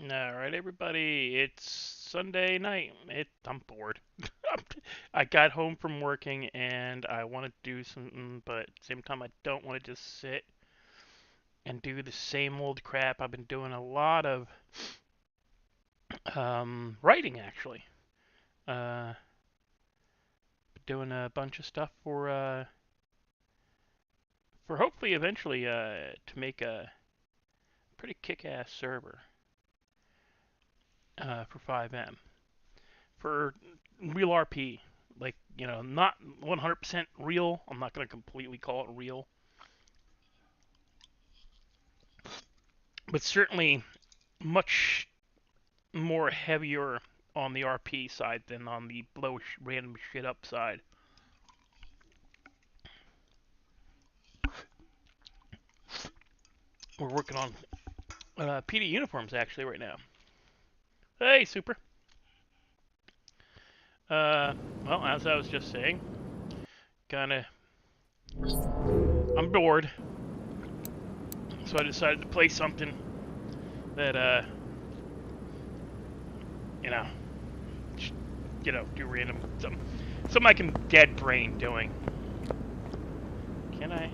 All right, everybody. It's Sunday night. I'm bored. I got home from working and I want to do something, but at the same time, I don't want to just sit and do the same old crap. I've been doing a lot of writing, actually. Uh, Doing a bunch of stuff for hopefully eventually to make a pretty kick-ass server for 5M. For real RP. Like, not 100% real. I'm not going to completely call it real. But certainly much more heavier on the RP side than on the blow random shit up side. We're working on PD uniforms actually right now. Hey, super. Well, as I was just saying, kinda, I'm bored, so I decided to play something that, you know, do random something I can dead brain doing. Can I?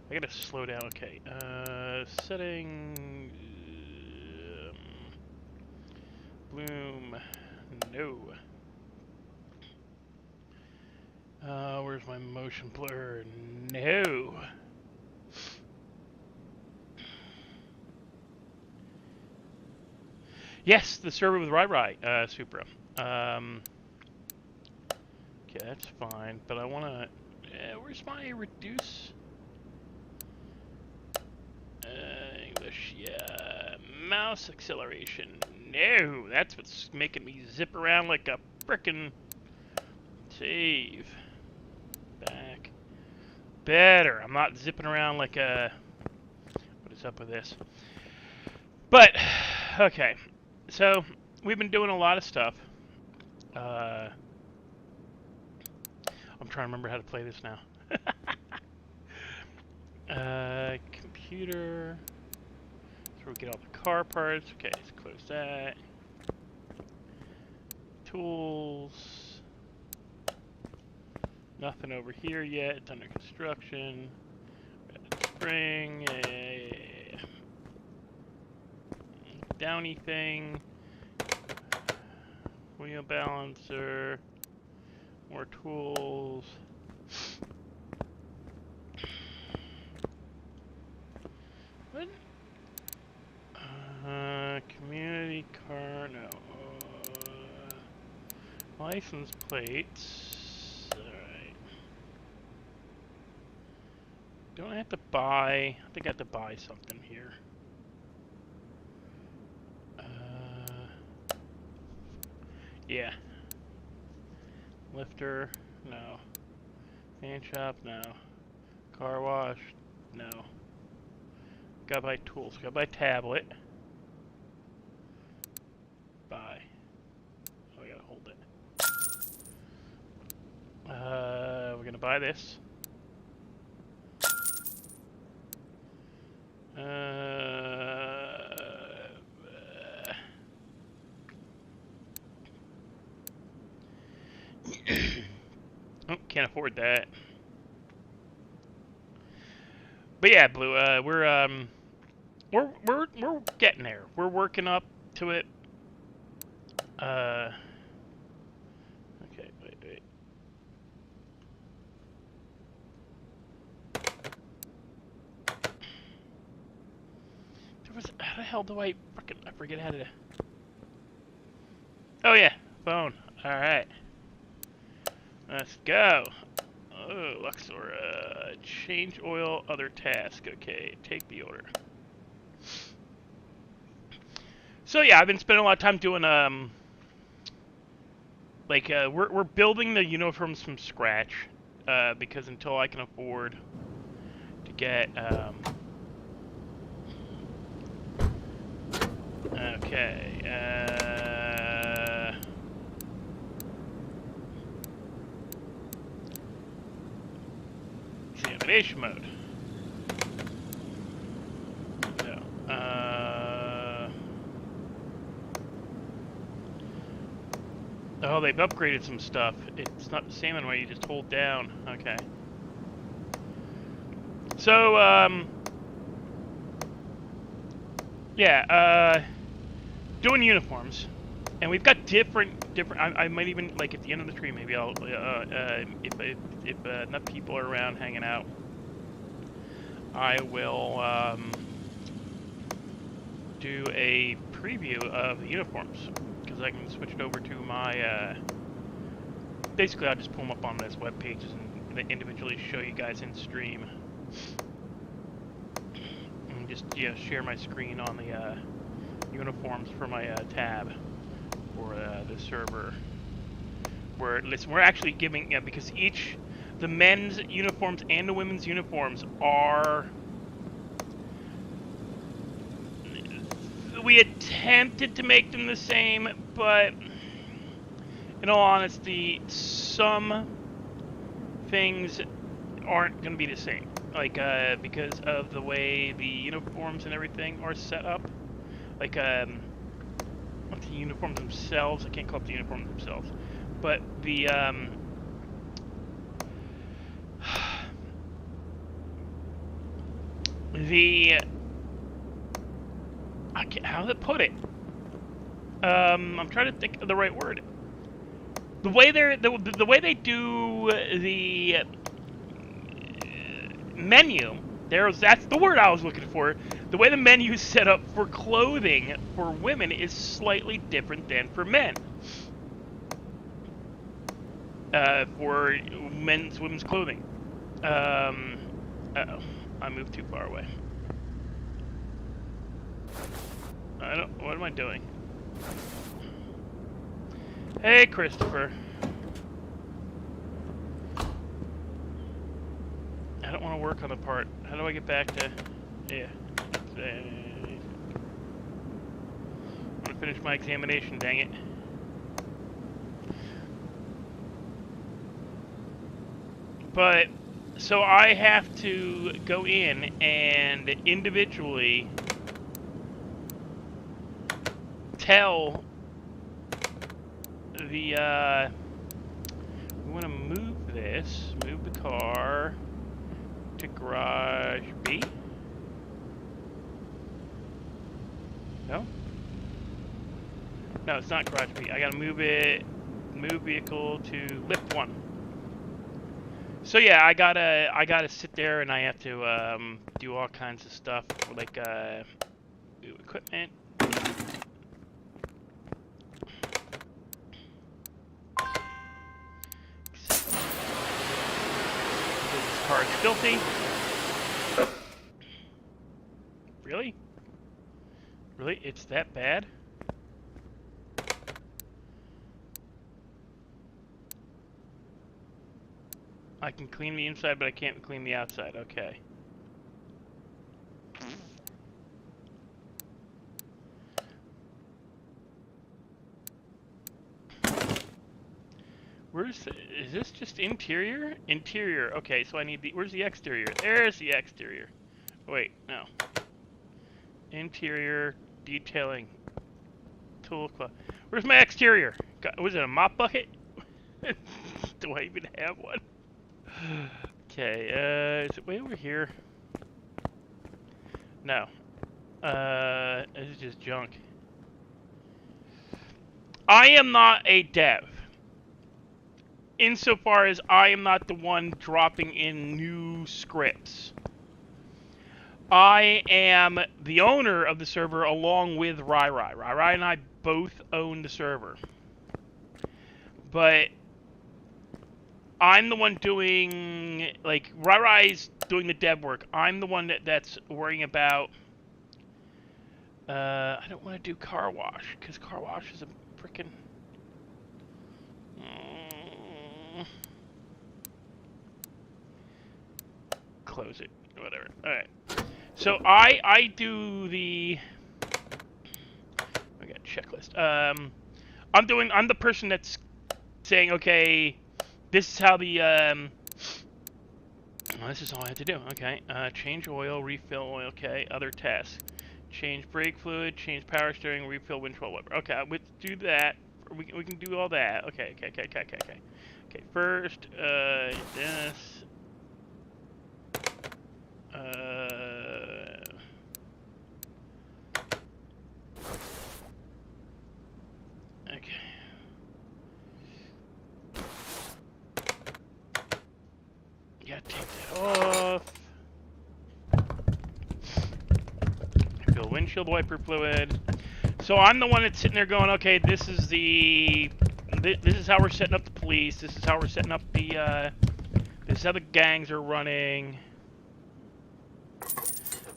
I gotta slow down. Okay. Setting. Bloom. No. Where's my motion blur? No. Yes, the server with Rai Supra. Okay, that's fine, but I wanna. Where's my reduce? English, yeah. Mouse acceleration. No, that's what's making me zip around like a frickin' save. Back. Better. I'm not zipping around like a. What is up with this? But, okay. So, we've been doing a lot of stuff. I'm trying to remember how to play this now. Computer. So we get all the car parts. Okay, let's close that. Tools. Nothing over here yet. It's under construction. Spring. Downy thing. Wheel balancer. More tools. What? Community car, no. License plates. Alright. Don't I have to buy? I think I have to buy something here. Yeah. Lifter, no. Paint shop, no. Car wash, no. Gotta buy tools. Gotta buy tablet. Buy. Oh, I gotta hold it. We're gonna buy this. Oh, can't afford that. But yeah, Blue. We're getting there. We're working up to it. Okay, wait. How the hell do I forget how to? Oh yeah, phone. All right, let's go. Oh, Luxor. Change oil. Other task. Okay, take the order. So yeah, I've been spending a lot of time doing we're building the uniforms from scratch because until I can afford to get okay examination mode. Oh, they've upgraded some stuff. It's not the same one where you just hold down. Okay. So, yeah, doing uniforms. And we've got different, I might even, like, at the end of the tree, maybe I'll, if enough people are around hanging out, I will, do a preview of the uniforms. Because I can switch it over to my, basically I'll just pull them up on this web pages and individually show you guys in stream. And just, yeah, share my screen on the, uniforms for my, tab. For the server, where listen, we're actually giving, yeah, because the men's uniforms and the women's uniforms are, we attempted to make them the same, but in all honesty, some things aren't going to be the same, like because of the way the uniforms and everything are set up, like the uniforms themselves. I can't call it the uniforms themselves, but the how to put it? I'm trying to think of the right word. The way the way they do the menu. That's the word I was looking for. The way the menu is set up for clothing for women is slightly different than for men. For women's clothing. Uh-oh. I moved too far away. What am I doing? Hey, Christopher. I don't want to work on the part. How do I get back to... Yeah. I want to finish my examination, dang it. But, so I have to go in and individually tell the, we want to move this, move the car to garage B? No? No, it's not garage B. I gotta move vehicle to lift 1. So yeah, I gotta sit there and I have to do all kinds of stuff, like do equipment. This car is filthy. Really? Really? It's that bad? I can clean the inside, but I can't clean the outside. Okay. Is this just interior? Interior. Okay, so I need where's the exterior? There's the exterior. Wait, no. Interior, detailing, tool club. Where's my exterior? Was it a mop bucket? Do I even have one? Okay, is it way over here? No. This is just junk. I am not a dev. Insofar as I am not the one dropping in new scripts. I am the owner of the server along with Rai. Rai and I both own the server. But I'm the one doing, like, Rai's doing the dev work. I'm the one that's worrying about, I don't want to do car wash, because car wash is a frickin'... Close it. Whatever. Alright. So I do the... I got a checklist. I'm the person that's saying, okay, this is how the, well, this is all I have to do. Okay. Change oil, refill oil, okay. Other tasks. Change brake fluid, change power steering, refill winch oil, whatever. Okay, I would do that. we can do all that. Okay. Okay, first, this. Okay. Gotta take that off. Fill windshield wiper fluid. So I'm the one that's sitting there going, okay, this is this is how we're setting up the police. This is how we're setting up the, this is how the gangs are running.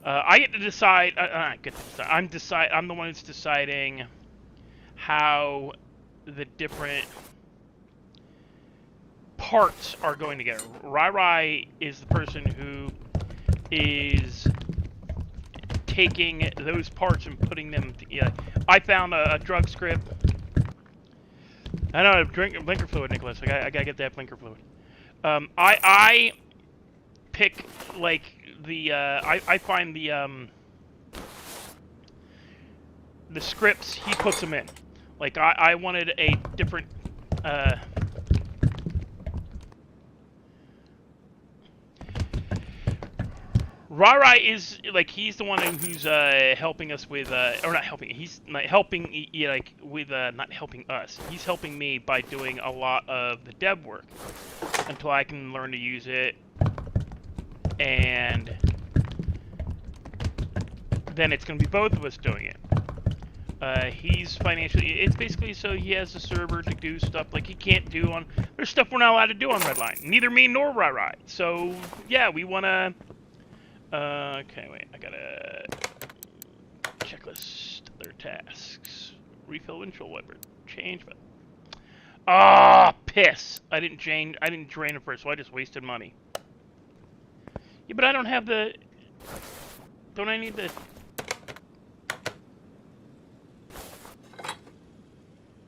I get to decide. I'm the one that's deciding how the different parts are going together. Rai is the person who is taking those parts and putting them. I found a drug script. I know. Drink blinker fluid, Nicholas. I gotta get that blinker fluid. I pick like the I find the scripts, he puts them in. Like I wanted a different Rai is like, he's the one who's helping us with or not helping. He's like helping like with not helping us. He's helping me by doing a lot of the dev work until I can learn to use it, and then it's going to be both of us doing it. He's financially, it's basically so he has a server to do stuff like he can't do on, there's stuff we're not allowed to do on Redline. Neither me nor Rai. So yeah, we want to, okay, wait, I gotta checklist other tasks. Refill windshield wiper. Change, but piss. I didn't drain it first, so I just wasted money. Yeah, but I don't have the, don't I need the,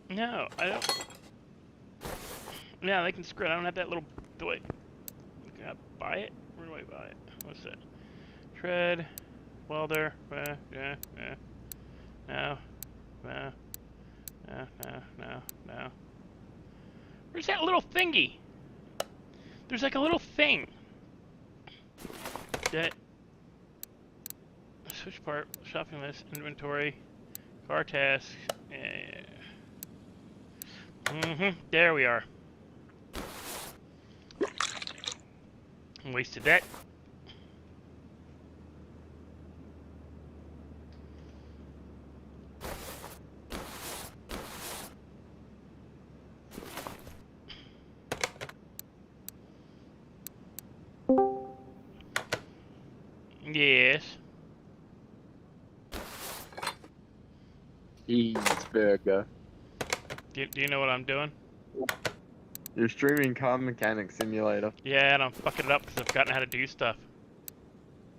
no, I don't. Yeah, they can screw it. I don't have that little, do I buy it? Where do I buy it? What's that? Tread, welder, no. Where's that little thingy? There's like a little thing. That. Switch part, shopping list, inventory, car task. There we are. Wasted that. Yes. Cheeseburger. Do you know what I'm doing? You're streaming Car Mechanic Simulator. Yeah, and I'm fucking it up because I've forgotten how to do stuff.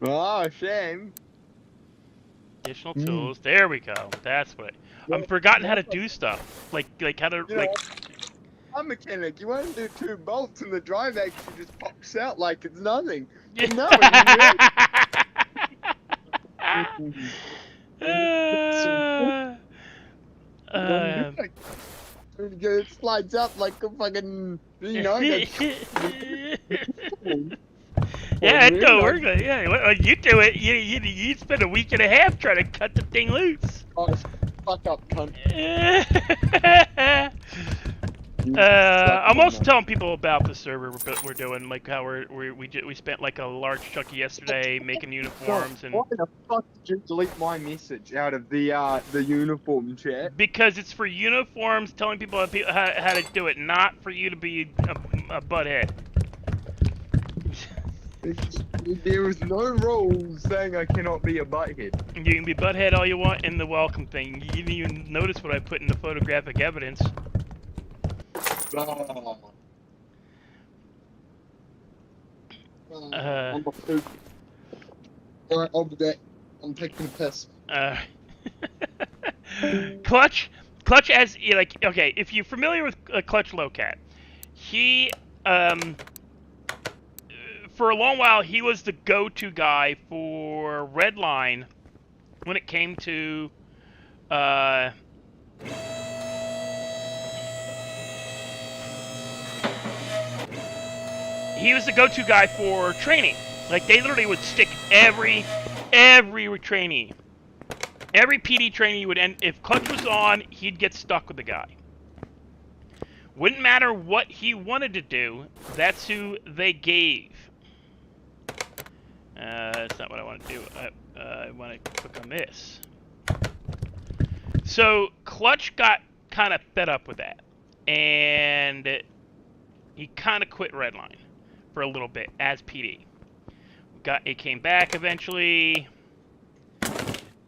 Oh, shame. Additional tools. There we go. That's what. I've forgotten how to do stuff. Like how to Car Mechanic, you want to do 2 bolts and the drive actually just pops out like it's nothing. Yeah. No. It slides up like a fucking, yeah, it don't work. Yeah, well, you do it. You spend a week and a half trying to cut the thing loose. Oh, fuck up, cunt. I'm also telling people about the server we're doing, like how we spent like a large chunk yesterday making uniforms and. Why the fuck did you delete my message out of the uniform chat? Because it's for uniforms, telling people how to do it, not for you to be a butthead. There is no rule saying I cannot be a butthead. You can be butthead all you want in the welcome thing. You didn't even notice what I put in the photographic evidence. Oh. Uh, I'm a poop. Alright, I'll be back. I'm taking a piss. Clutch, as like, okay, if you're familiar with Clutch Lowcat, he for a long while he was the go-to guy for Redline when it came to he was the go-to guy for training. Like, they literally would stick every trainee. Every PD trainee would end. If Clutch was on, he'd get stuck with the guy. Wouldn't matter what he wanted to do, that's who they gave. That's not what I want to do. I want to click on this. So Clutch got kind of fed up with that, and he kind of quit Redline for a little bit as PD. It came back eventually,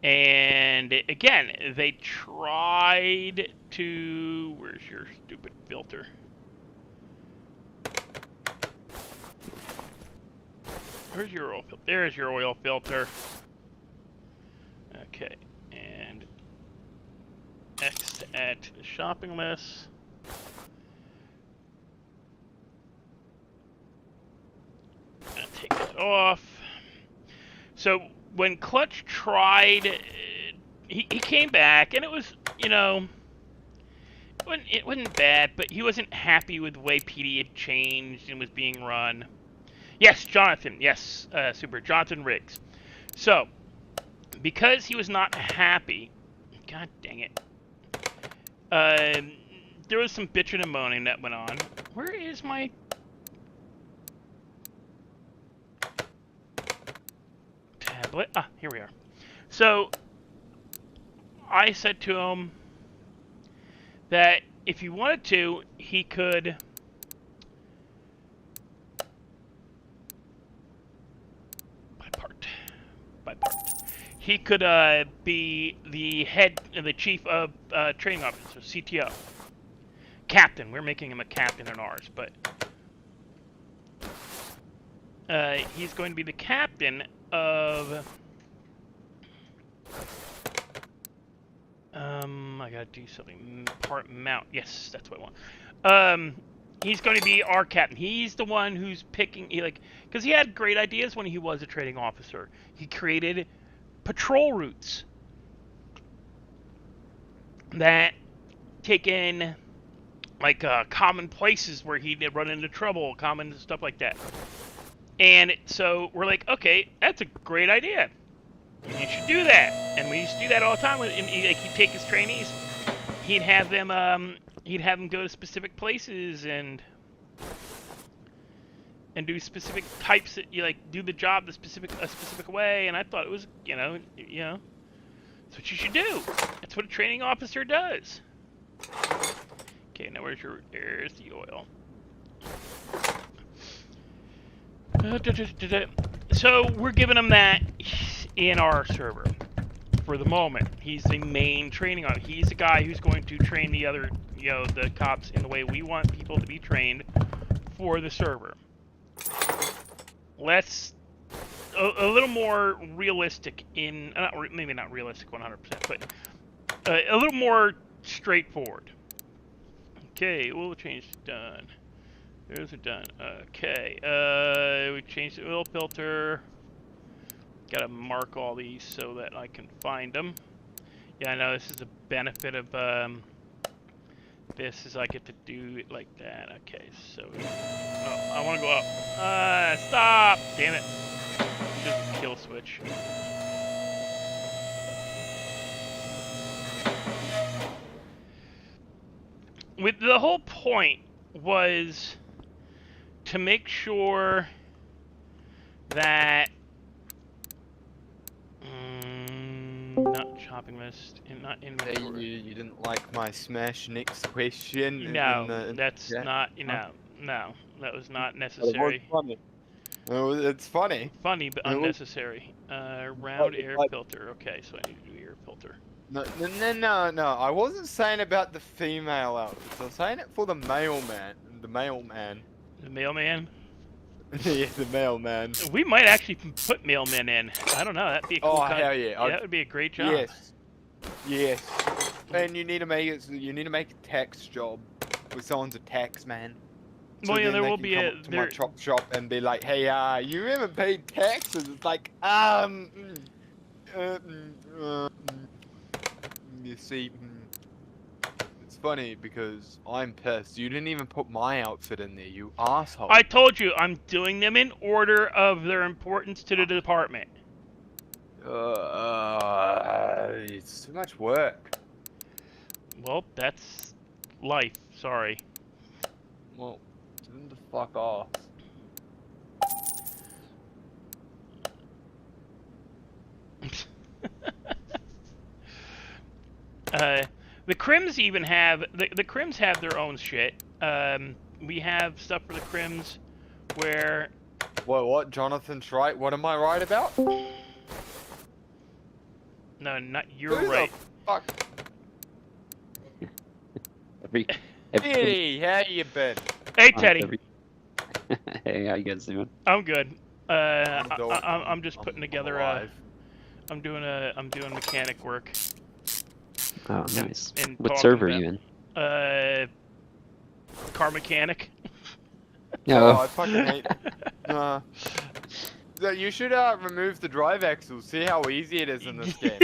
and again they tried to. Where's your stupid filter? Where's your oil filter? There's your oil filter. Okay, and X to add to the shopping list. Gonna take that off. So when Clutch tried, he came back, and it was, you know, it wasn't bad, but he wasn't happy with the way PD had changed and was being run. Yes, Jonathan. Yes, super. Jonathan Riggs. So, because he was not happy, god dang it, there was some bitching and moaning that went on. Where is my... tablet? Ah, here we are. So, I said to him that if he wanted to, he could... He could be the chief of training officer, CTO. Captain. We're making him a captain in ours, but he's going to be the captain of... I gotta do something. Part mount. Yes, that's what I want. He's going to be our captain. He's the one who's picking, because he had great ideas when he was a training officer. He created patrol routes that take in, like, common places where he'd run into trouble, common stuff like that. And so we're like, okay, that's a great idea. You should do that. And we used to do that all the time. He'd take his trainees, he'd have them go to specific places and do specific types that do the job a specific way. And I thought it was, that's what you should do. That's what a training officer does. Okay, now there's the oil. So we're giving him that in our server for the moment. He's the main training on. He's the guy who's going to train the other, the cops in the way we want people to be trained for the server. Let's a little more realistic in maybe not realistic 100%, but a little more straightforward. Okay, oil change done. Those are done. Okay, we changed the oil filter. Gotta mark all these so that I can find them. Yeah, I know this is a benefit of this, is I get to do it like that. Okay, so I want to go up. Stop! Damn it! Just a kill switch. With the whole point was to make sure that not shopping list and not inventory. You didn't like my smash next question? No, that's not. No, that was not necessary. It was funny. It's funny. Funny, but unnecessary. Round air filter. Okay, so I need to do air filter. No. I wasn't saying about the female outfits. I was saying it for the mailman. The mailman. The mailman? Yeah, the mailman. We might actually put mailmen in. I don't know. That'd be a cool. Oh hell yeah! That would be a great job. Yes. And you need to make it. You need to make a tax job where someone's a tax man. So well, yeah, there will be a. To my chop shop and be like, hey, you haven't paid taxes. It's like, you see, it's funny because I'm pissed. You didn't even put my outfit in there, you asshole. I told you, I'm doing them in order of their importance to the department. It's too much work. Well, that's life. Sorry. Well, turn the fuck off. The Crims even have the Crims have their own shit. We have stuff for the Crims where. What? Jonathan's right. What am I right about? No, not Who you're right. the fuck? Every, Hey, how you been? Hey, Teddy. Hey, how you guys doing? I'm good. I'm I'm just putting together alive. I'm doing mechanic work. Oh, nice. and What talking server are about- you in? Car mechanic. Oh, No. I fucking hate. So you should remove the drive axle. See how easy it is in this game.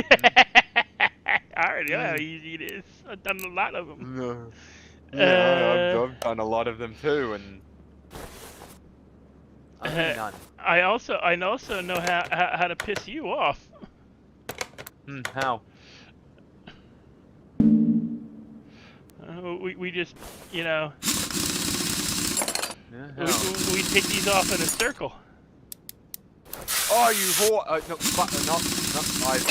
I already know how easy it is. I've done a lot of them. No. Yeah, I've done a lot of them too, and I mean none. I also know how to piss you off. How? We just, you know, Yeah, we, how? we take these off in a circle. Oh, you whore!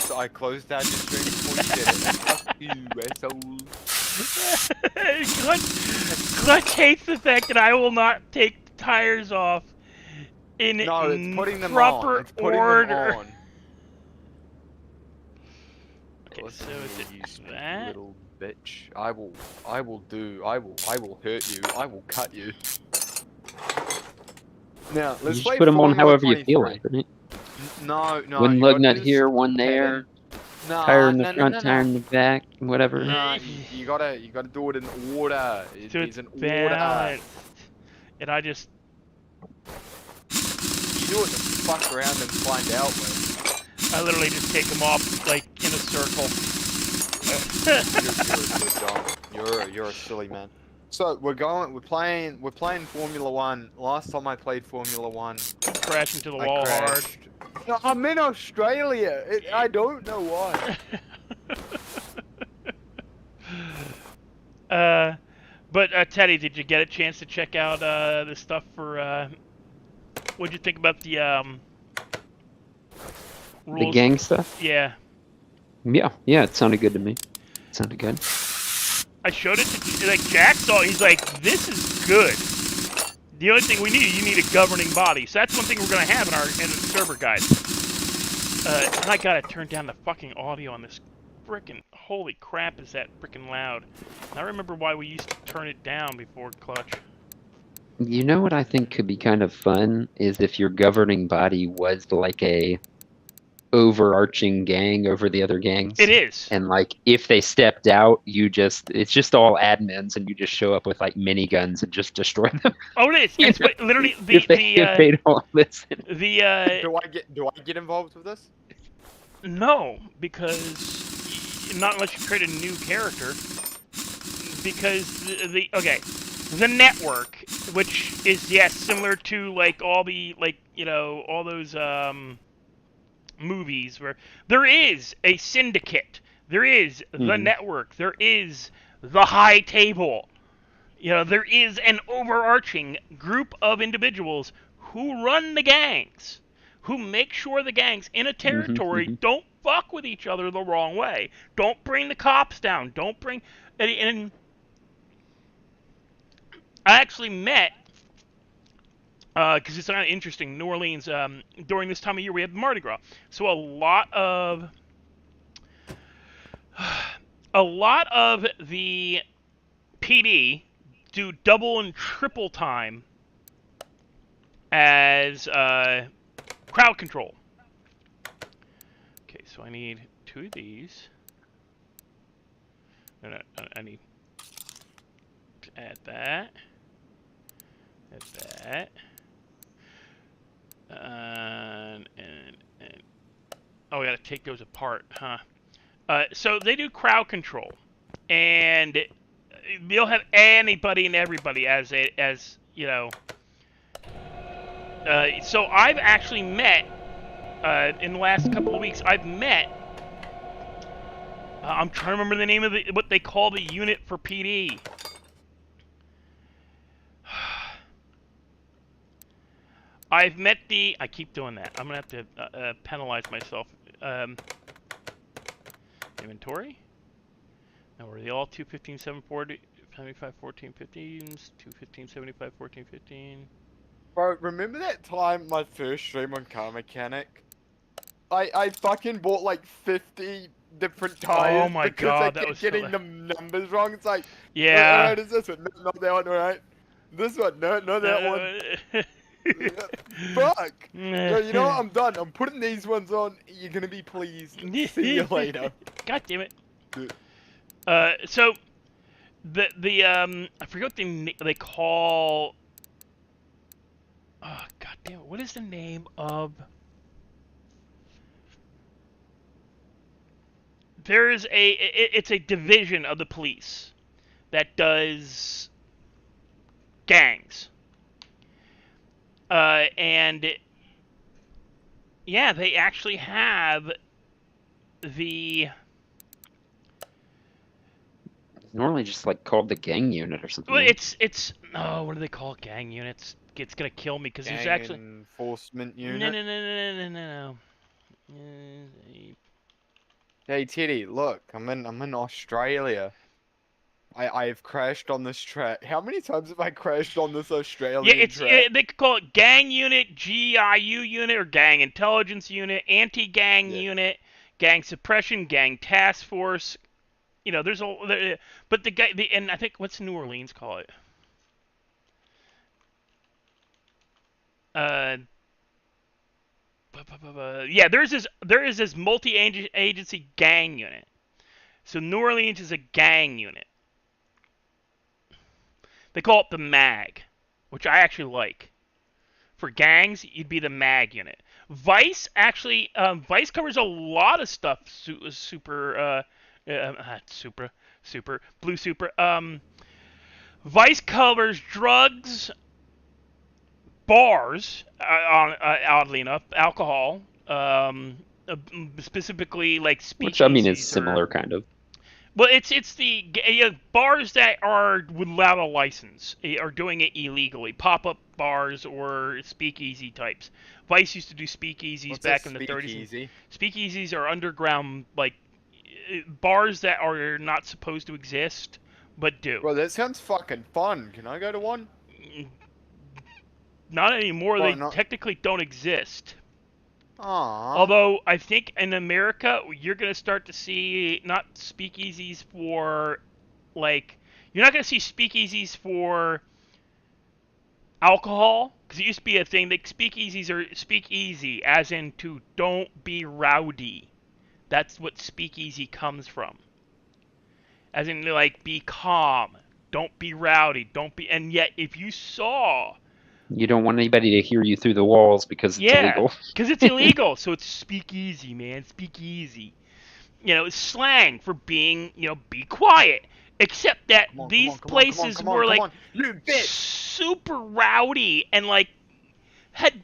No, I closed down your stream before you did it. Fuck you, asshole. Clutch hates the fact that I will not take the tires off in No, it's putting them proper on. It's putting order. them on. Okay, Listen so to is me, it you stupid that? little bitch. I will hurt you. I will cut you. Now, You let's just play put them on Formula however you feel 23. like, right? No, One you lug gotta nut do this- here, one there, Nah, tire in the no, front, no, no, tire no. in the back, whatever. Nah, you gotta do it in order. So It's it's an order. balanced. And I just You do it to fuck around and find out with. I literally just take them off like in a circle. You're a silly man. So we're playing Formula 1. Last time I played Formula 1, Crash into the I wall hard. crashed. No, I'm in Australia. I don't know why. But Teddy, did you get a chance to check out the stuff for? What'd you think about the rules? The gang stuff? Yeah, Yeah, it sounded good to me. It sounded good. I showed it to like Jack saw. He's like, "This is good." The only thing you need a governing body. So that's one thing we're gonna have in the server guide. And I gotta turn down the fucking audio on this. Frickin' holy crap! Is that frickin' loud? And I remember why we used to turn it down before Clutch. You know what I think could be kind of fun is if your governing body was like a overarching gang over the other gangs. It is. And like if they stepped out, it's just all admins and you just show up with like miniguns and just destroy them. Oh, it is. It's but literally if they don't listen. the Do I get involved with this? no, because not unless you create a new character. Because the network, which is similar to like all the all those movies where there is a syndicate, there is the network, there is the high table. There is an overarching group of individuals who run the gangs, who make sure the gangs in a territory don't fuck with each other the wrong way. Don't bring the cops down. Don't bring... And I actually met, because it's kind of interesting, New Orleans, during this time of year we have Mardi Gras. So a lot of the PD do double and triple time as crowd control. Okay, so I need 2 of these. No, I need to add that. Add that. And oh, we gotta take those apart, huh? So they do crowd control, and You'll have anybody and everybody as you know. So I've actually met in the last couple of weeks. I've met. I'm trying to remember the name of what they call the unit for PD. I've met the. I keep doing that. I'm gonna have to penalize myself. Inventory. Now were they all 215, 740, 75, 14, 15s? 215, 75, 14, 15. Bro, remember that time my first stream on Car Mechanic? I fucking bought like 50 different tires my because God, I that kept was getting so- the numbers wrong. It's like, Yeah. alright, is this one? No, not that one, alright. This one, no, that one. Fuck! No, you know what? I'm done. I'm putting these ones on. You're gonna be pleased. See you later. God damn it. Dude. So the I forget what they call. Oh God damn it! What is the name of? There is it's a division of the police that does gangs. And yeah, they actually have the. Normally just like called the gang unit or something. Well, right? it's oh, what do they call gang units? It's gonna kill me because there's Gang actually enforcement no unit. no. Hey Teddy, look, I'm in Australia. I've crashed on this track. How many times have I crashed on this Australian track? They could call it gang unit, GIU unit, or gang intelligence unit, anti-gang unit, gang suppression, gang task force. You know, there's but the guy, and I think what's New Orleans call it? Yeah, there is this multi-agency gang unit. So New Orleans is a gang unit. They call it the MAG, which I actually like. For gangs, you'd be the MAG unit. Vice actually, Vice covers a lot of stuff. Super, blue super. Vice covers drugs, bars, oddly enough, alcohol, specifically like speakeasies. Which I mean is similar kind of. Well, it's the bars that are without a license are doing it illegally. Pop-up bars or speakeasy types. Vice used to do speakeasies back in the 30s. Speakeasies are underground, like bars that are not supposed to exist, but do. Bro, that sounds fucking fun. Can I go to one? Not anymore. They technically don't exist. Aww. Although I think in America you're gonna start to see not speakeasies for like you're not gonna see speakeasies for alcohol because it used to be a thing. Like speakeasies are speakeasy as in to don't be rowdy. That's what speakeasy comes from. As in like be calm, don't be rowdy, don't be. And yet if you saw. You don't want anybody to hear you through the walls because it's illegal. Yeah, because it's illegal. So it's speakeasy, man. Speakeasy. You know, it's slang for being, be quiet. Except that these places were like super rowdy and like had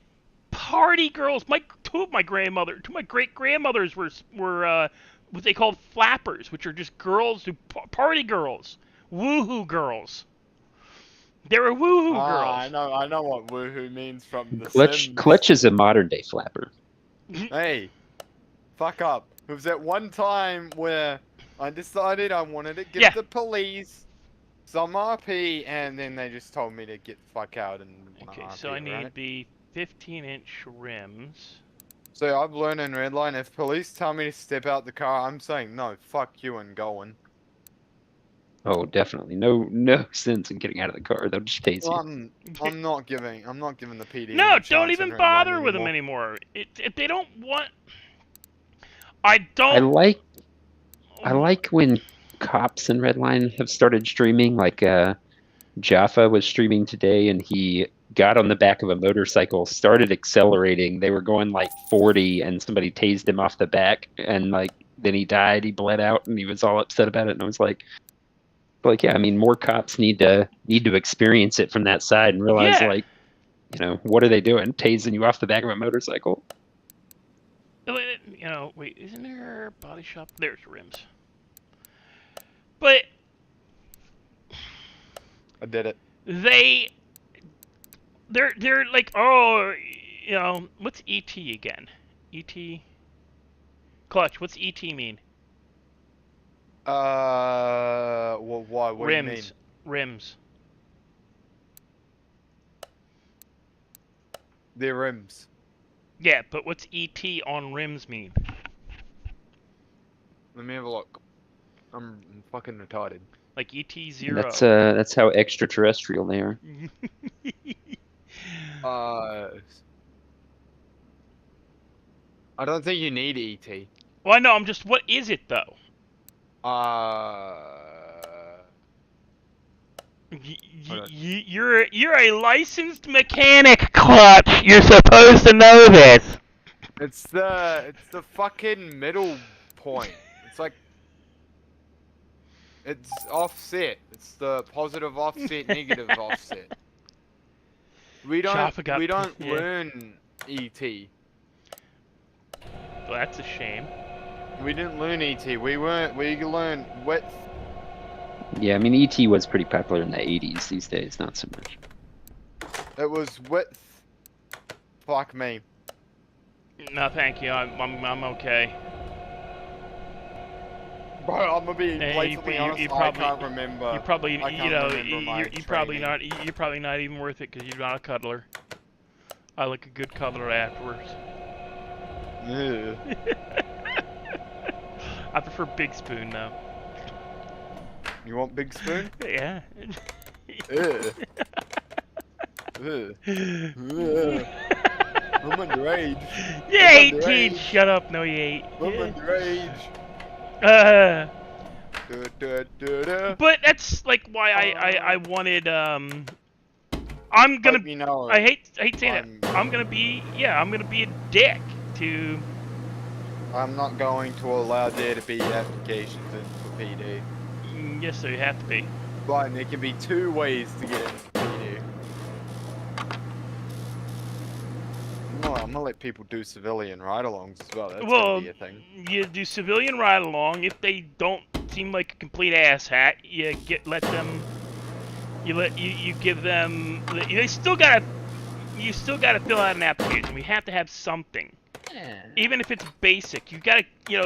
party girls. Two of my great grandmothers were what they called flappers, which are just girls who party girls, woohoo girls. They were woohoo girls. I know what woohoo means from the Sims. Clutch is a modern day flapper. Hey, fuck up. It was that one time where I decided I wanted to give the police some RP, and then they just told me to get the fuck out and okay, so I need the 15-inch rims. So I've learned in Redline, if police tell me to step out the car, I'm saying no, fuck you and going. Oh, definitely. No sense in getting out of the car. They'll just tase you. I'm not giving the PD. No, don't even bother with them anymore. If they don't want, I like when cops in Redline have started streaming. Like Jaffa was streaming today, and he got on the back of a motorcycle, started accelerating. They were going like 40, and somebody tased him off the back, and like then he died. He bled out, and he was all upset about it. And I was like, But like, yeah, I mean, more cops need to experience it from that side and realize, Yeah. like, what are they doing? Tasing you off the back of a motorcycle? Wait, isn't there a body shop? There's rims. But I did it. they're like, oh, what's ET again? ET clutch. What's ET mean? Well, why? What do you mean? Rims. They're rims. Yeah, but what's ET on rims mean? Let me have a look. I'm fucking retarded. Like ET0. That's how extraterrestrial they are. I don't think you need ET. Well, I know. I'm just. What is it though? You're a licensed mechanic, Clutch. You're supposed to know this. It's the fucking middle point. It's like it's offset. It's the positive offset, negative offset. We don't learn ET. Well, that's a shame. We didn't learn ET. We learned width. Yeah, I mean, ET was pretty popular in the 80s. These days, not so much. It was width. Fuck me. No, thank you. I'm okay. Bro, I'm gonna be blatantly honest. I can't remember. You probably, you're probably not even worth it because you're not a cuddler. I like a good cuddler afterwards. I prefer Big Spoon though. You want Big Spoon? Yeah. I'm underage. Yeah, 18. Shut up. No, you ain't. I'm underage. But that's like why I wanted I'm gonna I hate saying it. I'm gonna be a dick to. I'm not going to allow there to be applications in for PD. Yes, sir, you have to be. But there can be two ways to get into PD. Well, I'm gonna let people do civilian ride-alongs as well. That's gonna be a thing. You do civilian ride-along. If they don't seem like a complete asshat, you give them. You still gotta fill out an application. We have to have something. Yeah. Even if it's basic, you gotta give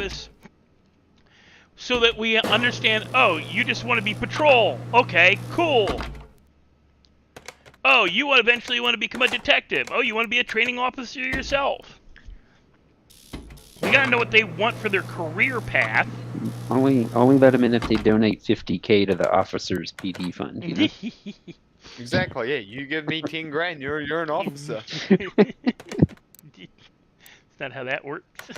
us so that we understand. Oh, you just want to be patrol. Okay, cool. Oh, you eventually want to become a detective. Oh, you want to be a training officer yourself. We gotta know what they want for their career path. Only let them in if they donate $50K to the officers' PD fund. You know? Exactly. Yeah, you give me 10 grand, you're an officer. It's not how that works.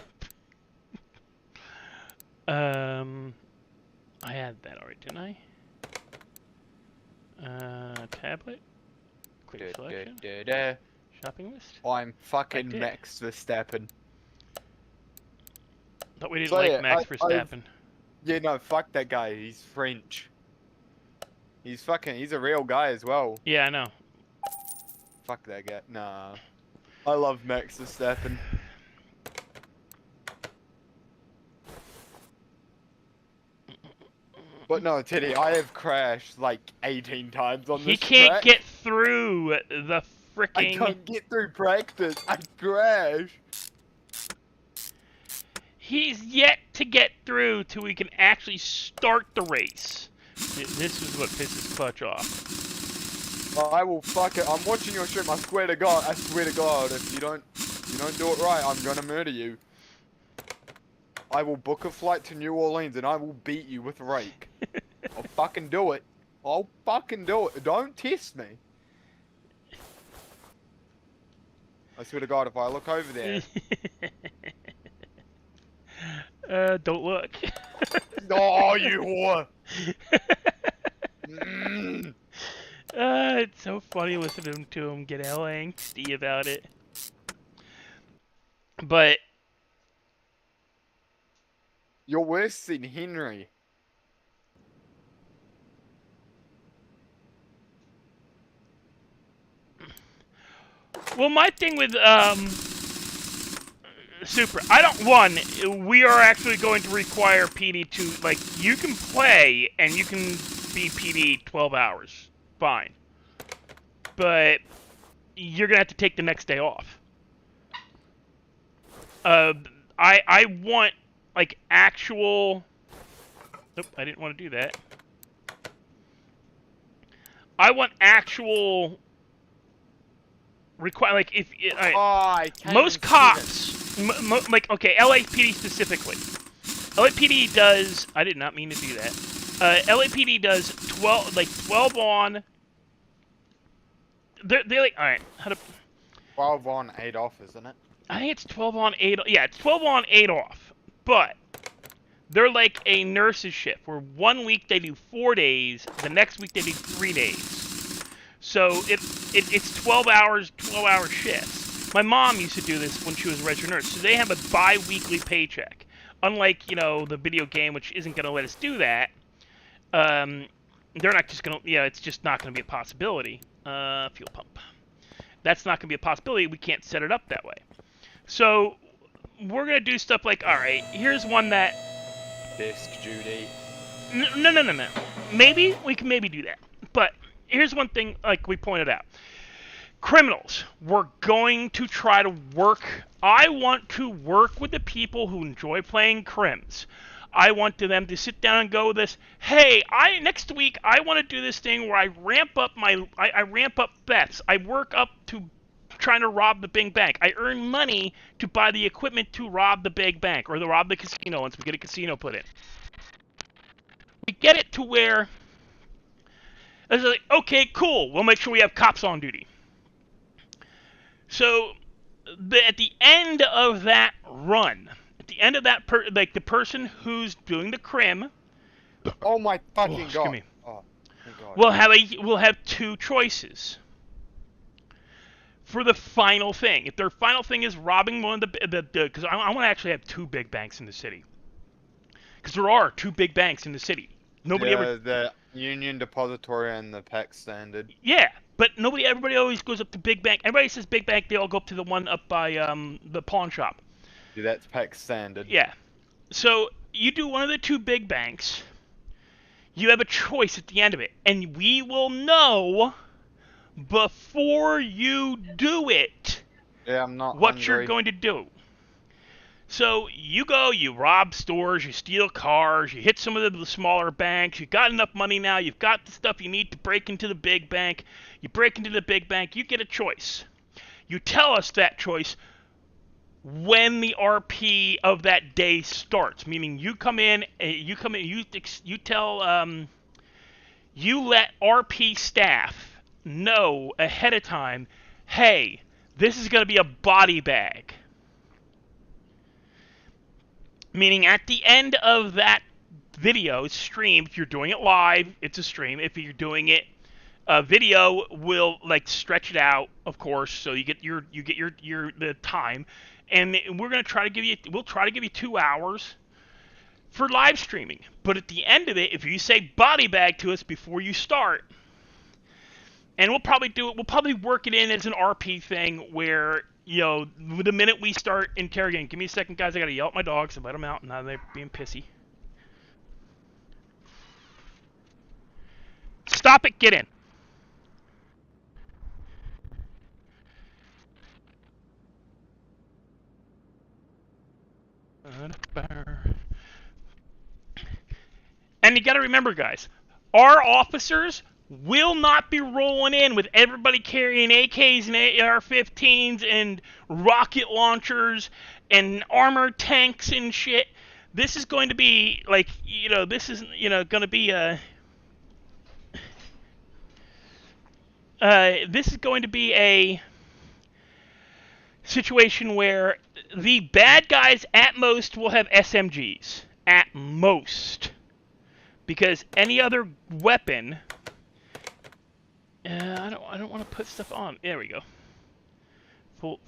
I had that already, didn't I? Tablet. Quick selection. Shopping list. I'm fucking Max Verstappen. Thought we didn't like Max Verstappen. Yeah, no, fuck that guy. He's French. He's a real guy as well. Yeah, I know. Fuck that guy. Nah. I love Max Verstappen. But no, Teddy, I have crashed like 18 times on this track. He can't get through the fricking... I can't get through practice. I crash. He's yet to get through till we can actually start the race. This is what pisses Clutch off. I will fuck it. I'm watching your stream. I swear to God, if you don't do it right, I'm gonna murder you. I will book a flight to New Orleans and I will beat you with a rake. I'll fucking do it. I'll fucking do it. Don't test me. I swear to God, if I look over there. Don't look. Oh, you whore. It's so funny listening to him get hell angsty about it. But you're worse than Henry. Well, my thing with Super, we are actually going to require PD to, like, you can play and you can be PD 12 hours, fine, but you're gonna have to take the next day off. I want, like, actual. Nope, I didn't want to do that. I want actual like, if most cops, like, okay, LAPD specifically. LAPD does. I did not mean to do that. LAPD does 12 on. They're like, all right, how to. 12 on, 8 off, isn't it? I think it's 12 on, 8. Yeah, it's 12 on, 8 off. But they're like a nurse's shift, where 1 week they do 4 days, the next week they do 3 days. So it's 12 hours, 12-hour shifts. My mom used to do this when she was a registered nurse. So they have a bi-weekly paycheck. Unlike, you know, the video game, which isn't going to let us do that. They're not just going to, it's just not going to be a possibility. Fuel pump. That's not going to be a possibility. We can't set it up that way. So we're going to do stuff like, all right, here's one that... Disc duty. No. Maybe, we can maybe do that. But here's one thing, like we pointed out. Criminals, we're going to try to work... I want to work with the people who enjoy playing crims. I want them to sit down and go with this. Hey, next week I want to do this thing where I ramp up bets. I work up to trying to rob the big bank. I earn money to buy the equipment to rob the big bank or to rob the casino once we get a casino put in. We get it to where it's like, okay, cool. We'll make sure we have cops on duty. So at the end of that run. The end of that, like the person who's doing the crim. Oh my fucking god! Me. Oh, thank god. We'll have 2 choices for the final thing. If their final thing is robbing one of the because I want to actually have 2 big banks in the city. Because there are 2 big banks in the city. Nobody ever. The Union Depository and the PAC Standard. Yeah, but everybody always goes up to big bank. Everybody says big bank. They all go up to the one up by the pawn shop. Yeah, that's PAC Standard. Yeah. So you do one of the 2 big banks. You have a choice at the end of it. And we will know before you do it what you're going to do. So you go, you rob stores, you steal cars, you hit some of the smaller banks. You've got enough money now. You've got the stuff you need to break into the big bank. You break into the big bank. You get a choice. You tell us that choice when the RP of that day starts, meaning you let RP staff know ahead of time, hey, this is going to be a body bag. Meaning at the end of that video stream, if you're doing it live, it's a stream. If you're doing it video, will like stretch it out, of course, so you get the time. And we'll try to give you 2 hours for live streaming. But at the end of it, if you say body bag to us before you start, and we'll probably work it in as an RP thing where, you know, the minute we start interrogating, give me a second, guys, I gotta yell at my dogs and let them out, and now they're being pissy. Stop it, get in. And you got to remember, guys, our officers will not be rolling in with everybody carrying AKs and AR-15s and rocket launchers and armored tanks and shit. This is going to be like, you know, this is, you know, going to be this is going to be a situation where the bad guys at most will have SMGs. At most. Because any other weapon... I don't want to put stuff on. There we go. Full...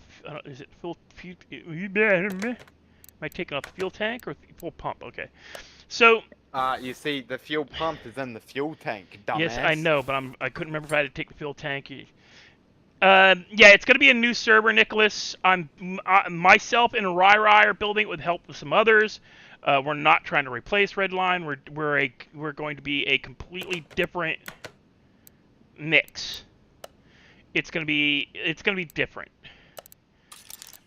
is it full... Am I taking off the fuel tank or full pump? Okay. So... you see, the fuel pump is in the fuel tank, dumbass. Yes, I know, but I couldn't remember if I had to take the fuel tank. Yeah, it's going to be a new server, Nicholas. Myself and Rai are building it with help of some others. We're not trying to replace Redline. We're going to be a completely different mix. It's going to be different.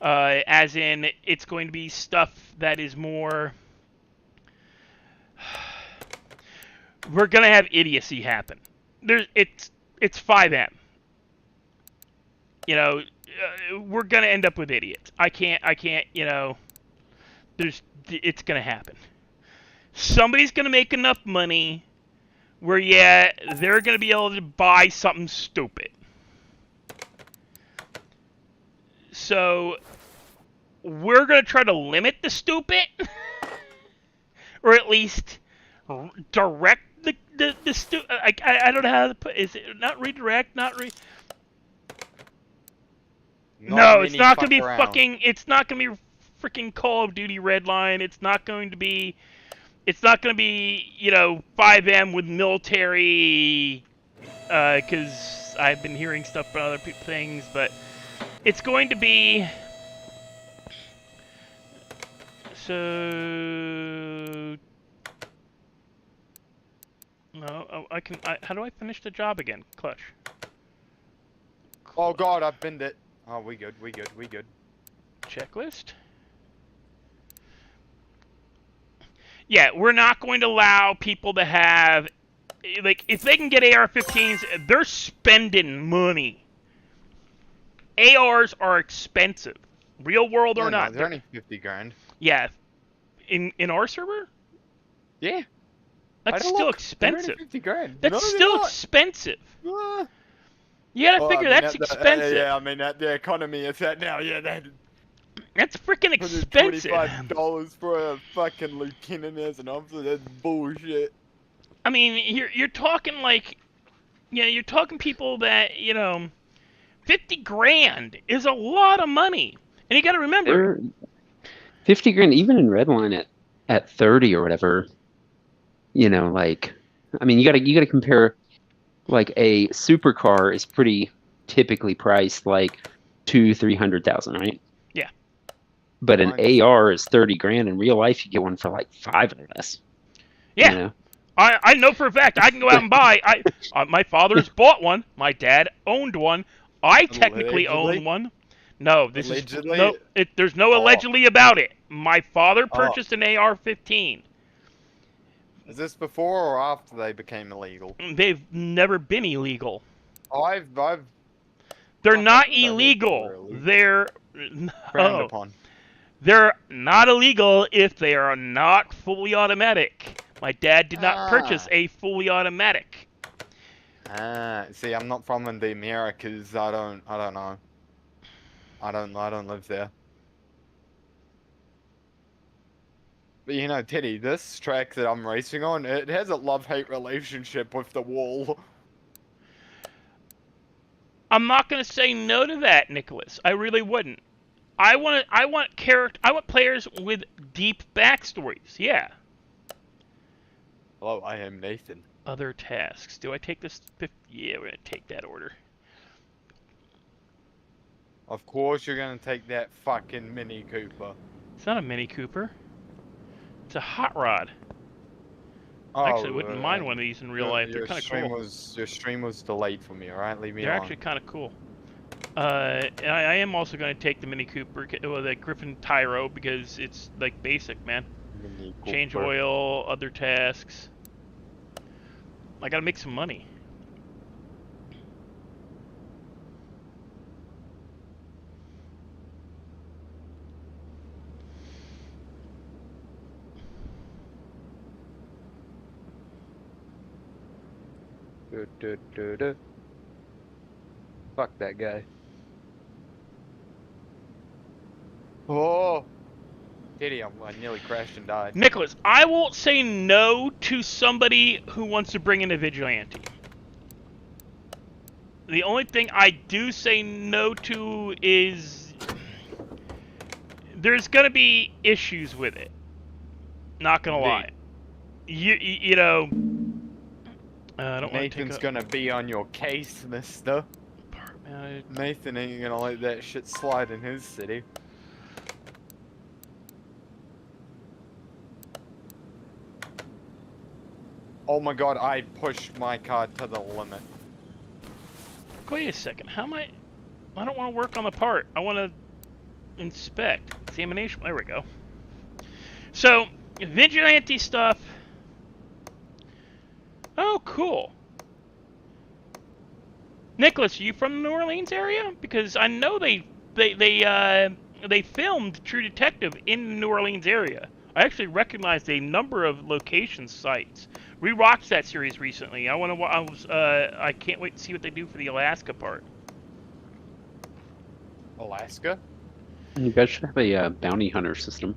As in, it's going to be stuff that is more. We're going to have idiocy happen. It's 5M. You know, we're gonna end up with idiots. I can't. You know, it's gonna happen. Somebody's gonna make enough money where, yeah, they're gonna be able to buy something stupid. So we're gonna try to limit the stupid, or at least direct the stupid. I don't know how to put. Is it not redirect? No, it's not gonna be fucking. It's not gonna be freaking Call of Duty Redline. It's not going to be. It's not gonna be, you know, 5M with military. Because I've been hearing stuff from other things, but it's going to be. So. No, I can. How do I finish the job again? Clutch. Oh God, I've binned it. Oh, we good. Checklist. Yeah, we're not going to allow people to have, like, if they can get AR-15s, they're spending money. ARs are expensive, real world or not. They're only 50 grand. Yeah, in our server. Yeah, that's still expensive. 50 grand. That's still expensive. You gotta figure that's expensive. Yeah, I mean, at the economy it's at now, yeah, that's freaking expensive. $25 for a fucking lieutenant as an officer, that's bullshit. I mean, you're talking like, you know, you're talking people that, you know, 50 grand is a lot of money. And you gotta remember. 50 grand, even in Redline at 30 or whatever, you know, like, I mean, you gotta compare. Like a supercar is pretty typically priced like $200,000-300,000, right? Yeah. But an AR is 30 grand. In real life, you get one for like 5 or less. Yeah. You know? I know for a fact I can go out and buy. My father's bought one. My dad owned one. I technically own one. No, this allegedly? Is no. There's no allegedly about it. My father purchased an AR-15. Is this before or after they became illegal? They've never been illegal. They're not illegal. They're They're not illegal if they are not fully automatic. My dad did not purchase a fully automatic. See, I'm not from the Americas. I don't know. I don't live there. But you know, Teddy, this track that I'm racing on, it has a love-hate relationship with the wall. I'm not gonna say no to that, Nicholas. I really wouldn't. I want players with deep backstories. Yeah. Hello, I am Nathan. Other tasks. Do I take this? Yeah, we're gonna take that order. Of course, you're gonna take that fucking Mini Cooper. It's not a Mini Cooper. It's a hot rod. Oh, actually, I wouldn't mind one of these in real life. They're kind of cool. Your stream was delayed for me, alright? Leave me alone. They're actually kind of cool. I am also going to take the Mini Cooper, the Griffin Tyro, because it's like basic, man. Change oil, other tasks. I gotta make some money. Fuck that guy. Oh! Diddy, I nearly crashed and died. Nicholas, I won't say no to somebody who wants to bring in a vigilante. The only thing I do say no to is there's gonna be issues with it. Not gonna lie. You know. I don't want to Nathan's gonna be on your case, mister. Nathan ain't gonna let that shit slide in his city. Oh my god, I pushed my car to the limit. Wait a second. How am I don't want to work on the part. I want to inspect. Examination. There we go. So, vigilante stuff. Oh, cool. Nicholas, are you from the New Orleans area? Because I know they filmed True Detective in the New Orleans area. I actually recognized a number of location sites. Rewatched that series recently. I can't wait to see what they do for the Alaska part. Alaska? You guys should have a bounty hunter system.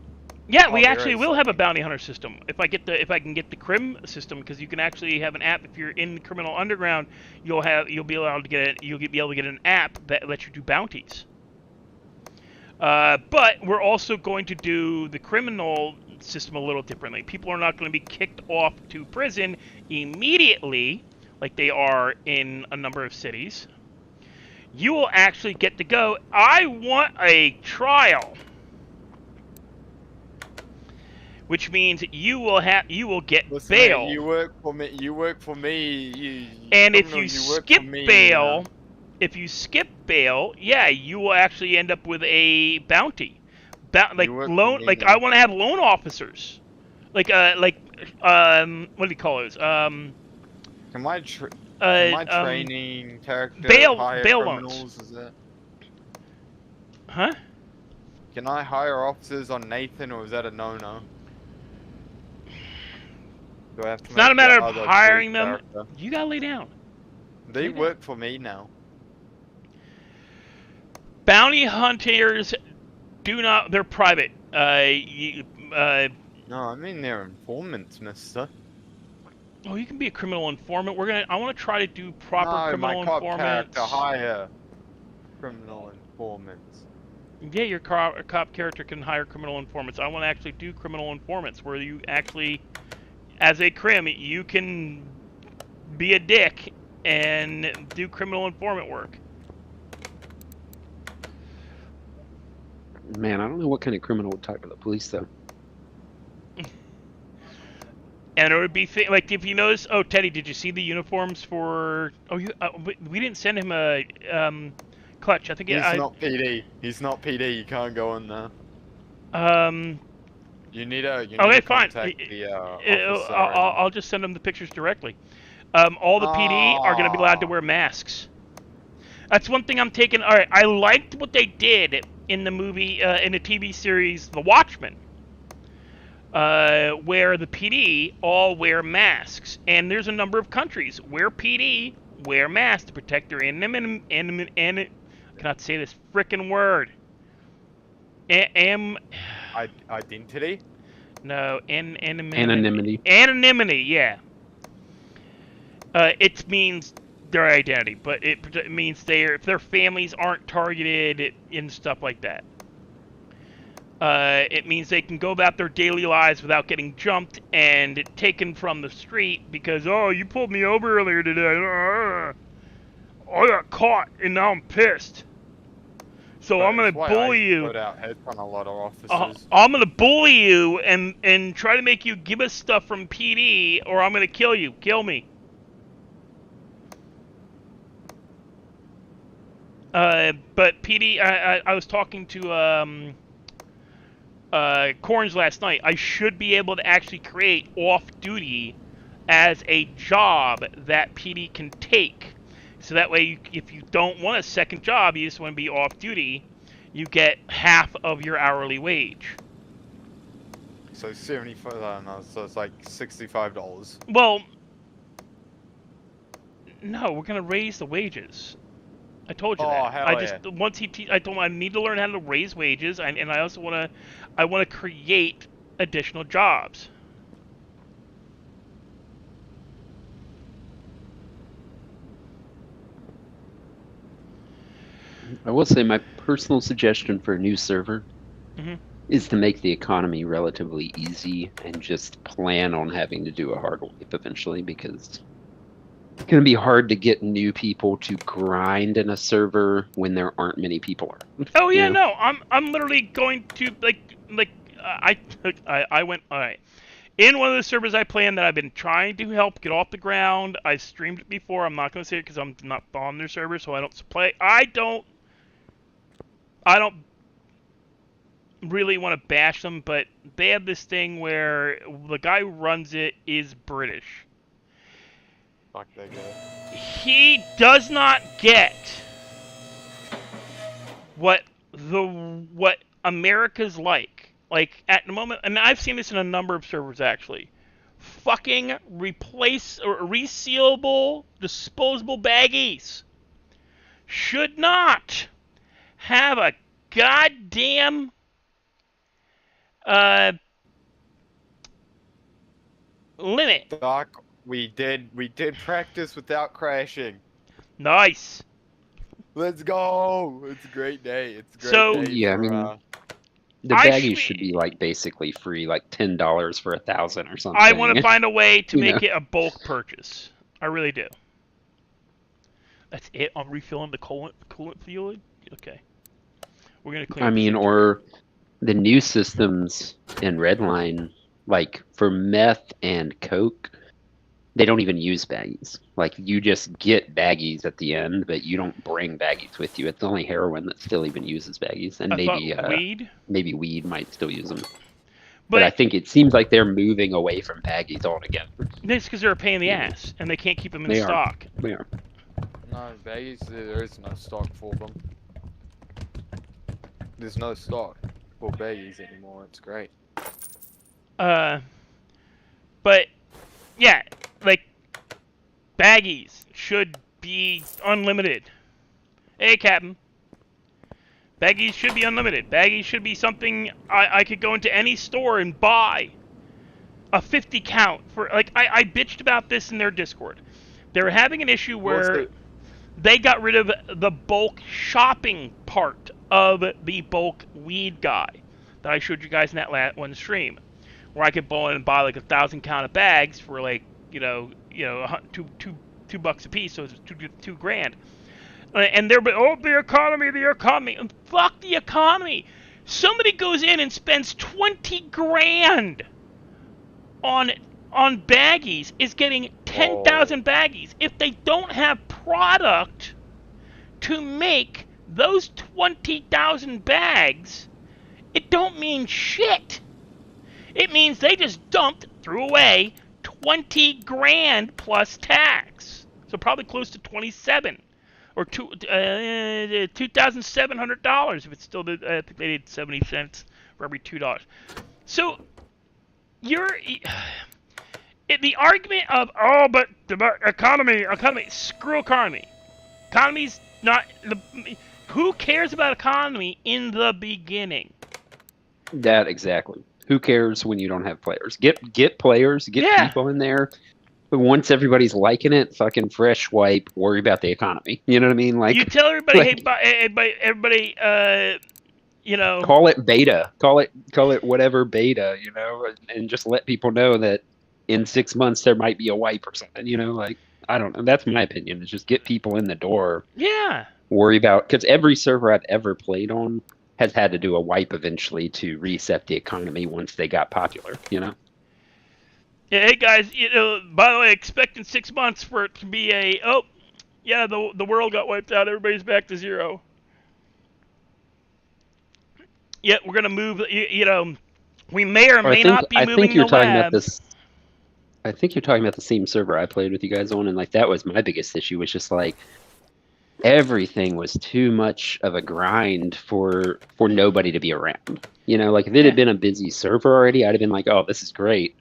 Yeah, Oh, we there actually is will have a bounty hunter system if I can get the crim system, because you can actually have an app. If you're in the criminal underground, you'll be able to get an app that lets you do bounties. But we're also going to do the criminal system a little differently. People are not going to be kicked off to prison immediately like they are in a number of cities. You will actually get to go. I want a trial, which means you will get Listen, bail. mate, you work for me. And if you skip bail, yeah, you will actually end up with a bounty. I want to have loan officers, what do you call those? Can my training character hire bail criminals? loans. Is that? Huh? Can I hire officers on Nathan, or is that a no-no? Do I have to? It's not a matter of hiring them. You gotta lay down. They work for me now. Bounty hunters do not. They're private. No, I mean they're informants, mister. Oh, you can be a criminal informant. I want to try to do proper criminal my informants. character hire criminal informants. Yeah, your cop character can hire criminal informants. I want to actually do criminal informants, where you actually, as a crim, you can be a dick and do criminal informant work. Man, I don't know what kind of criminal would talk to the police, though. And it would be like, if you notice. Oh, Teddy, did you see the uniforms for? Oh, we didn't send him a clutch. I think he's not PD. He's not PD. You can't go in there. You need to fine. contact the I'll just send him the pictures directly. All the PD are going to be allowed to wear masks. That's one thing I'm taking. All right, I liked what they did in the movie, in the TV series, The Watchmen. Where the PD all wear masks, and there's a number of countries where PD wear masks to protect their anonymity. I cannot say this frickin' word. Identity? No, anonymity. Anonymity, yeah. It means their identity, but it means if their families aren't targeted and stuff like that. It means they can go about their daily lives without getting jumped and taken from the street because, oh, you pulled me over earlier today. I got caught and now I'm pissed. So I'm gonna bully you. Put out heads on a lot of officers. I'm gonna bully you and try to make you give us stuff from PD, or I'm gonna kill you. Kill me. But PD, I was talking to Corns last night. I should be able to actually create off-duty as a job that PD can take. So that way, if you don't want a second job, you just want to be off-duty, you get half of your hourly wage. So 75, no, so it's like $65. Well, no, we're gonna raise the wages. I told you that. Hell I told him I need to learn how to raise wages, and I also want to create additional jobs. I will say my personal suggestion for a new server is to make the economy relatively easy and just plan on having to do a hard wipe eventually, because It's going to be hard to get new people to grind in a server when there aren't many people around. Oh yeah, you know? no, I'm literally going to I went all right. In one of the servers I play in that I've been trying to help get off the ground. I streamed it before. I'm not going to say it because I'm not on their server, so I don't play. I don't really want to bash them, but they have this thing where the guy who runs it is British. Fuck that guy. He does not get what America's like. Like at the moment, and I've seen this in a number of servers actually. Fucking replace or resealable disposable baggies should not have a goddamn limit. Doc, we did practice without crashing. Nice. Let's go. It's a great day. It's a great So- day. Yeah, I for, mean, the I baggies should- should be like basically free, like $10 for 1,000 or something. I want to find a way to You make know. it a bulk purchase. I really do. That's it. I'm refilling the coolant fluid. Okay. We're gonna clean. I up the mean, sink. or the new systems in Redline, like for meth and coke, they don't even use baggies. Like you just get baggies at the end, but you don't bring baggies with you. It's only heroin that still even uses baggies, and I maybe thought weed. maybe weed might still use them. But I But think it seems like they're moving away from baggies altogether. it's because they're a pain in the ass, and they can't keep them in They are. stock. They are. No, baggies, there is no stock for them. There's no stock for baggies anymore. It's great. But yeah, like baggies should be unlimited. Hey, Captain. Baggies should be unlimited. Baggies should be something I could go into any store and buy a 50 count for. Like I bitched about this in their Discord. They were having an issue where they got rid of the bulk shopping part of the bulk weed guy that I showed you guys in that one stream, where I could go in and buy like 1,000 count of bags for like $2 a piece, so it's two grand. And they're the economy, and fuck the economy. Somebody goes in and spends 20 grand on baggies is getting 10,000 baggies. If they don't have product to make those 20,000 bags, it don't mean shit. It means they just threw away 20 grand plus tax. So probably close to 27 or $2,700 if it's still I think they did 70 cents for every $2. So the argument of but the economy, screw economy. Economy's not who cares about economy in the beginning? That exactly. Who cares when you don't have players? Get players, get people in there. But once everybody's liking it, fucking fresh wipe. Worry about the economy. You know what I mean? Like you tell everybody, like, everybody, call it beta, call it whatever beta, and just let people know that in 6 months there might be a wipe or something. Like I don't know. That's my opinion. Is just get people in the door. Yeah. Worry about because every server I've ever played on has had to do a wipe eventually to reset the economy once they got popular. Yeah, hey guys, by the way, expect in 6 months for it to be the world got wiped out, everybody's back to zero. Yeah, we're gonna move. We may or may not be moving the labs. I think you're talking about the same server I played with you guys on, and like that was my biggest issue. Was just like everything was too much of a grind for nobody to be around. Like if it had been a busy server already, I'd have been like, oh, this is great.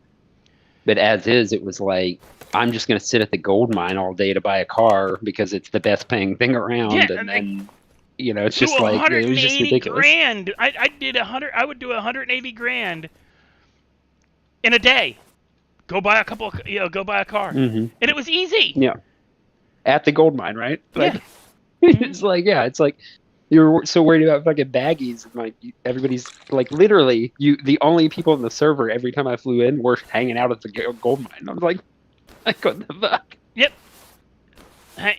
But as is, it was like, I'm just going to sit at the gold mine all day to buy a car because it's the best paying thing around. Yeah, and then, it's just like, it was just ridiculous. Grand. I would do 180 grand in a day. Go buy a car. Mm-hmm. And it was easy. Yeah. At the gold mine, right? Like, yeah. it's like you're so worried about fucking baggies. And like everybody's like literally the only people in the server every time I flew in were hanging out at the gold mine. I was like what the fuck? Yep.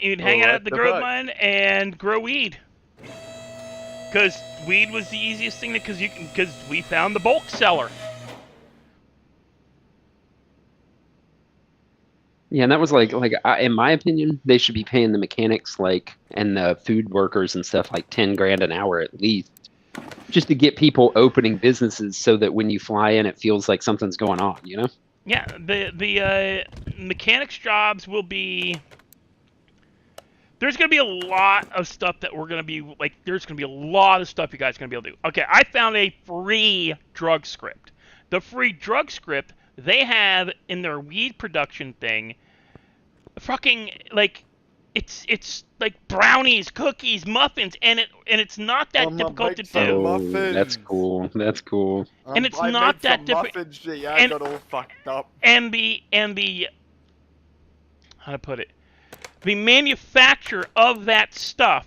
You'd hang out what at the the grove fuck? mine and grow weed. Because weed was the easiest thing because we found the bulk seller. Yeah, and that was in my opinion, they should be paying the mechanics and the food workers and stuff like 10 grand an hour at least, just to get people opening businesses so that when you fly in, it feels like something's going on, you know? Yeah, the mechanics jobs will be. There's gonna be a lot of stuff that we're gonna be like. There's gonna be a lot of stuff you guys are gonna be able to do. Okay, I found a free drug script. The free drug script they have in their weed production thing. Fucking like, it's like brownies, cookies, muffins, and it's not that I'ma difficult to make some do. muffins. That's cool. That's cool. And it's I not made that some different. muffins, gee, I and- got all fucked up. And the how to put it, the manufacture of that stuff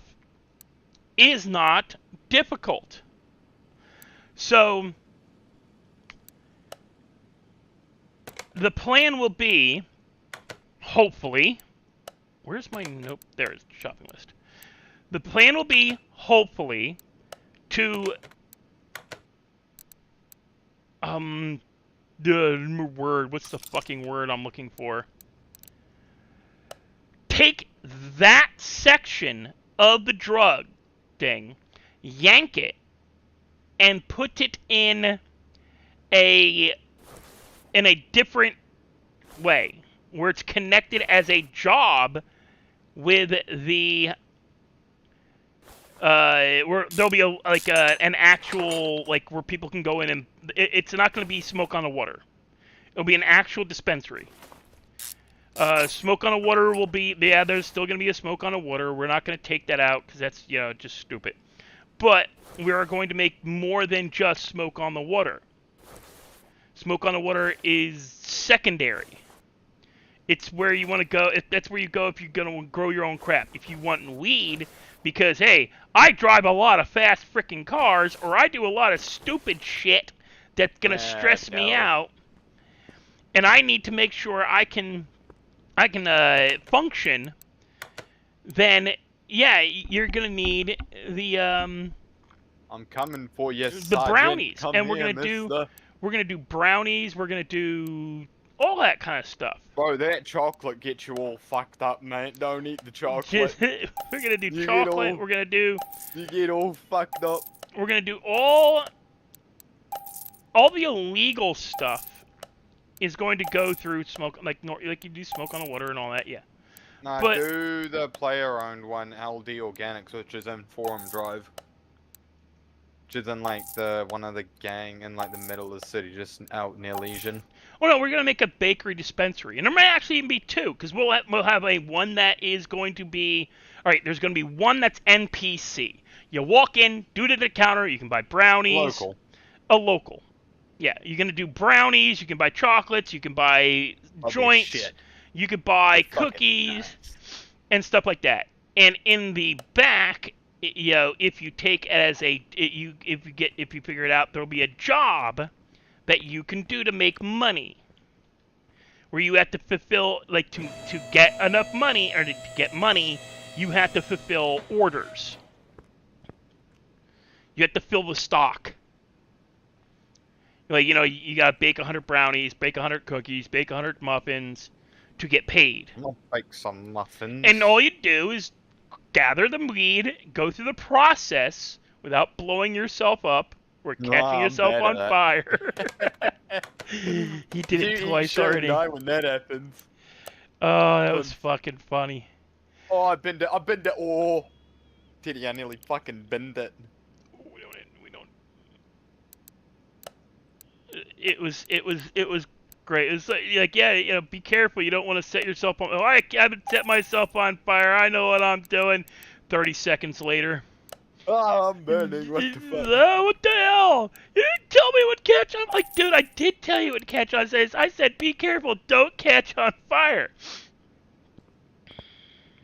is not difficult. So the plan will be, hopefully, where's my nope? There is shopping list. The plan will be, hopefully, to the word. What's the fucking word I'm looking for? Take that section of the drug thing, yank it, and put it in a different way, where it's connected as a job with the where there'll be an actual, like, where people can go in and it's not going to be smoke on the water. It'll be an actual dispensary. Smoke on the water will be, yeah, there's still going to be a smoke on the water. We're not going to take that out because that's, just stupid. But we are going to make more than just smoke on the water. Smoke on the water is secondary. It's where you want to go. That's where you go if you're going to grow your own crap. If you want weed, because, hey, I drive a lot of fast freaking cars, or I do a lot of stupid shit that's going to stress me out, and I need to make sure I can function, then, yeah, you're going to need the, I'm coming for you, the Sergeant. brownies. Come And we're here, going to do... mister. We're going to do brownies, we're going to do all that kind of stuff. Bro, that chocolate gets you all fucked up, mate. Don't eat the chocolate. We're going to do You chocolate, all- we're going to do... You get all fucked up. We're going to do all the illegal stuff is going to go through smoke, like you do smoke on the water and all that, yeah. No, But- do the player-owned one, LD Organics, which is in Forum Drive. Which is in, like, one of the gang in, like, the middle of the city, just out near Legion. Well, no, we're going to make a bakery dispensary. And there might actually even be two, because we'll have one that is going to be... Alright, there's going to be one that's NPC. You walk in, do to the counter, you can buy brownies. Local. A local. Yeah, you're going to do brownies, you can buy chocolates, you can buy joints, shit. you could buy Fucking cookies, nuts. and stuff like that. And in the back, if you take it as if you figure it out, there'll be a job that you can do to make money, where you have to fulfill, like, to get enough money, or to get money, you have to fulfill orders. You have to fill the stock. Like, you gotta bake 100 brownies, bake 100 cookies, bake 100 muffins to get paid. I'll bake some muffins. And all you do is gather the weed, go through the process without blowing yourself up or catching I'm yourself bad on at fire. He did it twice shouldn't already. die when that happens. Oh, that was fucking funny. Oh, I've been to, oh. Teddy, I nearly fucking binned it. We don't. It was great. It was like, yeah, be careful. You don't want to set yourself on. Oh, I haven't set myself on fire. I know what I'm doing. 30 seconds later. Oh, I'm burning. What the fuck? Oh, what the hell? You didn't tell me what catch on. Like, dude, I did tell you what catch on says. I said, be careful. Don't catch on fire.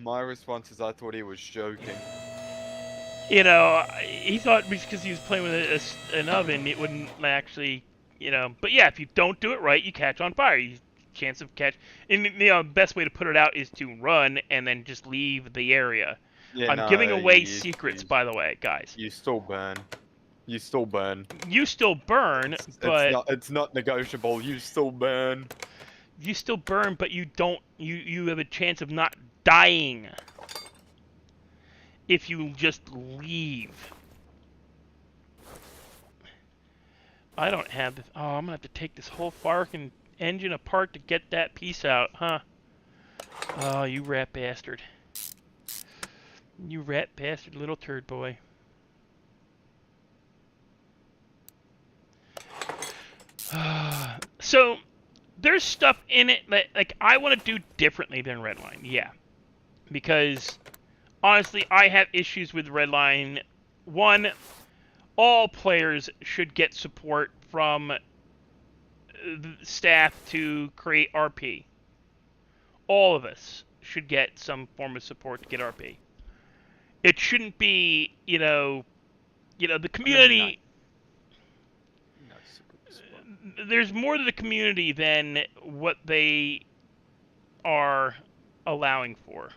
My response is I thought he was joking. He thought because he was playing with an oven, it wouldn't actually, But yeah, if you don't do it right, you catch on fire. You chance of catch. And the best way to put it out is to run and then just leave the area. Yeah, I'm no, giving away secrets, by the way, guys. You still burn. You still burn. You still burn, but it's not negotiable. You still burn. You still burn, but you don't. You have a chance of not dying if you just leave. I don't have this. Oh, I'm gonna have to take this whole fucking engine apart to get that piece out, huh? Oh, you rat bastard. You rat bastard little turd boy. So, there's stuff in it that, like, I want to do differently than Redline, yeah. Because, honestly, I have issues with Redline. One, all players should get support from staff to create RP. All of us should get some form of support to get RP. It shouldn't be, the community. There's more to the community than what they are allowing for.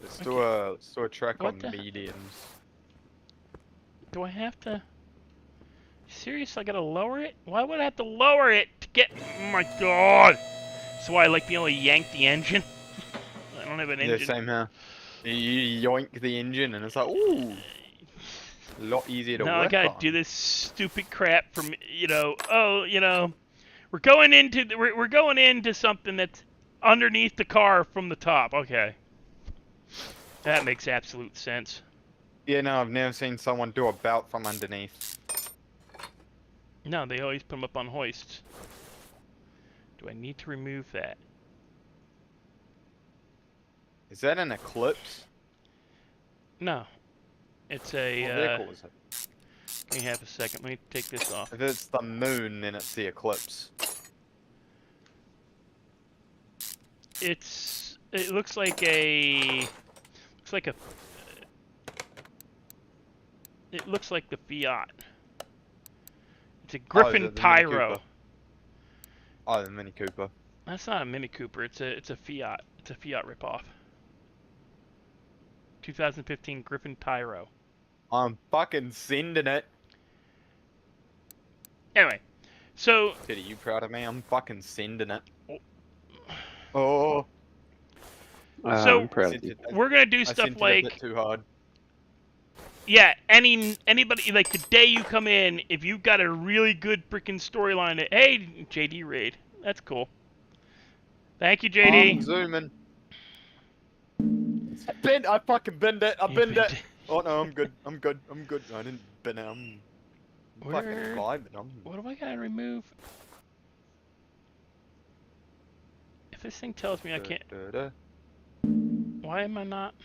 Let's do a track What on the- mediums. Do I have to? Serious? I gotta lower it? Why would I have to lower it to get? Oh my god! So I like being able to yank the engine. I don't have an engine. Yeah, same here. You yoink the engine, and it's like, ooh, a lot easier to work Now on. I gotta do this stupid crap from we're going into something that's underneath the car from the top. Okay, that makes absolute sense. Yeah, no, I've never seen someone do a belt from underneath. No, they always put them up on hoists. Do I need to remove that? Is that an eclipse? No, it's What a. vehicle is it? Give me half a second. Let me take this off. If it's the moon, then it's the eclipse. It looks like a. It looks like the Fiat. It's a Griffin the Mini Tyro. Cooper? Oh, the Mini Cooper. That's not a Mini Cooper. It's a Fiat. It's a Fiat ripoff. 2015 Griffin Tyro. I'm fucking sending it. Anyway, so Teddy, you proud of me? I'm fucking sending it. So Oh. I'm proud of you. we're gonna do I stuff sent it a bit like too hard. yeah. Anybody like the day you come in, if you've got a really good freaking storyline, hey JD raid, that's cool. Thank you, JD. I'm zooming. I fucking bend it. I You bend bent it. Oh no, I'm good. I'm good. I'm good. I didn't bend it. I'm fucking Where- vibing. I'm... What do I gotta remove? If this thing tells me I can't, why am I not?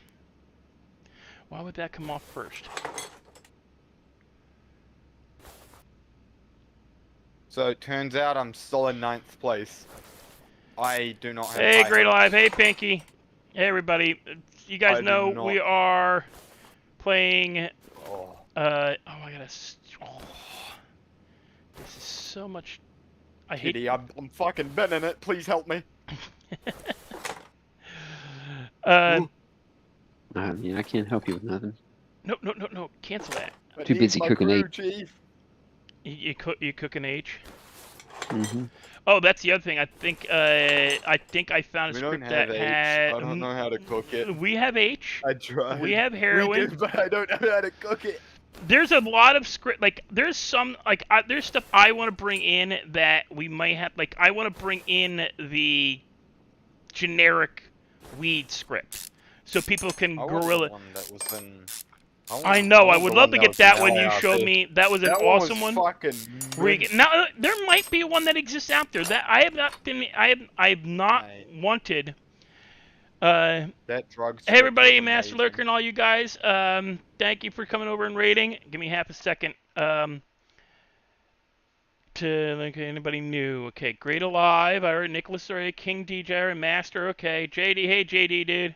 Why would that come off first? So it turns out I'm still in 9th place. I do not have. Hey, high Great hopes. Alive. Hey, Pinky. Hey, everybody. You guys I do know not- we are playing. Oh. Oh, I gotta. Oh, this is so much. I hate. Kitty, I'm fucking bending it. Please help me. uh, I mean, I can't help you with nothing. no. Cancel that. I Too need busy my cooking crew, egg. Chief. You cook an H. Mm-hmm. Oh, that's the other thing. I think I found a We don't script have that H. had. I don't know how to cook it. We have H. I tried. We have heroin. We do, but I don't know how to cook it. There's a lot of script, like, there's some, like, there's stuff I want to bring in that we might have, like, I want to bring in the generic weed script, so people can I want guerrilla. the one that was in... I know, I want would the love one to was get that in one you LARP. showed me. That was an That awesome one. one. Was fucking Where you get, now, there might be one that exists out there that I have not been, I have not Right. wanted. That drug. Hey everybody, script was Master amazing. Lurker and all you guys, thank you for coming over and raiding. Give me half a second. To like anybody new. Okay, Great Alive, I heard Nicholas already, King DJ, already, Master, okay. JD, hey JD dude.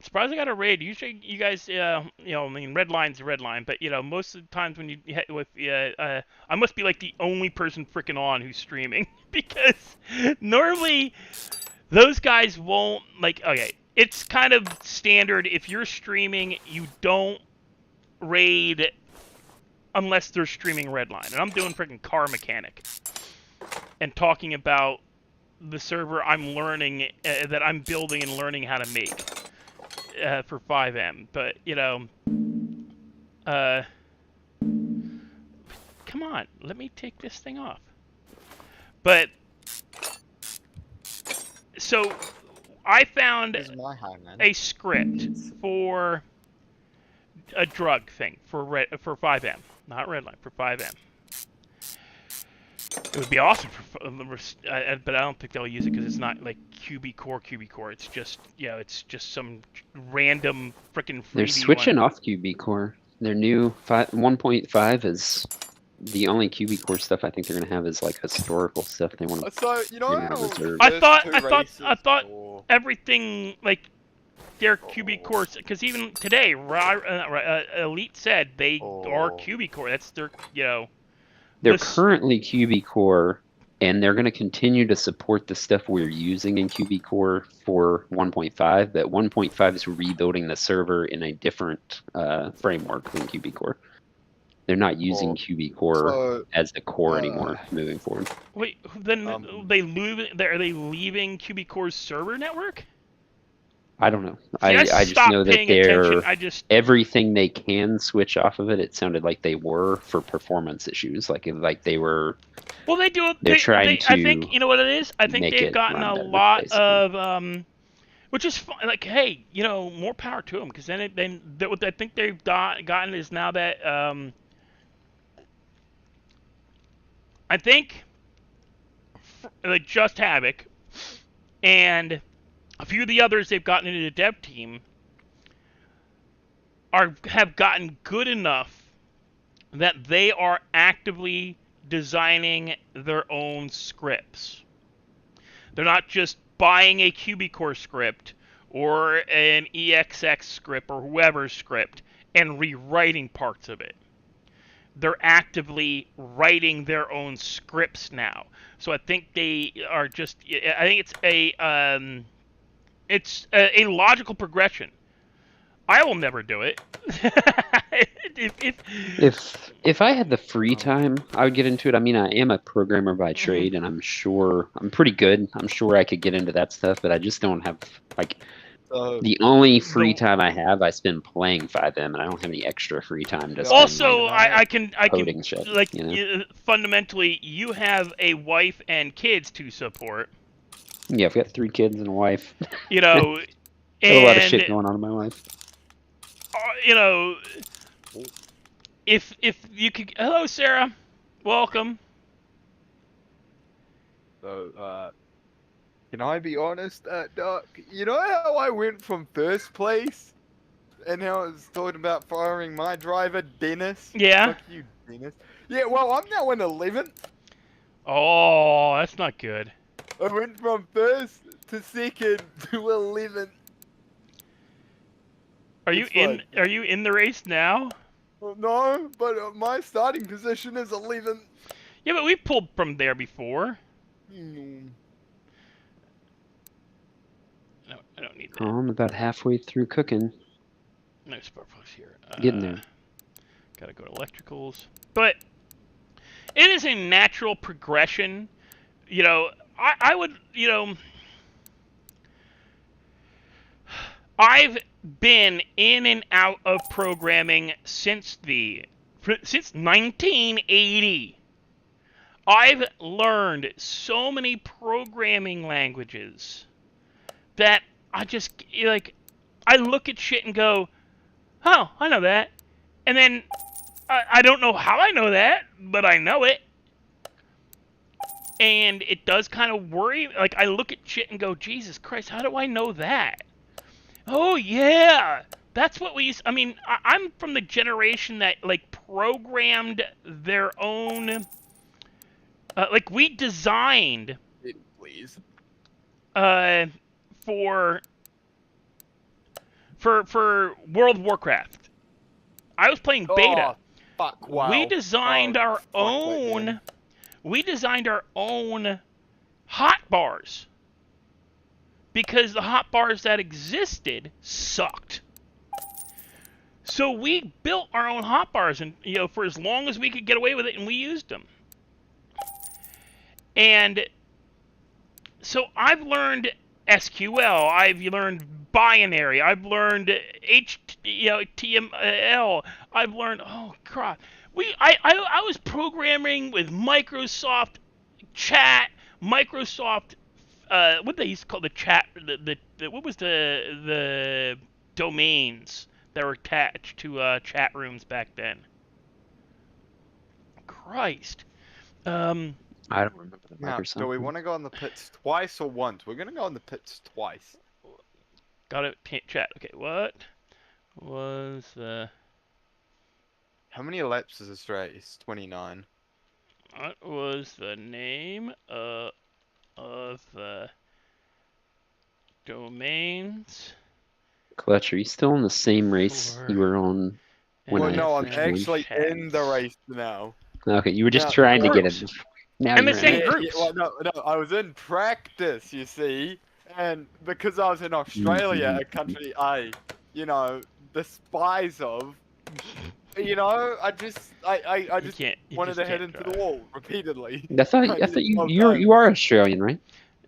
Surprised I got a raid. Usually, you guys, I mean, red line's a red line, but most of the times when you with, I must be like the only person freaking on who's streaming because normally those guys won't like. Okay, it's kind of standard. If you're streaming, you don't raid unless they're streaming Redline, and I'm doing freaking car mechanic and talking about the server I'm learning that I'm building and learning how to make. For 5M, but come on, let me take this thing off. But so I found a script for a drug thing for 5M, not Redline, for 5M. It would be awesome but I don't think they'll use it because it's not like QB Core. It's just it's just some random freaking freebie. They're switching off QB Core. Their new 1.5 is the only QB Core stuff I think they're gonna have is like historical stuff they want to. So I thought everything like their QB cores because even today Elite said they are QB Core. That's their They're currently QB Core, and they're going to continue to support the stuff we're using in QB Core for 1.5, but 1.5 is rebuilding the server in a different framework than QB Core. They're not using QB Core as the core anymore moving forward. Wait, then are they leaving QB Core's server network? I don't know. I just know that they're everything they can switch off of it. It sounded like they were for performance issues, like they were. Well, they do. They're trying to. I think you know what it is. I think they've gotten a lot of, which is fun. Like, hey, more power to them because then what I think they've gotten is now that I think like Just Havoc and a few of the others they've gotten into the dev team have gotten good enough that they are actively designing their own scripts. They're not just buying a QB Core script or an EXX script or whoever's script and rewriting parts of it. They're actively writing their own scripts now. So I think they are just. I think it's a logical progression. I will never do it. If I had the free time, I would get into it. I mean, I am a programmer by trade, and I'm sure I'm pretty good. I'm sure I could get into that stuff, but I just don't have like the only free time I have. I spend playing 5M, and I don't have any extra free time to. Also, I can shit, like fundamentally, you have a wife and kids to support. Yeah, I've got 3 kids and a wife. And a lot of shit going on in my life. If you could, hello Sarah, welcome. So, can I be honest, Dark? You know how I went from first place, and how I was talking about firing my driver, Dennis? Yeah. Fuck you, Dennis. Yeah, well, I'm now in 11th. Oh, that's not good. I went from first to second to 11th. Are you in the race now? No, but my starting position is 11th. Yeah, but we pulled from there before. Mm. No, I don't need that. Oh, I'm about halfway through cooking. No spark plugs here. Getting there. Gotta go to electricals. But it is a natural progression. I would, I've been in and out of programming since 1980. I've learned so many programming languages that I just, I look at shit and go, oh, I know that. And then I don't know how I know that, but I know it. And it does kind of worry. Like, I look at shit and go, Jesus Christ, how do I know that? Oh, yeah. That's what we used. I mean, I'm from the generation that, programmed their own. We designed. Please. For for World of Warcraft. I was playing beta. Oh, fuck, wow. We designed our own. We designed our own hot bars because the hot bars that existed sucked. So we built our own hot bars, and for as long as we could get away with it, and we used them. And so I've learned SQL. I've learned binary. I've learned HTML. I've learned crap. I was programming with Microsoft Chat, Microsoft what they used to call the chat. What was the domains that were attached to chat rooms back then? Christ. I don't remember the Now, Microsoft. do we want to go on the pits twice or once? We're gonna go on the pits twice. Got it. Chat. Okay. What was the? How many laps is Australia? It's 29. What was the name of the domains? Clutch, are you still in the same race you were on when Well, I no, I'm first joined? actually in the race now. Okay, you were just Now, trying to get it. groups. Now And you're the same in it. groups. Well, no, I was in practice, you see, and because I was in Australia, a country I despise of, I just wanted to head into the wall repeatedly. I thought you are Australian, right?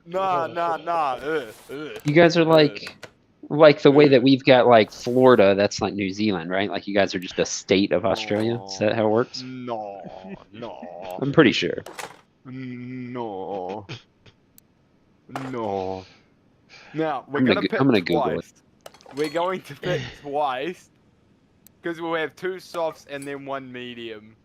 Nah. You guys are like the way that we've got like Florida, that's like New Zealand, right? Like you guys are just a state of Australia. Is that how it works? No. I'm pretty sure. No. Now we're I'm gonna gonna pick Google twice. We're going to pick twice because we'll have 2 softs and then 1 medium.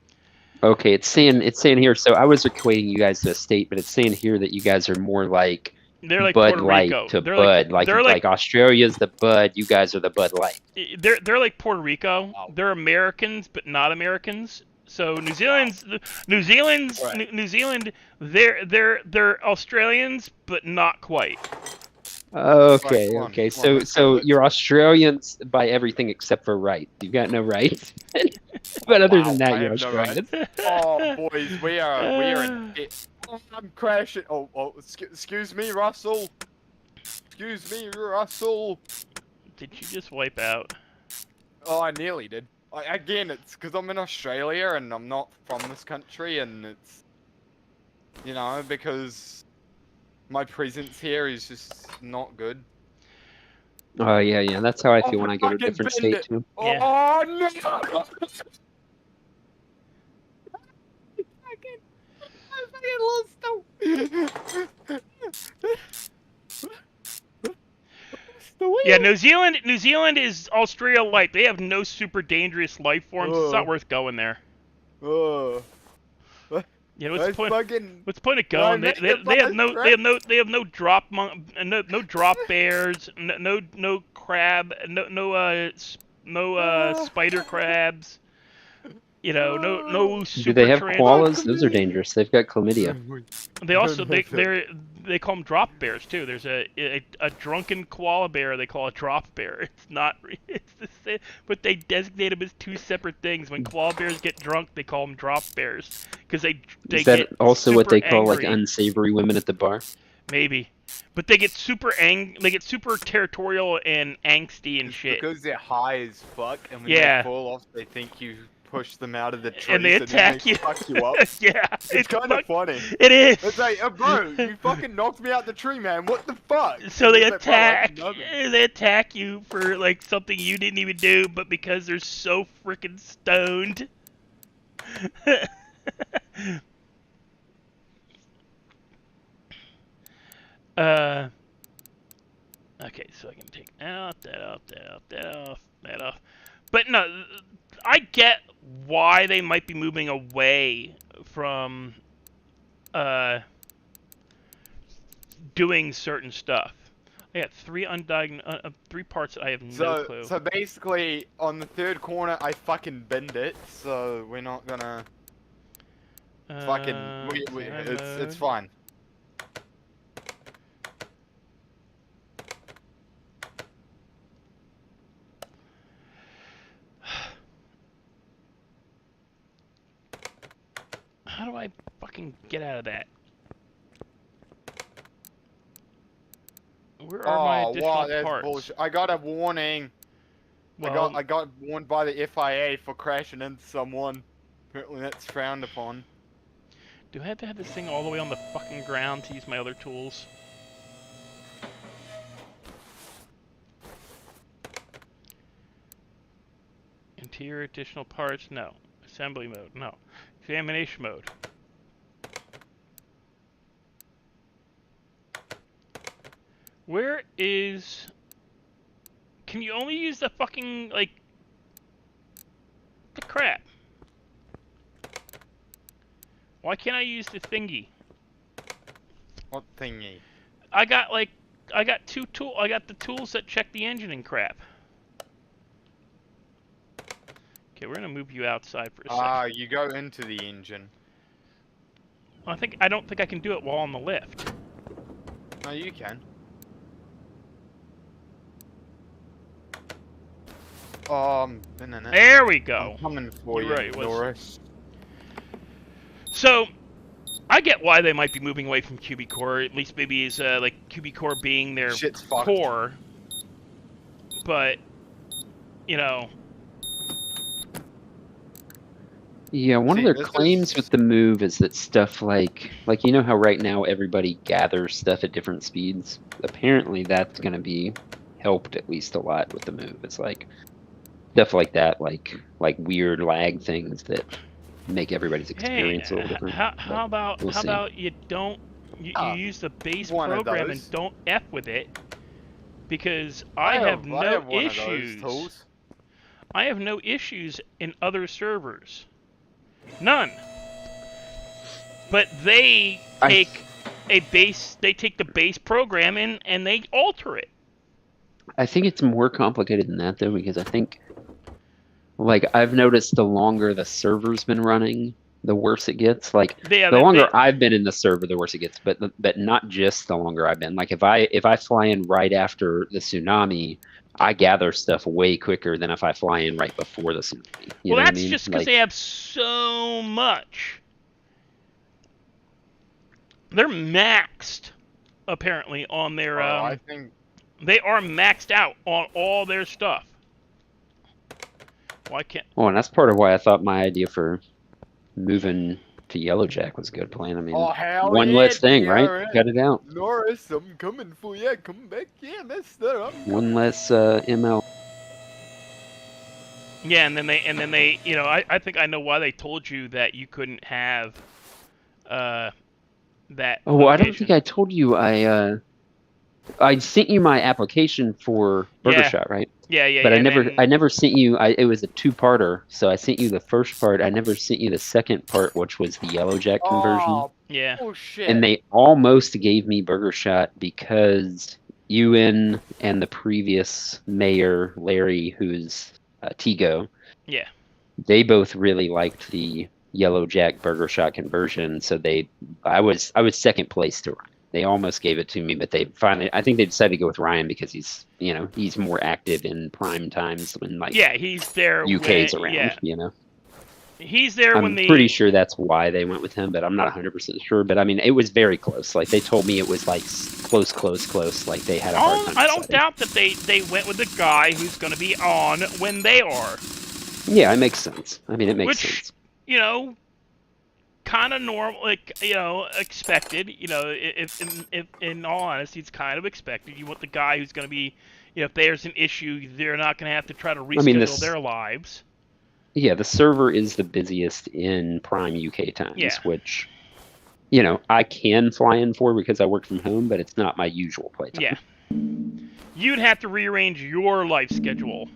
Okay, it's saying here. So I was equating you guys to a state, but it's saying here that you guys are more like They're like Bud Puerto Light Rico. to They're Bud. they're Like Australia's the Bud, you guys are the Bud Light. They're like Puerto Rico. Wow. They're Americans, but not Americans. So New Zealand. They're Australians, but not quite. Okay, Right, okay. come on, So let's you're Australians by everything except for right. You've got no rights. But other than that, I you're have no Australian. Oh, boys, we are in it. Oh, I'm crashing. Oh, excuse me, Russell. Excuse me, Russell. Did you just wipe out? Oh, I nearly did. Again, it's because I'm in Australia and I'm not from this country, and it's, because my presence here is just not good. Oh yeah. That's how I feel when I go to a fucking different bend state it. too. Oh, Yeah. no! I fucking lost the wheel. Yeah, New Zealand is Australia light. They have no super dangerous life forms. It's not worth going there. Oh. You know, what's the point? Fucking... What's the point of going? They have no drop drop bears, no crab, no spider crabs. No super. Do they have tarantulas. koalas? Those are dangerous. They've got chlamydia. They also they call them drop bears too. There's a drunken koala bear they call a drop bear. It's not. It's the same, but they designate them as 2 separate things. When koala bears get drunk, they call them drop bears because they Is that get also what they super call like angry. unsavory women at the bar? Maybe, but they get super They get super territorial and angsty and shit. Because they're high as fuck, and when Yeah. they fall off, they think you push them out of the trees And they attack you. Fuck you up. Yeah, It's kind of funny. It is. It's like, bro, you fucking knocked me out the tree, man. What the fuck? So they It's like, bro, I did attack. nothing. They attack you for like something you didn't even do, but because they're so freaking stoned. Okay, so I can take that off. But no, I get why they might be moving away from doing certain stuff. I got 3 undiagnosed, 3 parts that I have no clue. So basically, on the 3rd corner, I fucking bend it, so we're not gonna fucking. It's fine. How do I fucking get out of that? Where are my Oh, additional wow, that's parts? bullshit. I got a warning. Well, I got warned by the FIA for crashing into someone. Apparently that's frowned upon. do I have to have this thing all the way on the fucking ground to use my other tools? Interior additional parts? No. Assembly mode? No. Examination mode? Where is... Can you only use the fucking, like... The crap? Why can't I use the thingy? What thingy? I got the tools that check the engine and crap. Okay, we're gonna move you outside for a second. Ah, you go into the engine. I don't think I can do it while on the lift. No, you can. There we go. I'm coming for You're you, right, Doris. So, I get why they might be moving away from QB Core. At least maybe is like QB Core being their Shit's fucked. core. But, you know. Yeah, one of their claims with the move is that stuff like you know how right now everybody gathers stuff at different speeds. Apparently, that's going to be helped at least a lot with the move. It's like stuff like that, like weird lag things that make everybody's experience a little different. How about you don't you use the base program and don't F with it, because I have no issues. I have no issues in other servers. None. But they take the base program and they alter it. I think it's more complicated than that though, because I think, like, I've noticed the longer the server's been running, the worse it gets. Like, the longer I've been in the server, the worse it gets. But not just the longer I've been. Like, if I fly in right after the tsunami, I gather stuff way quicker than if I fly in right before the tsunami. You know that's what I mean? Just because they have so much. They're maxed, apparently, on their. I think they are maxed out on all their stuff. Why can't? Oh, and that's part of why I thought my idea for moving to Yellowjack was a good plan. I mean, one less thing, right? Cut it out. Norris, I'm coming for you. Come back here, mister. One less ML. Yeah, and then they, you know, I think I know why they told you that you couldn't have that. Oh, location. I don't think I told you I sent you my application for Burger Shot, right? Yeah. But I never sent you. It was a two-parter, so I sent you the first part. I never sent you the second part, which was the Yellowjack conversion. Oh, yeah. Oh shit. And they almost gave me Burger Shot because Ewan and the previous mayor, Larry, who's Tigo. Yeah. They both really liked the Yellowjack Burger Shot conversion, so I was second place to run. They almost gave it to me, but they finally, I think they decided to go with Ryan because he's more active in prime times when he's there. UK's around, you know. He's there when I'm pretty sure that's why they went with him, but I'm not 100% sure. But I mean, it was very close. Like they told me it was like close. Like they had a hard time. I don't doubt that they went with the guy who's going to be on when they are. Yeah, it makes sense. I mean, it makes sense. You know, kind of normal, like, you know, expected. You know, if in all honesty, it's kind of expected. You want the guy who's going to be, you know, if there's an issue, they're not going to have to try to reschedule their lives. Yeah, the server is the busiest in prime UK times, which, you know, I can fly in for because I work from home, but it's not my usual playtime. Yeah. You'd have to rearrange your life schedule.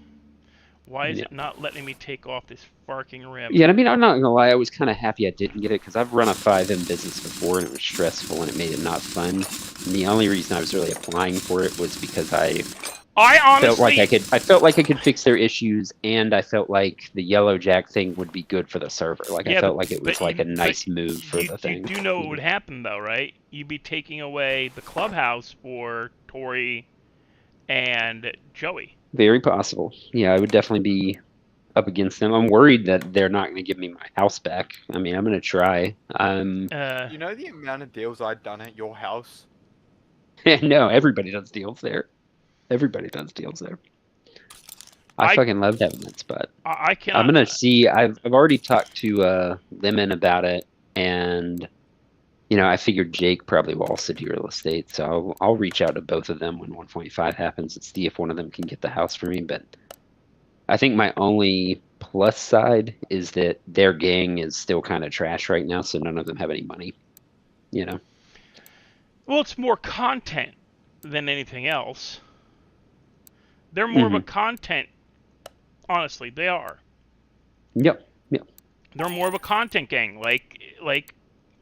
Why is it not letting me take off this farking rim? Yeah, I mean, I'm not going to lie. I was kind of happy I didn't get it because I've run a 5M business before and it was stressful and it made it not fun. And the only reason I was really applying for it was because I honestly felt like I could fix their issues, and I felt like the Yellowjack thing would be good for the server. Like I felt like it was like a nice move for the thing. You do know what would happen though, right? You'd be taking away the clubhouse for Tori and Joey. Very possible. Yeah, I would definitely be up against them. I'm worried that they're not going to give me my house back. I mean, I'm going to try. You know the amount of deals I've done at your house? No, everybody does deals there. Everybody does deals there. I fucking love having that spot. I cannot. I'm gonna see. I've already talked to Lemon about it, and you know, I figured Jake probably will also do real estate, so I'll reach out to both of them when 1.5 happens and see if one of them can get the house for me. But I think my only plus side is that their gang is still kind of trash right now, so none of them have any money. You know. Well, it's more content than anything else. They're more of a content. Honestly, they are. Yep. They're more of a content gang, like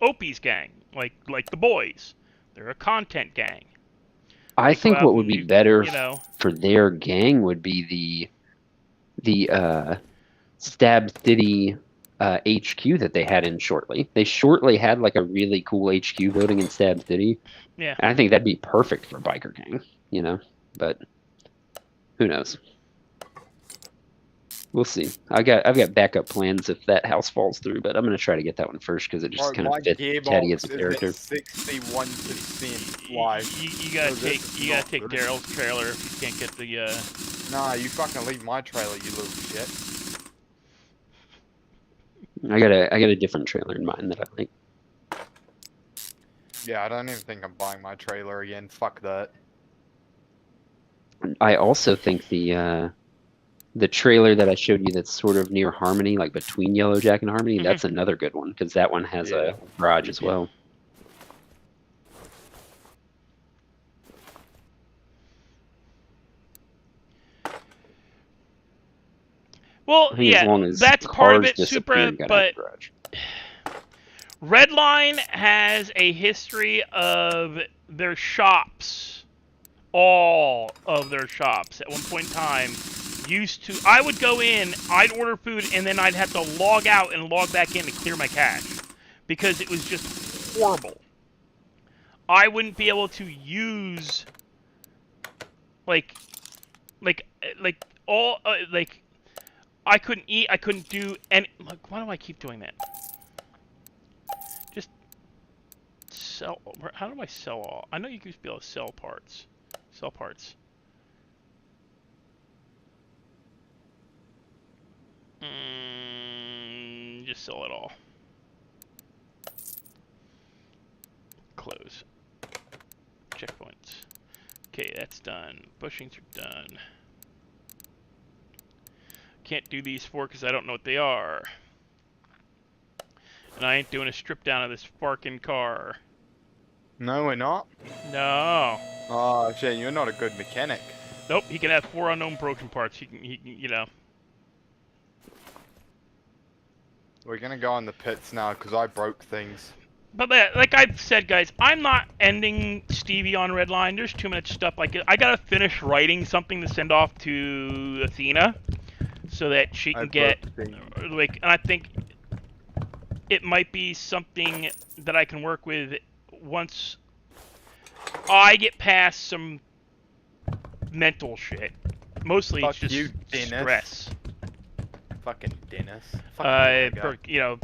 Opie's gang, like the boys. They're a content gang. I think what would be better for their gang would be the Stab City HQ that they had in Shortly. They shortly had like a really cool HQ building in Stab City. Yeah. And I think that'd be perfect for a biker gang, you know. But who knows? We'll see. I've got backup plans if that house falls through, but I'm gonna try to get that one first because it just kind of fits Teddy as a character. 61% life. You gotta take Daryl's trailer if you can't get the. Nah, you fucking leave my trailer, you little shit. I got a different trailer in mind that I like. Yeah, I don't even think I'm buying my trailer again. Fuck that. I also think the trailer that I showed you that's sort of near Harmony, like between Yellowjack and Harmony, that's another good one because that one has a garage as well. Well, yeah, that's part of it, Supra, but Redline has a history of their shops, all of their shops at one point in time used to, I would go in, I'd order food, and then I'd have to log out and log back in to clear my cache because it was just horrible. I wouldn't be able to use like I couldn't eat, I couldn't do any. Like, why do I keep doing that? Just sell. How do I sell all? I know you used to be able to sell parts. Sell parts. Just sell it all. Close. Checkpoints. Okay, that's done. Bushings are done. Can't do these four because I don't know what they are. And I ain't doing a strip down of this fucking car. No, we're not? No. Oh, shit, you're not a good mechanic. Nope, he can have 4 unknown broken parts. He can, you know. We're gonna go in the pits now because I broke things. But like I've said, guys, I'm not ending Stevie on Redline. There's too much stuff. Like I gotta finish writing something to send off to Athena, so that she can get like. And I think it might be something that I can work with once I get past some mental shit. Mostly it's just stress. Fucking Dennis. You know,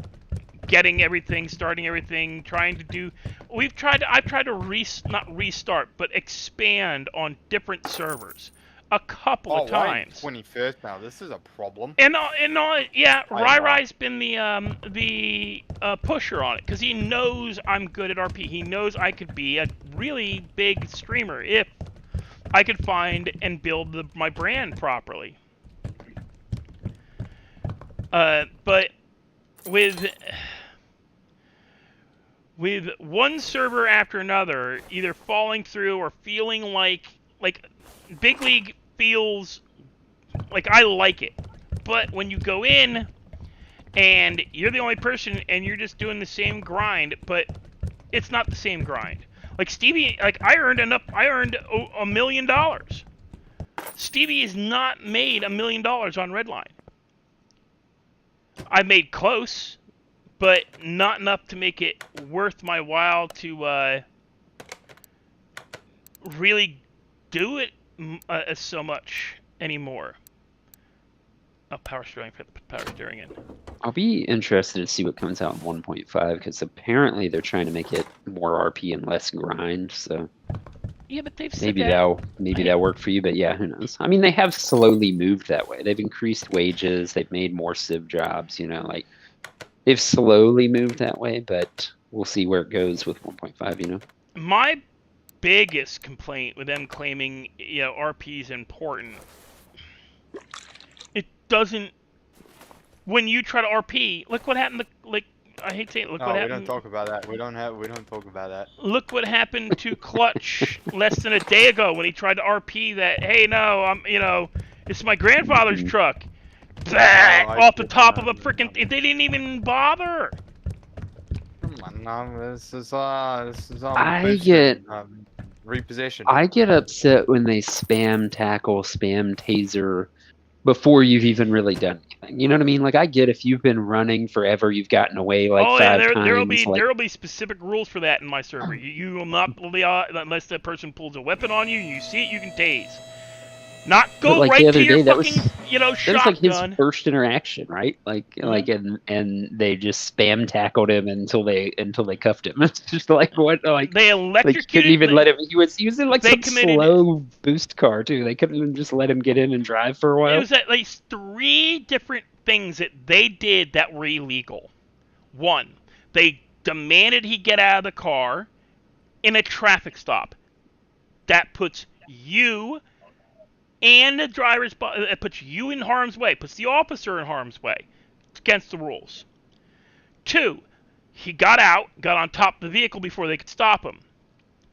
getting everything, starting everything, trying to do. I've tried to not restart, but expand on different servers a couple of times. 21st now. This is a problem. Yeah, Rai's been the pusher on it because he knows I'm good at RP. He knows I could be a really big streamer if I could find and build my brand properly. But with one server after another either falling through or feeling like Big League feels like I like it, but when you go in and you're the only person and you're just doing the same grind, but it's not the same grind. Like Stevie, like I earned $1 million. Stevie has not made $1 million on Redline. I made close, but not enough to make it worth my while to really do it so much anymore. Oh, power steering. Put the power steering in. I'll be interested to see what comes out in 1.5 because apparently they're trying to make it more RP and less grind. So Yeah, but they've said maybe that. that'll work for you. But yeah, who knows? I mean, they have slowly moved that way. They've increased wages. They've made more civ jobs. You know, like they've slowly moved that way. But we'll see where it goes with 1.5. You know. My biggest complaint with them claiming, you know, RP is important. It doesn't. When you try to RP, look what happened. Like, I hate saying it. Look what happened. We don't talk about that. We don't talk about that. Look what happened to Clutch less than a day ago when he tried to RP that. Hey, no, it's my grandfather's truck. Off the top of a freaking. They didn't even bother. Come on, no, this is all repossession. I get upset when they spam tackle, spam taser before you've even really done anything. You know what I mean? Like I get if you've been running forever, you've gotten away like 5 times. There'll be specific rules for that in my server. You will not, unless that person pulls a weapon on you and you see it, you can tase. Not go like right the other to your day, fucking, that was shotgun. like his first interaction, right? And they just spam tackled him until they cuffed him. It's just like what? Like they electrocuted. They couldn't even let him. He was using like some slow boost car too. They couldn't even just let him get in and drive for a while. It was at least 3 different things that they did that were illegal. 1, they demanded he get out of the car in a traffic stop. That puts you and the driver's, it puts you in harm's way, puts the officer in harm's way. It's against the rules. 2, he got out, got on top of the vehicle before they could stop him.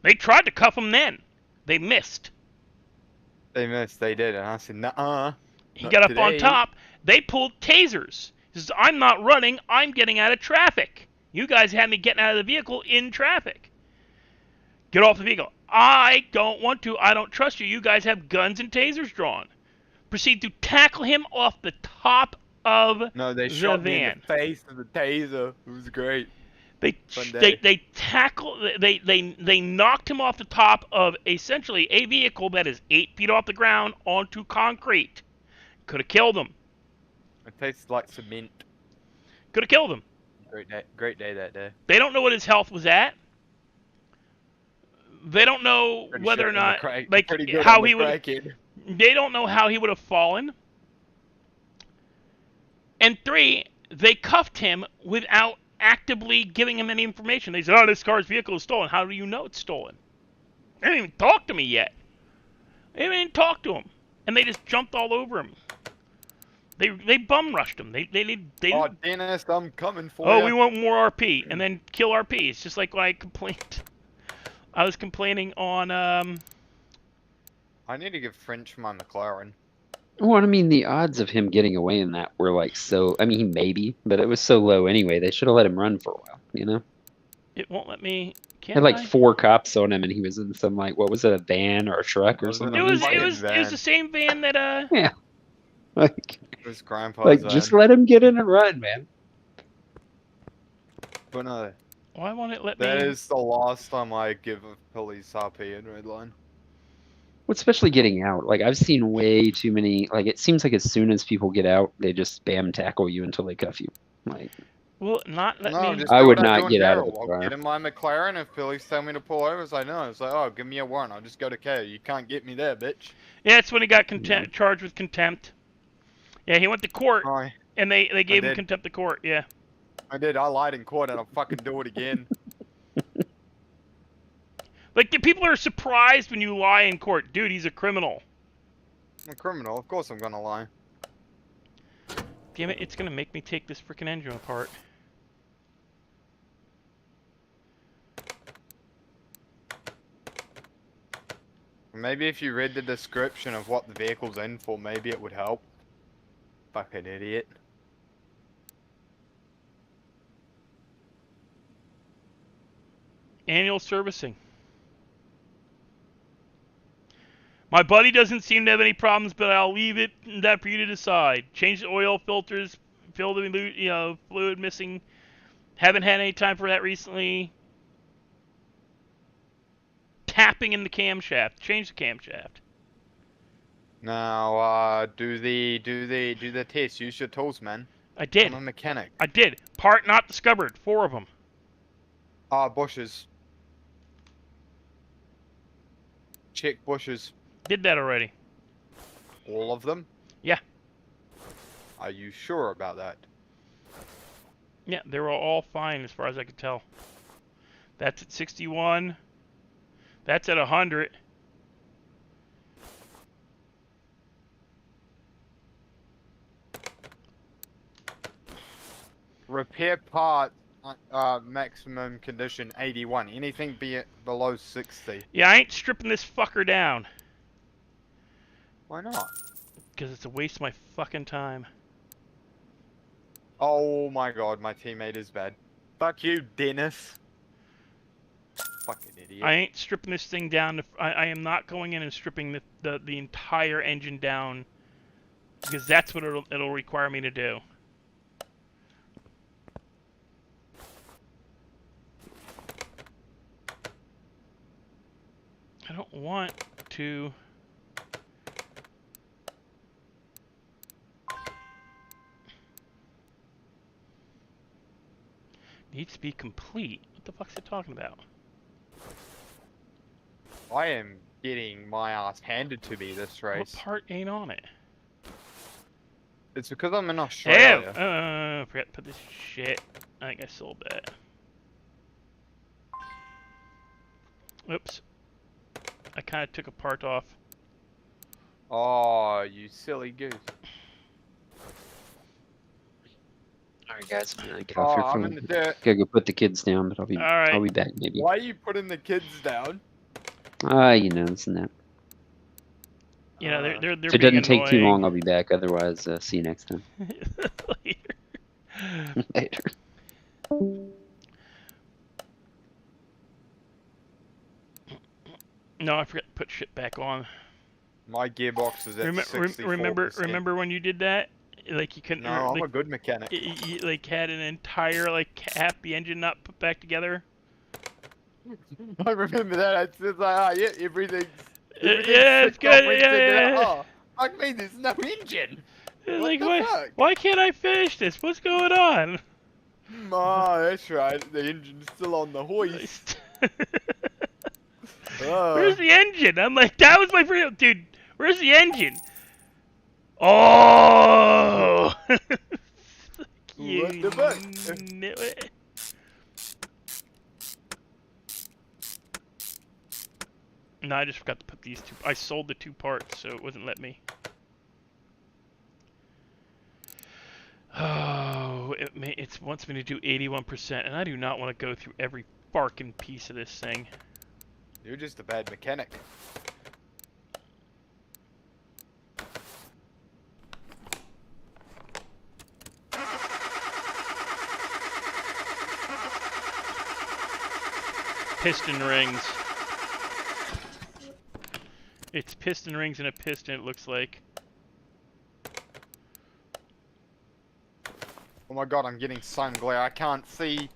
They tried to cuff him then. They missed. They did, and I said, nuh-uh. He got up on top. They pulled tasers. He says, I'm not running, I'm getting out of traffic. You guys had me getting out of the vehicle in traffic. Get off the vehicle. I don't want to. I don't trust you. You guys have guns and tasers drawn. Proceed to tackle him off the top of the van. No, they shot me in the face with the taser. It was great. They knocked him off the top of essentially a vehicle that is 8 feet off the ground onto concrete. Could have killed him. It tastes like cement. Could have killed him. Great day that day. They don't know what his health was at. They don't know whether or not, like, how he would. They don't know how he would have fallen. And 3, they cuffed him without actively giving him any information. They said, "Oh, this car's vehicle is stolen." How do you know it's stolen? They didn't even talk to me yet. They didn't even talk to him, and they just jumped all over him. They bum rushed him. They Oh, Dennis, I'm coming for you. Oh, we want more RP, and then kill RP. It's just like when I complained. I was complaining on. I need to give French my McLaren. Well, I mean, the odds of him getting away in that were like so. I mean, maybe, but it was so low anyway. They should have let him run for a while. You know. It won't let me. Had like 4 cops on him, and he was in some like what was it, a van or a truck or something? It was the same van that Yeah. Like. His grandpa's like just let him get in and run, man. But no. Why won't it let me? That is the last time I give a police RP in Redline. Well, especially getting out. Like I've seen way too many. Like it seems like as soon as people get out, they just spam tackle you until they cuff you. Like. Well, not let me. Just I would not get out of the car. I'll get in my McLaren if police tell me to pull over. So I know. It's like, oh, give me a warrant. I'll just go to KO. You can't get me there, bitch. Yeah, it's when he got charged with contempt. Yeah, he went to court, and they gave him contempt of court. Yeah. I did. I lied in court, and I'll fucking do it again. Like, the people are surprised when you lie in court. Dude, he's a criminal. I'm a criminal. Of course I'm gonna lie. Damn it, it's gonna make me take this freaking engine apart. Maybe if you read the description of what the vehicle's in for, maybe it would help. Fucking idiot. Annual servicing. My buddy doesn't seem to have any problems, but I'll leave it that for you to decide. Change the oil filters, fill the fluid missing. Haven't had any time for that recently. Tapping in the camshaft. Change the camshaft. Now, do the test. Use your tools, man. I did. I'm a mechanic. I did. Part not discovered. 4 of them. Bushes. Check bushes. Did that already. All of them? Yeah. Are you sure about that? Yeah, they were all fine as far as I could tell. That's at 61. That's at 100. Repair part, maximum condition 81. Anything below 60. Yeah, I ain't stripping this fucker down. Why not? Because it's a waste of my fucking time. Oh my god, my teammate is bad. Fuck you, Dennis. Fucking idiot. I ain't stripping this thing down. I am not going in and stripping the entire engine down. Because that's what it'll require me to do. I don't want to... Needs to be complete. What the fuck's it talking about? I am getting my ass handed to me this What race. part ain't on it? It's because I'm in Australia. I forgot to put this shit. I think I sold that. Oops. I kind of took a part off. Oh, you silly goose. Alright guys, I'm gonna get off your I'm phone. in the dirt. Gotta go put the kids down, but I'll be Alright. back maybe. Why are you putting the kids down? You know, this and that. You know, they're If it being doesn't take too annoying. long, I'll be back. Otherwise, see you next time. Later. Later. No, I forgot to put shit back on. My gearbox is at 64%. Remember when you did that? Like you couldn't. No, I'm like, a good mechanic. you like had an entire like half the engine not put back together. I remember that. It's like, yeah, everything's Yeah, it's good. Yeah. Oh, fuck me, there's no engine. Like What the fuck? why can't I finish this? What's going on? Oh, that's right. The engine's still on the hoist. Where's the engine? I'm like, that was my real dude. Where's the engine? Oh! You What the fuck? knew it. No, I just forgot to put these two. I sold the 2 parts, so it wouldn't let me. Oh, it wants me to do 81%, and I do not want to go through every barking piece of this thing. You're just a bad mechanic. Piston rings. It's piston rings and a piston, it looks like. Oh my god, I'm getting sun glare. I can't see.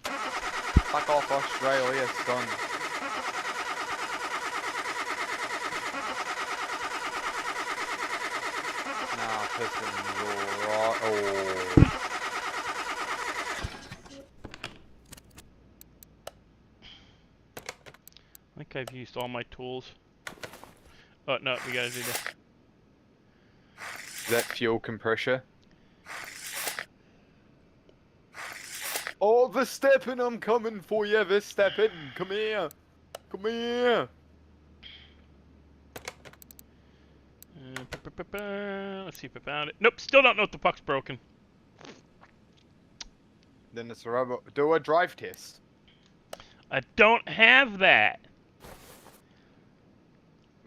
Fuck off, Australia, son. Nah, pistons alright. Oh. I think I've used all my tools. Oh, no, we gotta do this. Is that fuel compressor? Oh, Verstappen, I'm coming for you, Verstappen. Come here. Come here. Let's see if I found it. Nope, still don't know if the puck's broken. Then it's a rubber. Do a drive test. I don't have that.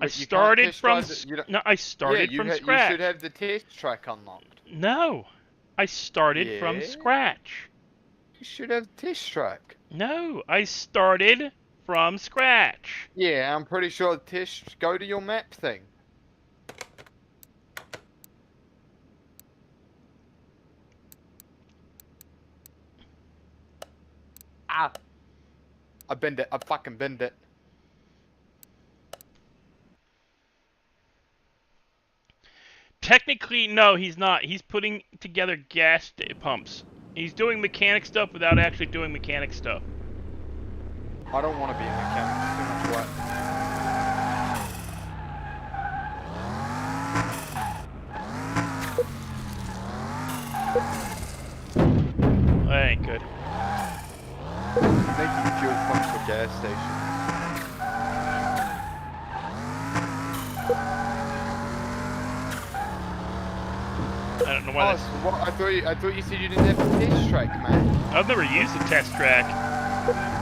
I But you can't started test from drive it, you don't- no. I started from You scratch. should have the test track unlocked. No, I started from Yeah? scratch. You should have the test track. No, I started from scratch. Yeah, I'm pretty sure the test. Go to your map thing. Ah. I binned it. I fucking binned it. Technically, no, he's not. He's putting together gas pumps. He's doing mechanic stuff without actually doing mechanic stuff. I don't want to be a mechanic. It's too much work. That ain't good. Making fuel pumps for gas stations. I don't know why. Oh, so what, I thought you said you didn't have a test track, man. I've never used a test track.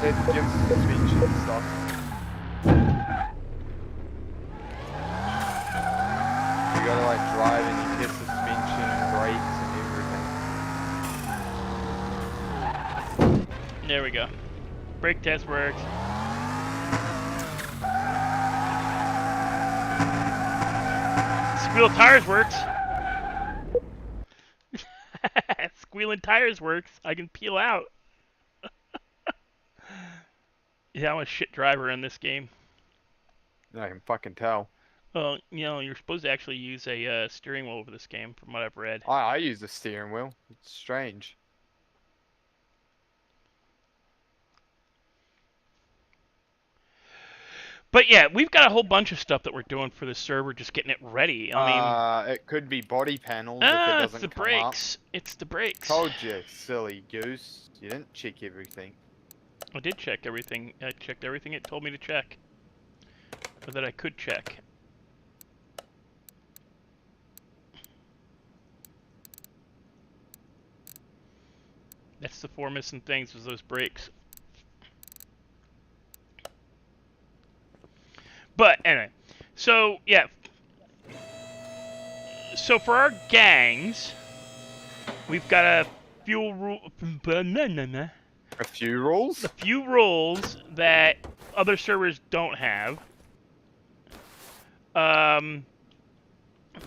It gives suspension and stuff. You gotta like drive and you test suspension and brakes and everything. There we go. Brake test works. Squeal tires works. Squealing tires works. I can peel out. Yeah, I'm a shit driver in this game. I can fucking tell. Well, you know, you're supposed to actually use a steering wheel over this game, from what I've read. I use the steering wheel. It's strange. But yeah, we've got a whole bunch of stuff that we're doing for the server, just getting it ready. I mean, it could be body panels if it it's doesn't the come brakes. up. It's the brakes. Told you, silly goose. You didn't check everything. I did check everything. I checked everything it told me to check, or that I could check. That's the 4 missing things, was those brakes. But anyway, so yeah. So for our gangs, we've got a few A few rules? a few rules that other servers don't have.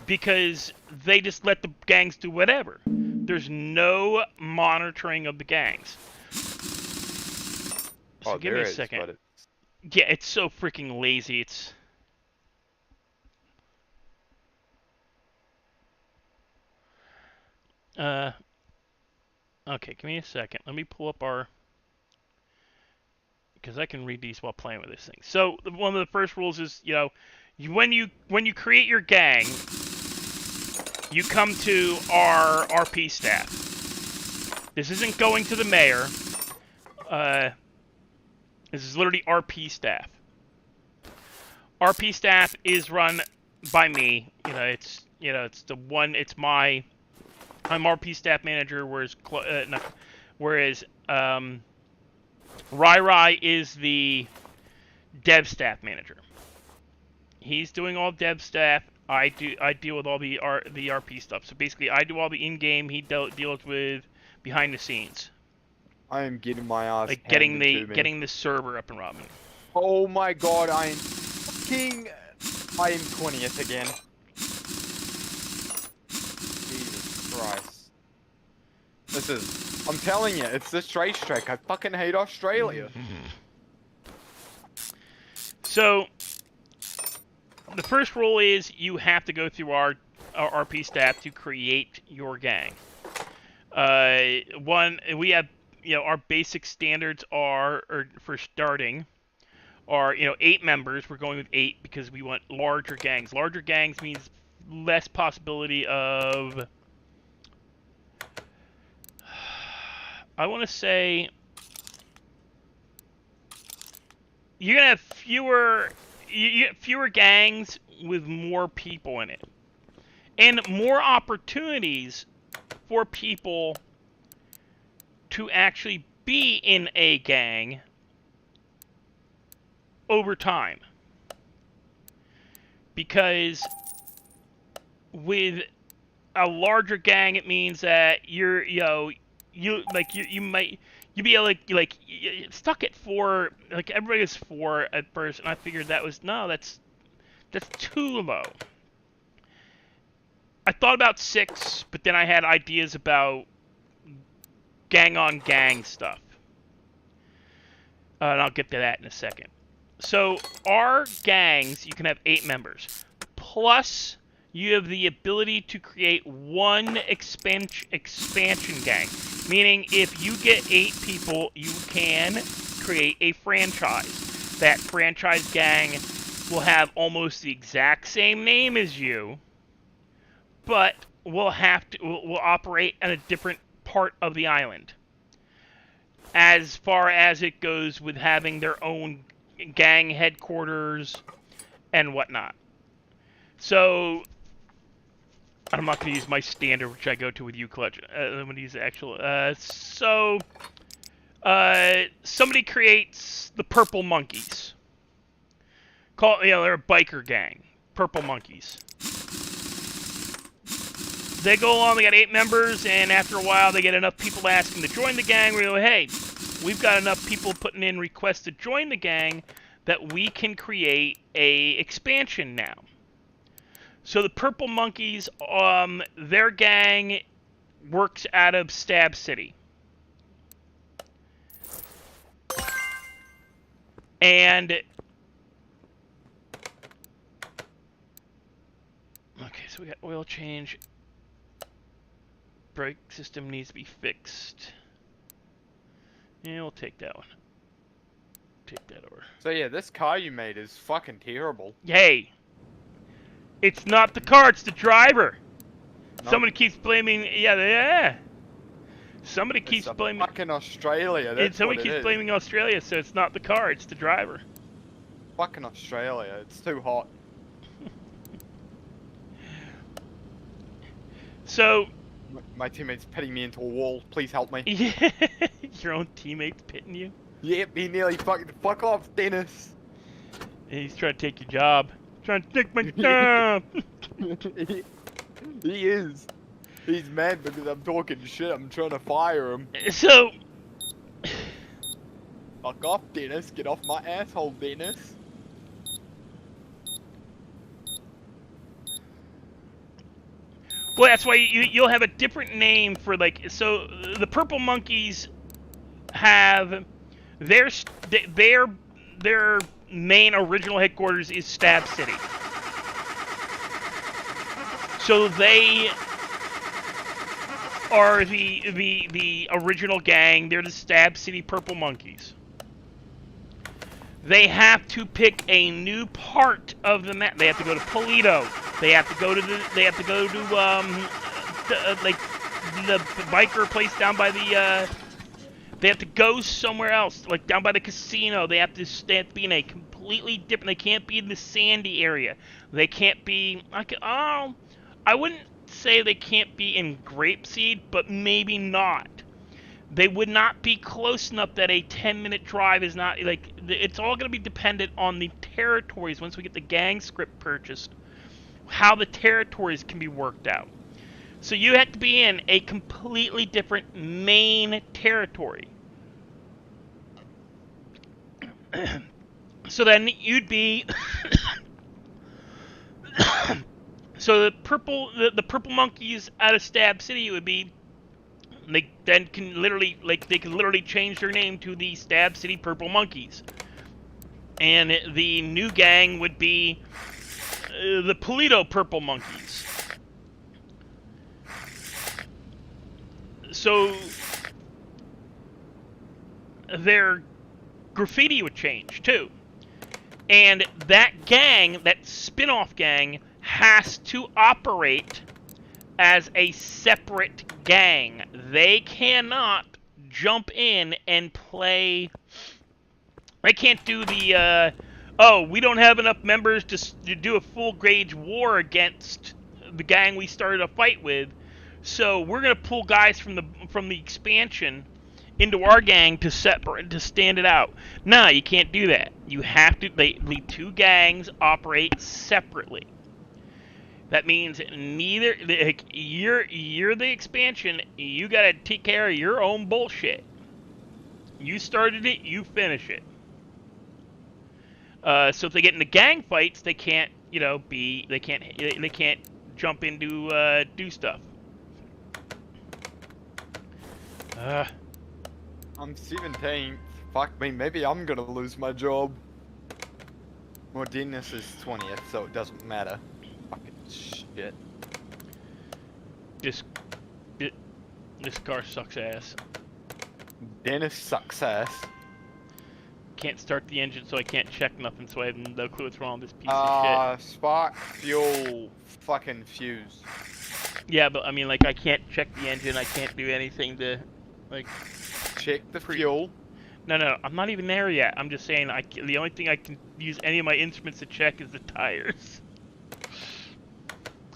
Because they just let the gangs do whatever. There's no monitoring of the gangs. So give me a second. But Yeah, it's so freaking lazy. It's okay, give me a second. Let me pull up our, because I can read these while playing with this thing. So one of the first rules is, you know, when you create your gang, you come to our RP staff. This isn't going to the mayor. This is literally RP staff. RP staff is run by me. It's the one. It's my. I'm RP staff manager, whereas Rai is the dev staff manager. He's doing all dev staff. I deal with all the RP stuff. So basically, I do all the in-game. He deals with behind the scenes. I am getting my ass Like handed to me. getting the server up and running. Oh my god, I am 20th again. Jesus Christ. I'm telling you, it's this racetrack. I fucking hate Australia. So, the first rule is you have to go through our RP staff to create your gang. We have, our basic standards for starting are, 8 members. We're going with 8 because we want larger gangs. Larger gangs means less possibility of, I want to say, you're gonna have fewer gangs with more people in it, and more opportunities for people to actually be in a gang over time. Because with a larger gang, it means that you'd be like stuck at 4. Like everybody was 4 at first, and I figured that's too low. I thought about 6, but then I had ideas about gang on gang stuff, and I'll get to that in a second. So our gangs, you can have 8 members, plus you have the ability to create one expansion gang. Meaning, if you get 8 people, you can create a franchise. That franchise gang will have almost the exact same name as you, but will operate in a different part of the island. As far as it goes with having their own gang headquarters and whatnot. So, I'm not going to use my standard, which I go to with you, Clutch. I'm going to use the actual. Somebody creates the Purple Monkeys. They're a biker gang. Purple Monkeys. They go along, they got 8 members, and after a while they get enough people asking to join the gang. We go, hey, we've got enough people putting in requests to join the gang that we can create a expansion now. So the Purple Monkeys, their gang works out of Stab City. And okay, so we got oil change. Brake system needs to be fixed. Yeah, we'll take that one. Take that over. So yeah, this car you made is fucking terrible. Hey! It's not the car, it's the driver! Nope. Somebody keeps blaming... Yeah. Somebody keeps blaming... fucking Australia, that's somebody keeps blaming Australia, so it's not the car, it's the driver. Fucking Australia, it's too hot. So... My teammate's pitting me into a wall. Please help me. Your own teammate's pitting you? Yep, he nearly fuck off, Dennis. He's trying to take your job. Trying to take my job. He is. He's mad because I'm talking shit. I'm trying to fire him. So... Fuck off, Dennis. Get off my asshole, Dennis. Well, that's why you'll have a different name for, like, so the Purple Monkeys have their main original headquarters is Stab City. So they are the original gang. They're the Stab City Purple Monkeys. They have to pick a new part of the map. They have to go to Polito. They have to go to like the biker place down by the. They have to go somewhere else, like down by the casino. They have to be in a completely different. They can't be in the sandy area. They can't be. I wouldn't say they can't be in Grapeseed, but maybe not. They would not be close enough that a 10-minute drive is not, like, it's all going to be dependent on the territories once we get the gang script purchased, how the territories can be worked out. So you have to be in a completely different main territory. So then you'd be... So the purple monkeys out of Stab City would be... They then can literally, change their name to the Stab City Purple Monkeys. And the new gang would be the Polito Purple Monkeys. So their graffiti would change too. And that gang, that spin-off gang, has to operate as a separate gang. They cannot jump in and play. They can't do the, oh, we don't have enough members to do a full gauge war against the gang we started a fight with, so we're gonna pull guys from the expansion into our gang to stand it out. No, you can't do that. You have to. The two gangs operate separately. That means neither, like, you're the expansion. You gotta take care of your own bullshit. You started it, you finish it. So if they get into gang fights, they can't, they can't jump into do stuff. I'm 17th. Fuck me, maybe I'm gonna lose my job. Well, Dennis is 20th, so it doesn't matter. Fucking shit. This car sucks ass. Dennis sucks ass. Can't start the engine, so I can't check nothing, so I have no clue what's wrong with this piece of shit. Spark, fuel, fucking fuse. Yeah, but I mean, like, I can't check the engine, I can't do anything to, like... Check the fuel. No, I'm not even there yet. I'm just saying, the only thing I can use any of my instruments to check is the tires.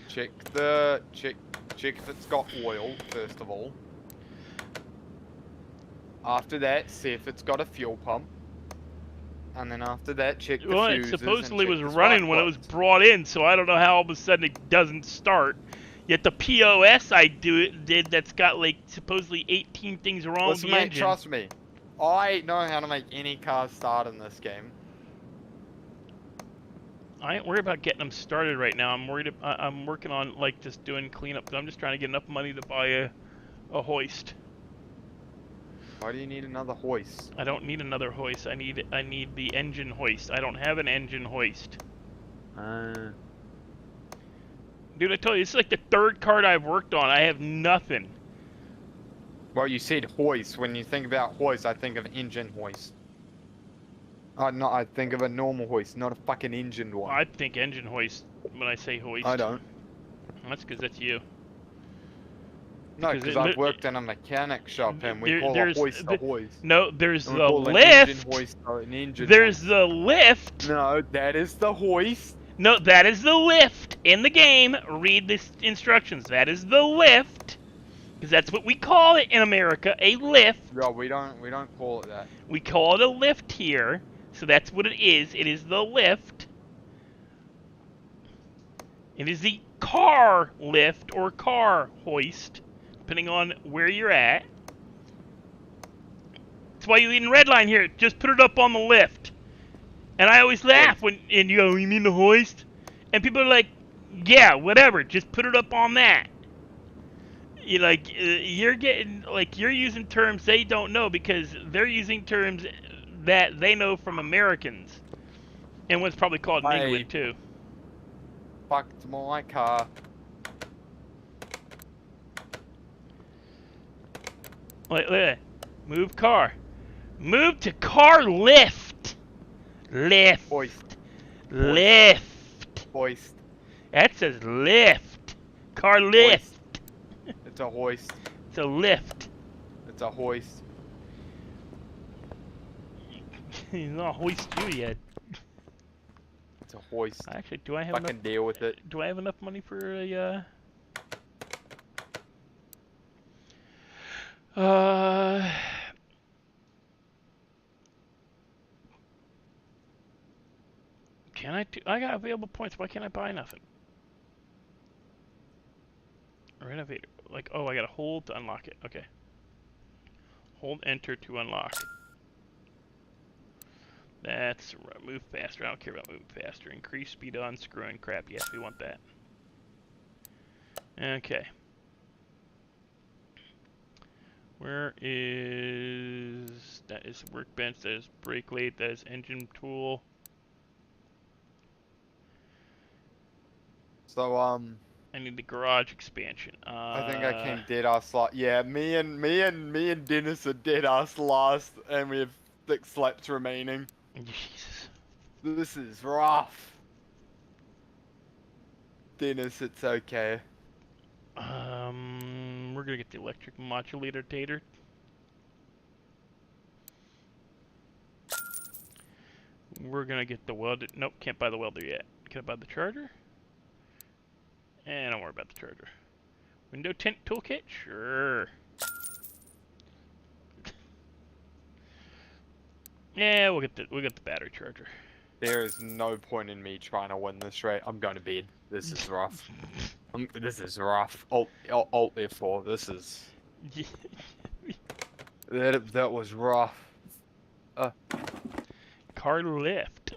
Check if it's got oil, first of all. After that, see if it's got a fuel pump. And then after that, check the fuses. It supposedly and was running when it was brought in, so I don't know how all of a sudden it doesn't start. Yet the POS I did that's got like supposedly 18 things wrong with the engine. Trust me, I know how to make any car start in this game. I ain't worried about getting them started right now. I'm working on like just doing cleanup. I'm just trying to get enough money to buy a hoist. Why do you need another hoist? I don't need another hoist. I need the engine hoist. I don't have an engine hoist. Dude, I told you, this is like the third card I've worked on. I have nothing. Well, you said hoist. When you think about hoist, I think of engine hoist. No, I think of a normal hoist, not a fucking engined one. I think engine hoist when I say hoist. I don't. That's because that's you. No, because I've worked in a mechanic shop and we call a hoist a hoist. No, there's and the lift. An engine hoist an engine there's hoist. the lift. No, that is the hoist. No, that is the lift in the game. Read the instructions. That is the lift. Because that's what we call it in America, a lift. No, we don't call it that. We call it a lift here. So that's what it is. It is the lift. It is the car lift or car hoist, depending on where you're at. That's why you in redline here. Just put it up on the lift. And I always laugh when you go, you mean the hoist? And people are like, yeah, whatever. Just put it up on that. You like you're using terms they don't know because they're using terms that they know from Americans, and what's probably called in England too. Fucked my car. Wait. Move car. Move to car lift. Lift. Hoist. Lift. Hoist. That says lift. Car lift. Hoist. It's a hoist. It's a lift. It's a hoist. He's not hoist you yet. It's a hoist. Actually, do I have fucking enough? Deal with it. Do I have enough money for a? Can I? I got available points. Why can't I buy nothing? Renovator. Like, oh, I gotta hold to unlock it. Okay. Hold enter to unlock. That's move faster. I don't care about moving faster. Increase speed on unscrewing. Crap. Yes, we want that. Okay. Where is that? Is workbench? That is brake lathe. That is engine tool. So I need the garage expansion. I think I came dead ass last. Yeah, me and Dennis are dead ass last, and we have 6 laps remaining. Jesus. This is rough. Dennis, it's okay. We're gonna get the electric modulator tater. We're gonna get the welder. Nope, can't buy the welder yet. Can I buy the charger? Don't worry about the charger. Window tint toolkit? Sure. Yeah, we'll get the battery charger. There is no point in me trying to win this race. I'm going to bed. This is rough. This is rough. Alt F4. This is. that was rough. Car lift.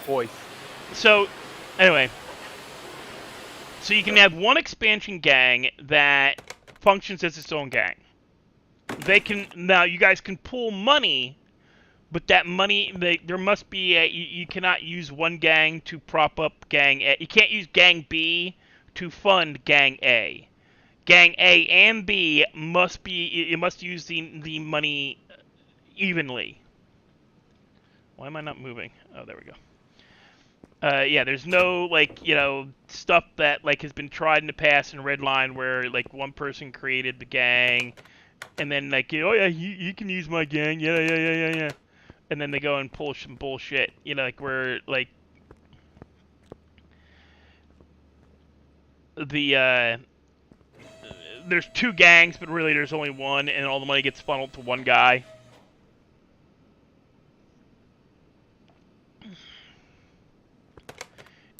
Boy. So, anyway. So you can have one expansion gang that functions as its own gang. They can now. You guys can pool money But that money, there must be you cannot use one gang to prop up gang A. You can't use gang B to fund gang A. Gang A and B must be, you must use the money evenly. Why am I not moving? Oh, there we go. Yeah, there's no, like, stuff that, like, has been tried in the past in Redline where, like, one person created the gang, and then, like, oh, yeah, you can use my gang, yeah. And then they go and pull some bullshit, like, where, like, there's two gangs, but really there's only one, and all the money gets funneled to one guy.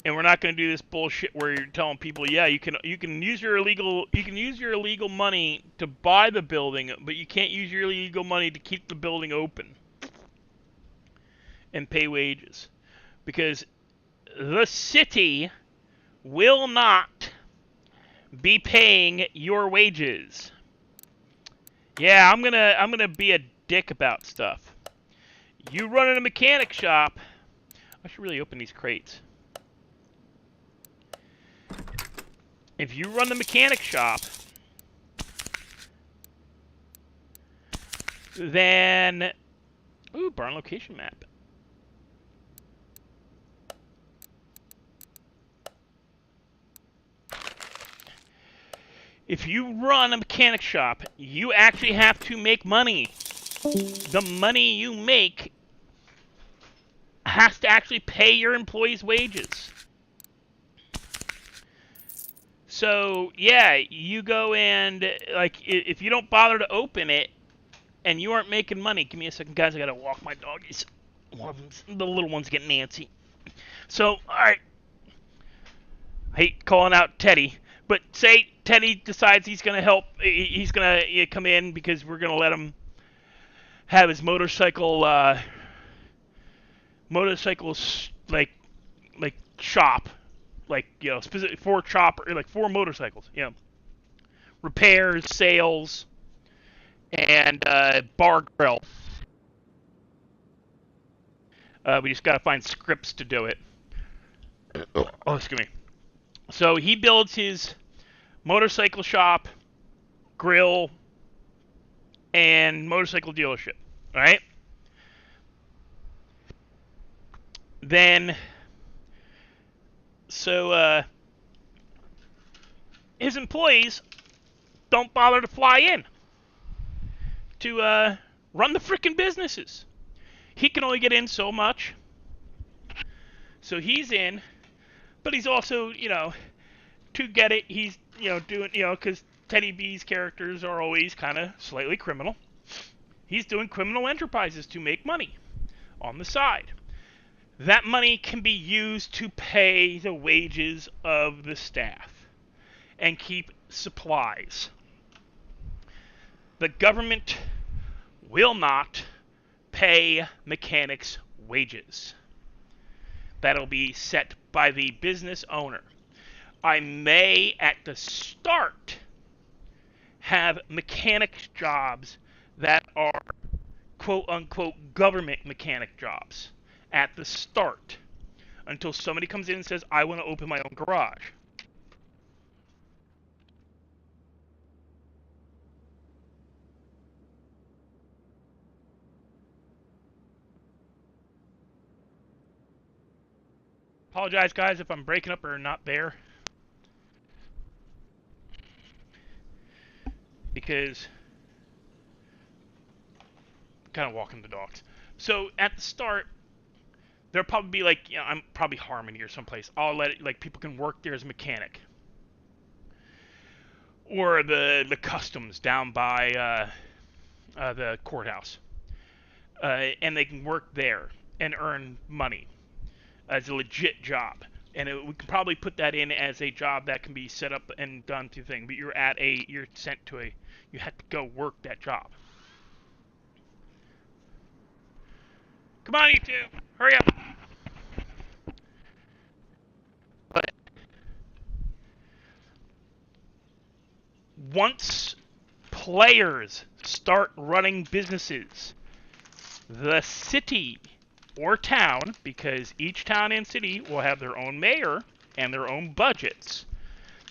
And we're not going to do this bullshit where you're telling people, yeah, you can use your illegal money to buy the building, but you can't use your illegal money to keep the building open and pay wages, because the city will not be paying your wages. Yeah, I'm gonna be a dick about stuff. You run in a mechanic shop. I should really open these crates. If you run the mechanic shop, then... Ooh, barn location map. If you run a mechanic shop, you actually have to make money. The money you make has to actually pay your employees' wages. So, yeah, you go and, like, if you don't bother to open it and you aren't making money... Give me a second, guys. I gotta walk my doggies. The little ones get Nancy. So, alright. I hate calling out Teddy, but say Teddy decides he's gonna help. He's gonna come in because we're gonna let him have his motorcycle, like shop. Like, specific for chopper, like for motorcycles, repairs, sales, and bar grill. We just gotta find scripts to do it. Oh, excuse me. So he builds his motorcycle shop, grill, and motorcycle dealership, right? Then, so his employees don't bother to fly in to run the frickin' businesses. He can only get in so much. So he's in, but he's also, to get it, he's, doing, because Teddy B's characters are always kind of slightly criminal. He's doing criminal enterprises to make money on the side. That money can be used to pay the wages of the staff and keep supplies. The government will not pay mechanics wages. That'll be set by the business owner. I may, at the start, have mechanic jobs that are quote-unquote government mechanic jobs at the start, until somebody comes in and says, I want to open my own garage. Apologize, guys, if I'm breaking up or not there. Because I'm kind of walking the dogs. So at the start, there'll probably be like, I'm probably Harmony or someplace. I'll let it, like, people can work there as a mechanic. Or the customs down by the courthouse. And they can work there and earn money as a legit job. And we can probably put that in as a job that can be set up and done through thing. But you're sent to you have to go work that job. Come on, you two, hurry up. But once players start running businesses, the city or town, because each town and city will have their own mayor and their own budgets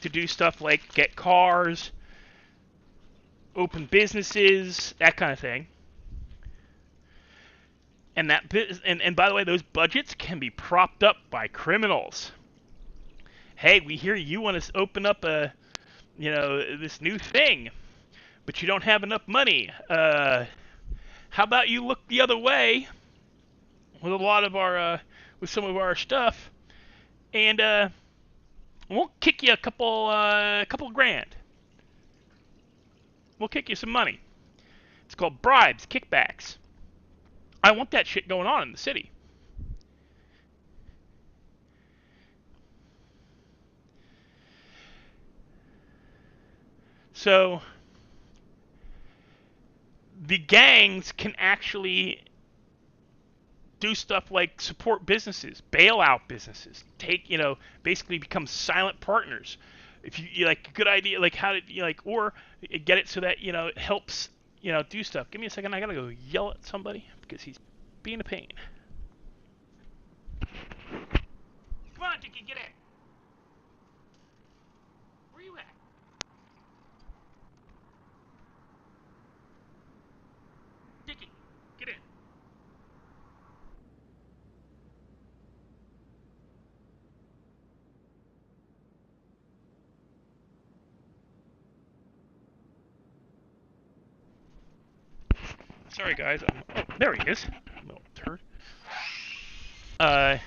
to do stuff like get cars, open businesses, that kind of thing. And and by the way, those budgets can be propped up by criminals. Hey, we hear you want to open up this new thing, but you don't have enough money. How about you look the other way with with some of our stuff, and we'll kick you a couple grand. We'll kick you some money. It's called bribes, kickbacks. I want that shit going on in the city. So the gangs can actually do stuff like support businesses, bail out businesses, basically become silent partners. If you like, good idea, like how did you like, or get it so that it helps do stuff. Give me a second, I gotta go yell at somebody because he's being a pain. Come on, Dickie, get in. Where you at? Dickie, get in. Sorry, guys. Oh, there he is. Little turd. Bear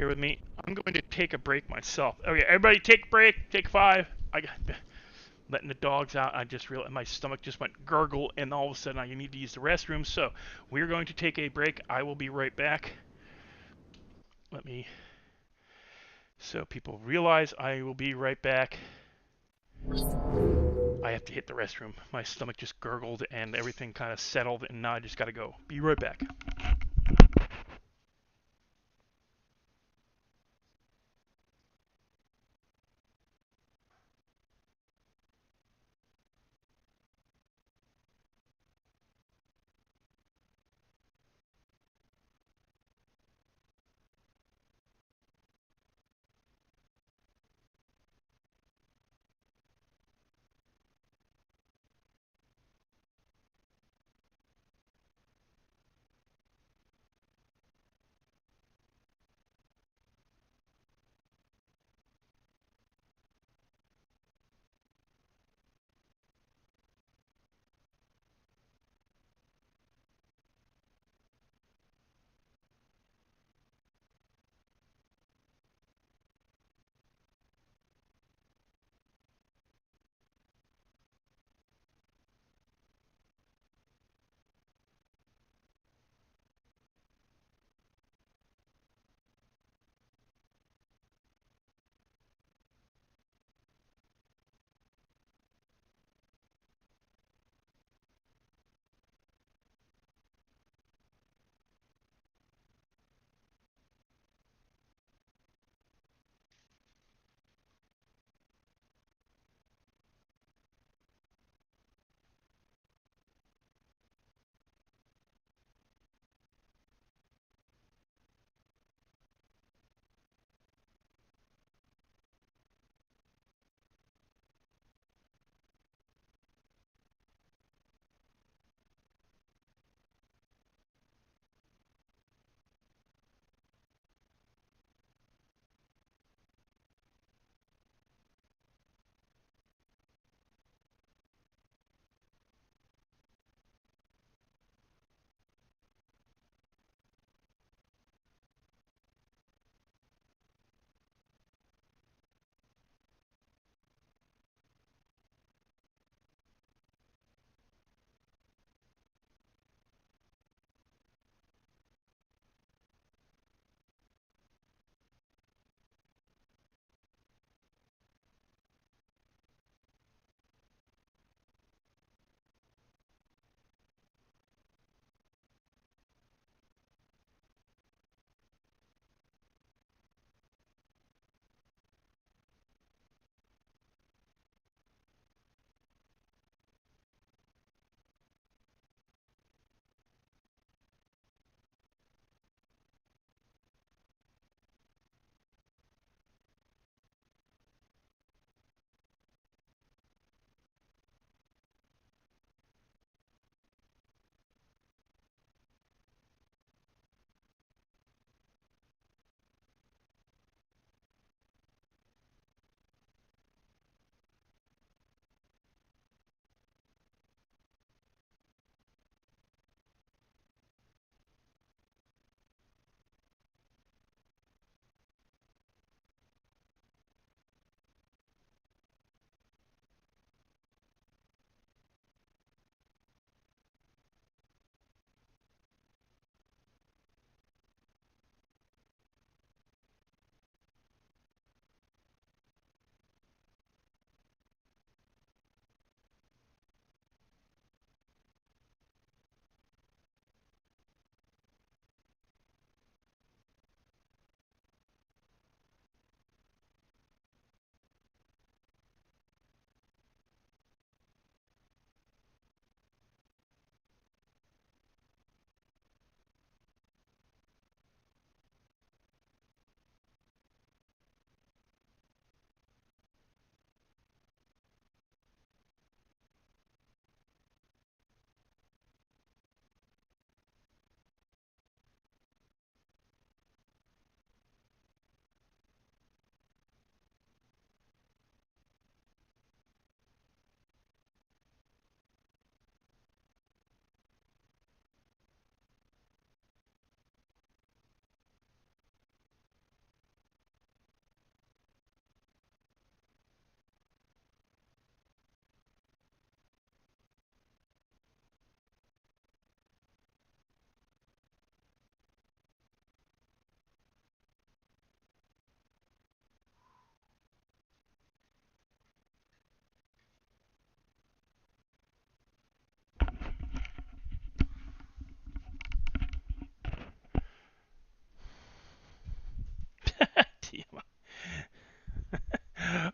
with me. I'm going to take a break myself. Okay, everybody, take a break. Take 5. I got letting the dogs out. I just realized my stomach just went gurgle, and all of a sudden I need to use the restroom. So we're going to take a break. I will be right back. So people realize I will be right back. I have to hit the restroom. My stomach just gurgled and everything kind of settled, and now I just gotta go. Be right back.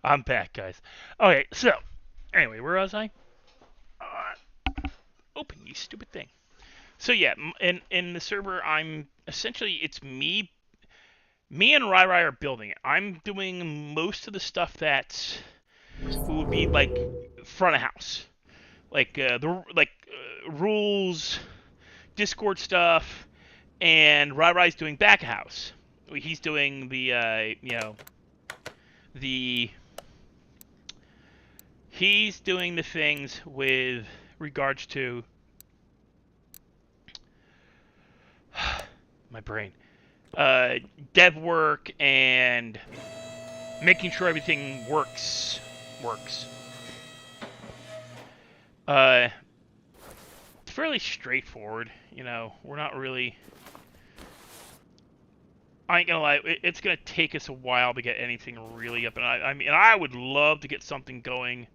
I'm back, guys. Okay, so anyway, where was I? Open, you stupid thing. So yeah, in the server, I'm essentially it's me and Rai are building it. I'm doing most of the stuff that would be like front of house, like rules, Discord stuff, and Rai's doing back of house. He's doing the he's doing the things with regards to my brain, dev work and making sure everything works. It's fairly straightforward. We're not really. I ain't gonna lie, it's gonna take us a while to get anything really up, and I would love to get something going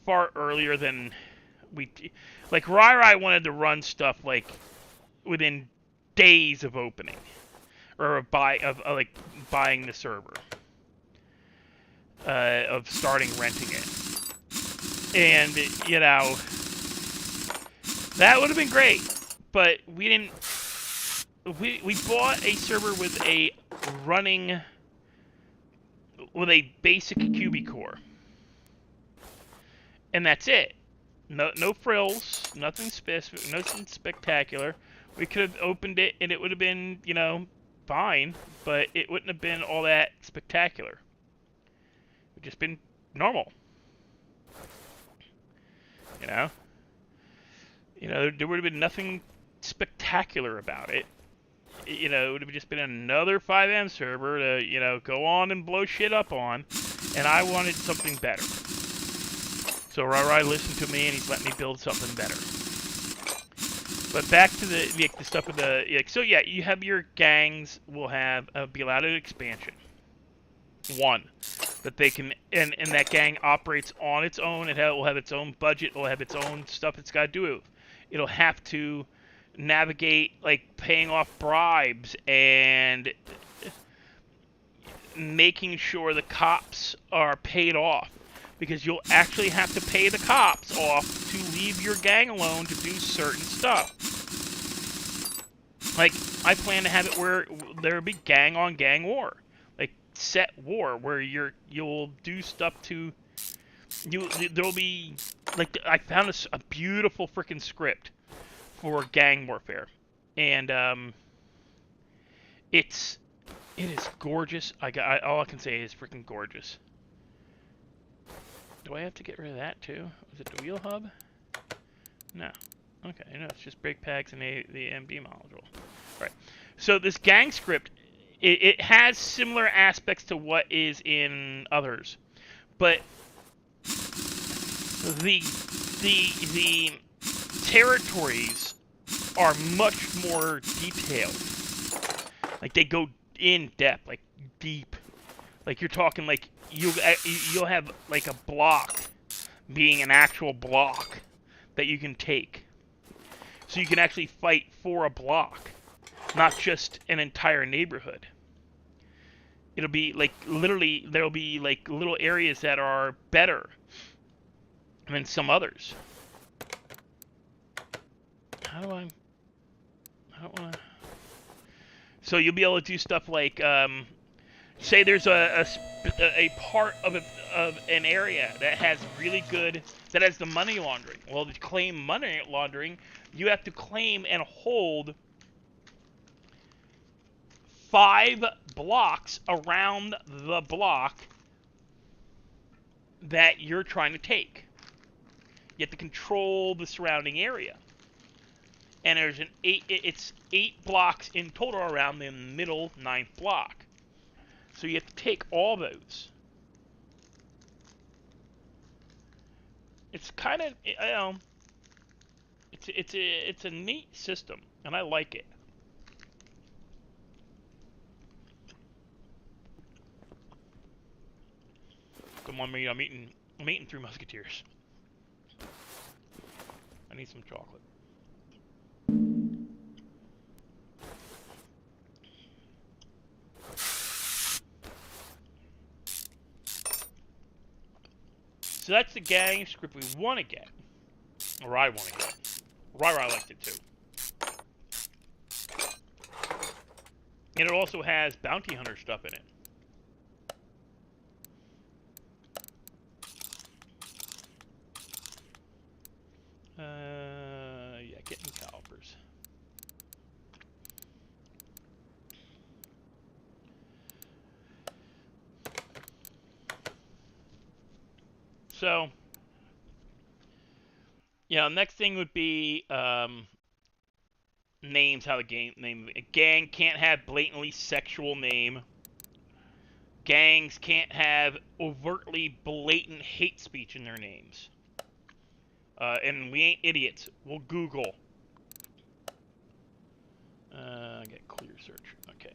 far earlier than we. Like Rai wanted to run stuff like within days of opening, or of buying the server, of starting renting it, and that would have been great, but we didn't. We bought a server with a basic QB core, and that's it. No frills, nothing spectacular. We could have opened it and it would have been, fine, but it wouldn't have been all that spectacular. It would just been normal. There would have been nothing spectacular about it. It would have just been another 5M server to, go on and blow shit up on, and I wanted something better. So Rai listened to me, and he's let me build something better. But back to the stuff with the... so yeah, you have your gangs will have be allowed an expansion. One, that they can... And that gang operates on its own. It will have its own budget. It will have its own stuff it's got to do. It'll have to navigate like paying off bribes and making sure the cops are paid off, because you'll actually have to pay the cops off to leave your gang alone to do certain stuff. Like I plan to have it where there'll be gang on gang war, like set war, where you'll do stuff to there'll be like I found a beautiful freaking script for gang warfare, and it is gorgeous. All I can say is freaking gorgeous. Do I have to get rid of that too? Is it the wheel hub? No. Okay, no, it's just brake pads and the MB module. Right. So this gang script, it has similar aspects to what is in others, but the territories are much more detailed. Like they go in depth, like deep. Like you're talking like you'll have like a block being an actual block that you can take. So you can actually fight for a block, not just an entire neighborhood. It'll be like literally there'll be like little areas that are better than some others. I don't want to. So you'll be able to do stuff like, say there's a part of an area that has that has the money laundering. Well, to claim money laundering, you have to claim and hold 5 blocks around the block that you're trying to take. You have to control the surrounding area. And there's it's 8 blocks in total around the middle 9th block. So you have to take all those. It's kind of, it's a neat system, and I like it. Come on, me, I'm eating 3 Musketeers. I need some chocolate. So that's the gang script we want to get. Or I want to get. Rara liked it too. And it also has bounty hunter stuff in it. Yeah, getting calipers. So, yeah, next thing would be names. How the game name a gang can't have blatantly sexual name. Gangs can't have overtly blatant hate speech in their names. And we ain't idiots. We'll Google. Get clear search. Okay.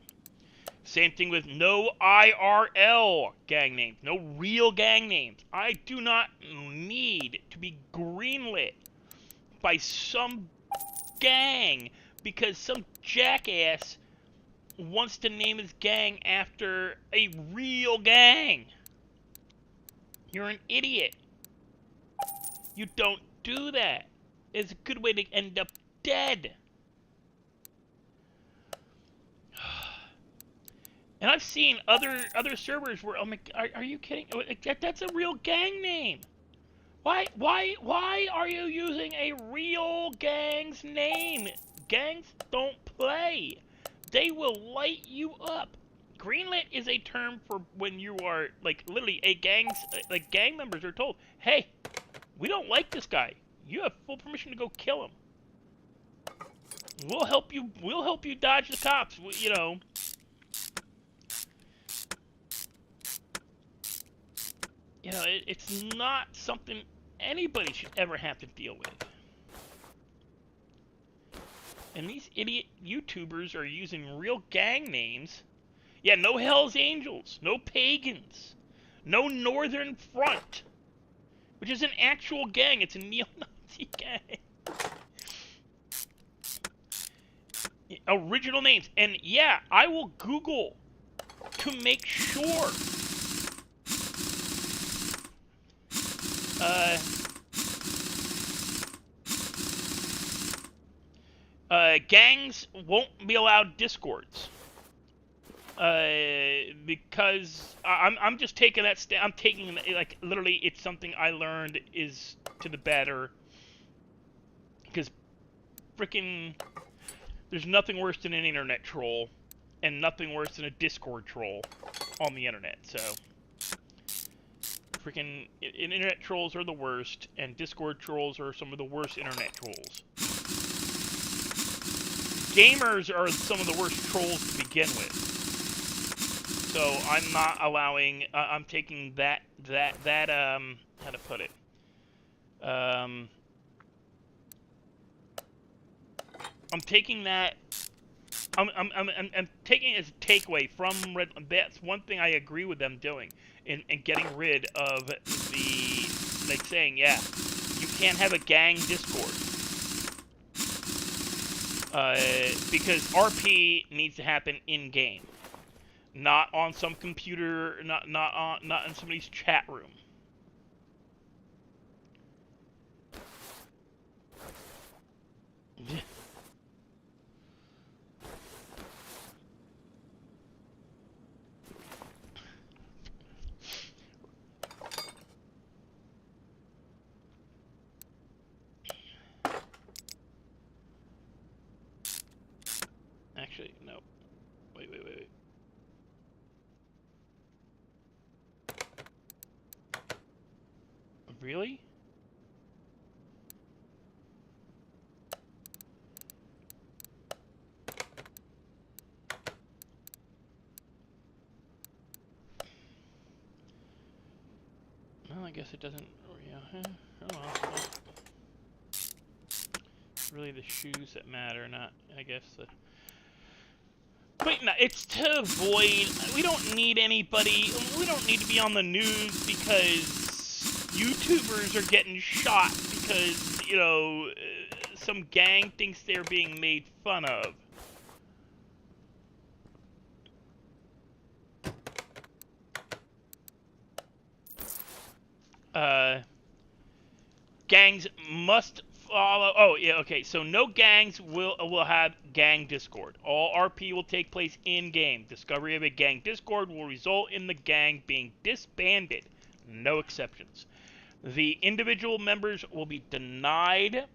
Same thing with no IRL gang names. No real gang names. I do not need to be greenlit by some gang because some jackass wants to name his gang after a real gang. You're an idiot. You don't do that. It's a good way to end up dead. And I've seen other servers where, oh my, are you kidding? That's a real gang name. Why are you using a real gang's name? Gangs don't play. They will light you up. Greenlit is a term for when you are like literally gang members are told, hey, we don't like this guy. You have full permission to go kill him. We'll help you. We'll help you dodge the cops. You know. You know, it's not something anybody should ever have to deal with. And these idiot YouTubers are using real gang names. Yeah, no Hell's Angels, no Pagans, no Northern Front, which is an actual gang. It's a neo-Nazi gang. Original names. And yeah, I will Google to make sure. Gangs won't be allowed Discords. Because I'm just taking that I'm taking, like, literally it's something I learned is to the better. Because freaking there's nothing worse than an internet troll and nothing worse than a Discord troll on the internet. So freaking internet trolls are the worst, and Discord trolls are some of the worst internet trolls. Gamers are some of the worst trolls to begin with. So I'm not allowing. I'm taking that how to put it. I'm taking that. I'm taking it as a takeaway from Red. That's one thing I agree with them doing in getting rid of the, like, saying, yeah, you can't have a gang Discord. Because RP needs to happen in game, not on some computer, not in somebody's chat room. Actually, no. Wait. Really? Well, I guess it doesn't. Yeah. Oh well. It's really the shoes that matter, not, I guess, the. But no, it's to avoid. We don't need anybody. We don't need to be on the news because YouTubers are getting shot because, you know, some gang thinks they're being made fun of. Gangs must follow. Oh yeah, okay. So no gangs will have gang Discord. All RP will take place in game. Discovery of a gang Discord will result in the gang being disbanded. No exceptions. The individual members will be denied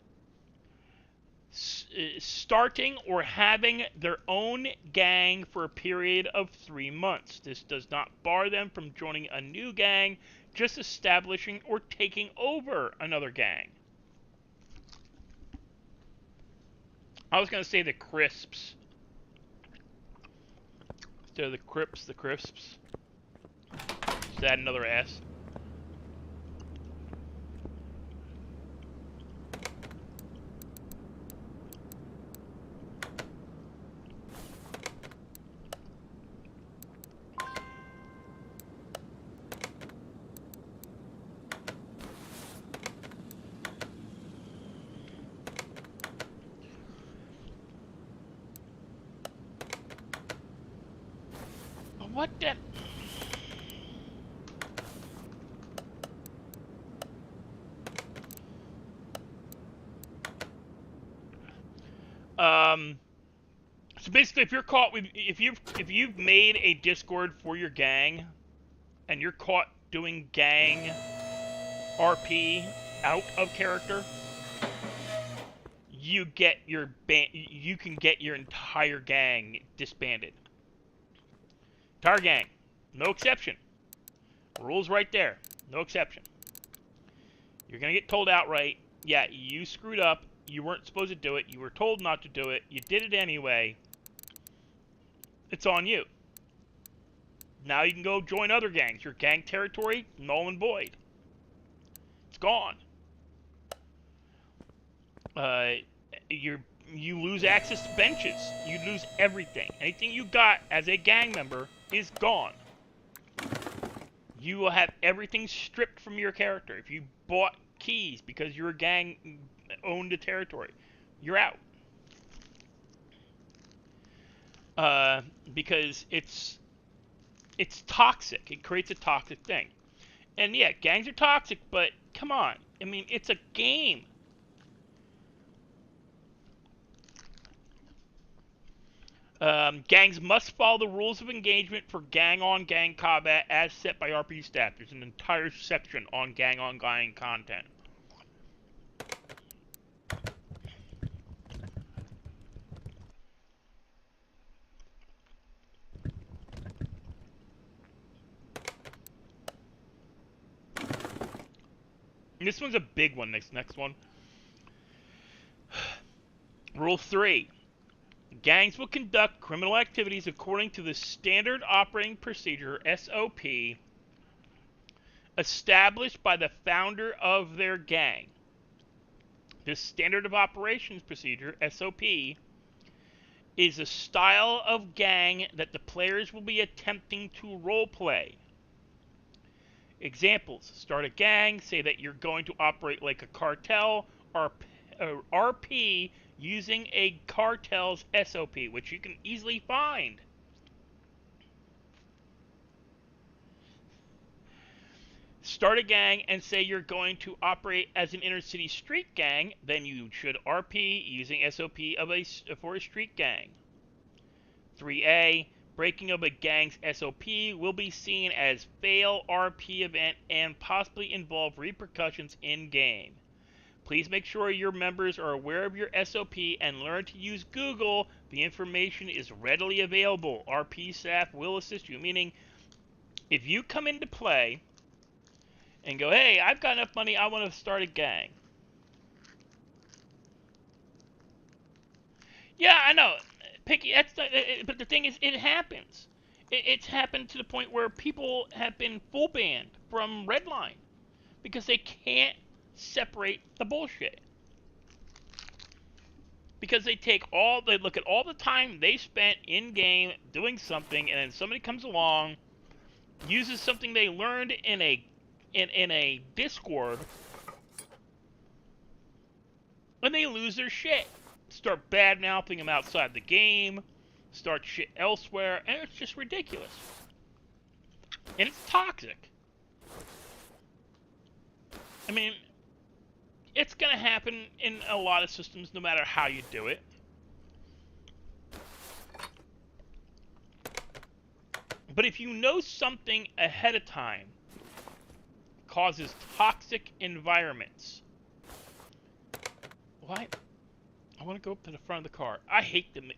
starting or having their own gang for a period of 3 months. This does not bar them from joining a new gang, just establishing or taking over another gang. I was going to say the crisps. Instead of the crips, the crisps. Just add another S. What the? So basically, if you're caught with, if you've made a Discord for your gang, and you're caught doing gang RP out of character, you get your you can get your entire gang disbanded. Entire gang, no exception. Rules right there, no exception. You're gonna get told outright, yeah, you screwed up. You weren't supposed to do it. You were told not to do it. You did it anyway. It's on you. Now you can go join other gangs. Your gang territory, null and void. It's gone. You lose access to benches. You lose everything. Anything you got as a gang member is gone. You will have everything stripped from your character. If you bought keys because your gang owned a territory, you're out. Because it's toxic. It creates a toxic thing. And yeah, gangs are toxic, but come on. I mean, it's a game. Gangs must follow the rules of engagement for gang-on-gang combat as set by RP staff. There's an entire section on gang-on-gang content. And this one's a big one, next one. Rule 3. Gangs will conduct criminal activities according to the Standard Operating Procedure, SOP, established by the founder of their gang. This Standard of Operations Procedure, SOP, is a style of gang that the players will be attempting to roleplay. Examples: start a gang, say that you're going to operate like a cartel, or RP using a cartel's SOP, which you can easily find. Start a gang and say you're going to operate as an inner city street gang, then you should RP using SOP for a street gang. 3A. Breaking of a gang's SOP will be seen as fail RP event and possibly involve repercussions in-game. Please make sure your members are aware of your SOP and learn to use Google. The information is readily available. RP staff will assist you. Meaning, if you come into play and go, hey, I've got enough money, I want to start a gang. Yeah, I know. Picky. But the thing is, it happens. It's happened to the point where people have been full banned from Redline because they can't separate the bullshit. Because they look at all the time they spent in game doing something, and then somebody comes along, uses something they learned in a Discord, and they lose their shit. Start bad-mouthing them outside the game, start shit elsewhere, and it's just ridiculous. And it's toxic. I mean, it's going to happen in a lot of systems no matter how you do it. But if you know something ahead of time causes toxic environments, why? I want to go up to the front of the car. I hate them.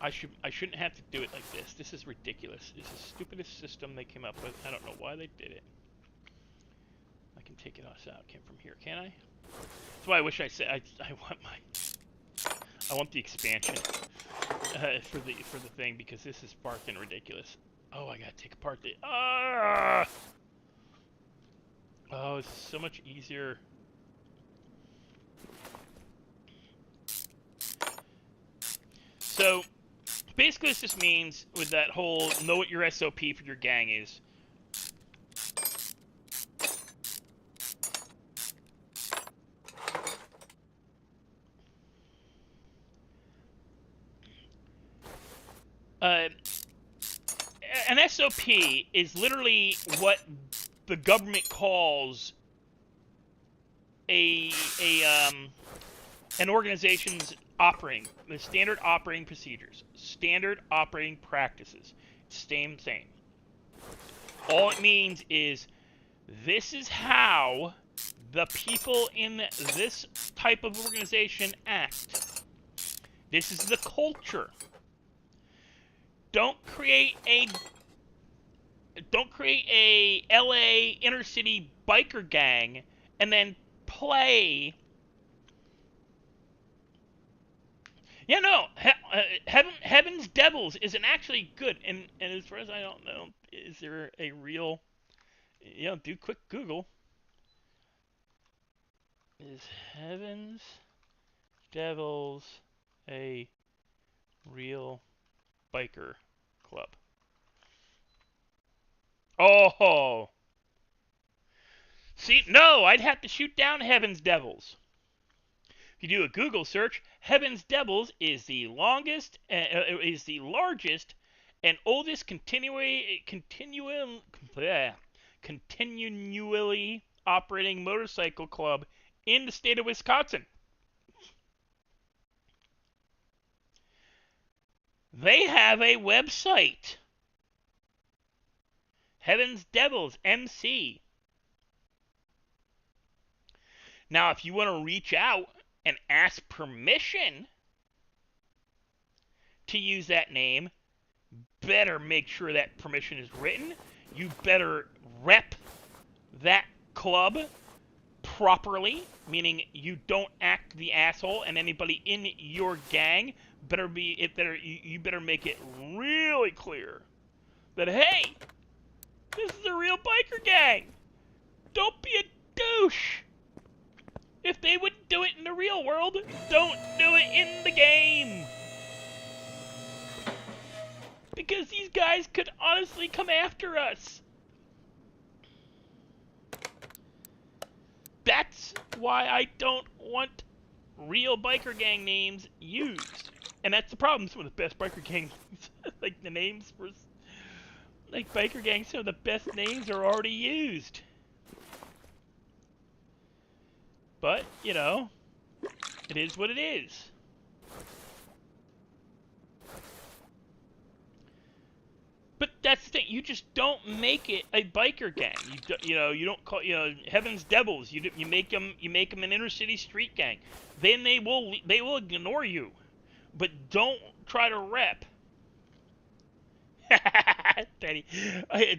I shouldn't have to do it like this. This is ridiculous. It's the stupidest system they came up with. I don't know why they did it. I can take it out. Came from here, can I? That's why I wish I said I want the expansion for the thing, because this is fucking ridiculous. Oh, I gotta take apart the Oh, it's so much easier. So basically, this just means with that whole know what your SOP for your gang is. An SOP is literally what the government calls an organization's operating, the standard operating procedures, standard operating practices. Same. All it means is this is how the people in this type of organization act. This is the culture. Don't create a LA inner city biker gang and then play. Yeah, no. Heaven's Devils isn't actually good, and as far as I don't know, is there a real? Do quick Google. Is Heaven's Devils a real biker club? Oh, see, no, I'd have to shoot down Heaven's Devils. If you do a Google search, Heaven's Devils is the largest and oldest continually operating motorcycle club in the state of Wisconsin. They have a website. Heaven's Devils MC. Now, if you want to reach out and ask permission to use that name, better make sure that permission is written. You better rep that club properly, meaning you don't act the asshole, and anybody in your gang you better make it really clear that, hey, this is a real biker gang. Don't be a douche. If they wouldn't do it in the real world, don't do it in the game. Because these guys could honestly come after us. That's why I don't want real biker gang names used. And that's the problem. Some of the best biker gang like the names for like biker gangs, some of the best names are already used. But, it is what it is. But that's the thing. You just don't make it a biker gang. You don't call Heaven's Devils. You make them an inner city street gang. Then they will ignore you. But don't try to rep. Daddy,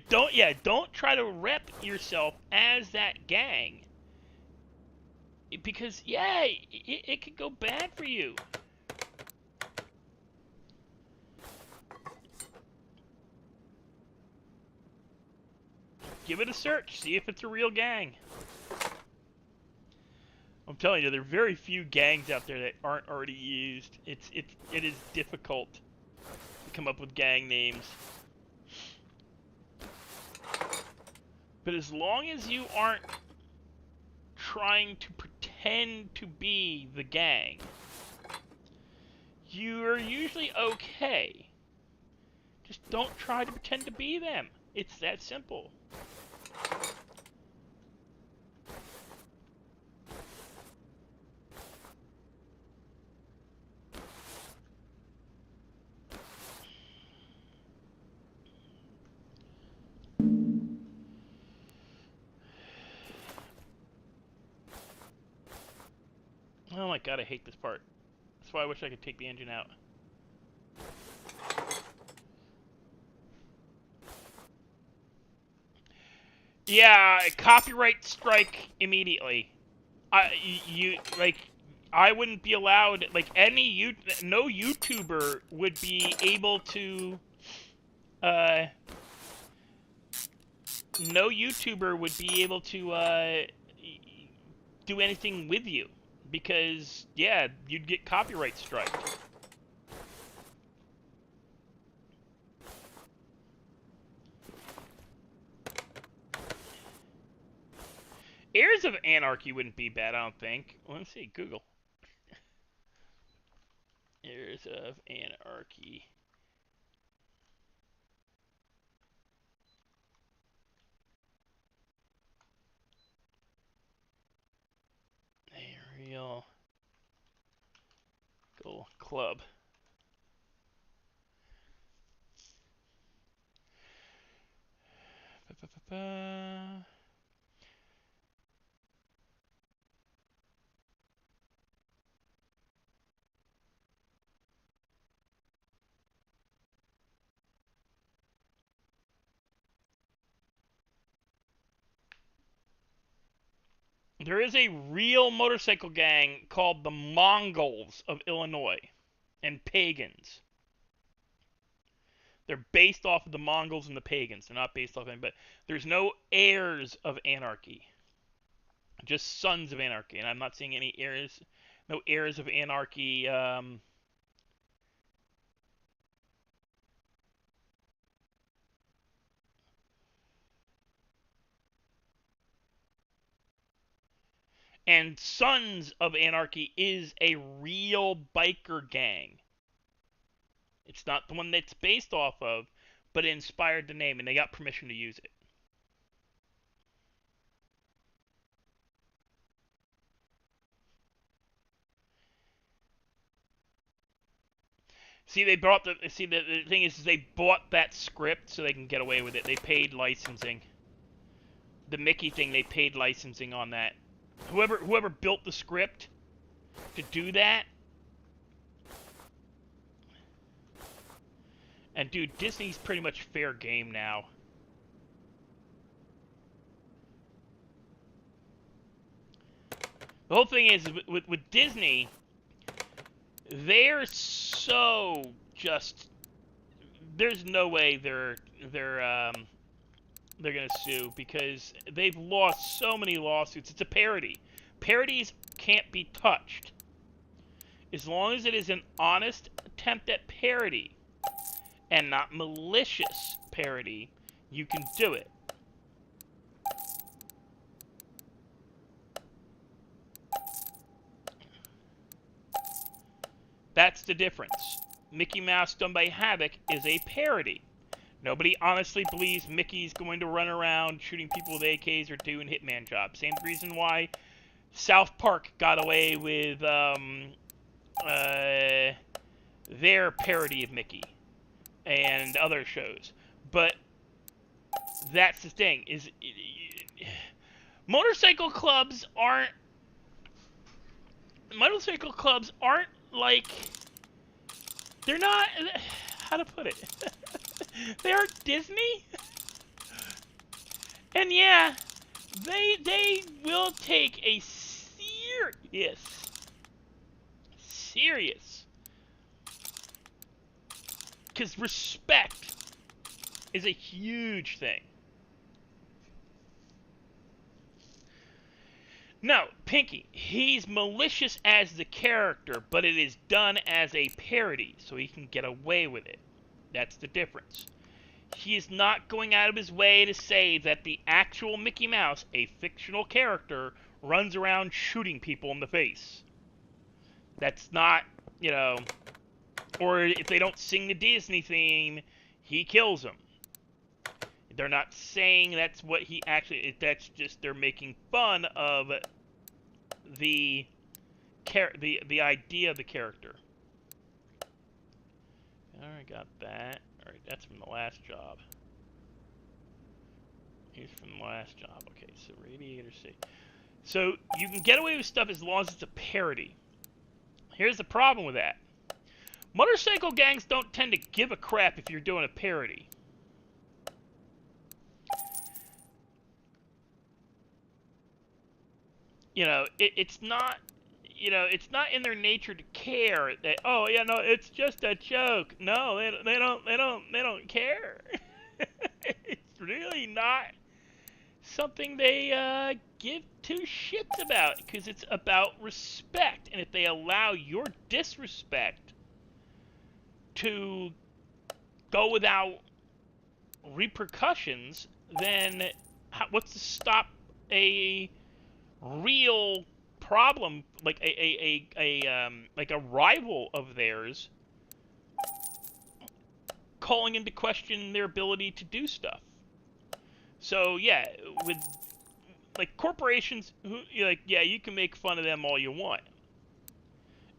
don't try to rep yourself as that gang. Because it could go bad for you. Give it a search. See if it's a real gang. I'm telling you, there are very few gangs out there that aren't already used. It is difficult to come up with gang names. But as long as you aren't trying to pretend to be the gang, you're usually okay. Just don't try to pretend to be them. It's that simple. my god, I hate this part. That's why I wish I could take the engine out. Yeah, copyright strike immediately. I wouldn't be allowed, like, no YouTuber would be able to, no YouTuber would be able to, do anything with you. Because, yeah, you'd get copyright striked. Heirs of Anarchy wouldn't be bad, I don't think. Well, let's see, Google. Heirs of Anarchy. A real club. There is a real motorcycle gang called the Mongols of Illinois and Pagans. They're based off of the Mongols and the Pagans. They're not based off of anybody. But there's no heirs of anarchy. Just sons of anarchy. And I'm not seeing any heirs. No heirs of anarchy. And Sons of Anarchy is a real biker gang. It's not the one that's based off of, but it inspired the name, and they got permission to use it. See, the thing is they bought that script so they can get away with it. They paid licensing. The Mickey thing, they paid licensing on that. Whoever built the script to do that. And dude, Disney's pretty much fair game now. The whole thing is with Disney, they're so just. There's no way they're gonna sue because they've lost so many lawsuits. It's a parody. Parodies can't be touched. As long as it is an honest attempt at parody and not malicious parody, you can do it. That's the difference. Mickey Mouse done by Havoc is a parody. Nobody honestly believes Mickey's going to run around shooting people with AKs or doing hitman jobs. Same reason why South Park got away with their parody of Mickey and other shows. But that's the thing, is motorcycle clubs aren't like, they're not, how to put it, they aren't Disney, and yeah, they will take a serious, because respect is a huge thing. No, Pinky, he's malicious as the character, but it is done as a parody, so he can get away with it. That's the difference. He is not going out of his way to say that the actual Mickey Mouse, a fictional character, runs around shooting people in the face. That's not, you know, or if they don't sing the Disney theme, he kills them. They're not saying that's what he actually, that's just, they're making fun of the idea of the character. Alright, got that. Alright, that's from the last job. Here's from the last job. Okay, so Radiator C. So, you can get away with stuff as long as it's a parody. Here's the problem with that. Motorcycle gangs don't tend to give a crap if you're doing a parody. You know, it's not, you know, it's not in their nature to care that, oh yeah, no, it's just a joke. No, they don't care. It's really not something they give two shits about, because it's about respect. And if they allow your disrespect to go without repercussions, then what's to stop a real problem, like a rival of theirs, calling into question their ability to do stuff? So yeah, with like corporations, like, yeah, you can make fun of them all you want,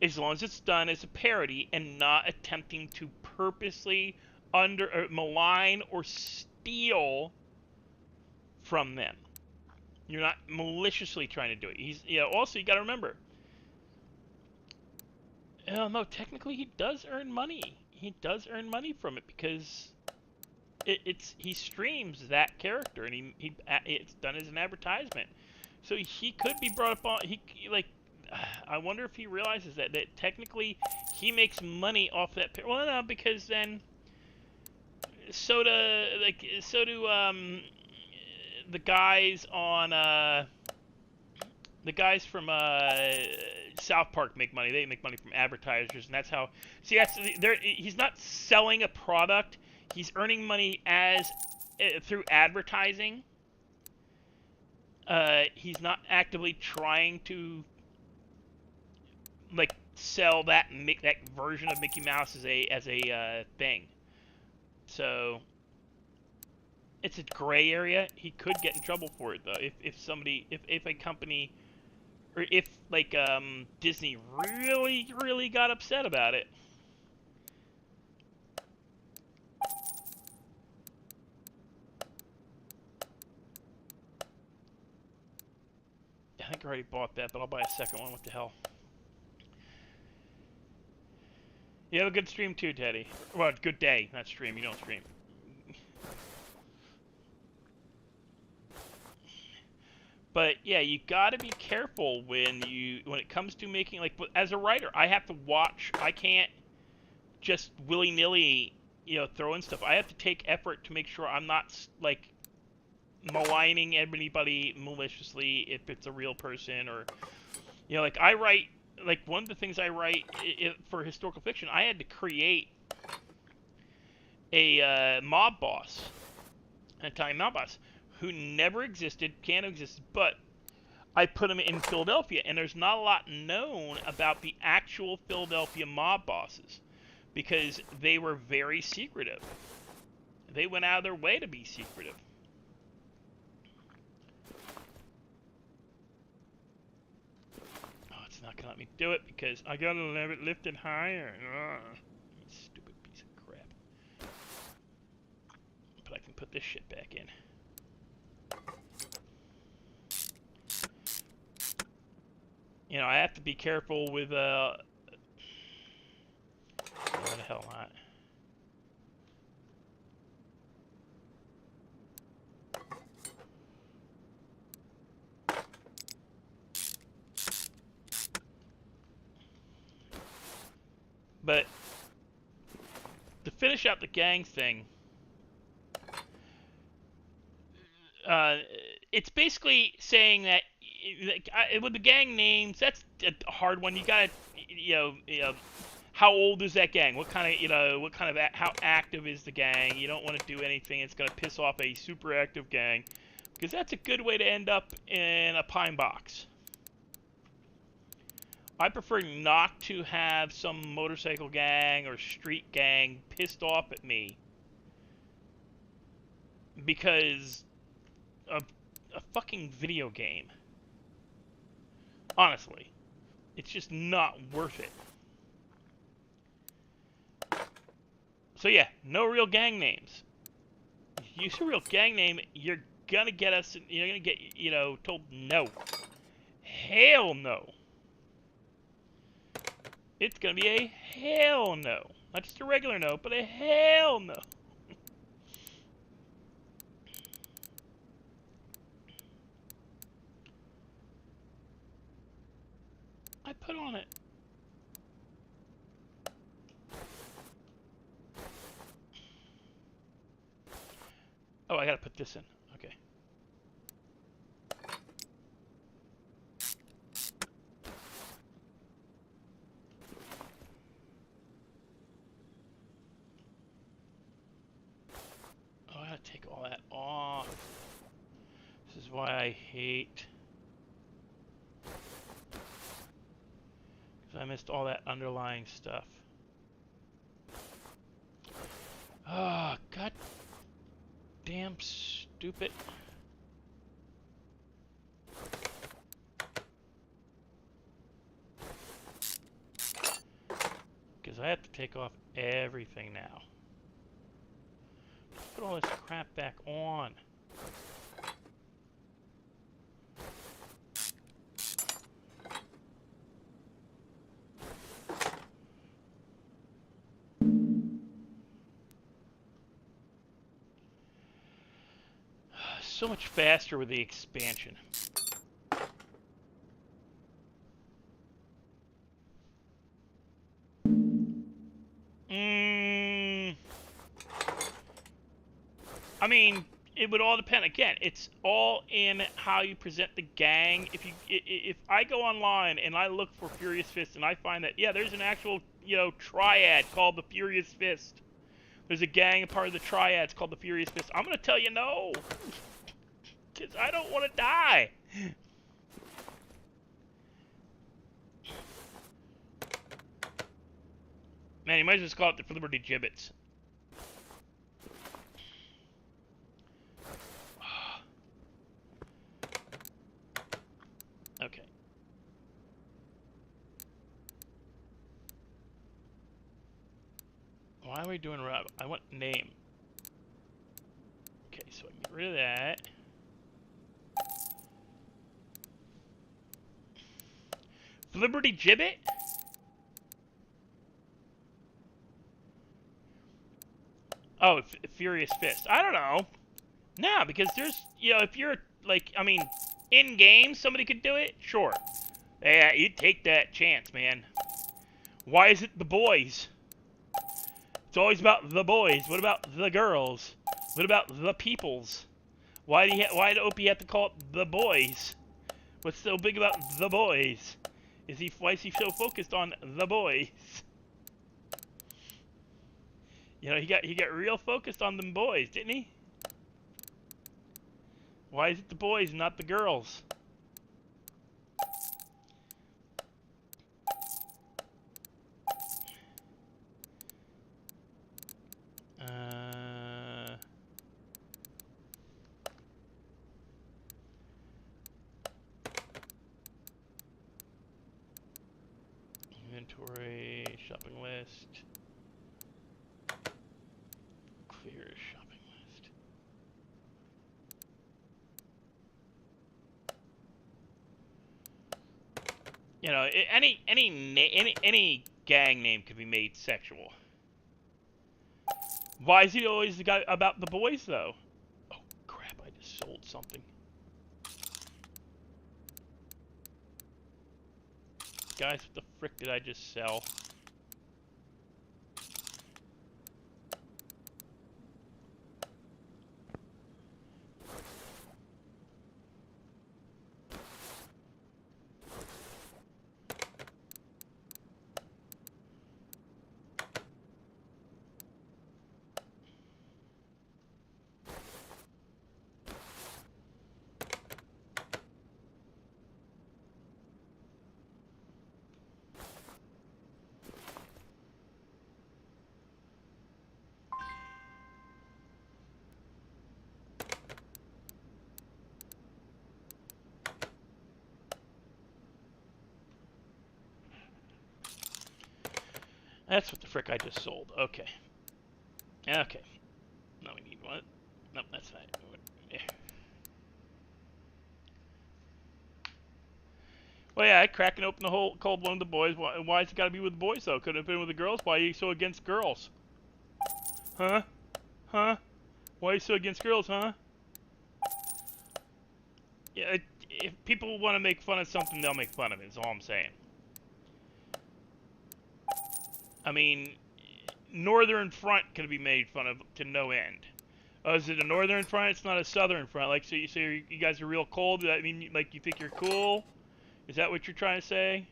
as long as it's done as a parody and not attempting to purposely malign or steal from them. You're not maliciously trying to do it. Also, you got to remember, no, technically he does earn money. He does earn money from it, because he streams that character, and it's done as an advertisement. So he could be brought up on, I wonder if he realizes that technically he makes money off that. Well, no, because then so do the guys on the guys from South Park make money. They make money from advertisers, and that's how. See, he's not selling a product. He's earning money through advertising. He's not actively trying to sell that version of Mickey Mouse as a thing. So it's a gray area. He could get in trouble for it, though, if a company, or if Disney really got upset about it. I think I already bought that, but I'll buy a second one. What the hell? You have a good stream too, Teddy. Well, good day, not stream. You don't stream. But yeah, you gotta be careful when it comes to making, as a writer, I have to watch. I can't just willy-nilly, throw in stuff. I have to take effort to make sure I'm not maligning anybody maliciously if it's a real person, or I write. One of the things I write for historical fiction, I had to create a mob boss, an Italian mob boss, who never existed, can't exist, but I put him in Philadelphia, and there's not a lot known about the actual Philadelphia mob bosses, because they were very secretive. They went out of their way to be secretive. Not gonna let me do it because I gotta lift it higher. You stupid piece of crap. But I can put this shit back in. I have to be careful with what the hell not. But to finish up the gang thing, it's basically saying that with the gang names, that's a hard one. You gotta, how old is that gang? What kind of, how active is the gang? You don't want to do anything that's gonna piss off a super active gang, because that's a good way to end up in a pine box. I prefer not to have some motorcycle gang or street gang pissed off at me because of a fucking video game. Honestly, it's just not worth it. So yeah, no real gang names. If you use a real gang name, you're gonna get told no. Hell no. It's gonna be a hell no. Not just a regular no, but a hell no. I put on it. Oh, I gotta put this in. Okay. Oh, I gotta take all that off. This is why I hate. Because I missed all that underlying stuff. Oh, god damn stupid. Because I have to take off everything now. Put all this crap back on. So much faster with the expansion. I mean, it would all depend. Again, it's all in how you present the gang. If I go online and I look for Furious Fist and I find that, yeah, there's an actual, triad called the Furious Fist. There's a gang, a part of the triads called the Furious Fist. I'm gonna tell you no, because I don't want to die. Man, you might as well just call it the Liberty Gibbets. Okay. Why are we doing Rob? I want name. Okay, so I can get rid of that. Liberty Gibbet? Oh, Furious Fist. I don't know. No, because there's, if you're, like, I mean, in-game, somebody could do it? Sure. Yeah, you take that chance, man. Why is it the boys? It's always about the boys. What about the girls? What about the peoples? Why do Opie have to call it the boys? What's so big about the boys? Why is he so focused on the boys? He got real focused on them boys, didn't he? Why is it the boys and not the girls? Inventory, shopping list. Clear shopping list. Any gang name could be made sexual. Why is he always the guy about the boys though? Oh crap! I just sold something. Guys, what the frick did I just sell? That's what the frick I just sold. Okay. Okay. Now we need one. Nope, that's not it. Yeah. Well, yeah, cracking open the whole cold one with the boys. Why's it got to be with the boys though? Couldn't have been with the girls. Why are you so against girls? Huh? Huh? Why are you so against girls? Huh? Yeah. If people want to make fun of something, they'll make fun of it. Is all I'm saying. I mean, Northern Front can be made fun of to no end. Oh, is it a Northern Front? It's not a Southern Front. Like, so you guys are real cold? Does that mean, like, you think you're cool? Is that what you're trying to say?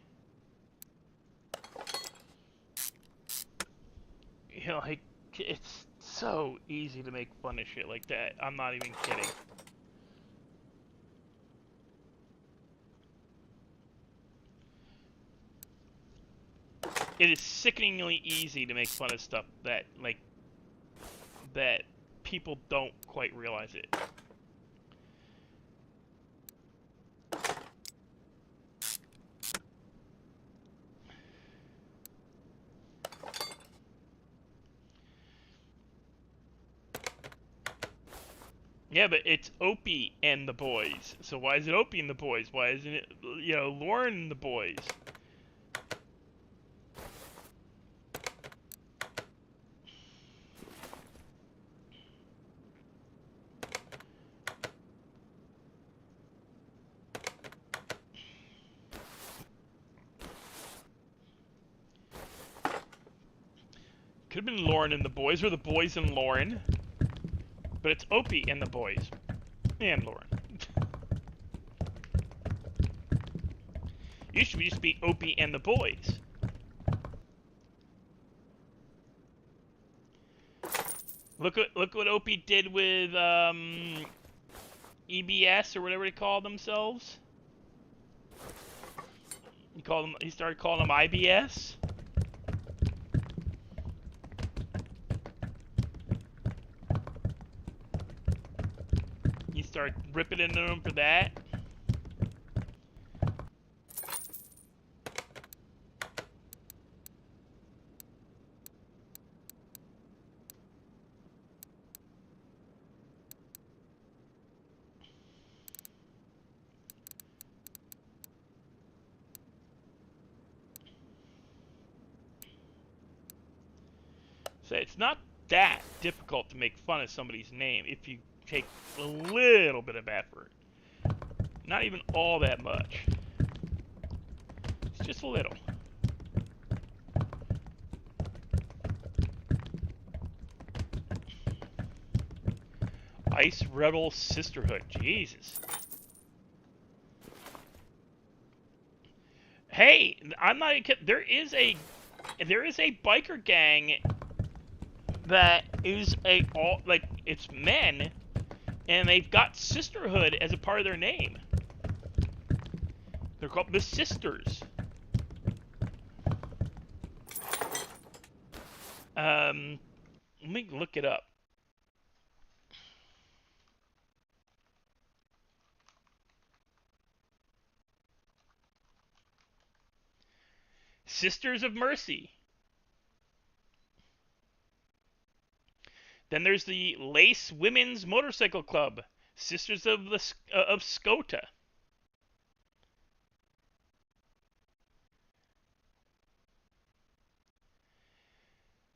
You know, like, it's so easy to make fun of shit like that. I'm not even kidding. It is sickeningly easy to make fun of stuff that, like, that people don't quite realize it. Yeah, but it's Opie and the boys. So why is it Opie and the boys? Why isn't it, Lauren and the boys? Could have been Lauren and the boys, or the boys and Lauren. But it's Opie and the boys. And Lauren. It should just be Opie and the boys. Look what Opie did with EBS or whatever they call themselves. He started calling them IBS. He started ripping into them for that. So it's not that difficult to make fun of somebody's name if you take a little bit of effort. Not even all that much. It's just a little. Ice Rebel Sisterhood. Jesus. Hey, I'm not even kidding. There is a biker gang that is it's men, and they've got sisterhood as a part of their name. They're called the Sisters. Let me look it up. Sisters of Mercy. Then there's the Lace Women's Motorcycle Club, Sisters of Skota.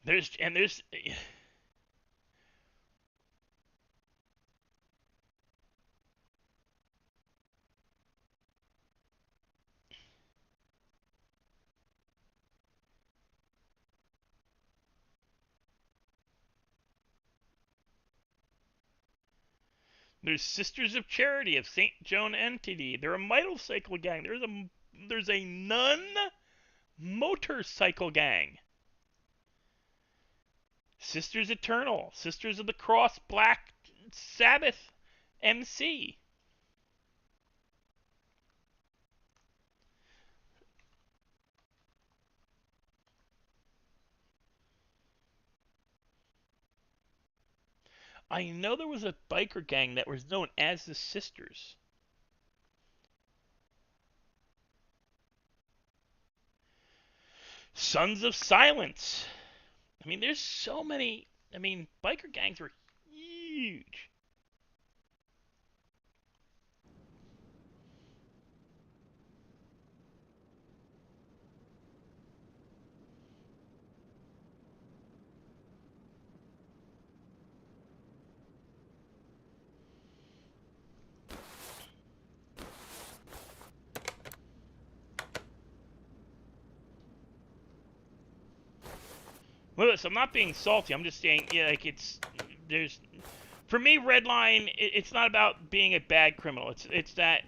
There's Sisters of Charity of St. Joan Entity. They're a motorcycle gang. There's a nun motorcycle gang. Sisters Eternal, Sisters of the Cross, Black Sabbath, MC. I know there was a biker gang that was known as the Sisters. Sons of Silence. I mean, there's so many. I mean, biker gangs were huge. Well, listen, I'm not being salty. I'm just saying, yeah, like for me, Redline, it's not about being a bad criminal. It's that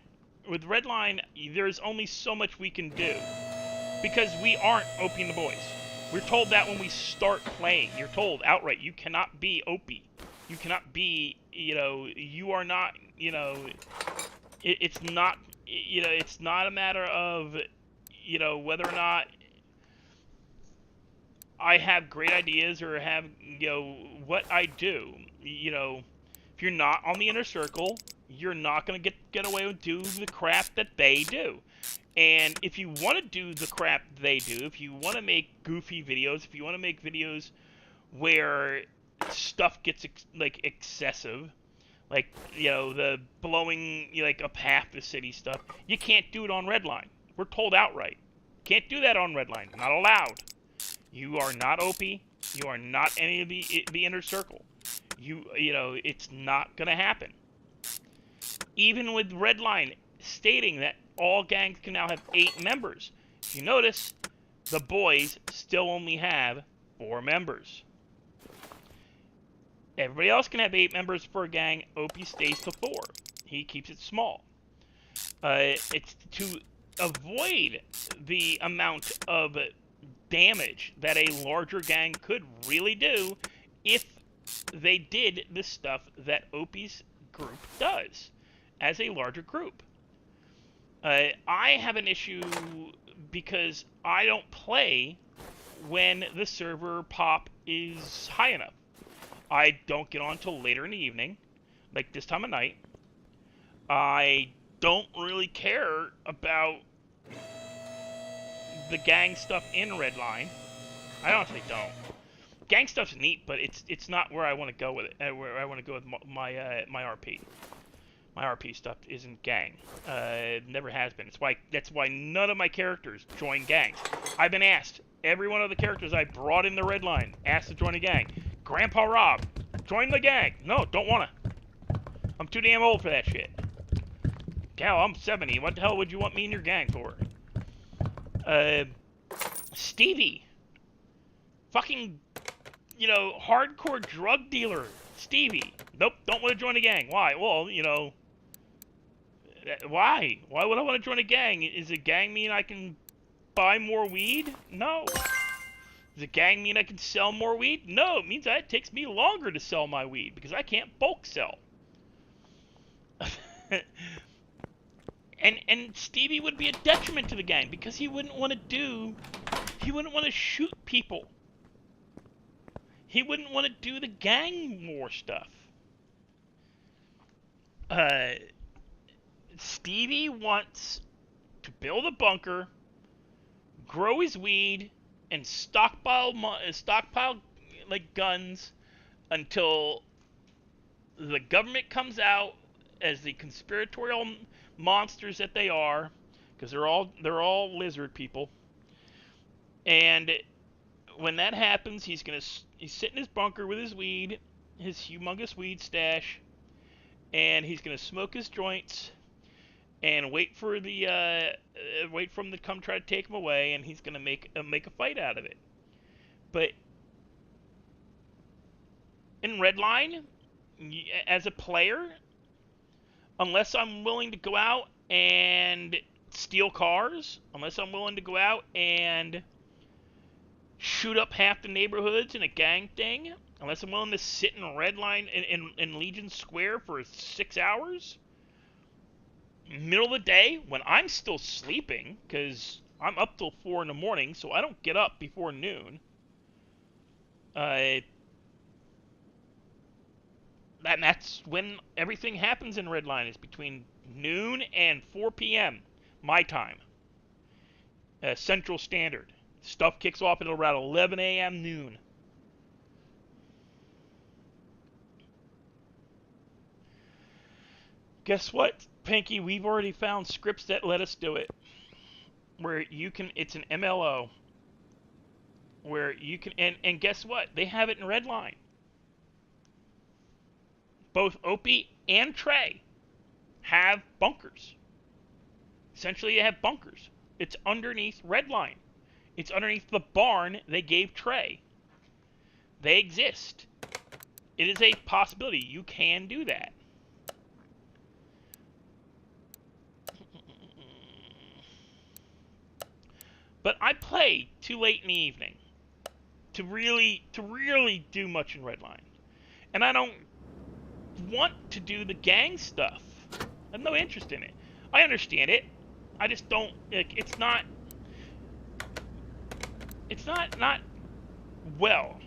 with Redline, there's only so much we can do because we aren't Opie and the boys. We're told that when we start playing. You're told outright, you cannot be Opie. You cannot be, you are not, it's not, it's not a matter of, whether or not I have great ideas or have, what I do. If you're not on the inner circle, you're not going to get away with do the crap that they do. And if you want to do the crap they do, if you want to make goofy videos, if you want to make videos where stuff gets excessive, like the blowing up half the city stuff, you can't do it on Redline. We're told outright, can't do that on Redline. Not allowed. You are not Opie. You are not any of the inner circle. It's not gonna happen. Even with Redline stating that all gangs can now have 8 members, if you notice, the boys still only have 4 members. Everybody else can have 8 members per gang. Opie stays to 4. He keeps it small. It's to avoid the amount of damage that a larger gang could really do if they did the stuff that Opie's group does as a larger group. I have an issue because I don't play when the server pop is high enough. I don't get on till later in the evening, like this time of night. I don't really care about the gang stuff in Redline. I honestly don't. Gang stuff's neat, but it's not where I want to go with it. Where I want to go with my RP. My RP stuff isn't gang. It never has been. That's why none of my characters join gangs. I've been asked. Every one of the characters I brought in the Redline asked to join a gang. Grandpa Rob, join the gang. No, don't wanna. I'm too damn old for that shit. Gal, I'm 70. What the hell would you want me in your gang for? Stevie. Fucking, hardcore drug dealer. Stevie. Nope, don't want to join a gang. Why? Well, why? Why would I want to join a gang? Is a gang mean I can buy more weed? No. Does a gang mean I can sell more weed? No, it means that it takes me longer to sell my weed because I can't bulk sell. And Stevie would be a detriment to the gang because he wouldn't want to shoot people. He wouldn't want to do the gang war stuff. Stevie wants to build a bunker, grow his weed, and stockpile like guns until the government comes out as the conspiratorial monsters that they are, because they're all lizard people. And when that happens, he's sit in his bunker with his weed, his humongous weed stash, and he's gonna smoke his joints and wait for them to come try to take him away, and he's gonna make a fight out of it. But in Redline, as a player, unless I'm willing to go out and steal cars, unless I'm willing to go out and shoot up half the neighborhoods in a gang thing, unless I'm willing to sit in Redline in Legion Square for 6 hours, middle of the day when I'm still sleeping, because I'm up till 4 in the morning, so I don't get up before noon. That's when everything happens in Redline, is between noon and 4 p.m. my time, Central Standard. Stuff kicks off at around 11 a.m. noon. Guess what, Pinky? We've already found scripts that let us do it. Where you can, it's an MLO. Where you can, and guess what? They have it in Redline. Both Opie and Trey have bunkers. Essentially, they have bunkers. It's underneath Redline. It's underneath the barn they gave Trey. They exist. It is a possibility. You can do that. But I play too late in the evening to really do much in Redline. And I don't want to do the gang stuff. I have no interest in it. I understand it. I just don't, like, it's not well.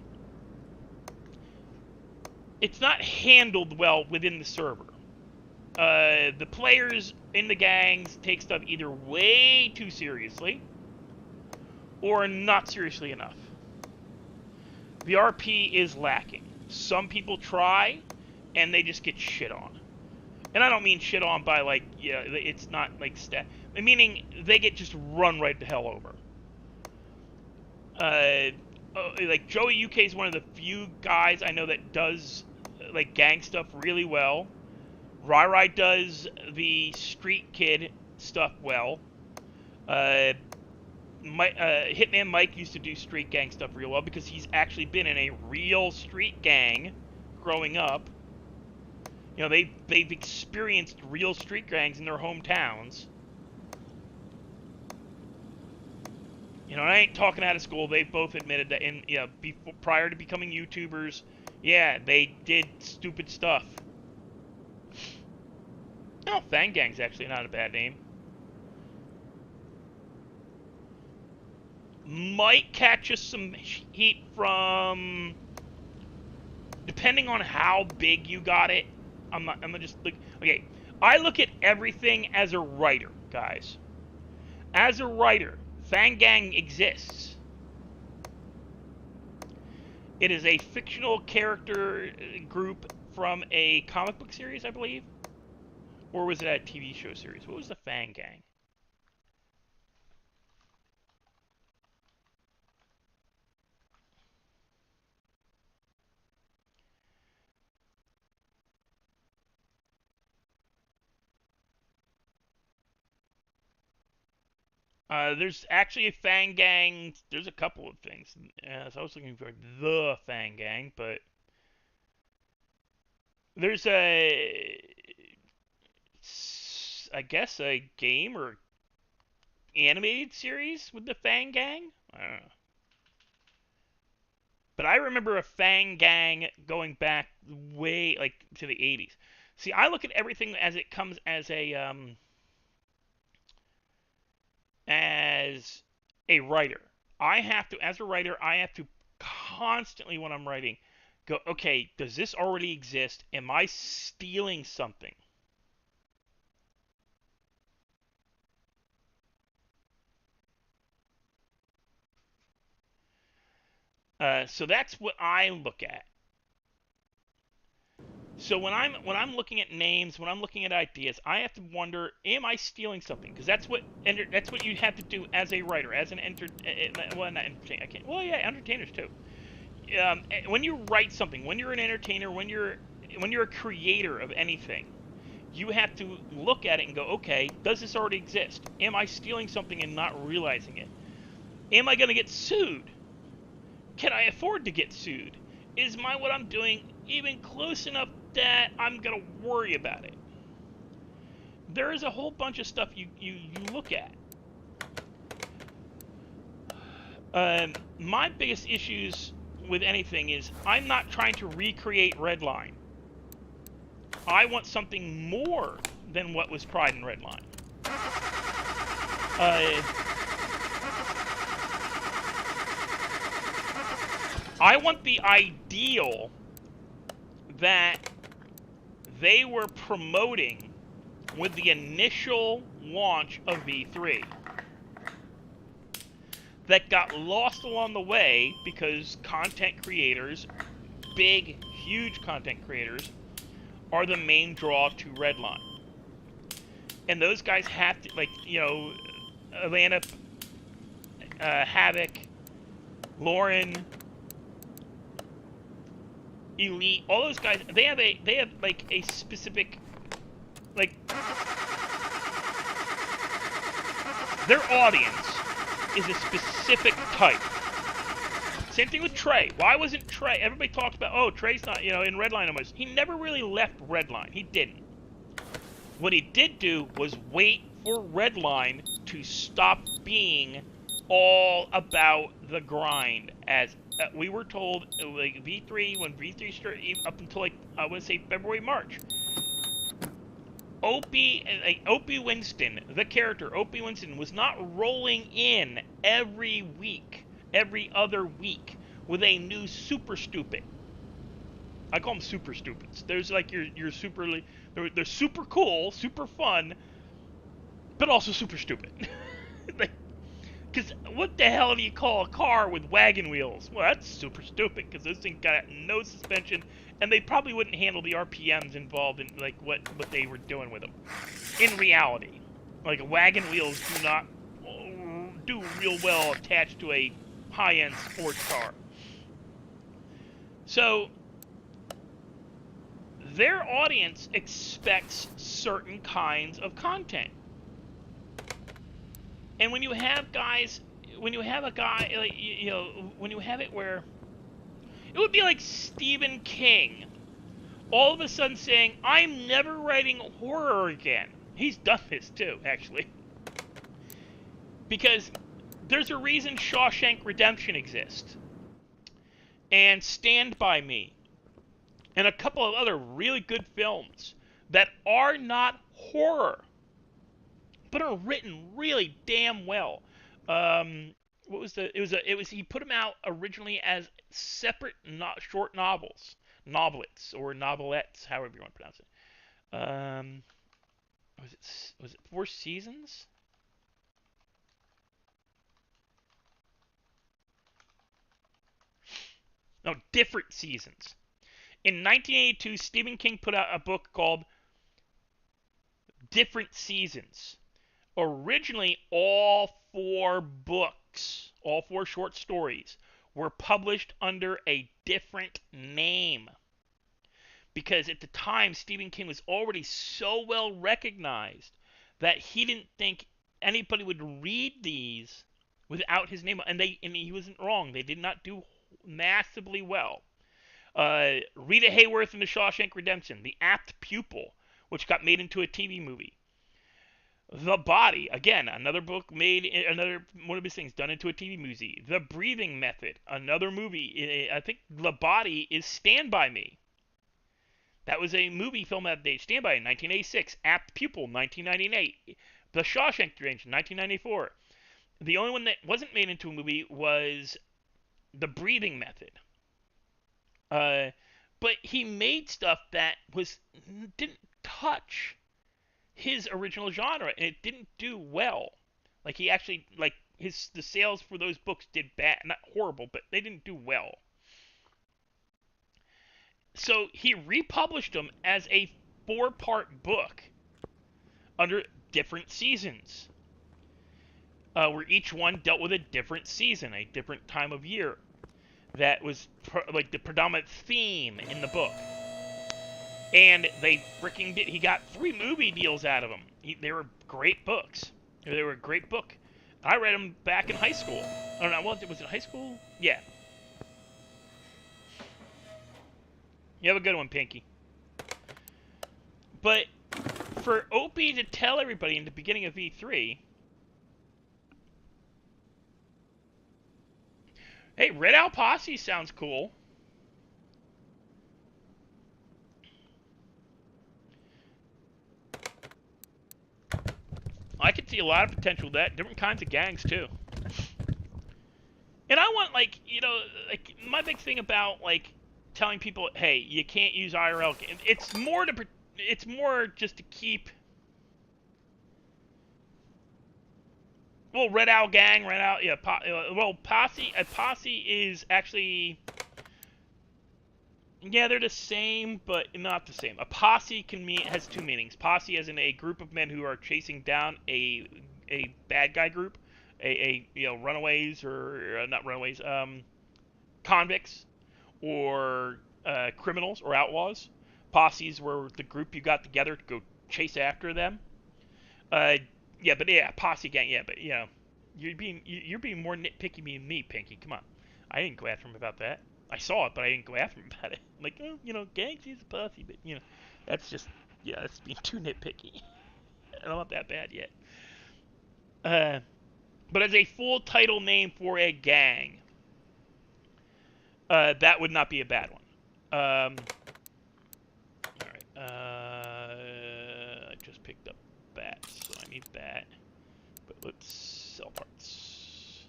It's not handled well within the server. The players in the gangs take stuff either way too seriously or not seriously enough. The RP is lacking. Some people try, and they just get shit on. And I don't mean shit on by, like, yeah, it's not, like, meaning they get just run right the hell over. Like, Joey UK is one of the few guys I know that does, like, gang stuff really well. Rai does the street kid stuff well. Hitman Mike used to do street gang stuff real well because he's actually been in a real street gang growing up. You know, they've experienced real street gangs in their hometowns. You know, I ain't talking out of school. They both admitted that prior to becoming YouTubers, yeah, they did stupid stuff. Oh, Fang Gang's actually not a bad name. Might catch us some heat from, depending on how big you got it. I'm gonna just look. Okay, I look at everything as a writer, guys. As a writer, Fang Gang exists. It is a fictional character group from a comic book series, I believe. Or was it a TV show series? What was the Fang Gang? There's actually a Fang Gang. There's a couple of things. So I was looking for the Fang Gang, but there's I guess a game or animated series with the Fang Gang. I don't know. But I remember a Fang Gang going back way, like, to the 80s. See, I look at everything as it comes as a writer. As a writer, I have to constantly, when I'm writing, go, okay, does this already exist? Am I stealing something? So that's what I look at. So when I'm looking at names, when I'm looking at ideas, I have to wonder: am I stealing something? Because that's what you have to do as a writer, as an well, not entertainer. I can't. Well, yeah, entertainers too. When you write something, when you're an entertainer, when you're a creator of anything, you have to look at it and go, okay, does this already exist? Am I stealing something and not realizing it? Am I going to get sued? Can I afford to get sued? Is what I'm doing even close enough that I'm going to worry about it? There is a whole bunch of stuff you look at. My biggest issues with anything is I'm not trying to recreate Redline. I want something more than what was tried in Redline. I want the ideal that they were promoting with the initial launch of V3 that got lost along the way because content creators, big, huge content creators, are the main draw to Redline. And those guys have to, like, you know, Atlanta, Havoc, Lauren, Elite, all those guys, they have like a specific, like, their audience is a specific type. Same thing with Trey. Why wasn't Trey? Everybody talks about, oh, Trey's not, in Redline almost. He never really left Redline. He didn't. What he did do was wait for Redline to stop being all about the grind. As we were told, like V3, when V3 started, up until like, I want to say February, March. Opie Winston, the character, Opie Winston, was not rolling in every week, every other week, with a new super stupid. I call them super stupids. There's like your super, they're super cool, super fun, but also super stupid. Because what the hell do you call a car with wagon wheels? Well, that's super stupid, because those things got no suspension, and they probably wouldn't handle the RPMs involved in like what they were doing with them. In reality, like wagon wheels do not do real well attached to a high-end sports car. So their audience expects certain kinds of content. And when you have guys, when you have a guy, like, when you have it where, it would be like Stephen King all of a sudden saying, I'm never writing horror again. He's done this too, actually. Because there's a reason Shawshank Redemption exists. And Stand By Me. And a couple of other really good films that are not horror, but are written really damn well. What was he put them out originally as separate short novels, novelettes or novelettes, however you want to pronounce it. Was it 4 seasons? No, different seasons. In 1982, Stephen King put out a book called Different Seasons. Originally, all 4 books, all 4 short stories, were published under a different name. Because at the time, Stephen King was already so well recognized that he didn't think anybody would read these without his name. And he wasn't wrong. They did not do massively well. Rita Hayworth in The Shawshank Redemption, The Apt Pupil, which got made into a TV movie. The Body, again, another book made, another one of his things done into a TV movie. The Breathing Method, another movie. I think The Body is Stand By Me. That was a movie film adaptation. Stand By in 1986. Apt Pupil, 1998. The Shawshank Redemption, 1994. The only one that wasn't made into a movie was The Breathing Method. But he made stuff that didn't touch his original genre, and it didn't do well. Like, he actually, like, the sales for those books did bad. Not horrible, but they didn't do well. So he republished them as a 4-part book under different seasons, where each one dealt with a different season, a different time of year. That was like the predominant theme in the book. And they freaking did. He got 3 movie deals out of them. They were great books. They were a great book. I read them back in high school. I don't know. Was it high school? Yeah. You have a good one, Pinky. But for Opie to tell everybody in the beginning of V3, hey, Red Owl Posse sounds cool. I could see a lot of potential with that. Different kinds of gangs, too. And I want, like, like, my big thing about, like, telling people, hey, you can't use IRL. It's more just to keep. Well, Red Owl Gang, yeah. Posse. A posse is actually, yeah, they're the same, but not the same. A posse has 2 meanings. Posse as in a group of men who are chasing down a bad guy group, runaways or not runaways, convicts or criminals or outlaws. Posses were the group you got together to go chase after them. Posse gang. Yeah, but you're being more nitpicky than me, Pinky. Come on. I didn't go after him about that. I saw it, but I didn't go after him about it. I'm like, oh, Gangsy's a pussy, but that's just, that's being too nitpicky. I'm not that bad yet. But as a full title name for a gang, that would not be a bad one. All right. I just picked up bats, so I need that. But let's sell parts.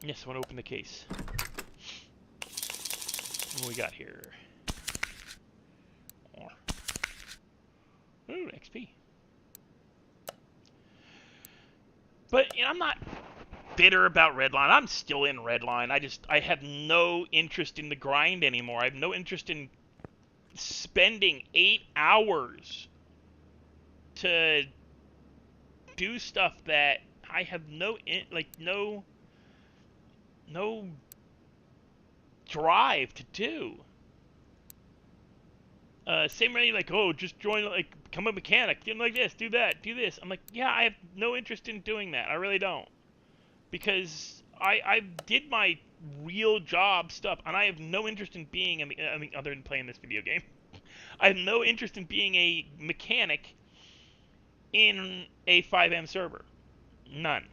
Yes, I want to open the case. What do we got here? More. Ooh, XP. But I'm not bitter about Redline. I'm still in Redline. I have no interest in the grind anymore. I have no interest in spending 8 hours to do stuff that I have no drive to do. Same way, like, oh, just join, like, become a mechanic, do like this, do that, do this. I'm like, yeah, I have no interest in doing that. I really don't. Because I did my real job stuff, and I have no interest in being, other than playing this video game, I have no interest in being a mechanic in a 5M server. None.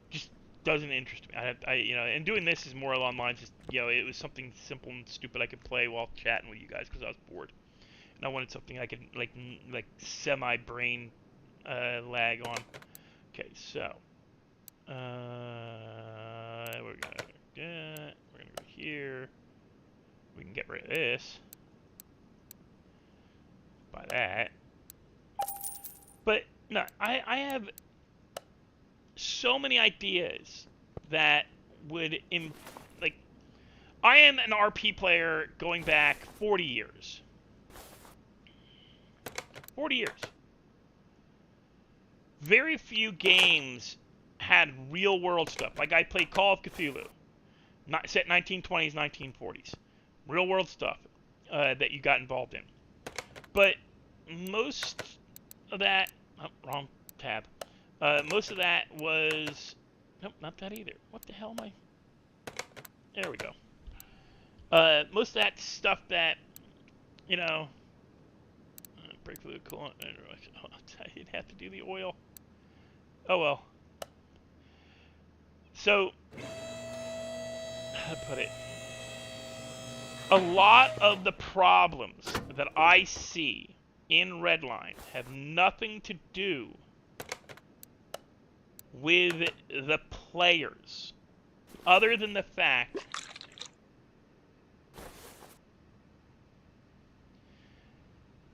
Just doesn't interest me. And doing this is more along the lines, just, it was something simple and stupid I could play while chatting with you guys because I was bored. And I wanted something I could, like semi-brain lag on. Okay, so we're gonna go here. We can get rid of this. Buy that. But no, I have so many ideas that would I am an RP player going back 40 years. 40 years. Very few games had real world stuff. Like I played Call of Cthulhu, set 1920s, 1940s. Real world stuff that you got involved in. But most of that, wrong tab. Most of that was, nope, not that either. What the hell am I? There we go. Most of that stuff that, break fluid coolant. I didn't have to do the oil. Oh well. So, how to put it? A lot of the problems that I see in Redline have nothing to do with the players, other than the fact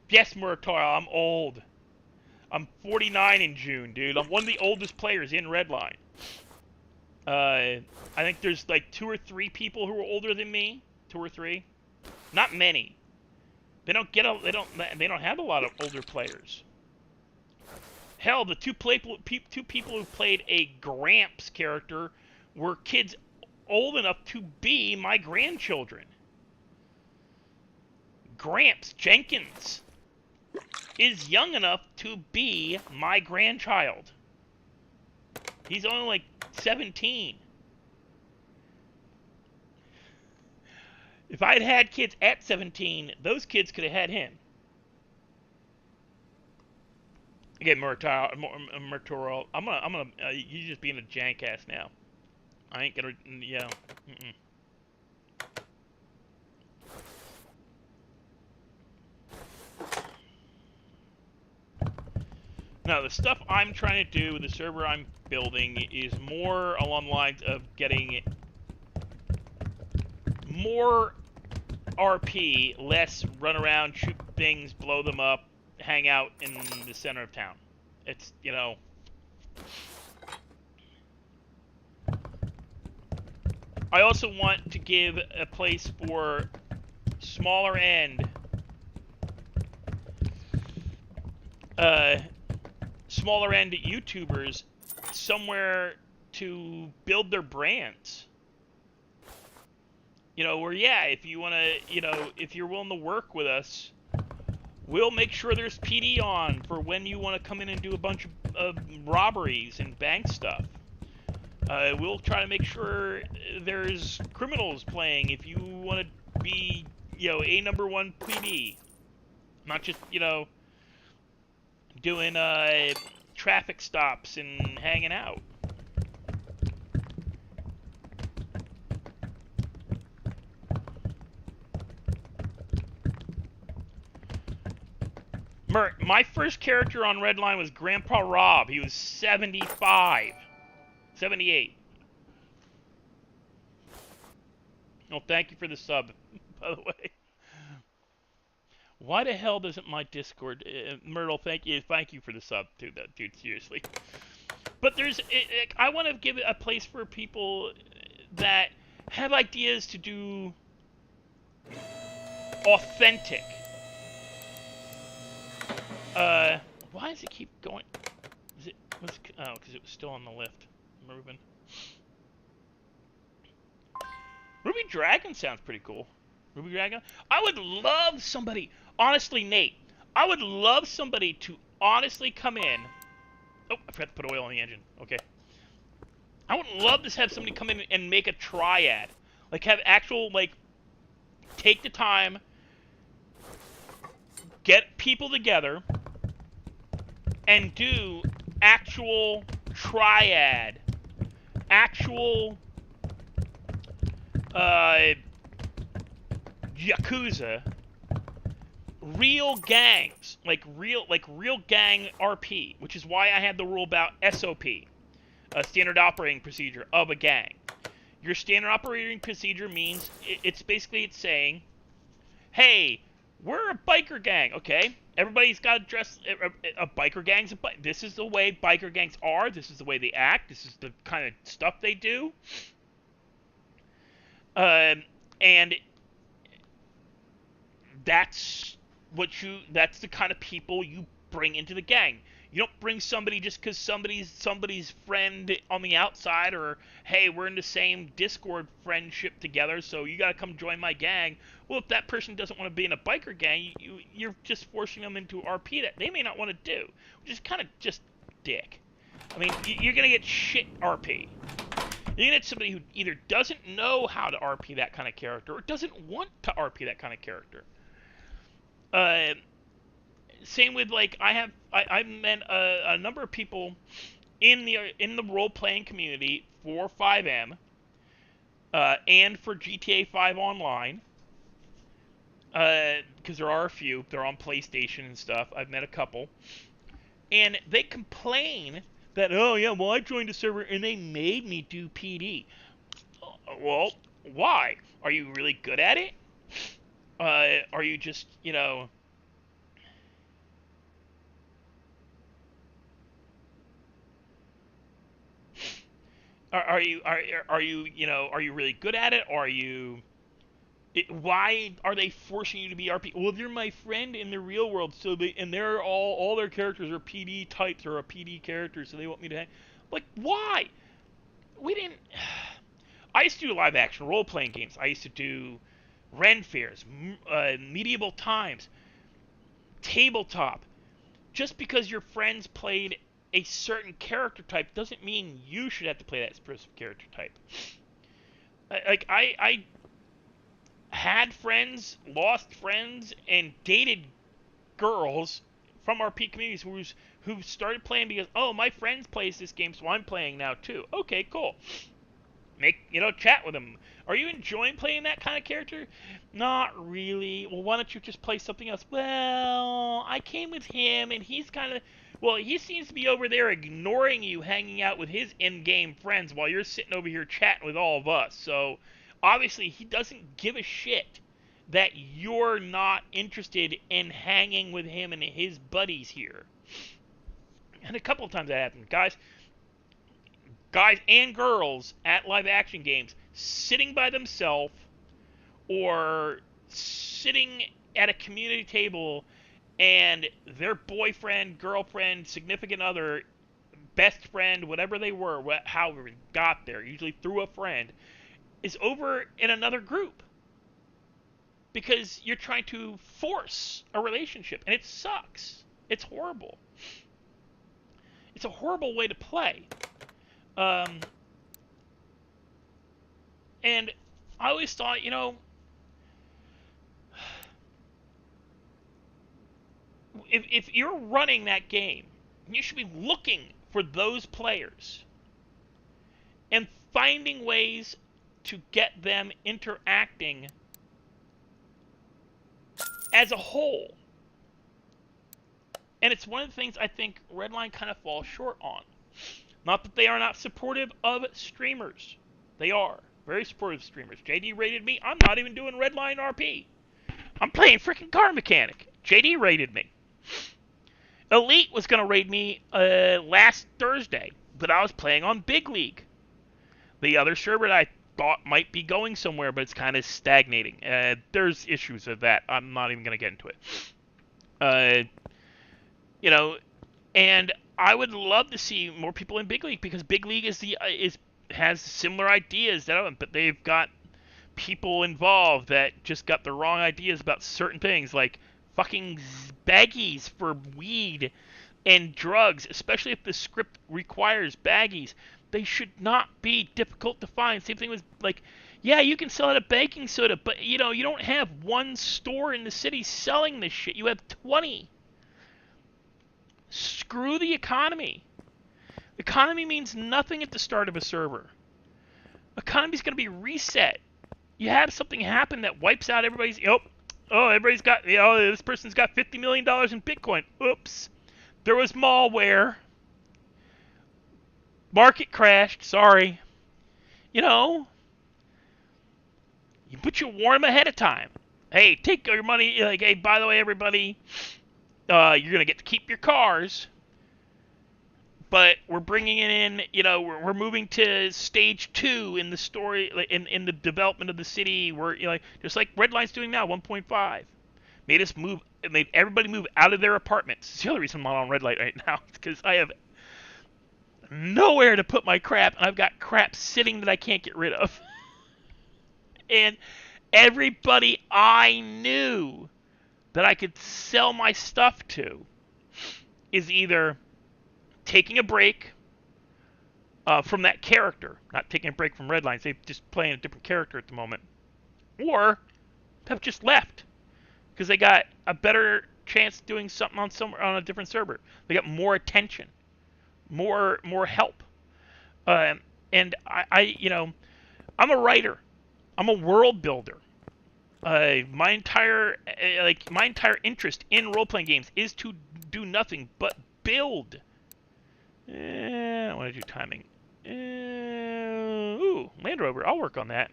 yes, Muratora, I'm old. I'm 49 in June, dude. I'm one of the oldest players in Redline. I think there's like 2 or 3 people who are older than me. 2 or 3. Not many. They don't have a lot of older players. Hell, the two people who played a Gramps character were kids old enough to be my grandchildren. Gramps Jenkins is young enough to be my grandchild. He's only like 17. If I'd had kids at 17, those kids could have had him. Again, Murtoro, you just being a jank ass now. I ain't gonna, yeah. Now, the stuff I'm trying to do with the server I'm building is more along the lines of getting more RP, less run around, shoot things, blow them up, hang out in the center of town. It's, I also want to give a place for smaller end YouTubers somewhere to build their brands. Where, yeah, if you want to, if you're willing to work with us, We'll make sure there's PD on for when you want to come in and do a bunch of robberies and bank stuff. We'll try to make sure there's criminals playing if you want to be, a #1 PD. Not just, doing traffic stops and hanging out. My first character on Redline was Grandpa Rob. He was 75. 78. Well, thank you for the sub, by the way. Why the hell doesn't my Discord... Myrtle, thank you for the sub, too, dude, seriously. But I want to give it a place for people that have ideas to do authentic. Why does it keep going? Because it was still on the lift. Moving. Ruby Dragon sounds pretty cool. Ruby Dragon? I would love somebody, honestly, Nate, I would love somebody to honestly come in. Oh, I forgot to put oil on the engine. Okay. I would love to have somebody come in and make a triad. Like, have actual, take the time, get people together, and do actual triad, actual Yakuza, real gangs, like real gang RP, which is why I had the rule about SOP, a standard operating procedure of a gang. Your standard operating procedure means it's saying, hey, we're a biker gang, okay? Everybody's got to dress. A biker gang's this is the way biker gangs are. This is the way they act. This is the kind of stuff they do. And that's the kind of people you bring into the gang. You don't bring somebody just because somebody's friend on the outside, or hey, we're in the same Discord friendship together, so you gotta come join my gang. Well, if that person doesn't want to be in a biker gang, you're just forcing them into RP that they may not want to do, which is kind of just dick. I mean, you're gonna get shit RP. You're gonna get somebody who either doesn't know how to RP that kind of character or doesn't want to RP that kind of character. Same with I've met a number of people in the role-playing community for 5M and for GTA 5 Online, because there are a few. They're on PlayStation and stuff. I've met a couple, and they complain that, oh yeah, well, I joined a server and they made me do PD. Well, why? Are you really good at it? Are you just, Are you really good at it? Or why are they forcing you to be RP? Well, they're my friend in the real world, so they're all their characters are PD types or a PD character, so they want me to hang. Like, why? I used to do live action role playing games. I used to do Ren Fairs, Medieval Times, Tabletop. Just because your friends played a certain character type doesn't mean you should have to play that specific character type. I had friends, lost friends, and dated girls from RP communities who started playing because, oh, my friends plays this game, so I'm playing now too. Okay, cool. Chat with them. Are you enjoying playing that kind of character? Not really. Well, why don't you just play something else? Well, I came with him, and he's kind of... Well, he seems to be over there ignoring you, hanging out with his in-game friends while you're sitting over here chatting with all of us. So, obviously, he doesn't give a shit that you're not interested in hanging with him and his buddies here. And a couple of times that happened. Guys and girls at live action games sitting by themselves or sitting at a community table, and their boyfriend, girlfriend, significant other, best friend, whatever they were, however it got there, usually through a friend, is over in another group. because you're trying to force a relationship, and it sucks. It's horrible. It's a horrible way to play. And I always thought, you know, if you're running that game, you should be looking for those players and finding ways to get them interacting as a whole. And it's one of the things I think Redline kind of falls short on. Not that they are not supportive of streamers. They are. Very supportive of streamers. JD rated me. I'm not even doing Redline RP. I'm playing freaking Car Mechanic. JD rated me. Elite was going to raid me last Thursday, but I was playing on Big League. The other server that I thought might be going somewhere, but it's kind of stagnating. There's issues with that. I'm not even going to get into it. You know, and I would love to see more people in Big League, because Big League has similar ideas, but they've got people involved that just got the wrong ideas about certain things, like fucking baggies for weed and drugs, especially if the script requires baggies. They should not be difficult to find. Same thing with, like, yeah, you can sell it at baking soda, but, you know, you don't have one store in the city selling this shit. You have 20. Screw the economy. Economy means nothing at the start of a server. Economy's going to be reset. You have something happen that wipes out everybody's... everybody's got... this person's got $50 million in Bitcoin. Oops. There was malware. Market crashed. Sorry. You know... But you warn them ahead of time. Hey, take your money. Like, hey, by the way, everybody... you're going to get to keep your cars, but we're bringing it in, you know, we're moving to stage 2 in the story, in the development of the city. We're, you know, just like Redline's doing now, 1.5. Made everybody move out of their apartments. It's the other reason I'm not on Redlight right now, because I have nowhere to put my crap, and I've got crap sitting that I can't get rid of. And everybody I knew that I could sell my stuff to is either taking a break from that character, not taking a break from Redlines, they're just playing a different character at the moment, or have just left because they got a better chance doing something on a different server. They got more attention, more help, and I you know, I'm a writer, I'm a world builder. My entire interest in role-playing games is to do nothing but build. I don't want to do timing. Land Rover. I'll work on that.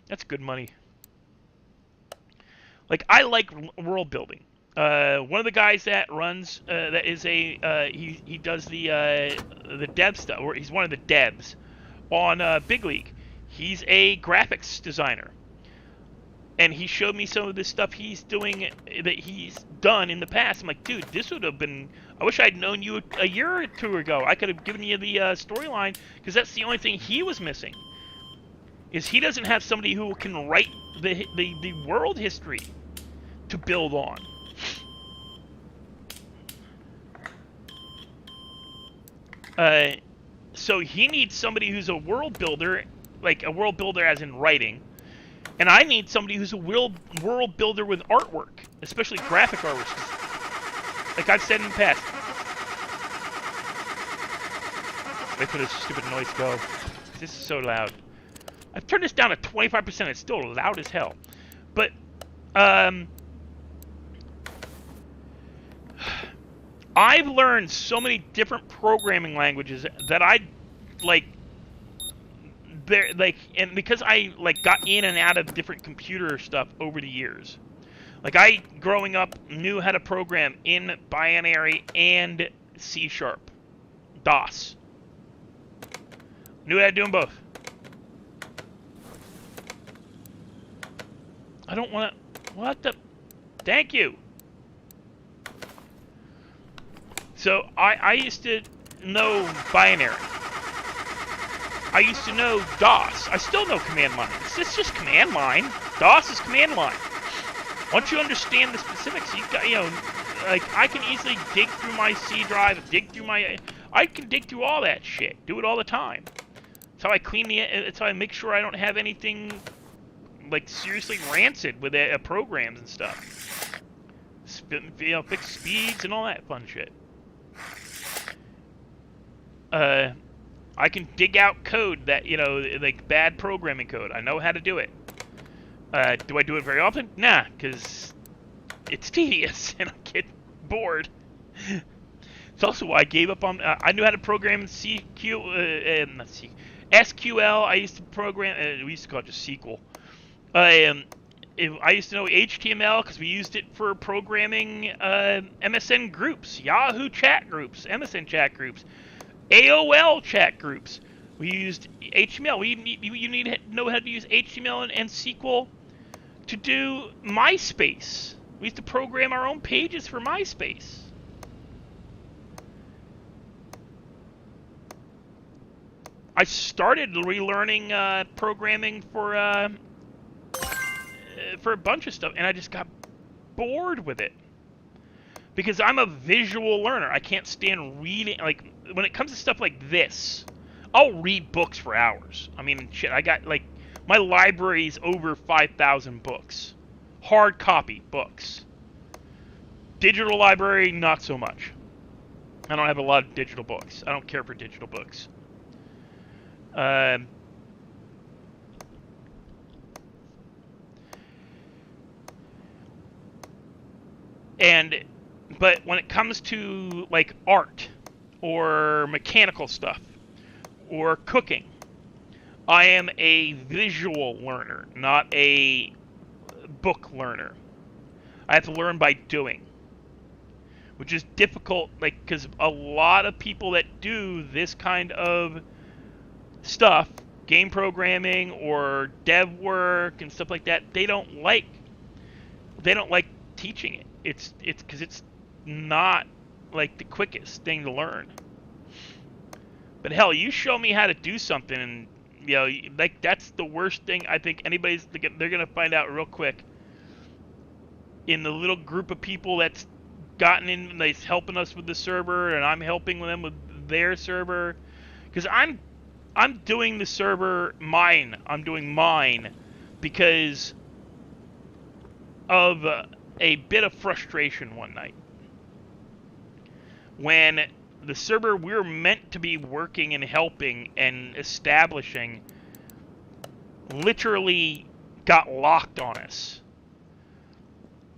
That's good money. Like, I like world building. One of the guys that runs that is he does the dev stuff, or he's one of the devs on Big League. He's a graphics designer. And he showed me some of the stuff he's doing, that he's done in the past. I'm like, dude, this would have been... I wish I'd known you a year or two ago. I could have given you the storyline, because that's the only thing he was missing. Is he doesn't have somebody who can write the world history to build on. So he needs somebody who's a world builder, like a world builder as in writing. And I need somebody who's a world builder with artwork, especially graphic artwork. Like I've said in the past. Wait for this stupid noise to go. This is so loud. I've turned this down to 25%. It's still loud as hell. But, I've learned so many different programming languages that I, like, and because I got in and out of different computer stuff over the years. Like I, growing up, knew how to program in binary and C#, DOS. Knew how to do them both. I don't want to. What the? Thank you. So I used to know binary. I used to know DOS. I still know command line. It's just command line. DOS is command line. Once you understand the specifics, you got, you know, like I can easily dig through my C drive, dig through my, I can dig through all that shit. Do it all the time. That's how I clean the. That's how I make sure I don't have anything like seriously rancid with programs and stuff. You know, fix speeds and all that fun shit. I can dig out code that, you know, like bad programming code. I know how to do it. Do I do it very often? Nah, because it's tedious and I get bored. It's also why I gave up on. I knew how to program in SQL. I used to program. We used to call it just SQL. I used to know HTML because we used it for programming MSN groups, Yahoo chat groups, MSN chat groups, AOL chat groups. We used HTML. You need to know how to use HTML and SQL to do MySpace. We used to program our own pages for MySpace. I started relearning programming for a bunch of stuff, and I just got bored with it. Because I'm a visual learner. I can't stand reading. Like, when it comes to stuff like this, I'll read books for hours. I mean, shit, I got, like, my library's over 5,000 books. Hard copy books. Digital library, not so much. I don't have a lot of digital books. I don't care for digital books. But when it comes to, like, art or mechanical stuff or cooking, I am a visual learner, not a book learner. I have to learn by doing, which is difficult, like, because a lot of people that do this kind of stuff, game programming or dev work and stuff like that, they don't like teaching it. It's because it's not like the quickest thing to learn. But hell, you show me how to do something, and you know, like, that's the worst thing I think they're gonna find out real quick. In the little group of people that's gotten in, that's helping us with the server, and I'm helping them with their server, because I'm doing the server mine. I'm doing mine because of a bit of frustration one night when the server we're meant to be working and helping and establishing literally got locked on us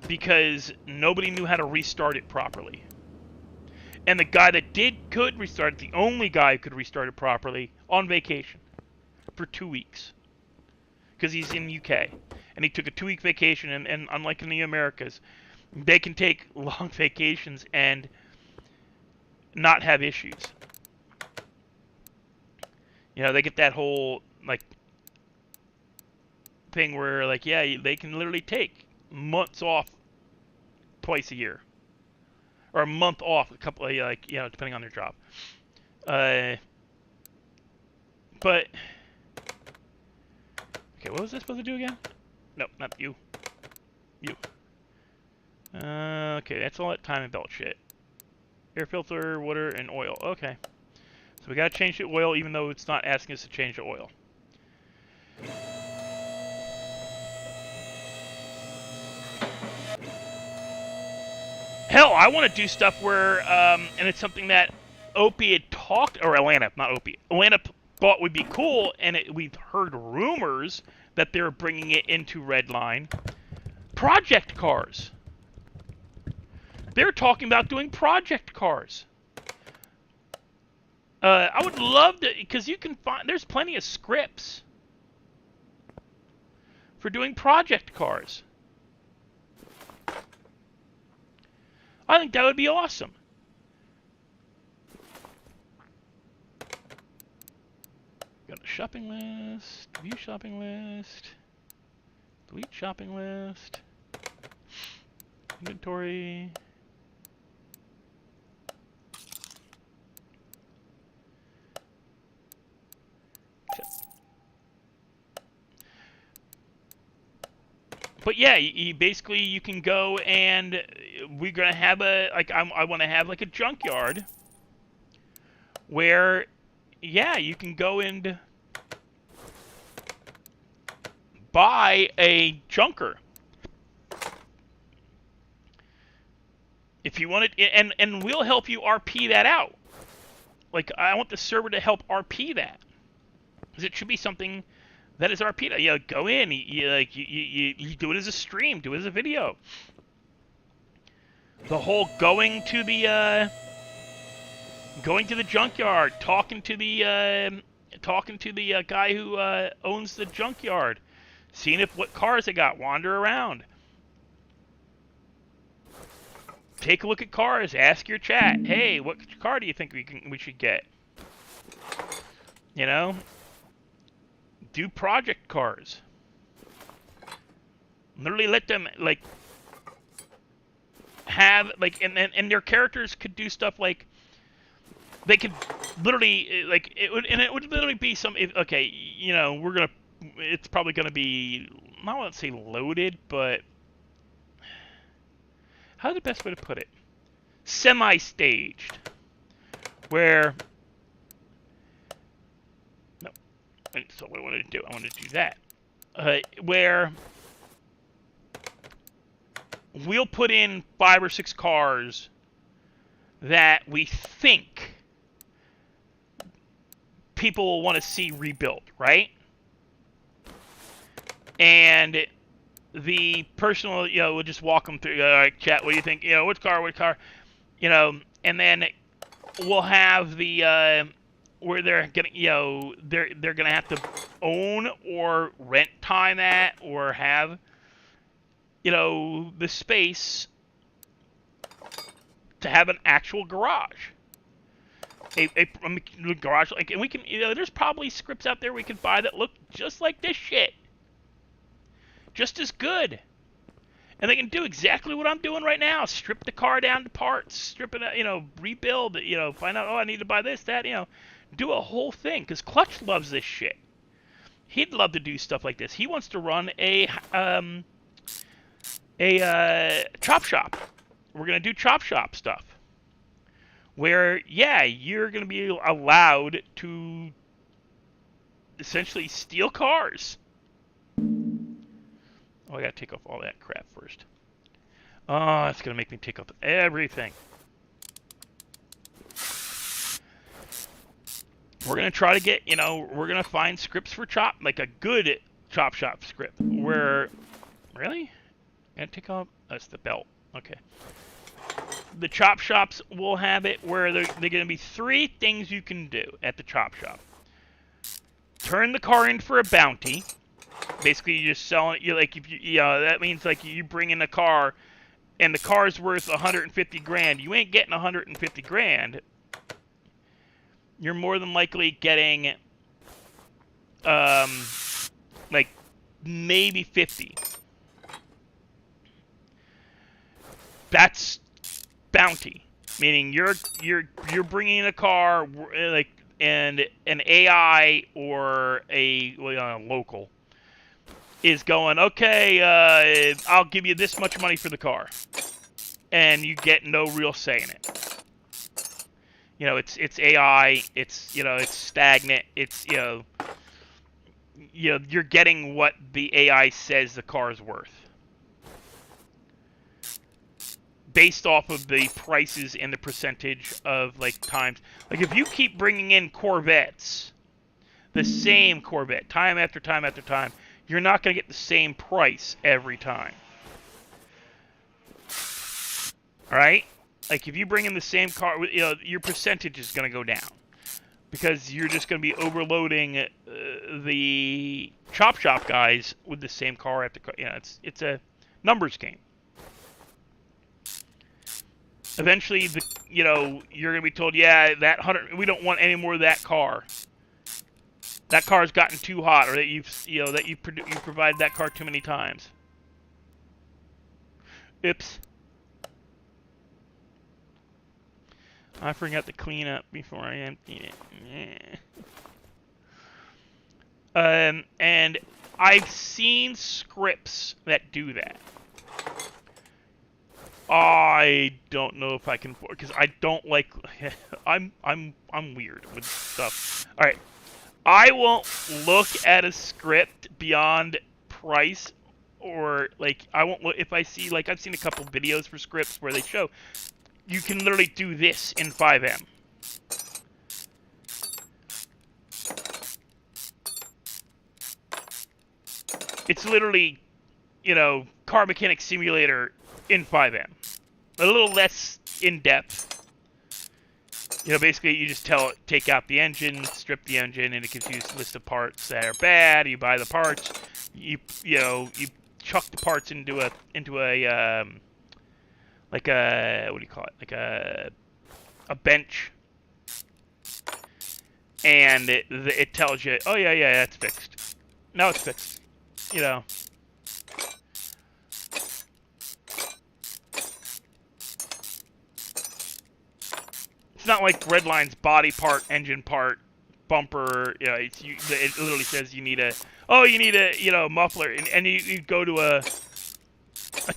because nobody knew how to restart it properly. And the guy that could restart it, the only guy who could restart it properly, on vacation for 2 weeks. Because he's in UK. And he took a 2-week vacation, and unlike in the Americas, they can take long vacations and not have issues. You know, they get that whole, like, thing where, like, yeah, they can literally take months off twice a year. Or a month off, a couple of, like, you know, depending on their job. But, okay, what was I supposed to do again? No, not you. You. Okay, that's all that time and belt shit. Air filter, water, and oil. Okay. So we gotta change the oil, even though it's not asking us to change the oil. Hell, I want to do stuff where, and it's something that Opie had talked, or Atlanta, not Opie. Atlanta thought would be cool, and we've heard rumors that they're bringing it into Redline. Project cars. They're talking about doing project cars. I would love to, because you can find, there's plenty of scripts for doing project cars. I think that would be awesome. Got a shopping list, view shopping list, delete shopping list, inventory. But yeah, basically you can go and we're gonna have I want to have like a junkyard where, yeah, you can go and buy a junker if you want it, and we'll help you RP that out. Like, I want the server to help RP that, because it should be something that is RP. You know, go in, you do it as a stream, do it as a video. The whole going to the junkyard, talking to the guy who owns the junkyard, seeing what cars they got, wander around, take a look at cars, ask your chat, hey, what car do you think we should get? You know, do project cars. Literally let them like have like, and their characters could do stuff like they could literally like it would literally be some, okay, you know, it's probably gonna be, I don't want to say loaded, but how's the best way to put it? Semi-staged, where no, so what I wanted to do, I wanted to do that, where we'll put in 5 or 6 cars that we think people will want to see rebuilt, right? And the person will, you know, we'll just walk them through, all right, chat, what do you think? You know, what car? You know, and then we'll have the, where they're gonna, you know, they're gonna have to own or rent time at, or have, you know, the space to have an actual garage. A garage, like, and we can, you know, there's probably scripts out there we can buy that look just like this shit. Just as good. And they can do exactly what I'm doing right now. Strip the car down to parts, strip it, you know, rebuild it, you know, find out, oh, I need to buy this, that, you know. Do a whole thing, because Clutch loves this shit. He'd love to do stuff like this. He wants to run a chop shop. We're going to do chop shop stuff. Where, yeah, you're going to be allowed to essentially steal cars. Oh, I got to take off all that crap first. Oh, it's going to make me take off everything. We're going to try to get, you know, we're going to find scripts for chop, like a good chop shop script. Where, really? I got to take off, that's the belt. Okay. The chop shops will have it where they're going to be 3 things you can do at the chop shop. Turn the car in for a bounty. Basically, you just sell it. You like, if you know, that means like you bring in a car, and the car's worth 150 grand. You ain't getting 150 grand. You're more than likely getting, like maybe 50. That's bounty, meaning you're bringing in a car, like, and an AI or a local is going, okay, I'll give you this much money for the car, and you get no real say in it. You know, it's AI, it's, you know, it's stagnant, it's, you know, you're getting what the AI says the car is worth, based off of the prices and the percentage of, like, times. Like, if you keep bringing in Corvettes, the same Corvette, time after time after time, you're not going to get the same price every time. Alright? Like, if you bring in the same car, you know, your percentage is going to go down. Because you're just going to be overloading the chop shop guys with the same car after car. You know, it's a numbers game. Eventually, you know, you're going to be told, yeah, we don't want any more of that car. That car's gotten too hot, or that you provided that car too many times. Oops. I forgot to clean up before I emptied it. Yeah. And I've seen scripts that do that. I don't know if I can, because I don't like. I'm weird with stuff. All right, I won't look at a script beyond price, or like I won't look if I see like I've seen a couple videos for scripts where they show you can literally do this in 5M. It's literally, Car Mechanic Simulator in 5M. A little less in-depth. Basically you just take out the engine, strip the engine, and it gives you a list of parts that are bad. You buy the parts. You chuck the parts into a like a, what do you call it? Like a bench. And it tells you, oh yeah, that's fixed. Now it's fixed. It's not like Redline's body part, engine part, bumper. It literally says you need a muffler, and you go to a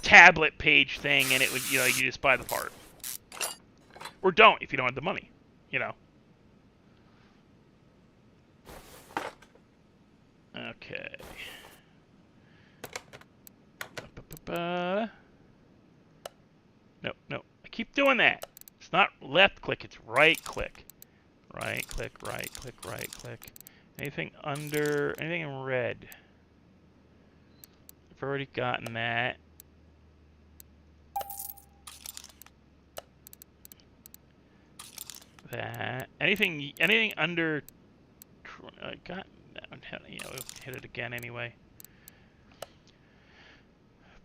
tablet page thing, and it would you just buy the part, or don't if you don't have the money. Okay. No. I keep doing that. It's not left click, it's right click. Right click, right click, right click. Anything in red. I've already gotten that. Anything under. I got that one. We'll hit it again anyway.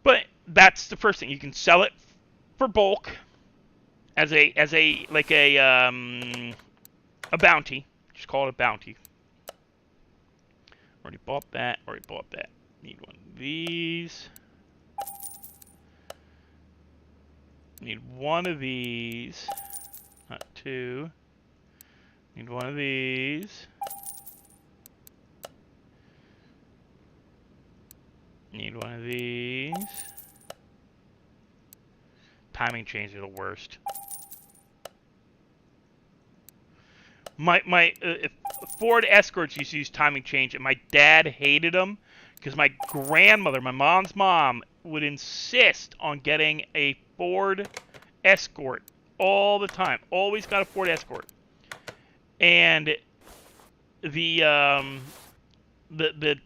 But that's the first thing. You can sell it for bulk as a bounty. Just call it a bounty. Already bought that. Need one of these. Need one of these. Not two. Need one of these. Need one of these. Timing chains are the worst. My Ford Escorts used to use timing chains, and my dad hated them because my grandmother, my mom's mom, would insist on getting a Ford Escort all the time. Always got a Ford Escort, and the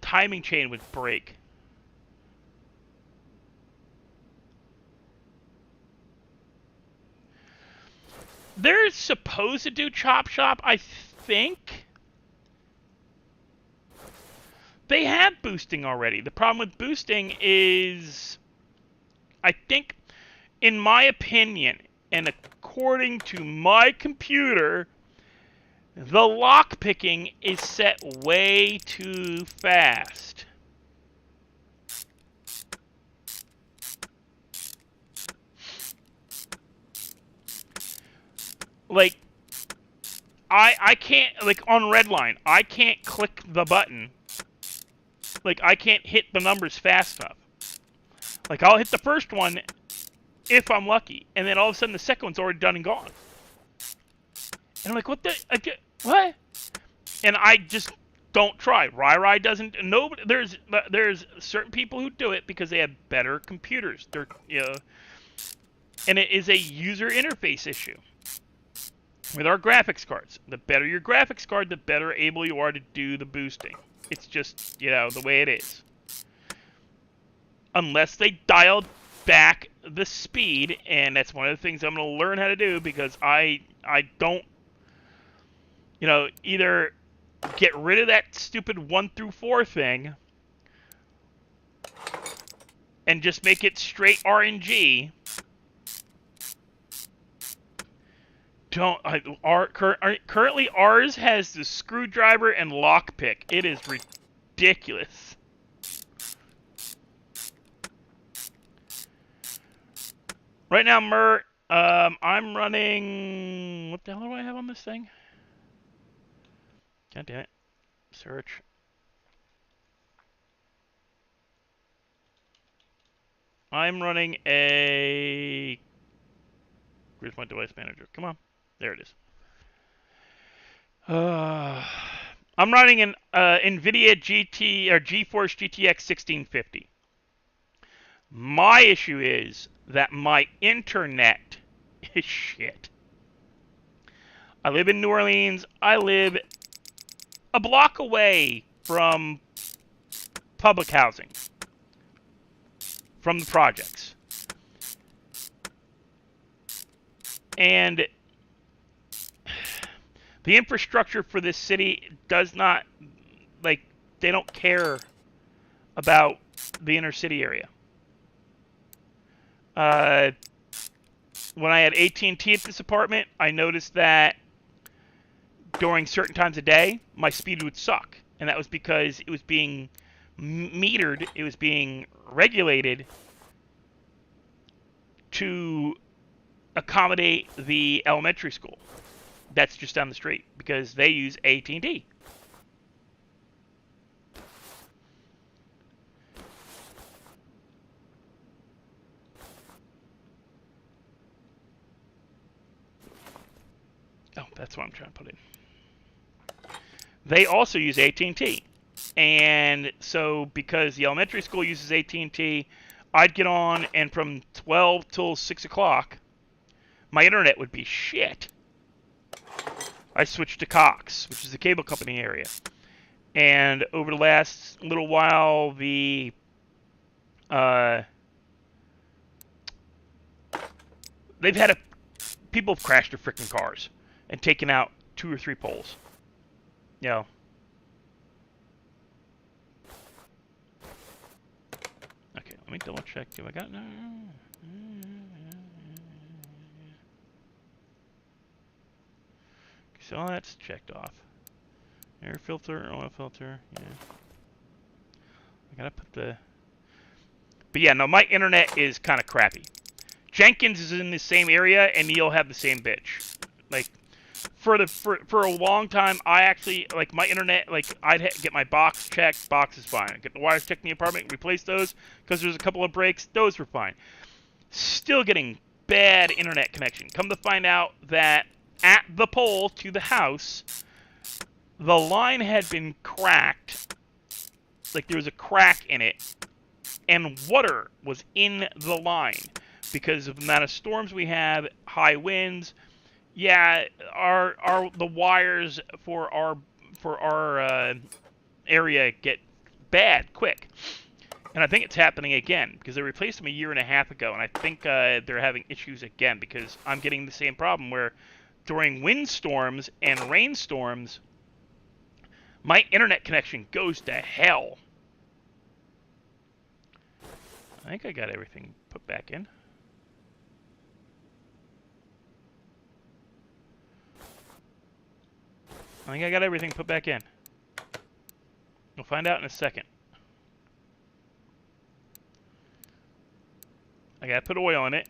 timing chain would break. They're supposed to do Chop Shop, I think. They have boosting already. The problem with boosting is, I think, in my opinion, and according to my computer, the lockpicking is set way too fast. Like, I can't, like, on Redline, I can't click the button. Like, I can't hit the numbers fast enough. Like, I'll hit the first one if I'm lucky, and then all of a sudden the second one's already done and gone. And I'm like, what the, what? And I just don't try. Rai doesn't, nobody, there's certain people who do it because they have better computers. They're, and it is a user interface issue. With our graphics cards, the better your graphics card, the better able you are to do the boosting. It's just, the way it is. Unless they dialed back the speed, and that's one of the things I'm going to learn how to do, because I don't, either get rid of that stupid 1 through 4 thing and just make it straight RNG. Currently ours has the screwdriver and lockpick. It is ridiculous. Right now, I'm running. What the hell do I have on this thing? God damn it! Search. I'm running a... Where's my device manager? Come on. There it is. I'm running an NVIDIA GT or GeForce GTX 1650. My issue is that my internet is shit. I live in New Orleans. I live a block away from public housing, from the projects. And the infrastructure for this city does not, like, they don't care about the inner city area. When I had AT&T at this apartment, I noticed that during certain times of day, my speed would suck. And that was because it was being metered, it was being regulated to accommodate the elementary school that's just down the street because they use AT&T. Oh, that's what I'm trying to put in. They also use AT&T. And so because the elementary school uses AT&T, I'd get on and from 12 till 6 o'clock, my internet would be shit. I switched to Cox, which is the cable company area. And over the last little while, they've had people have crashed their freaking cars and taken out 2 or 3 poles. You know. Okay, let me double check. Have I got no? So all that's checked off. Air filter, oil filter, yeah. I gotta put the... But yeah, no, my internet is kind of crappy. Jenkins is in the same area, and he'll have the same bitch. Like, for a long time, I actually, like, my internet, like, I'd get my box checked, box is fine. I'd get the wires checked in the apartment, replace those, because there's a couple of breaks, those were fine. Still getting bad internet connection. Come to find out that at the pole to the house, the line had been cracked, like there was a crack in it, and water was in the line because of the amount of storms we have, high winds. Yeah, the wires for our area get bad quick, and I think it's happening again because they replaced them a year and a half ago, and I think they're having issues again because I'm getting the same problem where during windstorms and rainstorms, my internet connection goes to hell. I think I got everything put back in. I think I got everything put back in. We'll find out in a second. I gotta put oil in it.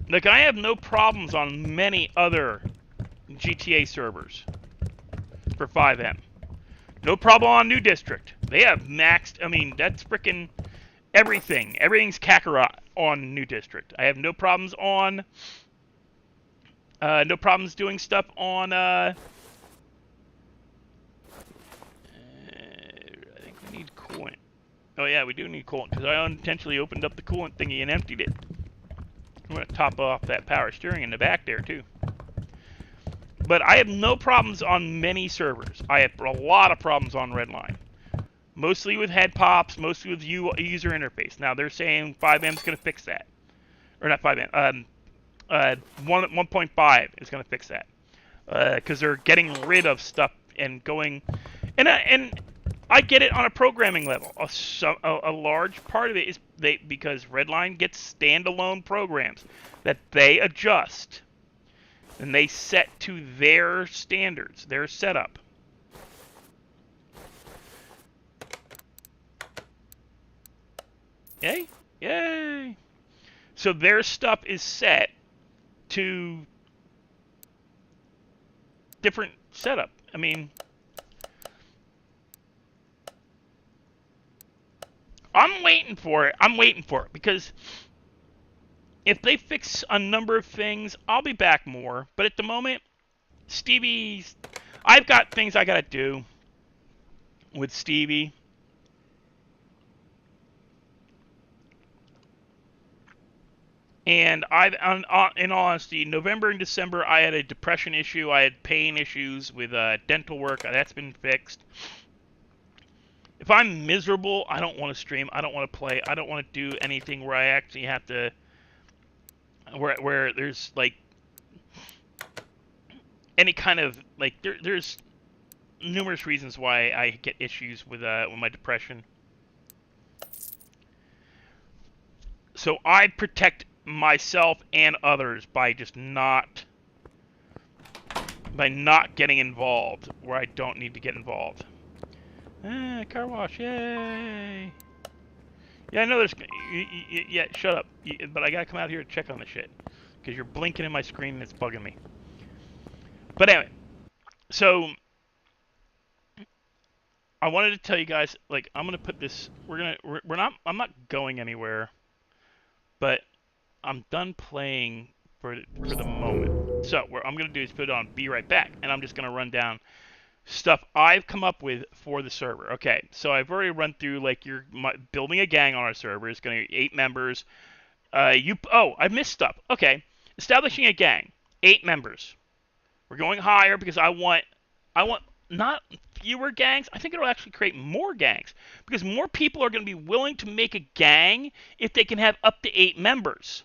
Look, I have no problems on many other GTA servers for 5M. No problem on New District. They have maxed, I mean, that's frickin' everything. Everything's Kakarot on New District. I have no problems on, no problems doing stuff on, I think we need coolant. Oh yeah, we do need coolant, because I unintentionally opened up the coolant thingy and emptied it. I'm going to top off that power steering in the back there, too. But I have no problems on many servers. I have a lot of problems on Redline. Mostly with head pops, mostly with user interface. Now, they're saying 5M's going to fix that. Or not 5M. 1.5 is going to fix that. Because they're getting rid of stuff and going... And I get it on a programming level. A large part of it is because Redline gets standalone programs that they adjust and they set to their standards, their setup. Yay? Yay! So their stuff is set to different setup. I mean, I'm waiting for it. I'm waiting for it because if they fix a number of things, I'll be back more. But at the moment, Stevie's... I've got things I gotta do with Stevie. And in all honesty, November and December, I had a depression issue. I had pain issues with dental work. That's been fixed. If I'm miserable, I don't want to stream. I don't want to play. I don't want to do anything where I actually have to... Where there's, like... any kind of... Like, there's numerous reasons why I get issues with my depression. So I protect myself and others by just not getting involved where I don't need to get involved. Car wash, yay! Yeah, I know there's... Yeah, shut up. But I gotta come out here to check on this shit. Because you're blinking in my screen and it's bugging me. But anyway, so... I wanted to tell you guys, like, I'm gonna put this... I'm not going anywhere. But I'm done playing for the moment. So what I'm going to do is put it on Be Right Back. And I'm just going to run down stuff I've come up with for the server. Okay, so I've already run through, like, building a gang on our server. It's going to be 8 members. Oh, I missed stuff. Okay, establishing a gang. 8 members. We're going higher because I want not fewer gangs. I think it'll actually create more gangs. Because more people are going to be willing to make a gang if they can have up to 8 members.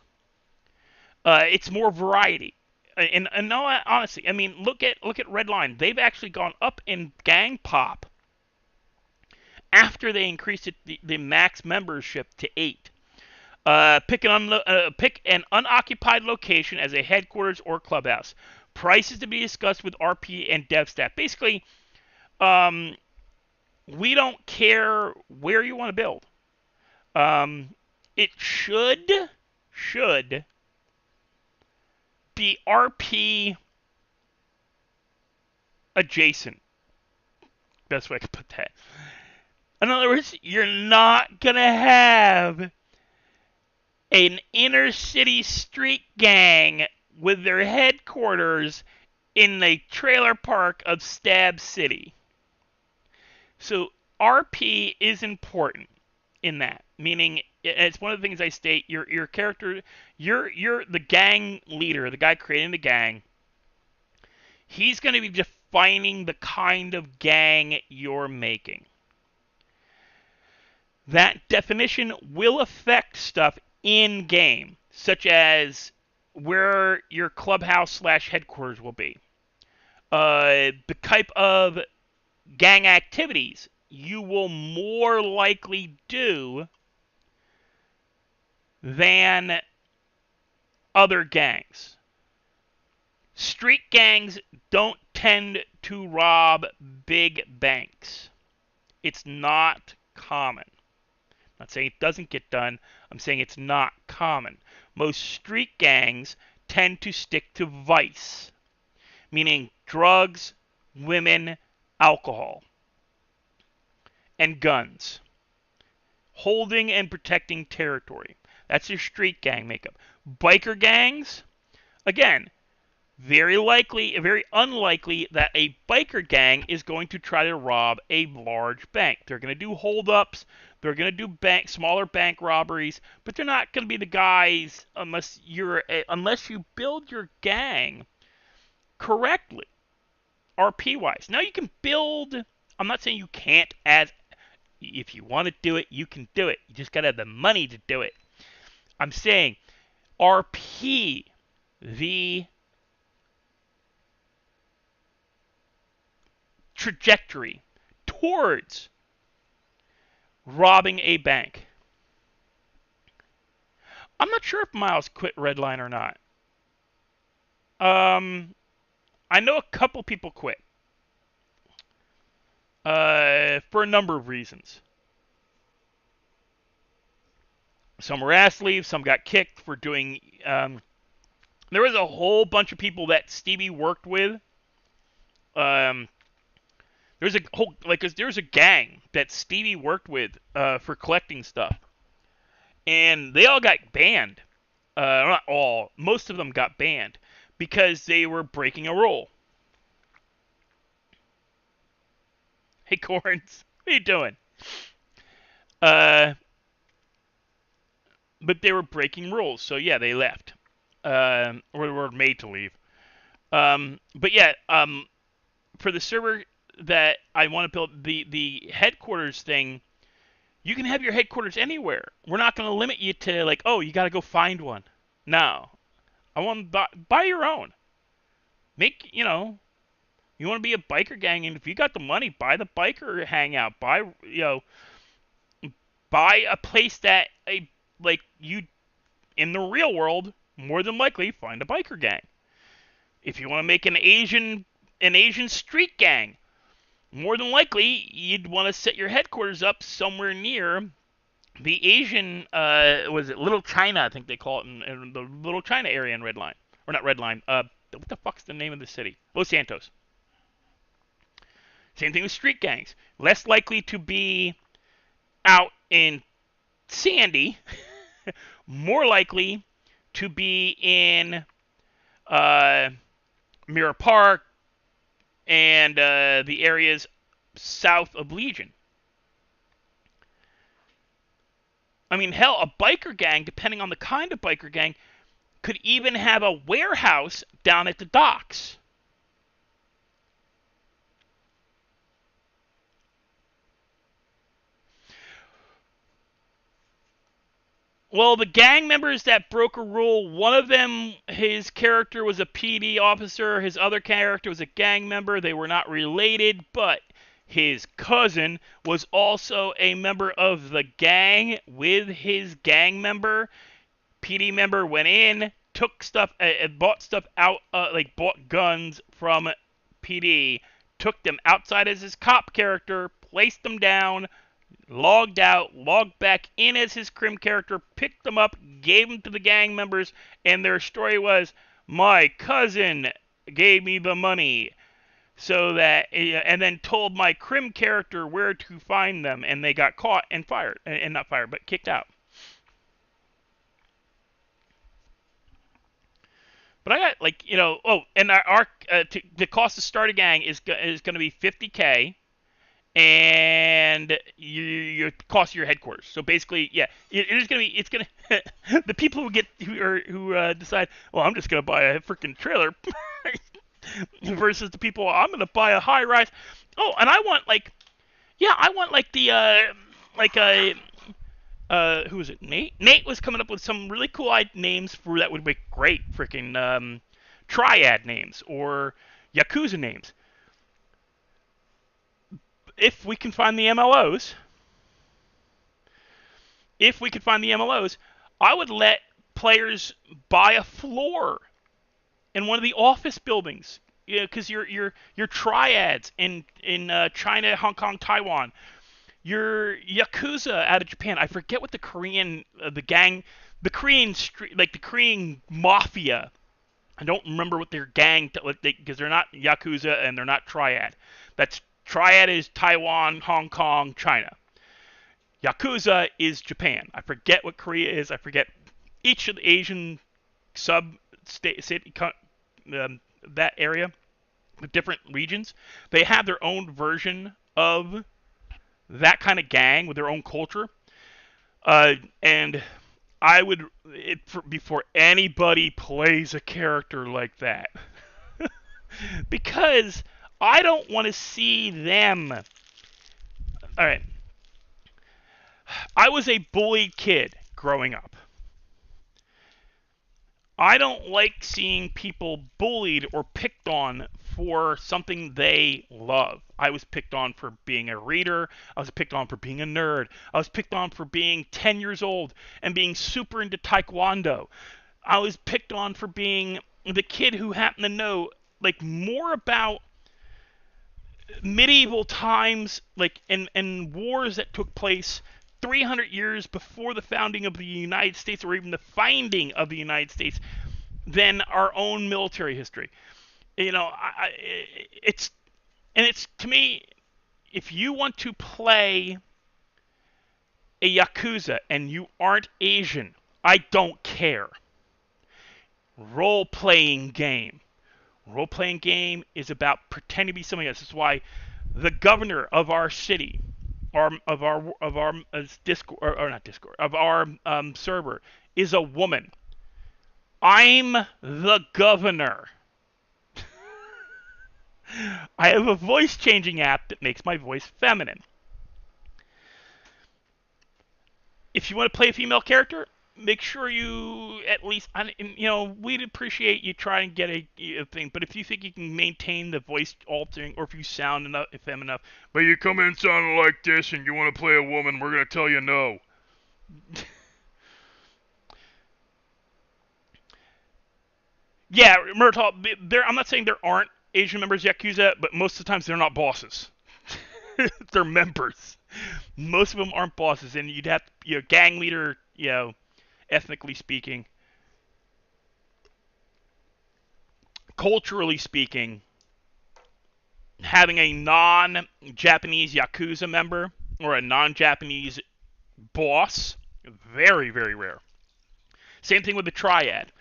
It's more variety. And no, honestly, I mean, look at Redline. They've actually gone up in gang pop after they increased the max membership to 8. Pick an unoccupied location as a headquarters or clubhouse. Prices to be discussed with RP and dev staff. Basically, we don't care where you want to build. It should be RP adjacent. Best way I could put that. In other words, you're not going to have an inner city street gang with their headquarters in the trailer park of Stab City. So RP is important in that, meaning it's one of the things I state. Your character, you're the gang leader, the guy creating the gang. He's going to be defining the kind of gang you're making. That definition will affect stuff in game, such as where your clubhouse / headquarters will be, the type of gang activities you will more likely do than other gangs. Street gangs don't tend to rob big banks. It's not common. I'm not saying it doesn't get done. I'm saying it's not common. Most street gangs tend to stick to vice, meaning drugs, women, alcohol, and guns. Holding and protecting territory. That's your street gang makeup. Biker gangs, again, very unlikely that a biker gang is going to try to rob a large bank. They're going to do holdups. They're going to do smaller bank robberies, but they're not going to be the guys unless you build your gang correctly, RP-wise. Now you can build. I'm not saying you can't. If you want to do it, you can do it. You just got to have the money to do it. I'm saying RP the trajectory towards robbing a bank. I'm not sure if Miles quit Redline or not. I know a couple people quit. For a number of reasons. Some were asked to leave. Some got kicked for doing. There was a whole bunch of people that Stevie worked with. There's a whole there's a gang that Stevie worked with for collecting stuff, and they all got banned. Not all, most of them got banned because they were breaking a rule. Hey, Corns, what are you doing? But they were breaking rules, so yeah, they left. Or were made to leave. But yeah, for the server that I want to build, the headquarters thing, you can have your headquarters anywhere. We're not going to limit you to like, oh, you got to go find one. No, I want to buy your own. Make, you want to be a biker gang, and if you got the money, buy the biker hangout. Buy a place that like you in the real world more than likely find a biker gang. If you want to make an Asian street gang, more than likely you'd want to set your headquarters up somewhere near the Asian, was it Little China? I think they call it in the Little China area in Red Line, or not Red Line. What the fuck's the name of the city? Los Santos. Same thing with street gangs. Less likely to be out in Sandy, more likely to be in Mirror Park and the areas south of Legion. I mean, hell, a biker gang, depending on the kind of biker gang, could even have a warehouse down at the docks. Well, the gang members that broke a rule, one of them, his character was a PD officer, his other character was a gang member. They were not related, but his cousin was also a member of the gang with his gang member. PD member went in, took stuff, bought stuff out, bought guns from PD, took them outside as his cop character, placed them down, logged out, logged back in as his crim character, picked them up, gave them to the gang members, and their story was, my cousin gave me the money, so that, and then told my crim character where to find them, and they got caught and fired, and not fired, but kicked out. But I got, and the cost to start a gang is going to be $50K. And your cost of your headquarters. So basically, yeah, it's gonna the people who decide, well, I'm just gonna buy a freaking trailer, versus the people, I'm gonna buy a high rise. Oh, and I want who was it? Nate was coming up with some really cool names for that would make great freaking triad names or Yakuza names. If we can find the MLOs, I would let players buy a floor in one of the office buildings. Yeah, because your triads in China, Hong Kong, Taiwan, your Yakuza out of Japan. I forget what the Korean the Korean street, like the Korean mafia. I don't remember what their gang, because they're not Yakuza and they're not triad. Triad is Taiwan, Hong Kong, China. Yakuza is Japan. I forget what Korea is. I forget each of the Asian city, that area, the different regions. They have their own version of that kind of gang with their own culture. And I would, before anybody plays a character like that, because I don't want to see them. All right. I was a bullied kid growing up. I don't like seeing people bullied or picked on for something they love. I was picked on for being a reader. I was picked on for being a nerd. I was picked on for being 10 years old and being super into Taekwondo. I was picked on for being the kid who happened to know more about medieval times, and wars that took place 300 years before the founding of the United States, or even the finding of the United States, than our own military history. You know, it's to me, if you want to play a Yakuza and you aren't Asian, I don't care. Role-playing game. Role-playing game is about pretending to be something else. This is why the governor of our city, of our Discord, or not Discord, of our server, is a woman. I'm the governor. I have a voice changing app that makes my voice feminine. If you want to play a female character, make sure you at least, you know, we'd appreciate you try and get a thing. But if you think you can maintain the voice altering, or if you sound enough, feminine enough, but you come in sounding like this and you want to play a woman, we're gonna tell you no. Yeah, Murtaugh, I'm not saying there aren't Asian members of Yakuza, but most of the times they're not bosses. They're members. Most of them aren't bosses, and you'd have, you know, gang leader, you know, ethnically speaking, culturally speaking, having a non-Japanese Yakuza member or a non-Japanese boss, very, very rare. Same thing with the Triad.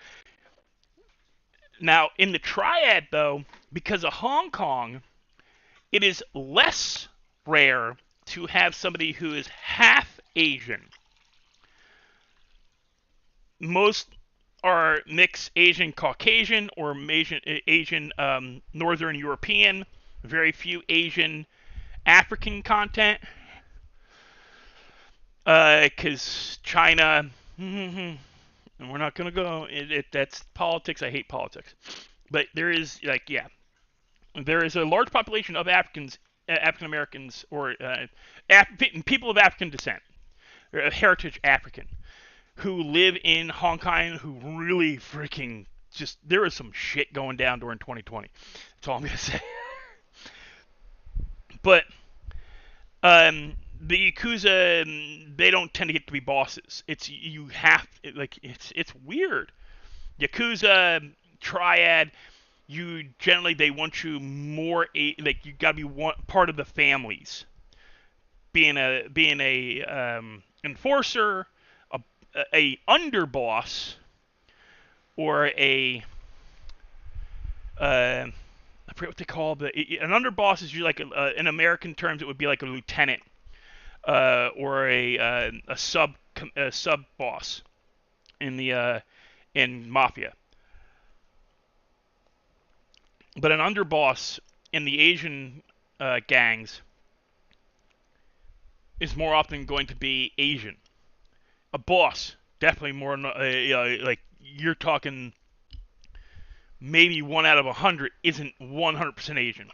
Now, in the Triad, though, because of Hong Kong, it is less rare to have somebody who is half Asian. Most are mixed Asian Caucasian or Asian Northern European. Very few Asian African content. Because China... And we're not going to go, that's politics. I hate politics. But there is, like, yeah. There is a large population of Africans, African Americans, or people of African descent, or heritage African, who live in Hong Kong, who really freaking just, there is some shit going down during 2020. That's all I'm going to say. But, the Yakuza, they don't tend to get to be bosses. It's, you have, like, it's weird. Yakuza, Triad, you generally, they want you more, like, you gotta be part of the families. Being a enforcer, a underboss, or a, I forget what they call an underboss is usually like in American terms it would be like a lieutenant. Or a sub boss in the in Mafia. But an underboss in the Asian gangs is more often going to be Asian. A boss, definitely more like, you're talking maybe 1 out of 100 isn't 100% Asian.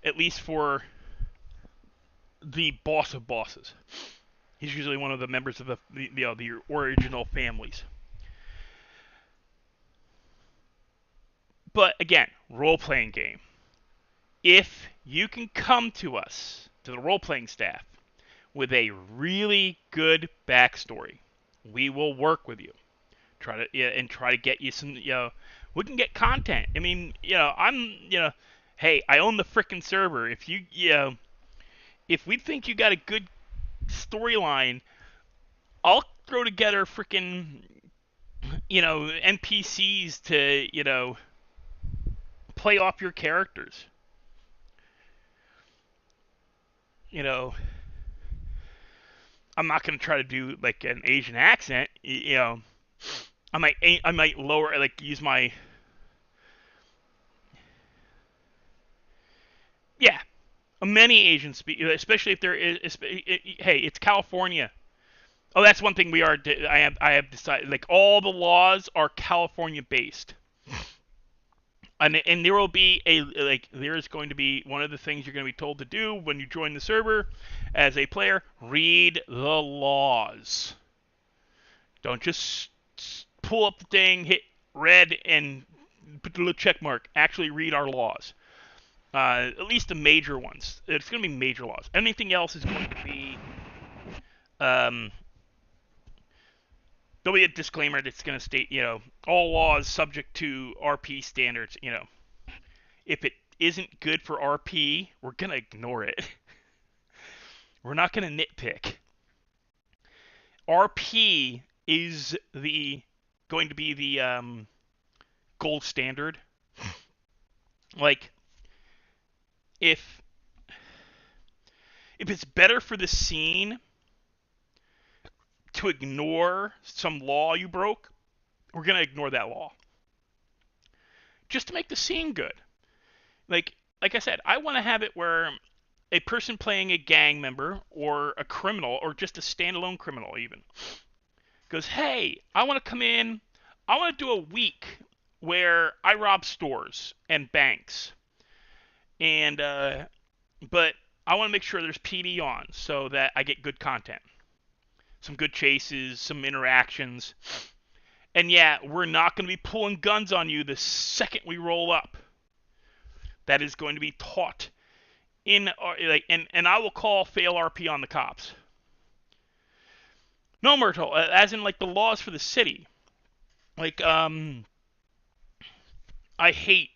At least for the boss of bosses. He's usually one of the members of the original families. But again, role-playing game. If you can come to us, to the role-playing staff, with a really good backstory, we will work with you. Try to get you some, you know, we can get content. I mean, you know, hey, I own the frickin' server. If if we think you got a good storyline, I'll throw together frickin', you know, NPCs to, you know, play off your characters. You know, I'm not gonna try to do like an Asian accent. You know, I might lower, like, use my, yeah. Many Asian speakers, especially if there is, hey, it's California. Oh, that's one thing I have decided, like, all the laws are California based. And there will be there's going to be, one of the things you're going to be told to do when you join the server as a player, read the laws. Don't just pull up the thing, hit red, and put the little check mark. Actually read our laws. At least the major ones. It's going to be major laws. Anything else is going to be Um, there'll be a disclaimer that's going to state, all laws subject to RP standards. If it isn't good for RP, we're going to ignore it. We're not going to nitpick. RP is going to be the gold standard. Like, if it's better for the scene to ignore some law you broke, we're going to ignore that law. Just to make the scene good. Like I said, I want to have it where a person playing a gang member or a criminal or just a standalone criminal even goes, hey, I want to come in, I want to do a week where I rob stores and banks. And but I want to make sure there's PD on so that I get good content. Some good chases, some interactions. And yeah, we're not going to be pulling guns on you the second we roll up. That is going to be taught in and I will call fail RP on the cops. No, Myrtle, as in like the laws for the city. Like I hate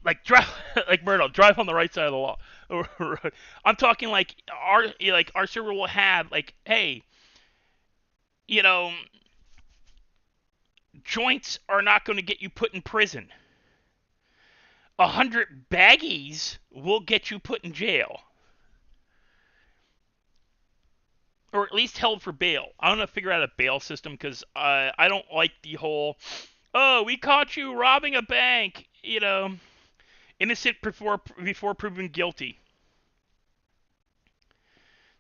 like drive like Myrtle, drive on the right side of the law. I'm talking like our server will have like, hey, joints are not going to get you put in prison. 100 baggies will get you put in jail. Or at least held for bail. I want to figure out a bail system because I don't like the whole, oh, we caught you robbing a bank, innocent before proven guilty.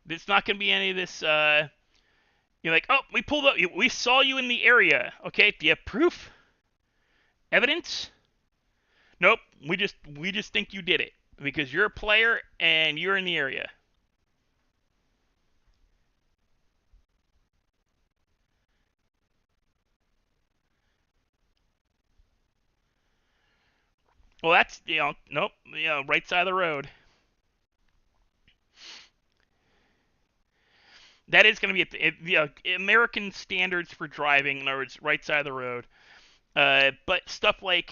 There's not going to be any of this, you're like, oh, we pulled up, we saw you in the area. Okay, do you have proof? Evidence? Nope, we just think you did it because you're a player and you're in the area. Well, that's, nope, right side of the road. That is going to be American standards for driving, in other words, right side of the road. But stuff like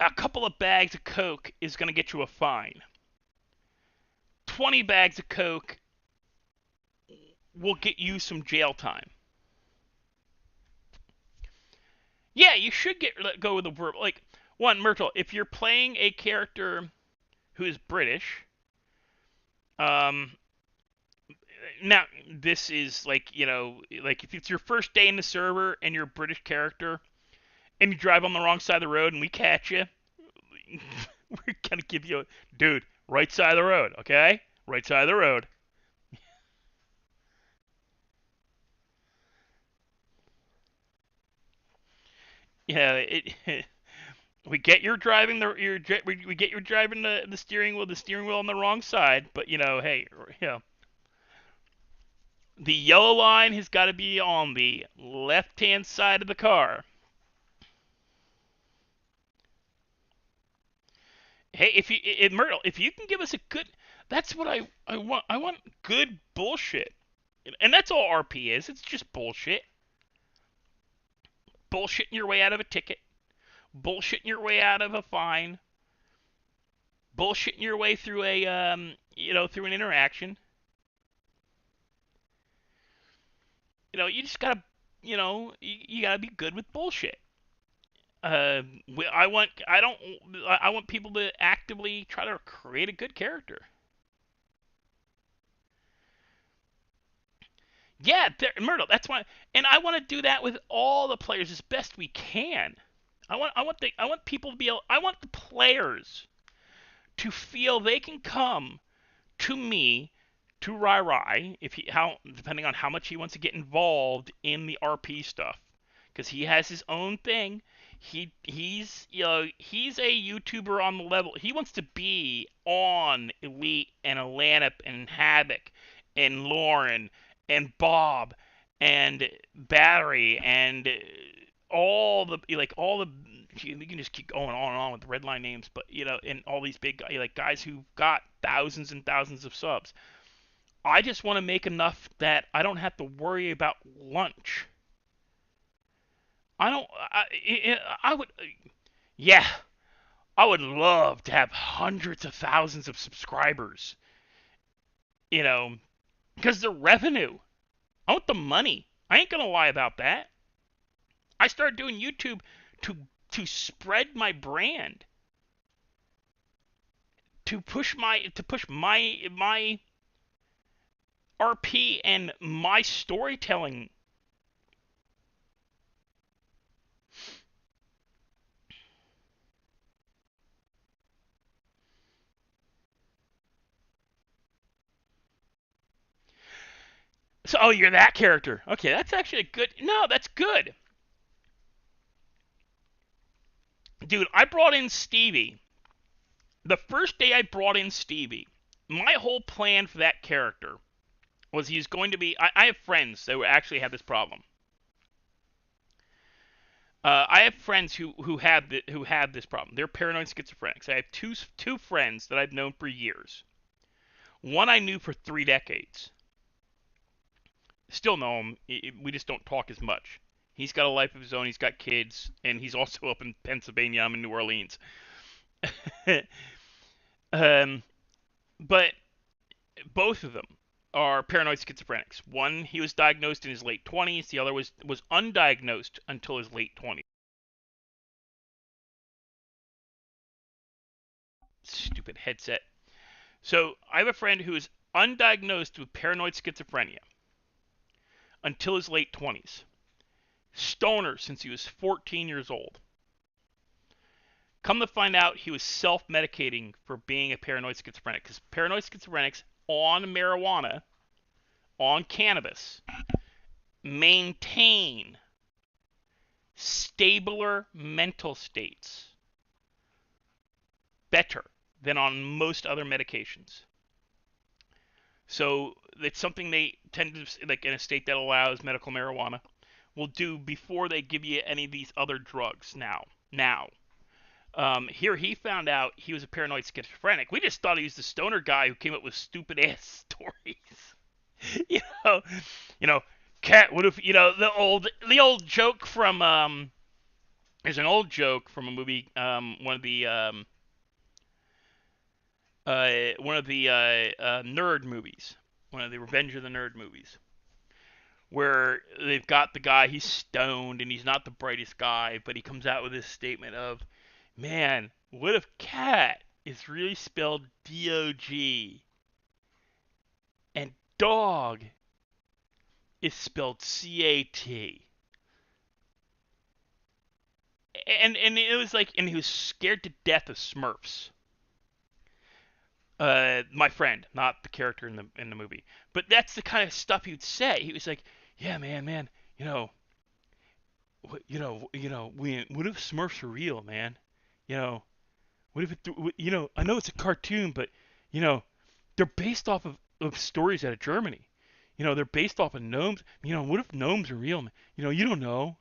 a couple of bags of Coke is going to get you a fine. 20 bags of Coke will get you some jail time. Yeah, you should go with the verb. Like, one, Myrtle, if you're playing a character who is British, now this is like, like if it's your first day in the server and you're a British character and you drive on the wrong side of the road and we catch you, we're gonna give you dude, right side of the road, okay? Right side of the road. Yeah, we get you're driving we get you're driving the steering wheel on the wrong side, but hey, the yellow line has got to be on the left-hand side of the car. Hey, Myrtle, if you can give us a good, that's what I want. I want good bullshit, and that's all RP is. It's just bullshit. Bullshitting your way out of a ticket, bullshitting your way out of a fine, bullshitting your way through through an interaction. You just gotta, you gotta be good with bullshit. I want people to actively try to create a good character. Yeah, Myrtle, that's why, and I want to do that with all the players as best we can. I want people to be able, I want the players to feel they can come to me, to Rai, depending on how much he wants to get involved in the RP stuff, because he has his own thing. He's a YouTuber on the level. He wants to be on Elite and Atlanta and Havoc and Lauren and Bob and Battery and all the you can just keep going on and on with the Redline names, but and all these big like guys who got thousands and thousands of subs. I just want to make enough that I don't have to worry about lunch. I don't. I would. Yeah, I would love to have hundreds of thousands of subscribers. Because the revenue. I want the money. I ain't gonna lie about that. I started doing YouTube to spread my brand, to push my RP and my storytelling. So, oh, you're that character. Okay, that's actually a good. No, that's good. Dude, I brought in Stevie. The first day I brought in Stevie, my whole plan for that character was he's going to be. I have friends that actually have this problem. I have friends who have this problem. They're paranoid schizophrenics. I have two friends that I've known for years. One I knew for 3 decades. Still know him. We just don't talk as much. He's got a life of his own. He's got kids, and he's also up in Pennsylvania. I'm in New Orleans. But both of them are paranoid schizophrenics. One, he was diagnosed in his late 20s. The other was undiagnosed until his late 20s. Stupid headset. So I have a friend who is undiagnosed with paranoid schizophrenia until his late 20s. Stoner since he was 14 years old. Come to find out, he was self-medicating for being a paranoid schizophrenic. Because paranoid schizophrenics on marijuana, on cannabis, maintain stabler mental states better than on most other medications. So it's something they tend to, like in a state that allows medical marijuana, will do before they give you any of these other drugs now. Here he found out he was a paranoid schizophrenic. We just thought he was the stoner guy who came up with stupid ass stories. Cat. What if the old joke from there's an old joke from a movie, one of the nerd movies, one of the Revenge of the Nerd movies, where they've got the guy, he's stoned and he's not the brightest guy, but he comes out with this statement of, man, what if cat is really spelled D-O-G and dog is spelled C-A-T? And it was like, and he was scared to death of Smurfs. My friend, not the character in the movie, but that's the kind of stuff he would say. He was like, yeah, man, what if Smurfs are real, man? What if it, I know it's a cartoon, but they're based off of stories out of Germany. They're based off of gnomes. What if gnomes are real, man? You don't know.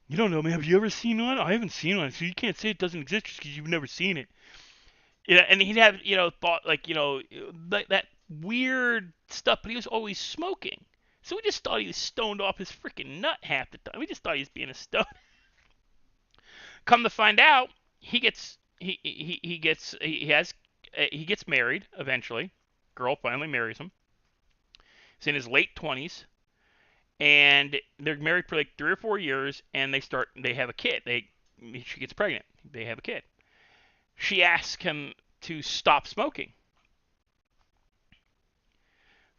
You don't know, man. Have you ever seen one? I haven't seen one, so you can't say it doesn't exist just because you've never seen it. And he'd have, thought, like, that weird stuff, but he was always smoking. So we just thought he was stoned off his freaking nut half the time. We just thought he was being a stone. Come to find out, he gets married eventually. Girl finally marries him. He's in his late 20s, and they're married for like 3 or 4 years, and they have a kid. She gets pregnant. They have a kid. She asks him to stop smoking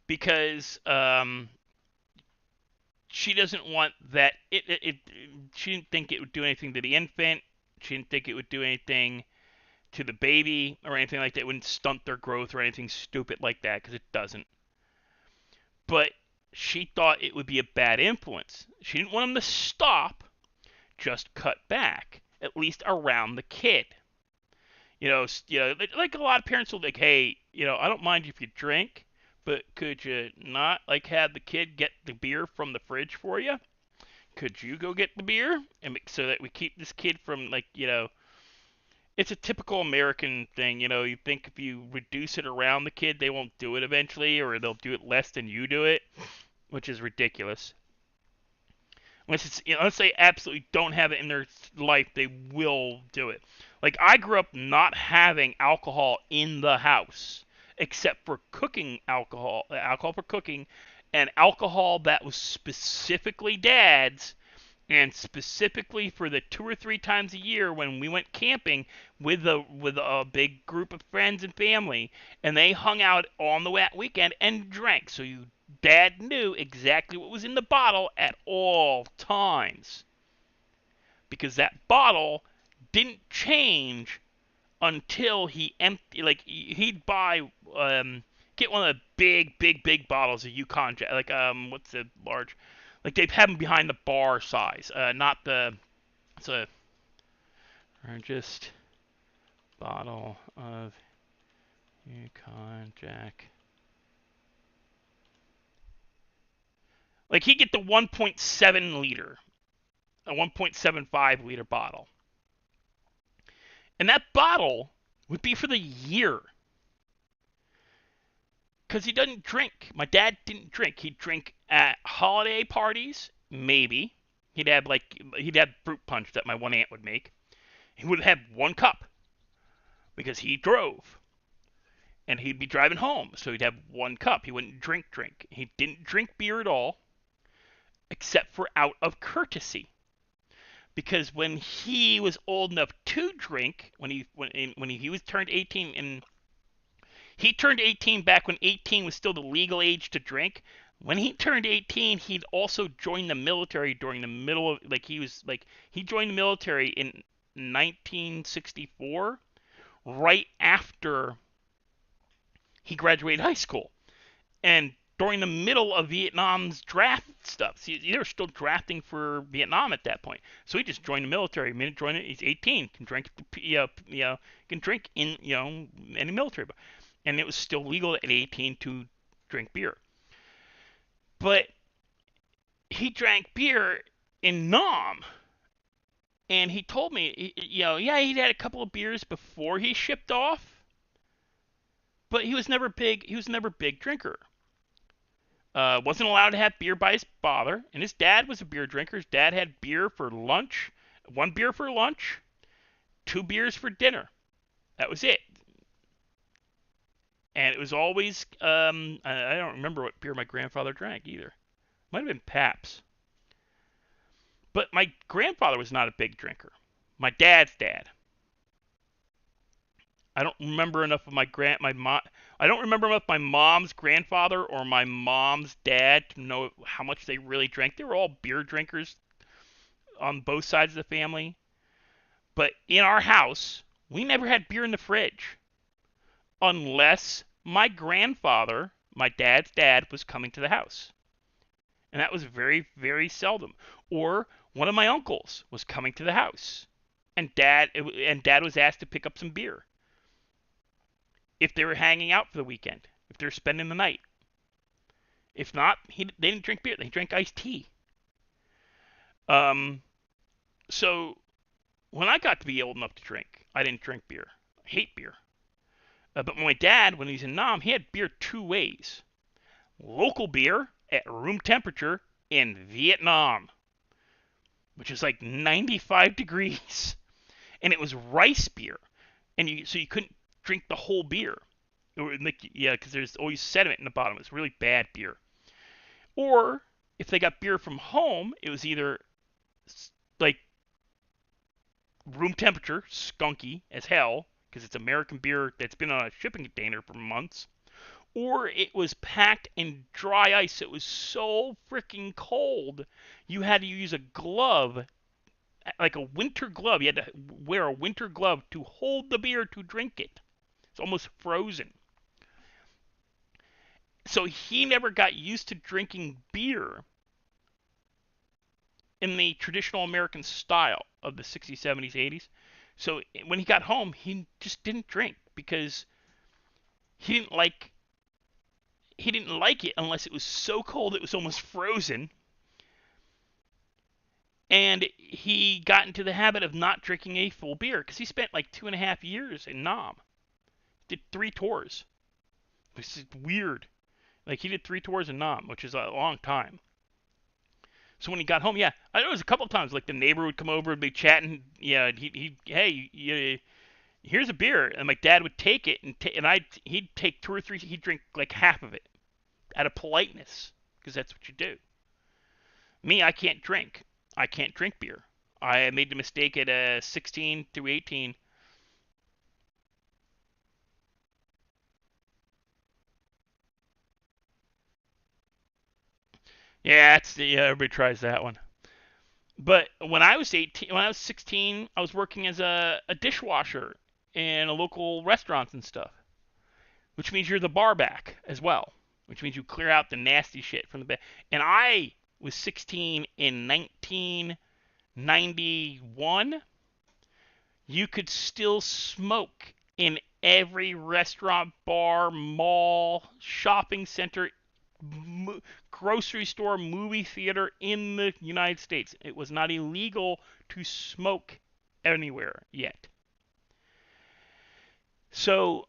because she doesn't want that. She didn't think it would do anything to the infant. She didn't think it would do anything to the baby or anything like that. It wouldn't stunt their growth or anything stupid like that, because it doesn't. But she thought it would be a bad influence. She didn't want him to stop, just cut back, at least around the kid. Like a lot of parents will be like, hey, I don't mind if you drink, but could you not like have the kid get the beer from the fridge for you? could you go get the beer and so that we keep this kid from like it's a typical American thing. You think if you reduce it around the kid, they won't do it eventually, or they'll do it less than you do it, which is ridiculous. Unless they absolutely don't have it in their life, they will do it. Like, I grew up not having alcohol in the house, except for cooking alcohol for cooking, and alcohol that was specifically Dad's, and specifically for the 2 or 3 times a year when we went camping with a big group of friends and family, and they hung out on the weekend and drank. So Dad knew exactly what was in the bottle at all times, because that bottle didn't change until he empty. Like, he'd buy get one of the big bottles of Yukon Jack. Like, what's the large? Like, they have them behind the bar size, not the. It's a largest bottle of Yukon Jack. Like, he'd get the 1.7 liter, a 1.75 liter bottle. And that bottle would be for the year. Because he doesn't drink. My dad didn't drink. He'd drink at holiday parties, maybe. He'd have fruit punch that my one aunt would make. He would have 1 cup because he drove. And he'd be driving home, so he'd have 1 cup. He wouldn't drink. He didn't drink beer at all, except for out of courtesy. Because when he was old enough to drink, when he was turned 18, and he turned 18 back when 18 was still the legal age to drink. When he turned 18, he'd also joined the military during the middle of, he joined the military in 1964, right after he graduated high school. And during the middle of Vietnam's draft stuff. See, they were still drafting for Vietnam at that point. So he just joined the military. He's 18, can drink, can drink in, any military. And it was still legal at 18 to drink beer. But he drank beer in Nam. And he told me, he'd had a couple of beers before he shipped off. But he was never big. He was never a big drinker. Wasn't allowed to have beer by his father, and his dad was a beer drinker. His dad had beer for lunch, 1 beer for lunch, 2 beers for dinner. That was it. And it was always, I don't remember what beer my grandfather drank either. Might have been Pabst. But my grandfather was not a big drinker. My dad's dad. I don't remember enough of I don't remember enough of my mom's grandfather or my mom's dad to know how much they really drank. They were all beer drinkers on both sides of the family. But in our house, we never had beer in the fridge. Unless my grandfather, my dad's dad, was coming to the house. And that was very, very seldom. Or one of my uncles was coming to the house. And dad was asked to pick up some beer. If they were hanging out for the weekend, if they were spending the night. If not, they didn't drink beer. They drank iced tea. So when I got to be old enough to drink, I didn't drink beer. I hate beer. But my dad, when he was in Nam, he had beer 2 ways. Local beer at room temperature in Vietnam, which is like 95 degrees. And it was rice beer. And so you couldn't drink the whole beer. Because there's always sediment in the bottom. It's really bad beer. Or if they got beer from home, it was either like room temperature, skunky as hell, because it's American beer that's been on a shipping container for months, or it was packed in dry ice. It was so freaking cold, you had to use a glove, like a winter glove. You had to wear a winter glove to hold the beer to drink it. It's almost frozen. So he never got used to drinking beer in the traditional American style of the 60s, 70s, 80s. So when he got home, he just didn't drink because he didn't like it unless it was so cold it was almost frozen. And he got into the habit of not drinking a full beer because he spent like 2.5 years in Nam. Did 3 tours. This is weird. Like, he did 3 tours in Nam, which is a long time. So when he got home, yeah, I know it was a couple of times. Like, the neighbor would come over and be chatting. Yeah, hey, here's a beer, and my dad would take it, he'd take 2 or 3. He'd drink like half of it out of politeness, because that's what you do. Me, I can't drink. I can't drink beer. I made the mistake at 16 through 18. Yeah, everybody tries that one. But when I was 16, I was working as a dishwasher in a local restaurants and stuff, which means you're the bar back as well, which means you clear out the nasty shit from the bed. And I was 16 in 1991. You could still smoke in every restaurant, bar, mall, shopping center, grocery store, movie theater in the United States. It was not illegal to smoke anywhere yet. So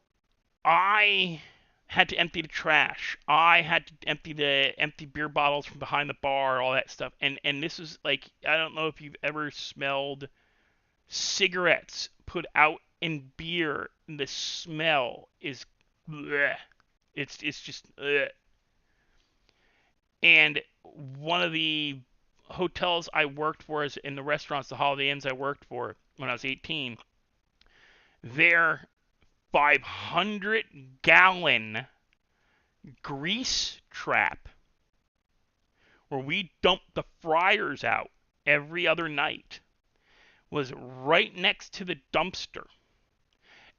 I had to empty the trash. I had to empty the empty beer bottles from behind the bar, all that stuff. And this was like, I don't know if you've ever smelled cigarettes put out in beer. The smell is bleh. It's just bleh. And one of the hotels I worked for, is in the restaurants, the Holiday Inns I worked for when I was 18, their 500-gallon grease trap, where we dumped the fryers out every other night, was right next to the dumpster.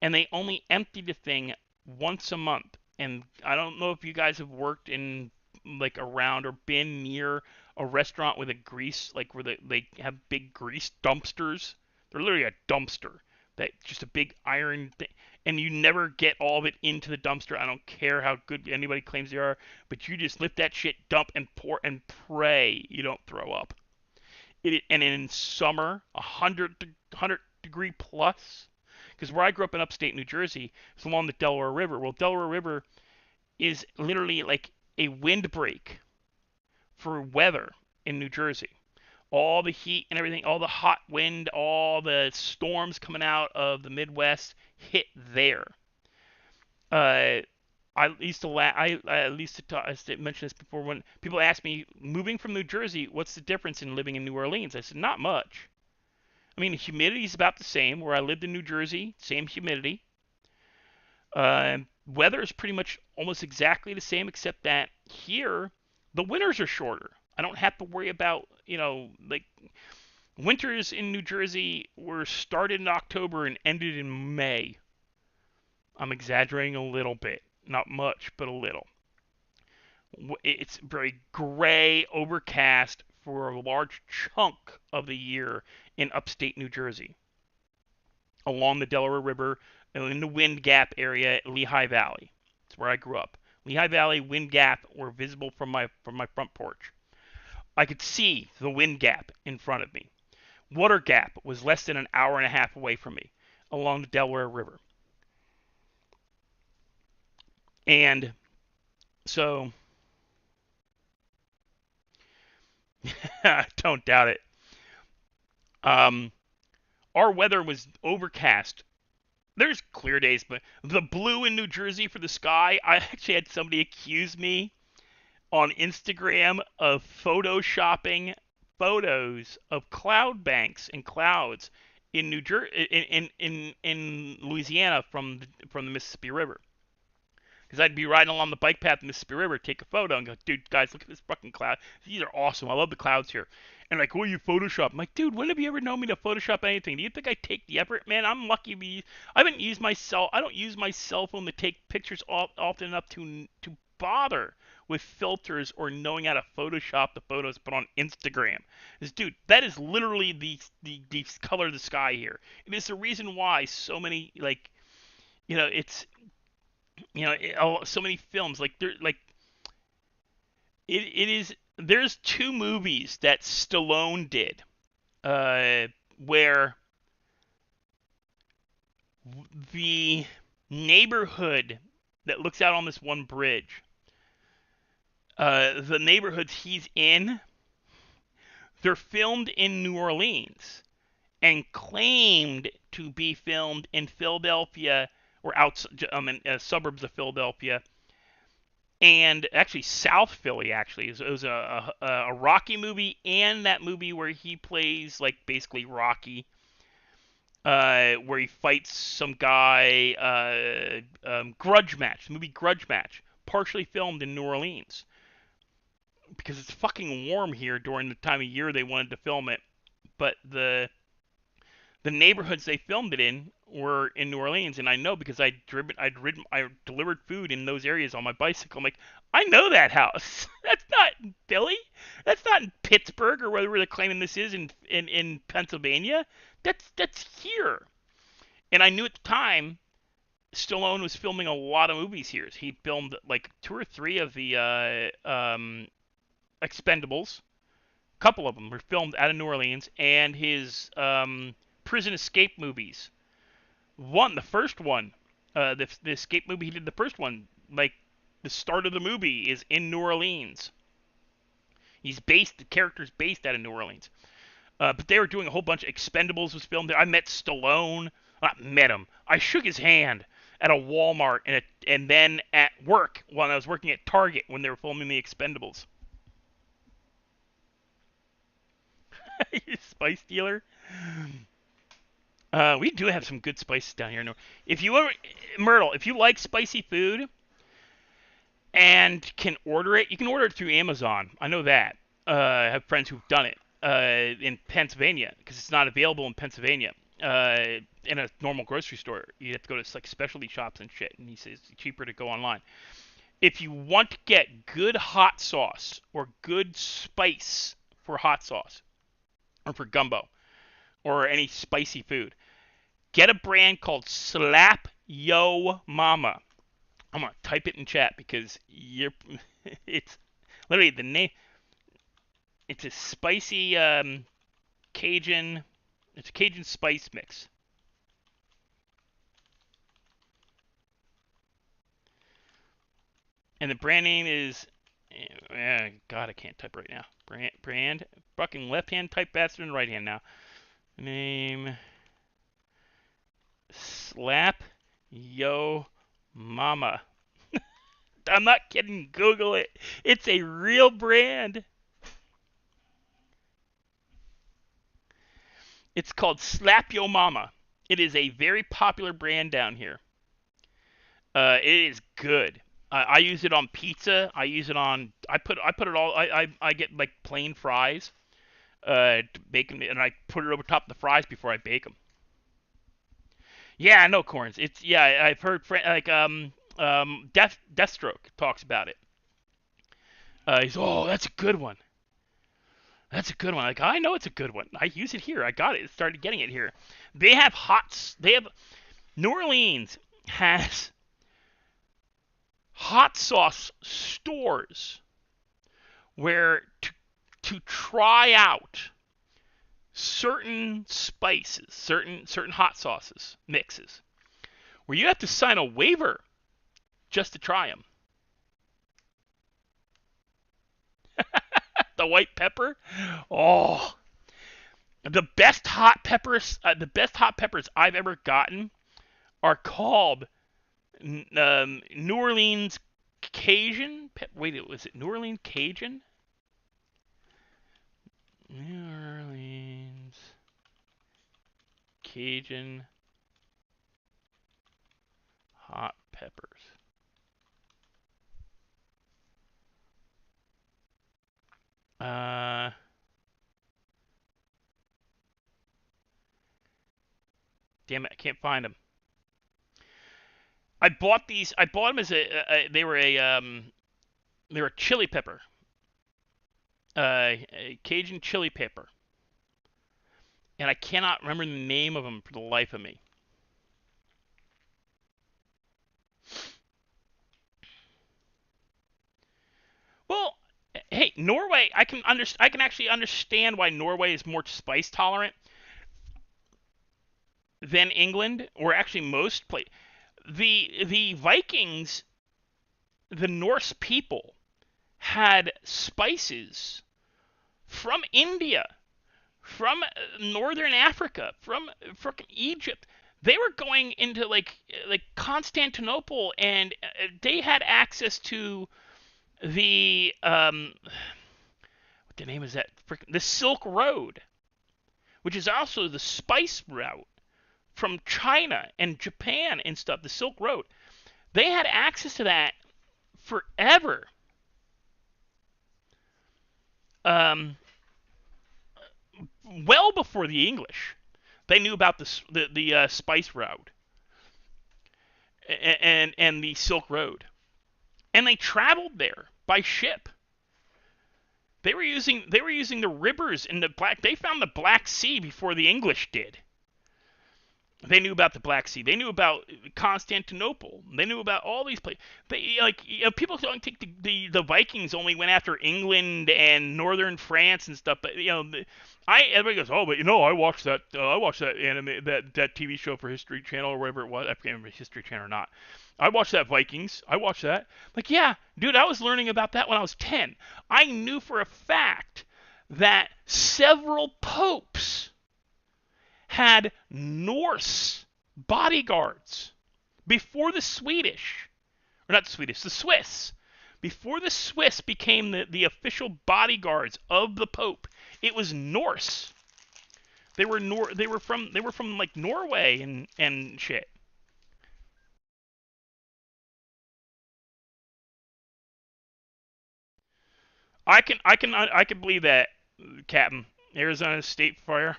And they only emptied the thing once a month. And I don't know if you guys have worked in, like, around or been near a restaurant with a grease, like, where they have big grease dumpsters. They're literally a dumpster, that just a big iron thing, and you never get all of it into the dumpster. I don't care how good anybody claims they are, but you just lift that shit, dump, and pour, and pray you don't throw up. And in summer, 100 degree plus, because where I grew up in upstate New Jersey, it's along the Delaware River. Well, Delaware River is literally like a windbreak for weather in New Jersey. All the heat and everything, all the hot wind, all the storms coming out of the Midwest hit there. I used to I mentioned this before, when people ask me, moving from New Jersey, what's the difference in living in New Orleans? I said, not much. I mean, the humidity is about the same. Where I lived in New Jersey, same humidity. Weather is pretty much almost exactly the same, except that here the winters are shorter. I don't have to worry about, like, winters in New Jersey were started in October and ended in May. I'm exaggerating a little bit. Not much, but a little. It's very gray, overcast for a large chunk of the year in upstate New Jersey, along the Delaware River, in the Wind Gap area, Lehigh Valley. That's where I grew up. Lehigh Valley, Wind Gap were visible from my front porch. I could see the Wind Gap in front of me. Water Gap was less than an hour and a half away from me, along the Delaware River. And so, don't doubt it. Our weather was overcast. There's clear days, but the blue in New Jersey for the sky, I actually had somebody accuse me on Instagram of photoshopping photos of cloud banks and clouds in New Jersey, in Louisiana from the Mississippi River. Because I'd be riding along the bike path in the Mississippi River, take a photo, and go, dude, guys, look at this fucking cloud. These are awesome. I love the clouds here. And like, oh, you Photoshop. I'm like, dude, when have you ever known me to Photoshop anything? Do you think I take the effort? Man, I'm lucky to be. I don't use my cell phone to take pictures often enough to bother with filters or knowing how to Photoshop the photos put on Instagram. Dude, that is literally the color of the sky here. It is the reason why so many, like, it's, so many films, like, it is. There's 2 movies that Stallone did where the neighborhood that looks out on this one bridge, the neighborhoods he's in, they're filmed in New Orleans and claimed to be filmed in Philadelphia or in suburbs of Philadelphia, and actually South Philly. Actually, it was a Rocky movie, and that movie where he plays like basically Rocky, where he fights some guy. Grudge Match, the movie Grudge Match, partially filmed in New Orleans because it's fucking warm here during the time of year they wanted to film it, but the neighborhoods they filmed it in were in New Orleans, and I know because I delivered food in those areas on my bicycle. I'm like, I know that house. That's not in Philly. That's not in Pittsburgh or wherever they're claiming this is in Pennsylvania. That's here. And I knew at the time Stallone was filming a lot of movies here. He filmed like 2 or 3 of the Expendables. A couple of them were filmed out of New Orleans, and his prison escape movies. The first one, the escape movie he did, the first one, like the start of the movie is in New Orleans. The character's based out of New Orleans. But they were doing a whole bunch of Expendables was filmed there. I met Stallone. Not met him. I shook his hand at a Walmart and then at work when I was working at Target when they were filming the Expendables. You spice dealer. We do have some good spices down here. If you ever, Myrtle, if you like spicy food and can order it, you can order it through Amazon. I know that. I have friends who've done it in Pennsylvania because it's not available in Pennsylvania in a normal grocery store. You have to go to like specialty shops and shit, and he says it's cheaper to go online. If you want to get good hot sauce or good spice for hot sauce or for gumbo or any spicy food, get a brand called Slap Yo Mama. I'm gonna type it in chat because it's literally the name. It's a spicy Cajun. It's a Cajun spice mix. And the brand name is. God, I can't type right now. Brand. Fucking left hand type faster than right hand now. Name. Slap Yo Mama. I'm not kidding. Google it. It's a real brand. It's called Slap Yo Mama. It is a very popular brand down here. It is good. I use it on pizza. I use it on. I put it all. I get like plain fries, to bake them, and I put it over top of the fries before I bake them. Yeah, I know corns. It's I've heard Deathstroke talks about it. He's that's a good one. That's a good one. Like, I know it's a good one. I use it here. I got it. Started getting it here. They have New Orleans has hot sauce stores where to try out certain spices, certain hot sauces mixes, where you have to sign a waiver just to try them. The white pepper, the best hot peppers I've ever gotten are called New Orleans Cajun. Wait, was it New Orleans Cajun? New Orleans Cajun hot peppers. Damn it, I can't find them. I bought these. I bought them as they were a chili pepper, a Cajun chili pepper, and I cannot remember the name of them for the life of me. Well, hey, Norway, I can actually understand why Norway is more spice tolerant than England, or actually most places. The Vikings, the Norse people, had spices from India, from northern Africa, from frickin' Egypt. They were going into like Constantinople, and they had access to the what the name is that? The Silk Road, which is also the spice route from China and Japan and stuff. The Silk Road. They had access to that forever. Um, well before the English. They knew about the spice route and the Silk Road, and they traveled there by ship. They were using the rivers in the Black. They found the Black Sea before the English did. They knew about the Black Sea. They knew about Constantinople. They knew about all these places. They people don't think the Vikings only went after England and northern France and stuff. But everybody goes, oh, but I watched that anime, that TV show for History Channel or whatever it was. I can't remember History Channel or not. I watched that Vikings. I watched that. Like, yeah, dude, I was learning about that when I was 10. I knew for a fact that several popes had Norse bodyguards before the Swedish, or not the Swedish, the Swiss. Before the Swiss became the official bodyguards of the Pope, it was Norse. They were from like Norway and shit. I can believe that, Captain. Arizona State Fire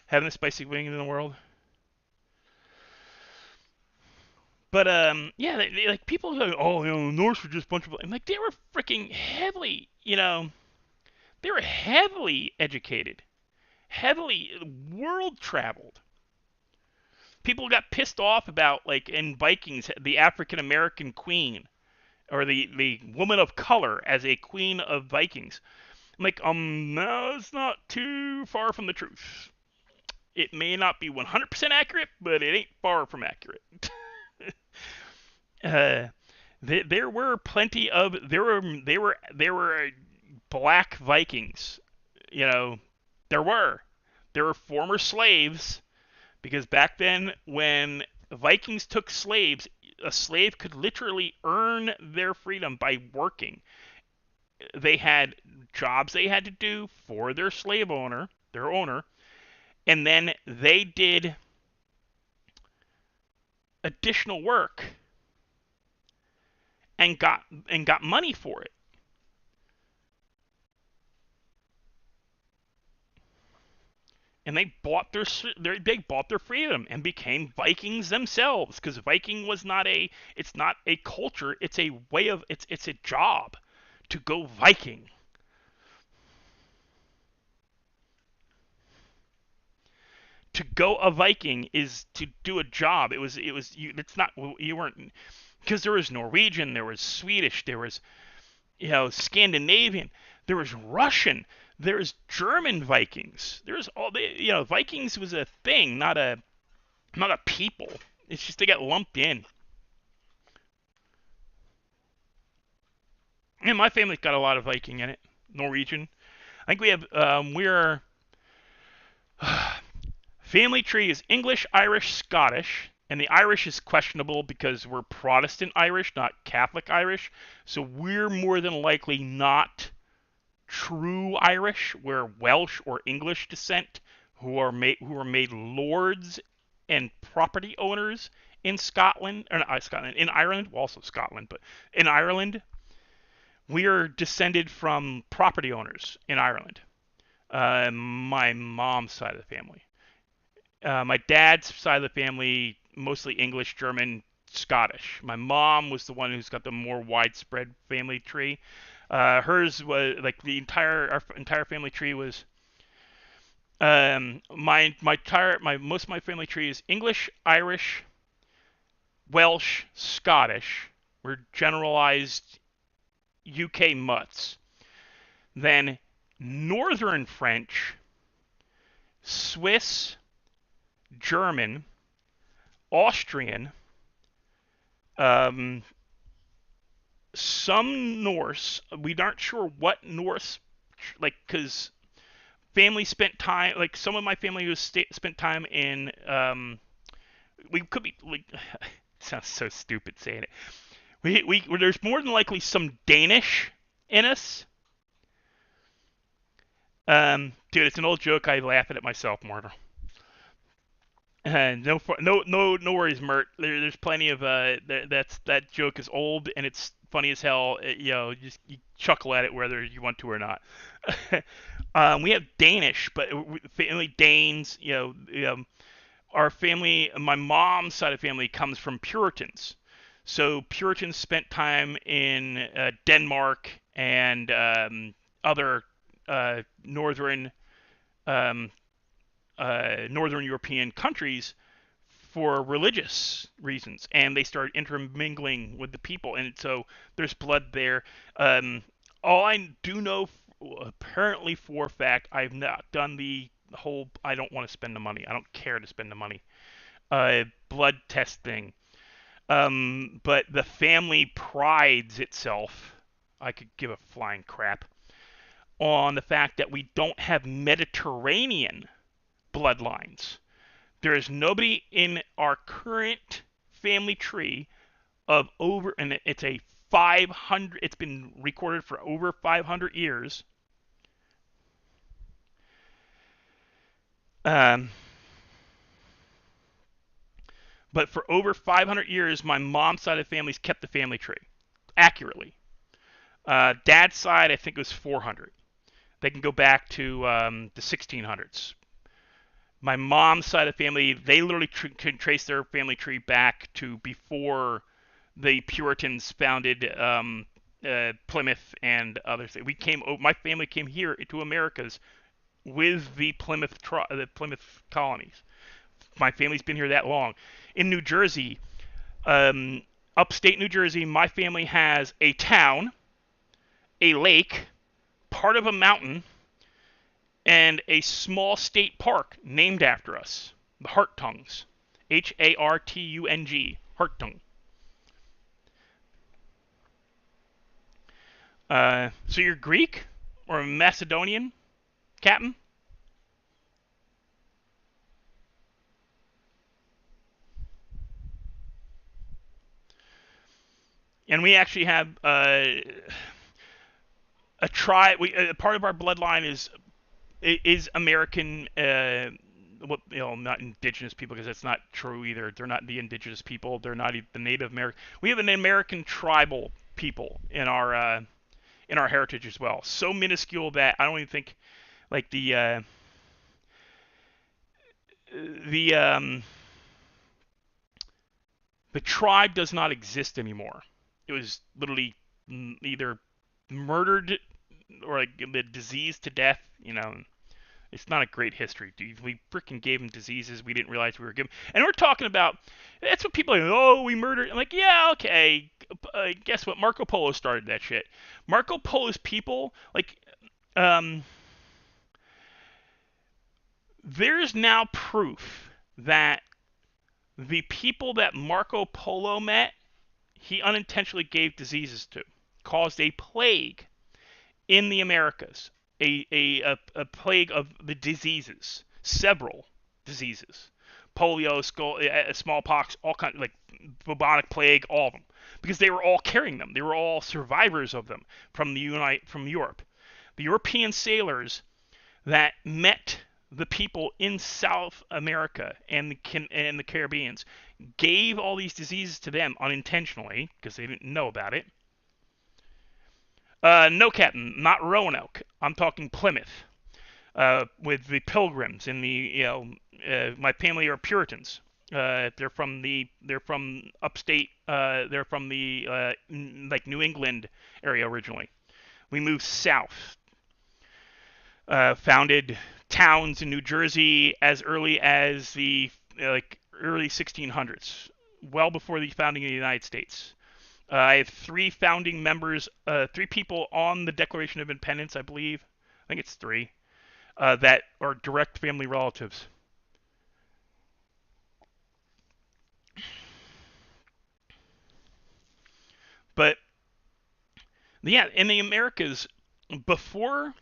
having the spicy wings in the world. But yeah, like people go, oh, the Norse were just a bunch of, and like they were freaking heavily, they were heavily educated, heavily world traveled. People got pissed off about, like, in Vikings, the African American queen, or the woman of color as a queen of Vikings. I'm like, no, it's not too far from the truth. It may not be 100% accurate, but it ain't far from accurate. There were plenty of there were black Vikings. There were former slaves, because back then when Vikings took slaves, a slave could literally earn their freedom by working. They had jobs they had to do for their slave owner, and then they did additional work and got money for it. And they bought their freedom and became Vikings themselves, because Viking was not it's not a culture, it's a way of it's a job to go Viking. To go a Viking is to do a job. It's not, you weren't, because there was Norwegian, there was Swedish, there was Scandinavian, there was Russian, there's German Vikings. There's all the Vikings was a thing, not a people. It's just they got lumped in. And my family's got a lot of Viking in it. Norwegian. I think we have we're family tree is English, Irish, Scottish, and the Irish is questionable because we're Protestant Irish, not Catholic Irish. So we're more than likely not true Irish. We're Welsh or English descent who are made lords and property owners in Scotland, or not Scotland, in Ireland, well, also Scotland, but in Ireland, we are descended from property owners in Ireland. My mom's side of the family. My dad's side of the family, mostly English, German, Scottish. My mom was the one who's got the more widespread family tree. Hers was like our entire family tree was. Most of my family tree is English, Irish, Welsh, Scottish. We're generalized UK mutts. then Northern French, Swiss, German, Austrian, some Norse. We aren't sure what Norse, like, because family spent time, like some of my family who spent time in, we could be, like, it sounds so stupid saying it. There's more than likely some Danish in us. Dude, it's an old joke. I laugh at it myself, Marta. No worries, Mert. There's plenty of that joke is old and it's funny as hell. You chuckle at it whether you want to or not. We have Danish, but family Danes. Our family, my mom's side of family comes from Puritans. So Puritans spent time in Denmark and other northern northern European countries for religious reasons, and they started intermingling with the people, and so there's blood there. All I do know, apparently for a fact, I've not done the whole I don't want to spend the money, I don't care to spend the money, blood test thing. But the family prides itself, I could give a flying crap, on the fact that we don't have Mediterranean bloodlines. There is nobody in our current family tree of over, and it's a 500, it's been recorded for over 500 years. But for over 500 years, my mom's side of the family's kept the family tree accurately. Dad's side, I think it was 400. They can go back to the 1600s. My mom's side of the family, they literally can trace their family tree back to before the Puritans founded Plymouth and other things. My family came here to Americas with the Plymouth colonies. My family's been here that long. In New Jersey, upstate New Jersey, my family has a town, a lake, part of a mountain, and a small state park named after us, the Hartung. Hartung. Hartung. So you're Greek or Macedonian, Captain? And we actually have a tribe. Part of our bloodline is American. Not indigenous people, because that's not true either. They're not the indigenous people. They're not the Native American. We have an American tribal people in our heritage as well. So minuscule that I don't even think, like, the tribe does not exist anymore. It was literally either murdered or like the disease to death. It's not a great history, dude. We freaking gave them diseases we didn't realize we were giving. And we're talking about, that's what people are like, oh, we murdered. I'm like, yeah, okay. Guess what? Marco Polo started that shit. Marco Polo's people, like, there's now proof that the people that Marco Polo met, he unintentionally gave diseases to, caused a plague in the Americas, a plague of the diseases, several diseases, polio, smallpox, all kinds, like bubonic plague, all of them, because they were all carrying them. They were all survivors of them from Europe. The European sailors that met the people in South America and the Caribbeans gave all these diseases to them unintentionally because they didn't know about it. No, Captain, not Roanoke. I'm talking Plymouth. With the Pilgrims and my family are Puritans. They're from upstate. They're from the like New England area originally. We moved south. Founded towns in New Jersey as early as the early 1600s, well before the founding of the United States. I have 3 founding members, 3 people on the Declaration of Independence, I believe. I think it's 3 that are direct family relatives. But yeah, in the Americas, before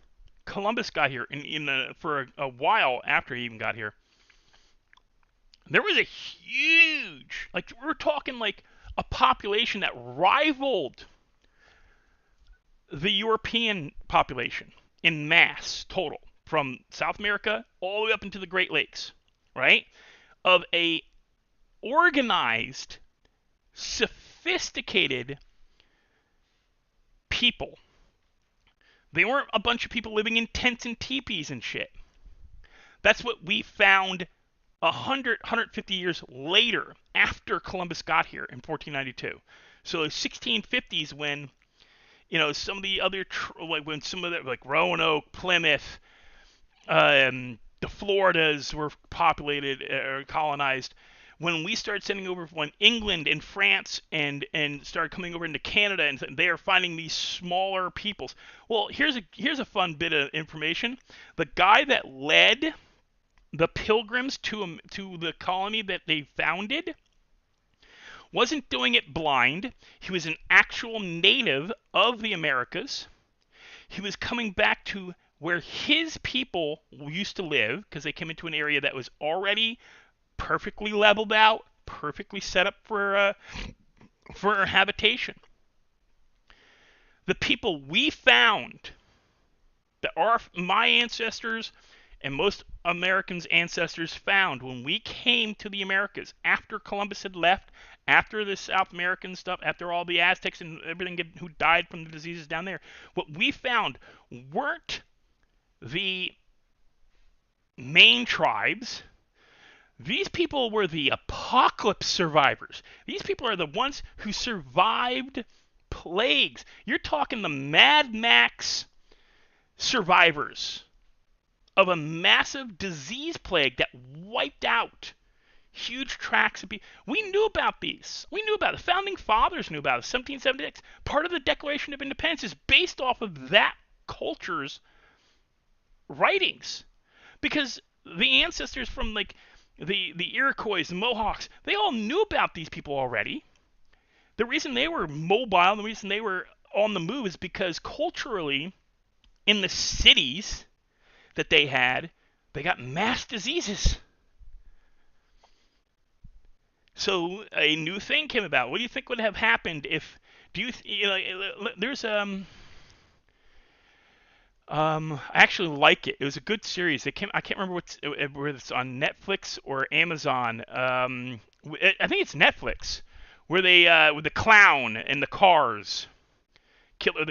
Columbus got here, for a while after he even got here, there was a huge, like we're talking like a population that rivaled the European population in mass total from South America all the way up into the Great Lakes, right? Of a organized, sophisticated people. They weren't a bunch of people living in tents and teepees and shit. That's what we found 150 years later, after Columbus got here in 1492. So 1650s, when some of the other when some of the like Roanoke, Plymouth, the Floridas were populated or colonized. When we started sending over, when England and France and started coming over into Canada, and they are finding these smaller peoples. Well, here's a fun bit of information. The guy that led the Pilgrims to the colony that they founded wasn't doing it blind. He was an actual native of the Americas. He was coming back to where his people used to live, because they came into an area that was already perfectly leveled out, perfectly set up for habitation. The people we found that are my ancestors and most Americans' ancestors found when we came to the Americas after Columbus had left, after the South American stuff, after all the Aztecs and everything who died from the diseases down there, what we found weren't the main tribes. These people were the apocalypse survivors. These people are the ones who survived plagues. You're talking the Mad Max survivors of a massive disease plague that wiped out huge tracts of people. We knew about these. We knew about it. The Founding Fathers knew about it. 1776. Part of the Declaration of Independence is based off of that culture's writings. Because the ancestors from like the Iroquois, the Mohawks, they all knew about these people already. The reason they were mobile, the reason they were on the move is because culturally, in the cities that they got mass diseases. So a new thing came about. What do you think would have happened if? There's I actually like it. It was a good series. I can't remember whether it's on Netflix or Amazon. I think it's Netflix, where they with the clown and the cars. What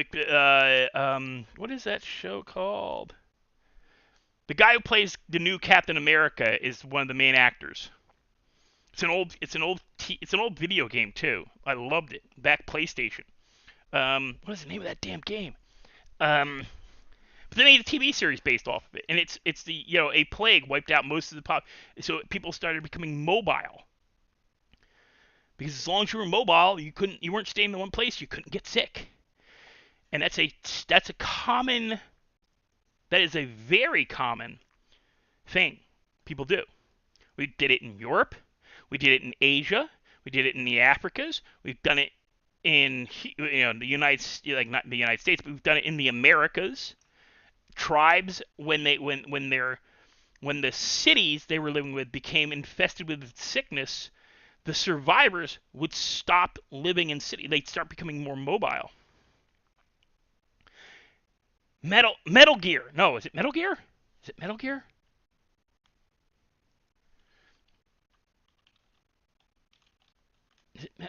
is that show called? The guy who plays the new Captain America is one of the main actors. It's an old video game too. I loved it. Back PlayStation. What is the name of that damn game? But they made a TV series based off of it, and it's the a plague wiped out most of the pop, so people started becoming mobile. Because as long as you were mobile, you weren't staying in one place, you couldn't get sick, and that is a very common thing people do. We did it in Europe, we did it in Asia, we did it in the Africas, we've done it in the United not the United States, but we've done it in the Americas. Tribes, when the cities they were living with became infested with sickness, the survivors would stop living in cities. They'd start becoming more mobile. Metal Gear. No, is it Metal Gear? Is it Metal Gear?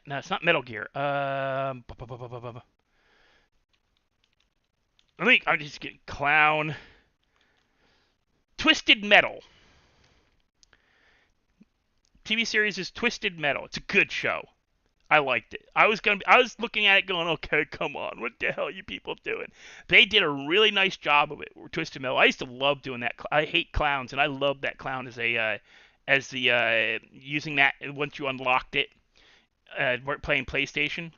No, it's not Metal Gear. I'm just getting clown. Twisted Metal. TV series is Twisted Metal. It's a good show. I liked it. I was looking at it going, okay, come on, what the hell are you people doing? They did a really nice job of it. Twisted Metal. I used to love doing that. I hate clowns, and I loved that clown as using that once you unlocked it, playing PlayStation.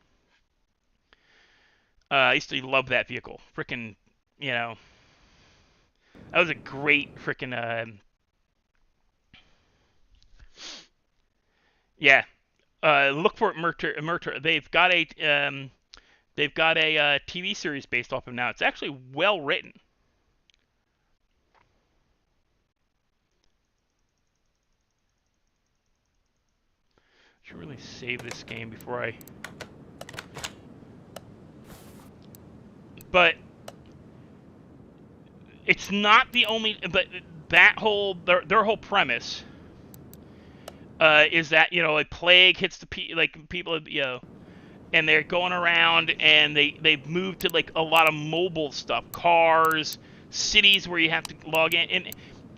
I used to love that vehicle. Freaking, you know, that was a great freaking. Yeah. Look for it, Murder. They've got a TV series based off of now. It's actually well written. Should really save this game before I. But it's not the only. But that whole their whole premise is that a plague hits the people and they're going around and they've moved to like a lot of mobile stuff, cars, cities where you have to log in, and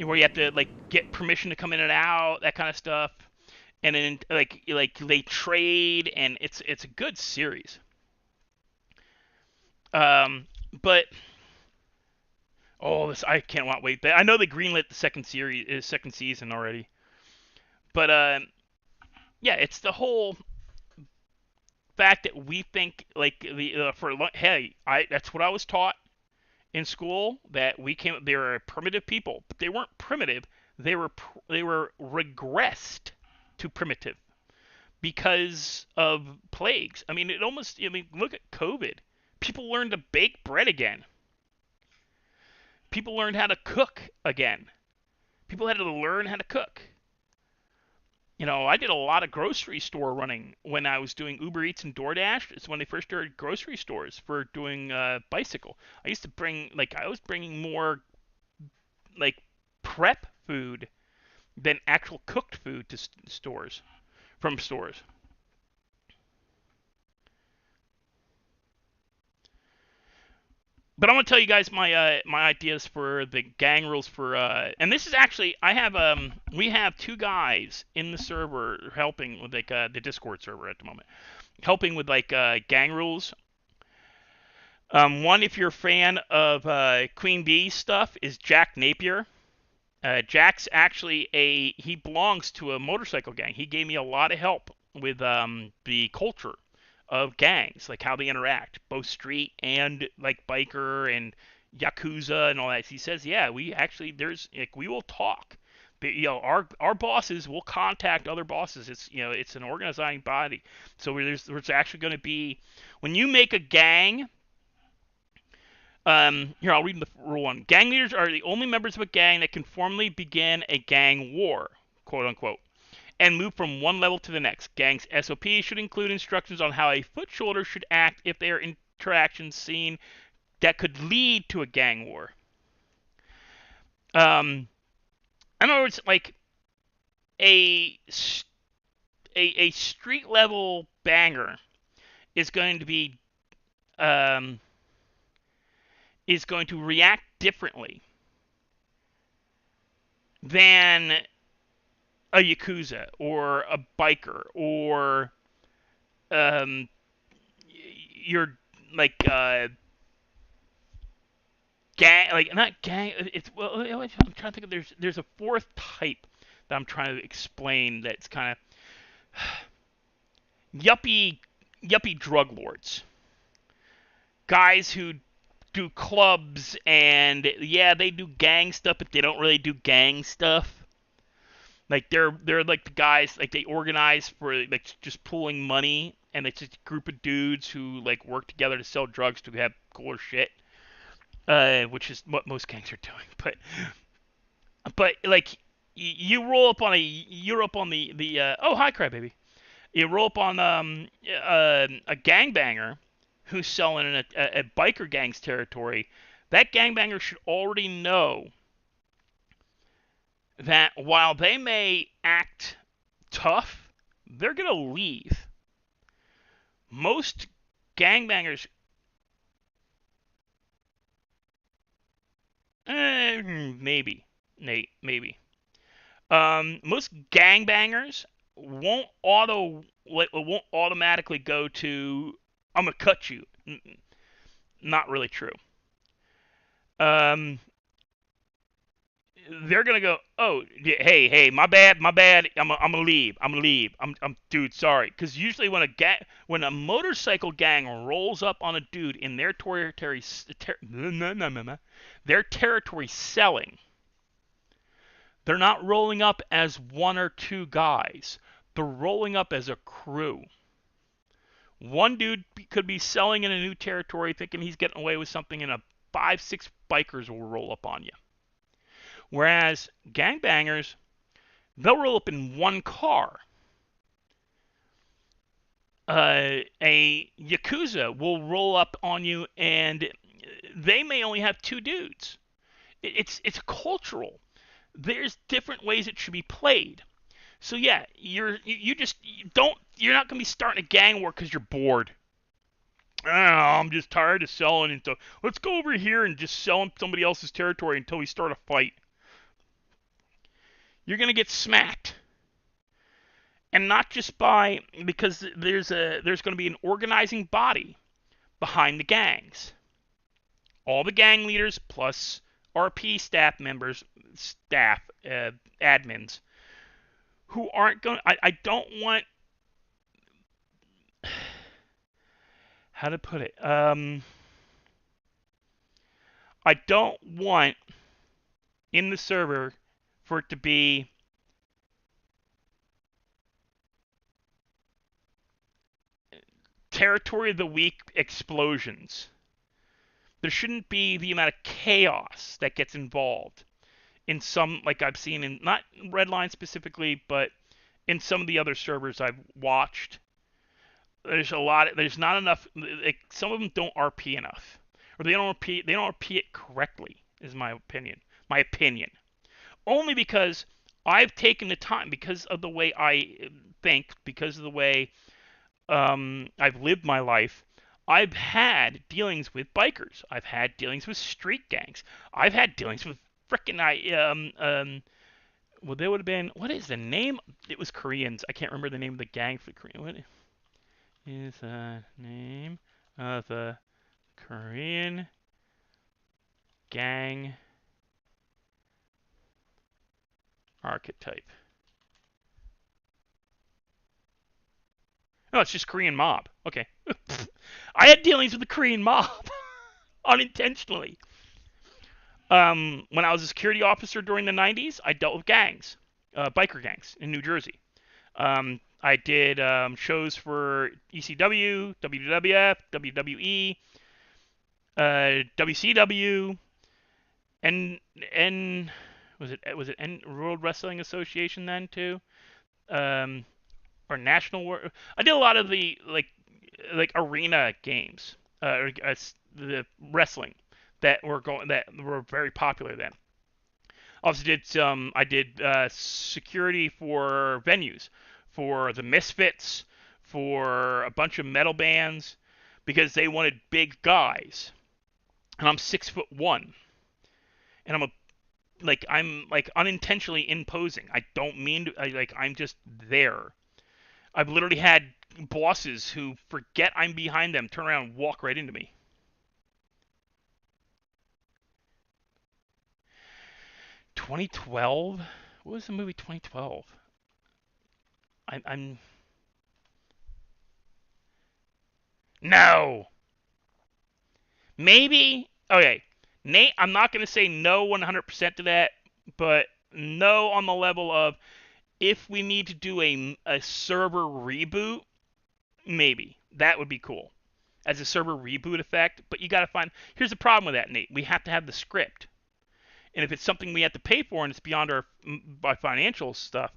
where you have to like get permission to come in and out, that kind of stuff. And then like they trade, and it's a good series. But I can't wait. I know they greenlit the second season already. But yeah, it's the whole fact that we think like that's what I was taught in school, that they were primitive people, but they weren't primitive. They were regressed to primitive because of plagues. I mean, look at COVID. People learned to bake bread again. People learned how to cook again. People had to learn how to cook. I did a lot of grocery store running when I was doing Uber Eats and DoorDash. It's when they first started grocery stores for doing bicycle. I used to I was bringing more like prep food than actual cooked food to stores, from stores. But I'm gonna tell you guys my my ideas for the gang rules for and this is actually we have two guys in the server helping with like the Discord server at the moment, helping with like gang rules. One, if you're a fan of Queen Bee stuff, is Jack Napier. Jack's actually he belongs to a motorcycle gang. He gave me a lot of help with the culture of gangs, like how they interact, both street and like biker and yakuza and all that. He says, yeah, we will talk. But, our bosses will contact other bosses. It's an organizing body. So there's actually going to be, when you make a gang. Here, I'll read the rule one. Gang leaders are the only members of a gang that can formally begin a gang war, quote unquote, and move from one level to the next. Gang's SOP should include instructions on how a foot soldier should act if there are interactions seen that could lead to a gang war. In other words, like a street level banger is going to be react differently than a yakuza or a biker or you're like gang, like not gang. It's I'm trying to think of there's a fourth type that I'm trying to explain that's kind of yuppie drug lords, guys who do clubs and yeah, they do gang stuff, but they don't really do gang stuff. Like they're like the guys, like they organize for like just pooling money, and it's just a group of dudes who like work together to sell drugs to have cooler shit, which is what most gangs are doing. But like you roll up on the oh, hi Crybaby. You roll up on a gangbanger who's selling in a biker gang's territory. That gangbanger should already know that while they may act tough, they're going to leave. Most gangbangers... maybe. Nate, maybe. Most gangbangers won't automatically go to, I'm going to cut you. Not really true. they're gonna go, oh, hey, my bad, I'm gonna leave, dude, sorry. Because usually when a motorcycle gang rolls up on a dude in their their territory selling, they're not rolling up as one or two guys. They're rolling up as a crew. One dude could be selling in a new territory, thinking he's getting away with something, and 5, 6 bikers will roll up on you. Whereas gangbangers, they'll roll up in one car. A Yakuza will roll up on you, and they may only have 2 dudes. It's cultural. There's different ways it should be played. So yeah, you're not gonna be starting a gang war because you're bored. Oh, I'm just tired of selling, and so let's go over here and just sell in somebody else's territory until we start a fight. You're gonna get smacked, and not just because there's gonna be an organizing body behind the gangs. All the gang leaders plus RP staff members, admins, who aren't going. I don't want. How to put it? I don't want in the server for it to be territory of the week explosions. There shouldn't be the amount of chaos that gets involved in some, like I've seen in, not Redline specifically, but in some of the other servers I've watched. There's not enough, like, some of them don't RP enough. Or they don't RP it correctly, is my opinion. Only because I've taken the time, because of the way I think, because of the way I've lived my life. I've had dealings with bikers. I've had dealings with street gangs. I've had dealings with frickin' well, they would have been, what is the name? It was Koreans. I can't remember the name of the gang for Korean. What is the name of the Korean gang archetype? No, it's just Korean mob. Okay. I had dealings with the Korean mob unintentionally. When I was a security officer during the 90s, I dealt with gangs, biker gangs in New Jersey. I did shows for ECW, WWF, WWE, WCW, and was it World Wrestling Association then too, or National. I did a lot of the like arena games, the wrestling that were very popular then. Also did I did security for venues, for the Misfits, for a bunch of metal bands, because they wanted big guys, and I'm 6'1", and I'm unintentionally imposing. I don't mean to. I'm just there. I've literally had bosses who forget I'm behind them, turn around and walk right into me. 2012? What was the movie 2012? I'm No! Maybe? Okay. Nate, I'm not going to say no 100% to that, but no on the level of if we need to do a server reboot, maybe. That would be cool. As a server reboot effect, but you got to find. Here's the problem with that, Nate. We have to have the script. And if it's something we have to pay for and it's beyond our financial stuff,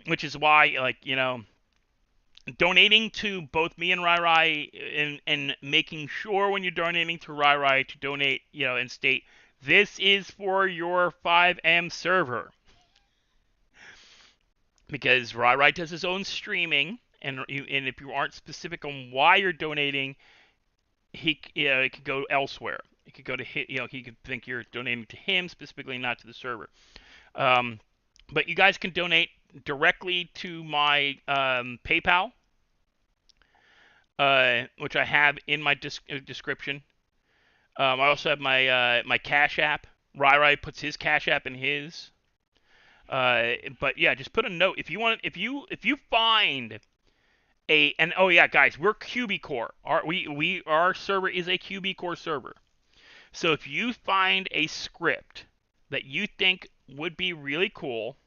which is why, donating to both me and Rai and making sure when you're donating to Rai to donate, and state this is for your 5M server. Because Rai does his own streaming, and if you aren't specific on why you're donating, it could go elsewhere. It could go to he could think you're donating to him specifically, not to the server. But you guys can donate directly to my PayPal, which I have in my description. I also have my my Cash App, Rai puts his Cash App in his. But yeah, just put a note if you find oh yeah, guys, we're QB Core. Our server is a QB Core server. So if you find a script that you think would be really cool,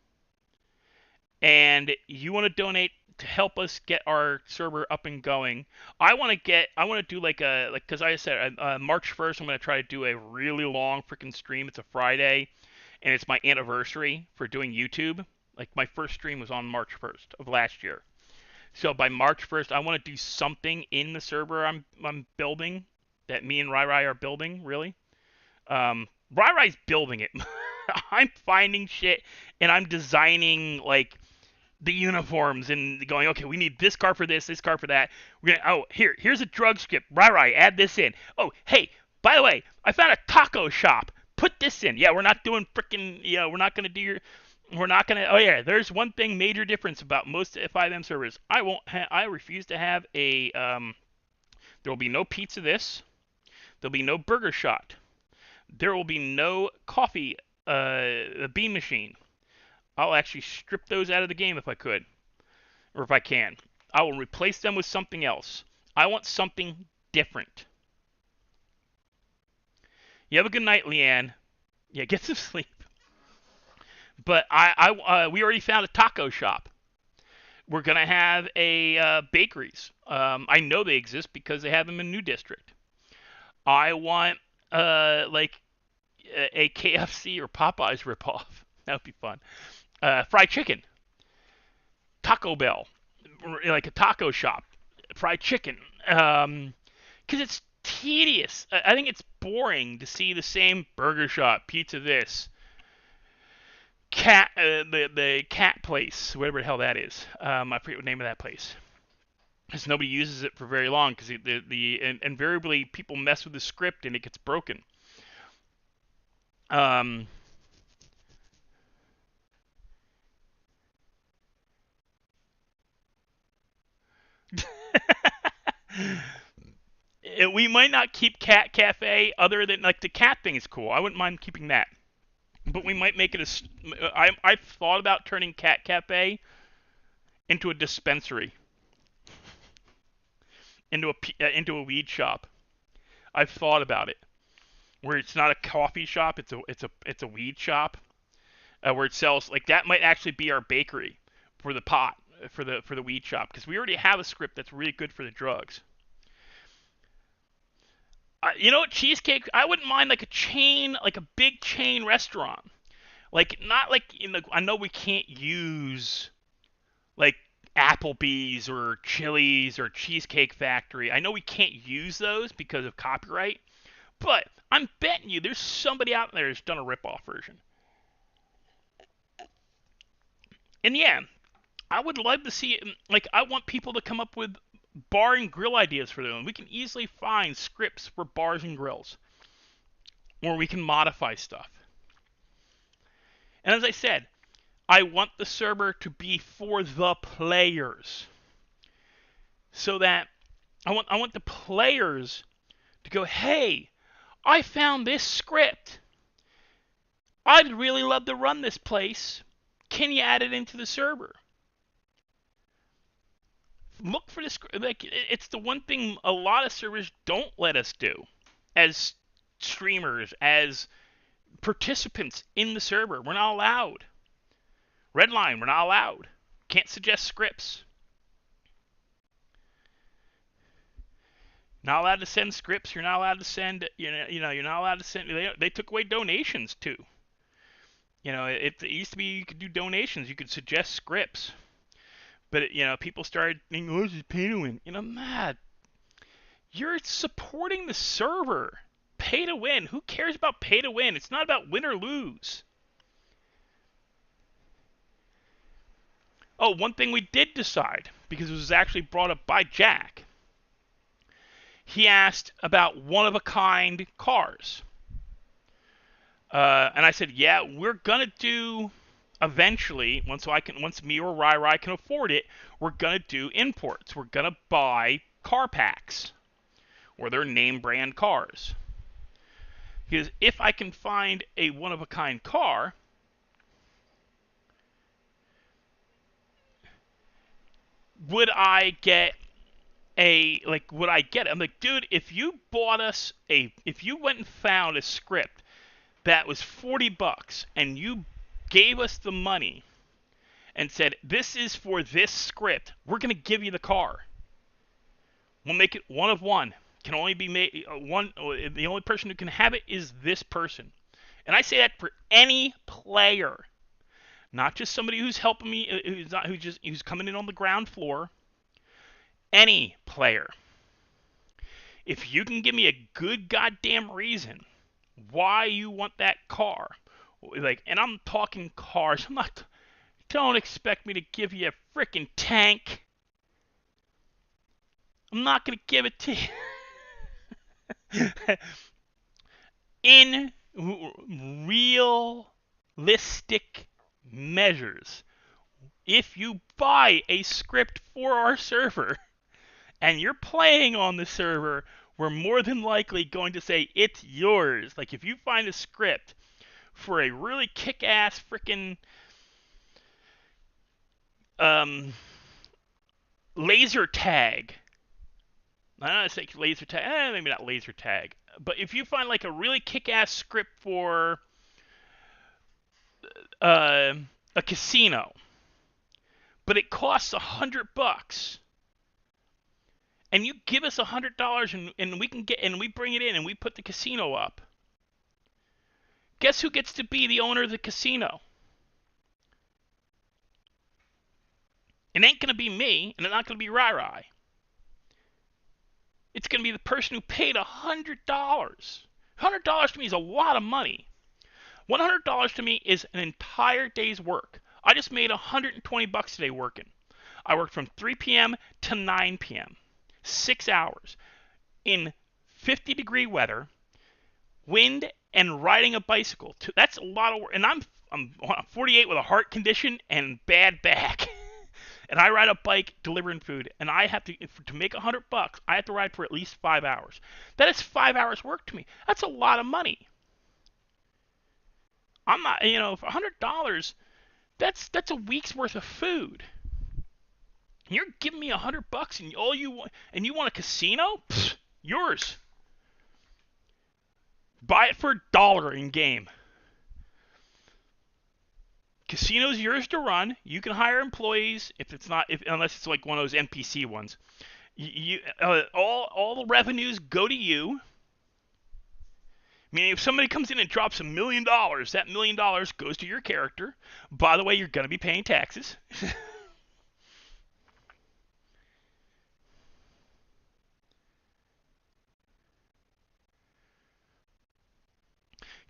and you want to donate to help us get our server up and going, I want to do because I said March 1st I'm going to try to do a really long freaking stream. It's a Friday, and it's my anniversary for doing YouTube. Like my first stream was on March 1st of last year. So by March 1st, I want to do something in the server I'm building that me and Rai are building, really. Rai's building it. I'm finding shit and I'm designing like the uniforms and going, okay, we need this car for this car for that. Here's a drug script. Rai, add this in. Oh, hey, by the way, I found a taco shop. Put this in. Yeah, we're not doing freaking, we're not going to do your, we're not going to, oh yeah, there's one thing, major difference about most FIM servers. I refuse to have a, there will be no pizza this. There'll be no burger shot. There will be no coffee, bean machine. I'll actually strip those out of the game if I could. Or if I can. I will replace them with something else. I want something different. You have a good night, Leanne. Yeah, get some sleep. But we already found a taco shop. We're going to have a bakeries. I know they exist because they have them in New District. I want like a KFC or Popeyes ripoff. That would be fun. Fried chicken. Taco Bell. Like a taco shop. Fried chicken. Because it's tedious. I think it's boring to see the same burger shop, pizza this, cat, the cat place, whatever the hell that is. I forget what the name of that place. Because nobody uses it for very long. Because invariably people mess with the script and it gets broken. We might not keep Cat Cafe, other than like the cat thing is cool. I wouldn't mind keeping that, but we might make it I've thought about turning Cat Cafe into a dispensary, into a weed shop. I've thought about it, where it's not a coffee shop, it's a weed shop, where it sells like that. Might actually be our bakery for the pot, for the weed shop, because we already have a script that's really good for the drugs. You know what, cheesecake? I wouldn't mind like a chain, like a big chain restaurant. Like not like I know we can't use like Applebee's or Chili's or Cheesecake Factory. I know we can't use those because of copyright, but I'm betting you there's somebody out there who's done a rip-off version. And yeah, I would love to see it. Like, I want people to come up with bar and grill ideas for them. We can easily find scripts for bars and grills, or we can modify stuff. And as I said, I want the server to be for the players, so that I want the players to go, hey, I found this script. I'd really love to run this place. Can you add it into the server? Look for this. Like, it's the one thing a lot of servers don't let us do as streamers, as participants in the server. We're not allowed. Redline, we're not allowed. Can't suggest scripts. Not allowed to send scripts. You're not allowed to send. You're not allowed to send. They took away donations too. It used to be you could do donations. You could suggest scripts. But people started thinking, oh, this is pay to win. Mad. You're supporting the server. Pay to win. Who cares about pay to win? It's not about win or lose. Oh, one thing we did decide, because it was actually brought up by Jack. He asked about one-of-a-kind cars. And I said, yeah, we're going to do... Eventually, once me or Rai can afford it, we're gonna do imports. We're gonna buy car packs, or they're name brand cars. Because if I can find a one-of-a-kind car, would I get would I get it? I'm like, dude, if you went and found a script that was $40 and you gave us the money and said, this is for this script, we're going to give you the car. We'll make it one of one. Can only be made one. The only person who can have it is this person. And I say that for any player, not just somebody who's helping me, who's coming in on the ground floor. Any player. If you can give me a good goddamn reason why you want that car, and I'm talking cars. Don't expect me to give you a freaking tank. I'm not gonna give it to you. In realistic measures, if you buy a script for our server and you're playing on the server, we're more than likely going to say it's yours. Like if you find a script for a really kick-ass freaking laser tag. I don't know, say laser tag. Maybe not laser tag. But if you find like a really kick-ass script for a casino, but it costs $100, and you give us $100, and we bring it in and we put the casino up. Guess who gets to be the owner of the casino? It ain't gonna be me, and it's not gonna be Rai. It's going to be the person who paid $100. $100 to me is a lot of money. $100 to me is an entire day's work. I just made $120 today working. I worked from 3 p.m. to 9 p.m. 6 hours in 50-degree weather, wind, and riding a bicycle. That's a lot of work. And I'm 48 with a heart condition and bad back. And I ride a bike delivering food, and I have to make $100, I have to ride for at least 5 hours. That is 5 hours work to me. That's a lot of money. I'm not, for $100, that's a week's worth of food. And you're giving me $100, and you want a casino? Pfft, yours. Buy it for $1 in game. Casino's yours to run. You can hire employees unless it's like one of those NPC ones. All the revenues go to you. Meaning if somebody comes in and drops $1 million, that $1 million goes to your character. By the way, you're going to be paying taxes.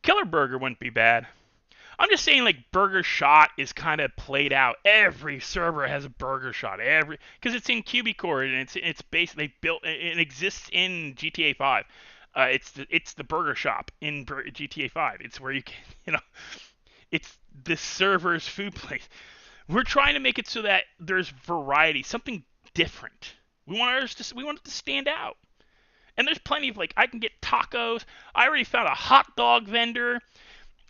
Killer Burger wouldn't be bad. I'm just saying, like, Burger Shot is kind of played out. Every server has a Burger Shot, because it's in Cubicore and it's basically built. It exists in GTA 5. It's the Burger Shop in GTA 5. It's where you can, it's the server's food place. We're trying to make it so that there's variety, something different. We want it to stand out. And there's plenty of, like, I can get tacos. I already found a hot dog vendor.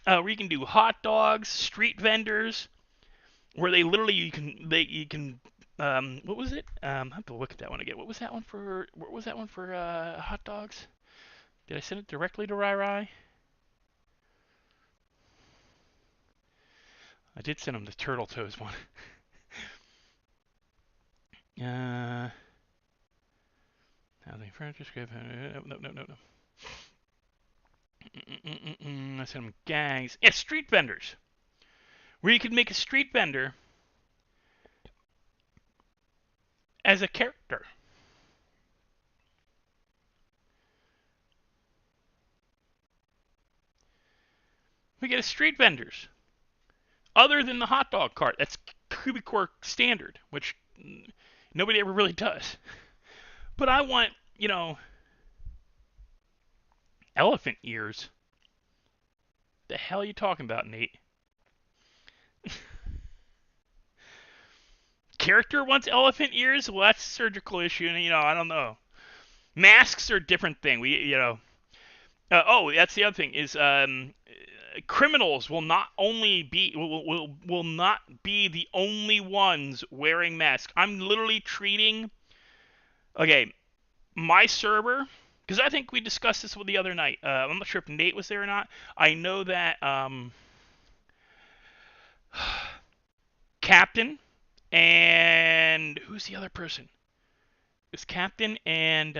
Where you can do hot dogs, street vendors, where they literally you can what was it? I have to look at that one again. What was that one for hot dogs? Did I send it directly to Rai? I did send him the Turtle Toes one. Housing furniture script. No. I sent them gangs. Yeah, street vendors. Where you could make a street vendor as a character. We get a street vendors. Other than the hot dog cart. That's Cubicore standard, which nobody ever really does. But I want, elephant ears. The hell are you talking about, Nate? Character wants elephant ears? Well, that's a surgical issue, and I don't know. Masks are a different thing. Oh, that's the other thing is criminals will not only be will not be the only ones wearing masks. I'm literally treating okay my server because I think we discussed this with the other night. I'm not sure if Nate was there or not. I know that Captain and who's the other person? It's Captain and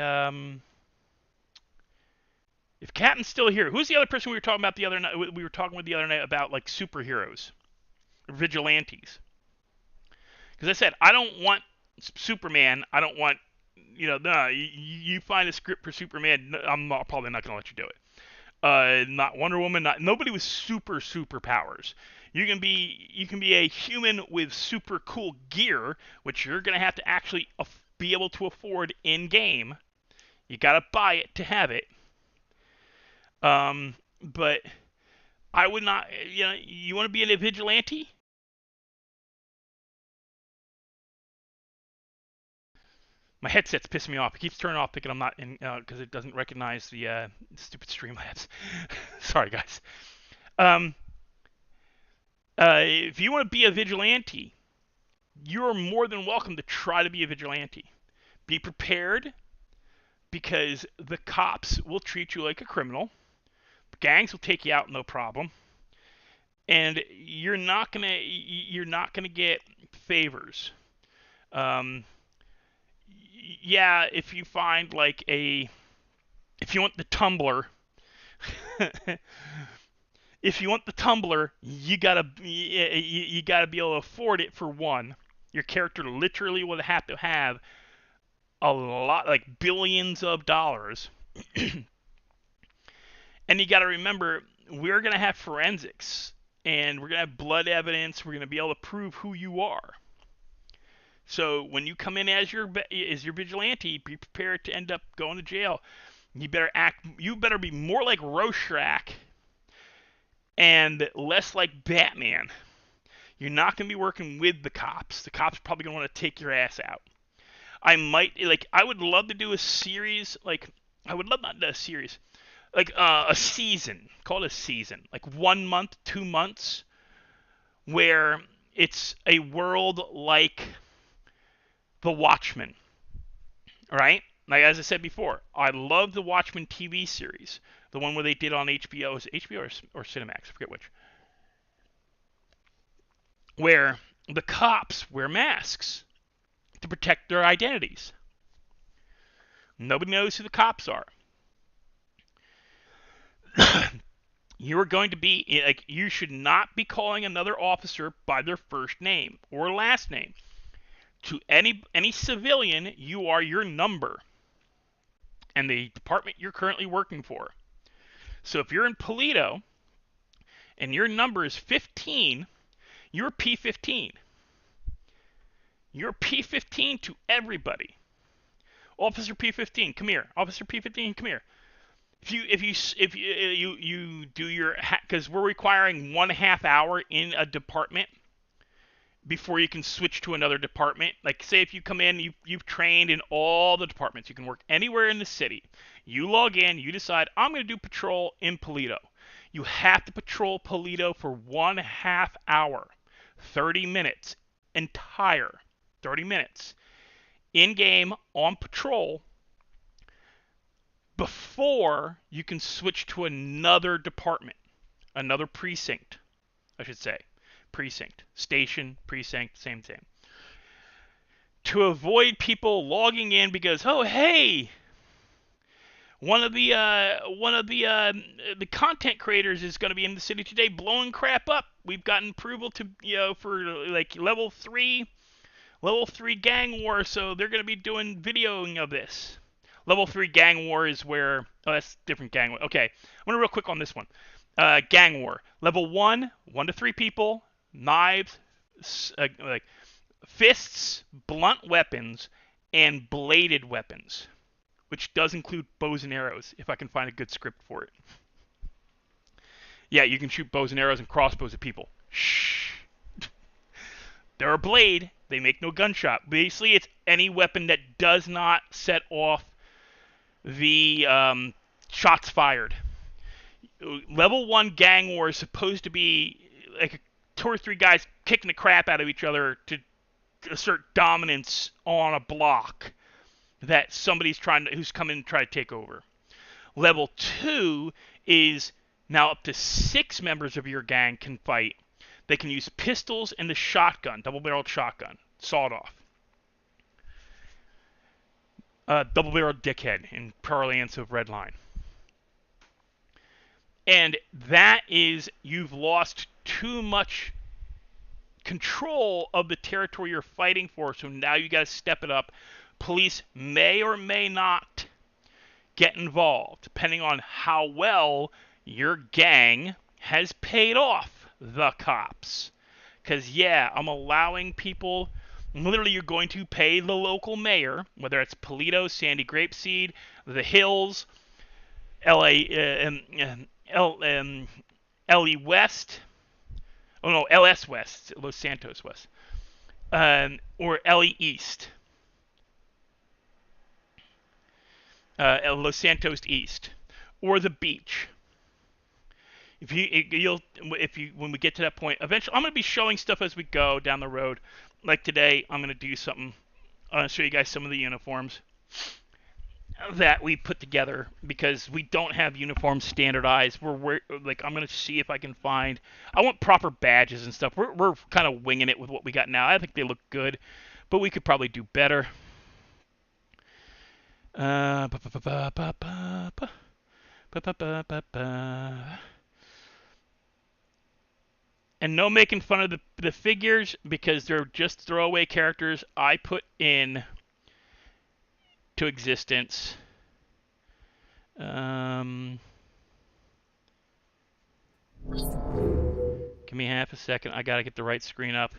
if Captain's still here, who's the other person we were talking about the other night? We were talking with the other night about like superheroes, vigilantes. Because I said I don't want Superman. I don't want no. You find a script for Superman. Probably not gonna let you do it. Not Wonder Woman. Not nobody with super powers. You can be a human with super cool gear, which you're gonna have to actually be able to afford in game. You gotta buy it to have it. But I would not. You want to be a vigilante? My headset's pissing me off. It keeps turning off thinking I'm not in because it doesn't recognize the stupid Streamlabs. Sorry, guys. If you want to be a vigilante, you're more than welcome to try to be a vigilante. Be prepared because the cops will treat you like a criminal. Gangs will take you out, no problem. And you're not gonna get favors. Yeah, if you find like if you want the tumbler, if you want the tumbler, you gotta be able to afford it for one. Your character literally will have to have a lot, like billions of dollars. And you gotta remember, we're gonna have forensics, and we're gonna have blood evidence. We're gonna be able to prove who you are. So when you come in as your vigilante, be prepared to end up going to jail. You better be more like Rorschach and less like Batman. You're not going to be working with the cops. The cops are probably going to want to take your ass out. I would love to do a series, not a series, like a season, call it a season, like 1 month, 2 months, where it's a world like The Watchmen. All right? Like, as I said before, I love the Watchmen TV series. The one where they did on HBO. Is it HBO or Cinemax? I forget which. Where the cops wear masks to protect their identities. Nobody knows who the cops are. You're going to be, like, you should not be calling another officer by their first name or last name. To any civilian, you are your number and the department you're currently working for. So if you're in Polito and your number is 15, you're P15. You're P15 to everybody. Officer P15, come here. Officer P15, come here. If you do your, because we're requiring 1/2 hour in a department before you can switch to another department. Like, say if you come in, you've trained in all the departments. You can work anywhere in the city. You log in, you decide, I'm going to do patrol in Polito. You have to patrol Polito for 1/2 hour, 30 minutes, entire 30 minutes, in-game, on patrol, before you can switch to another department, another precinct, I should say. Precinct, station, precinct, same thing. To avoid people logging in because, oh hey, one of the content creators is going to be in the city today blowing crap up. We've gotten approval to for like level 3 gang war, so they're going to be doing videoing of this. Level 3 gang war is where that's different gang war. Okay, I'm going to real quick on this one. Gang war. Level 1 to 3 people. Knives, like fists, blunt weapons, and bladed weapons, which does include bows and arrows, if I can find a good script for it. Yeah, you can shoot bows and arrows and crossbows at people. Shh. They're a blade. They make no gunshot. Basically, it's any weapon that does not set off the shots fired. level 1 gang war is supposed to be like 2 or 3 guys kicking the crap out of each other to assert dominance on a block that somebody's who's come in and try to take over. Level 2 is now up to 6 members of your gang can fight. They can use pistols and the shotgun, double-barreled shotgun, sawed off. Double-barreled dickhead in parlance of Redline. And that is, you've lost too much control of the territory you're fighting for, so now you got to step it up. Police may or may not get involved, depending on how well your gang has paid off the cops. Because, yeah, I'm allowing people, literally you're going to pay the local mayor, whether it's Polito, Sandy Grapeseed, the Hills, LE West, oh no, LS West, Los Santos West, or LE East, Los Santos East, or the beach. When we get to that point, eventually I'm going to be showing stuff as we go down the road. Like today, I'm going to do something. I'm going to show you guys some of the uniforms that we put together because we don't have uniforms standardized. I'm going to see if I can find. I want proper badges and stuff. We're kind of winging it with what we got now. I think they look good, but we could probably do better. And no making fun of the figures because they're just throwaway characters I put in to existence. Give me half a second. I gotta get the right screen up.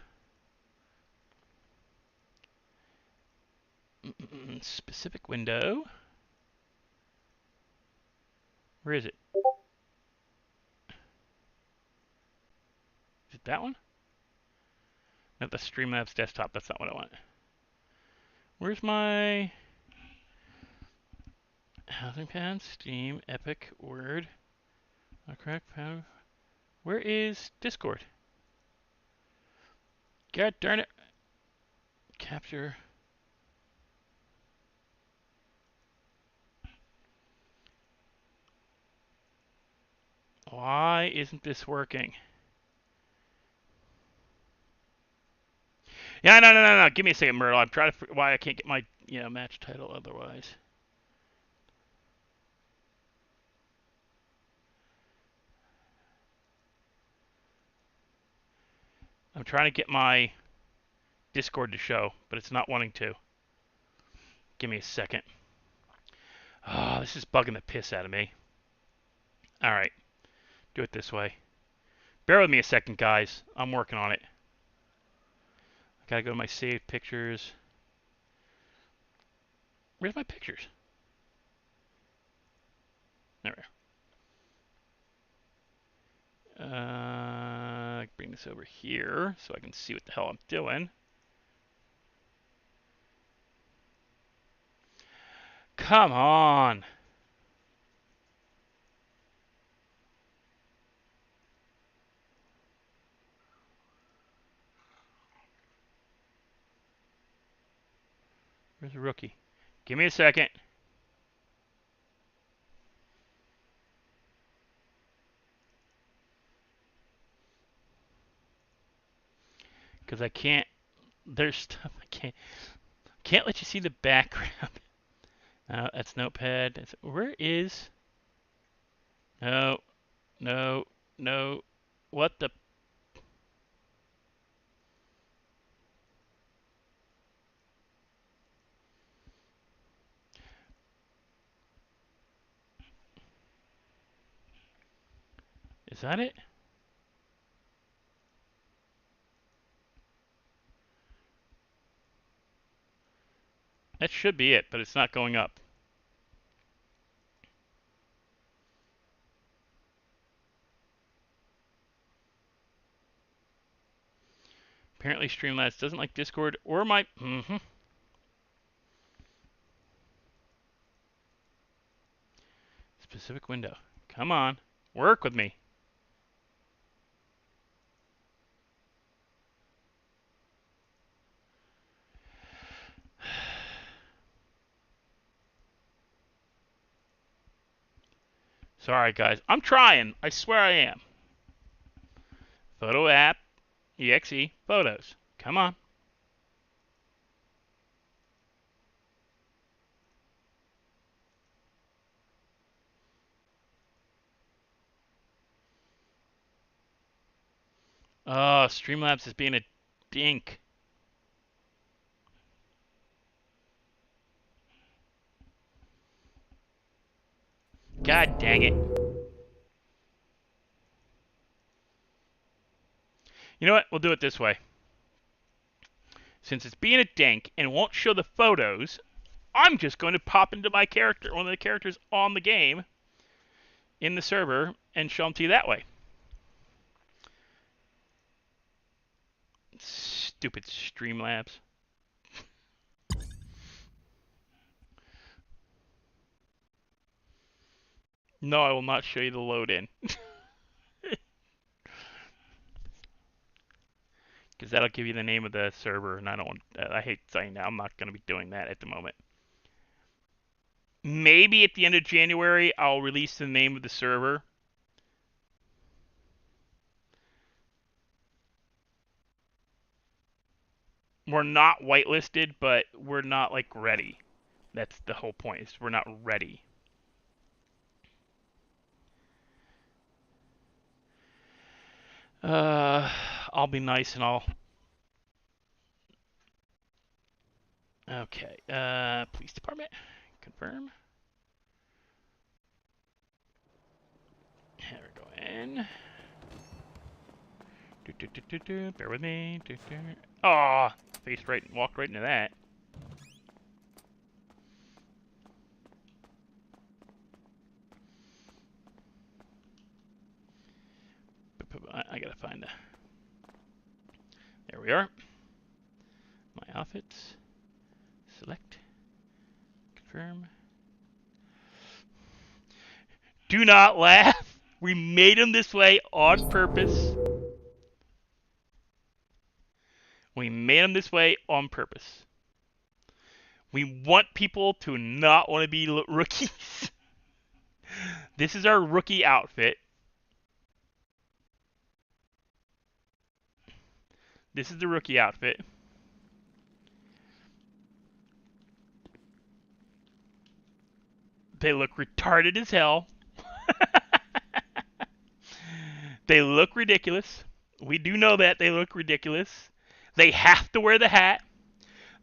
Specific window. Where is it? Is it that one? No, that's Streamlabs desktop. That's not what I want. Where's my Housing Pad, Steam, Epic, Word? Correct. Where is Discord? God darn it. Capture. Why isn't this working? Yeah, no. Give me a second, Myrtle. I'm trying to why I can't get my match title otherwise. I'm trying to get my Discord to show, but it's not wanting to. Give me a second. Oh, this is bugging the piss out of me. All right. Do it this way. Bear with me a second, guys. I'm working on it. I gotta go to my saved pictures. Where's my pictures? There we are. Bring this over here so I can see what the hell I'm doing. Come on. Where's the rookie? Give me a second. Because I can't. There's stuff I can't let you see the background. That's Notepad. Where is? No. What the? Is that it? That should be it, but it's not going up. Apparently Streamlabs doesn't like Discord or my... Specific window. Come on. Work with me. Sorry, guys. I'm trying. I swear I am. Photo app, exe, photos. Come on. Oh, Streamlabs is being a dink. God dang it. You know what? We'll do it this way. Since it's being a dink and won't show the photos, I'm just going to pop into my character, one of the characters on the game, in the server, and show them to you that way. Stupid Streamlabs. No, I will not show you the load in. Because that'll give you the name of the server, and I don't want, I hate saying that. I'm not going to be doing that at the moment. Maybe at the end of January, I'll release the name of the server. We're not whitelisted, but we're not, like, ready. That's the whole point, is we're not ready. I'll be nice and I'll... Okay, police department, confirm. There we go in. Bear with me. Aw, faced right, walked right into that. I gotta find the... There we are. My outfits. Select. Confirm. Do not laugh. We made him this way on purpose. We made him this way on purpose. We want people to not want to be rookies. This is our rookie outfit. This is the rookie outfit. They look retarded as hell. They look ridiculous. We do know that they look ridiculous. They have to wear the hat.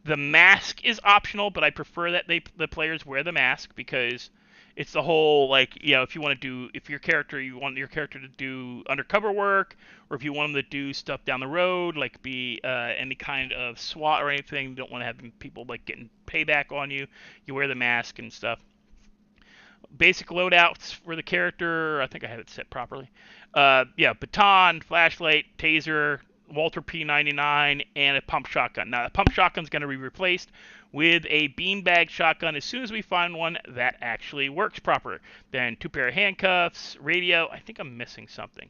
The mask is optional, but I prefer that the players wear the mask because it's the whole, like, you know, if you want to do, if your character, you want your character to do undercover work, or if you want them to do stuff down the road, like be any kind of SWAT or anything, you don't want to have people like getting payback on you, you wear the mask and stuff. Basic loadouts for the character, I think I had it set properly. Yeah, baton, flashlight, taser, Walter P99, and a pump shotgun. Now, the pump shotgun's going to be replaced with a beanbag shotgun as soon as we find one that actually works proper. Then 2 pair of handcuffs, radio. I think I'm missing something.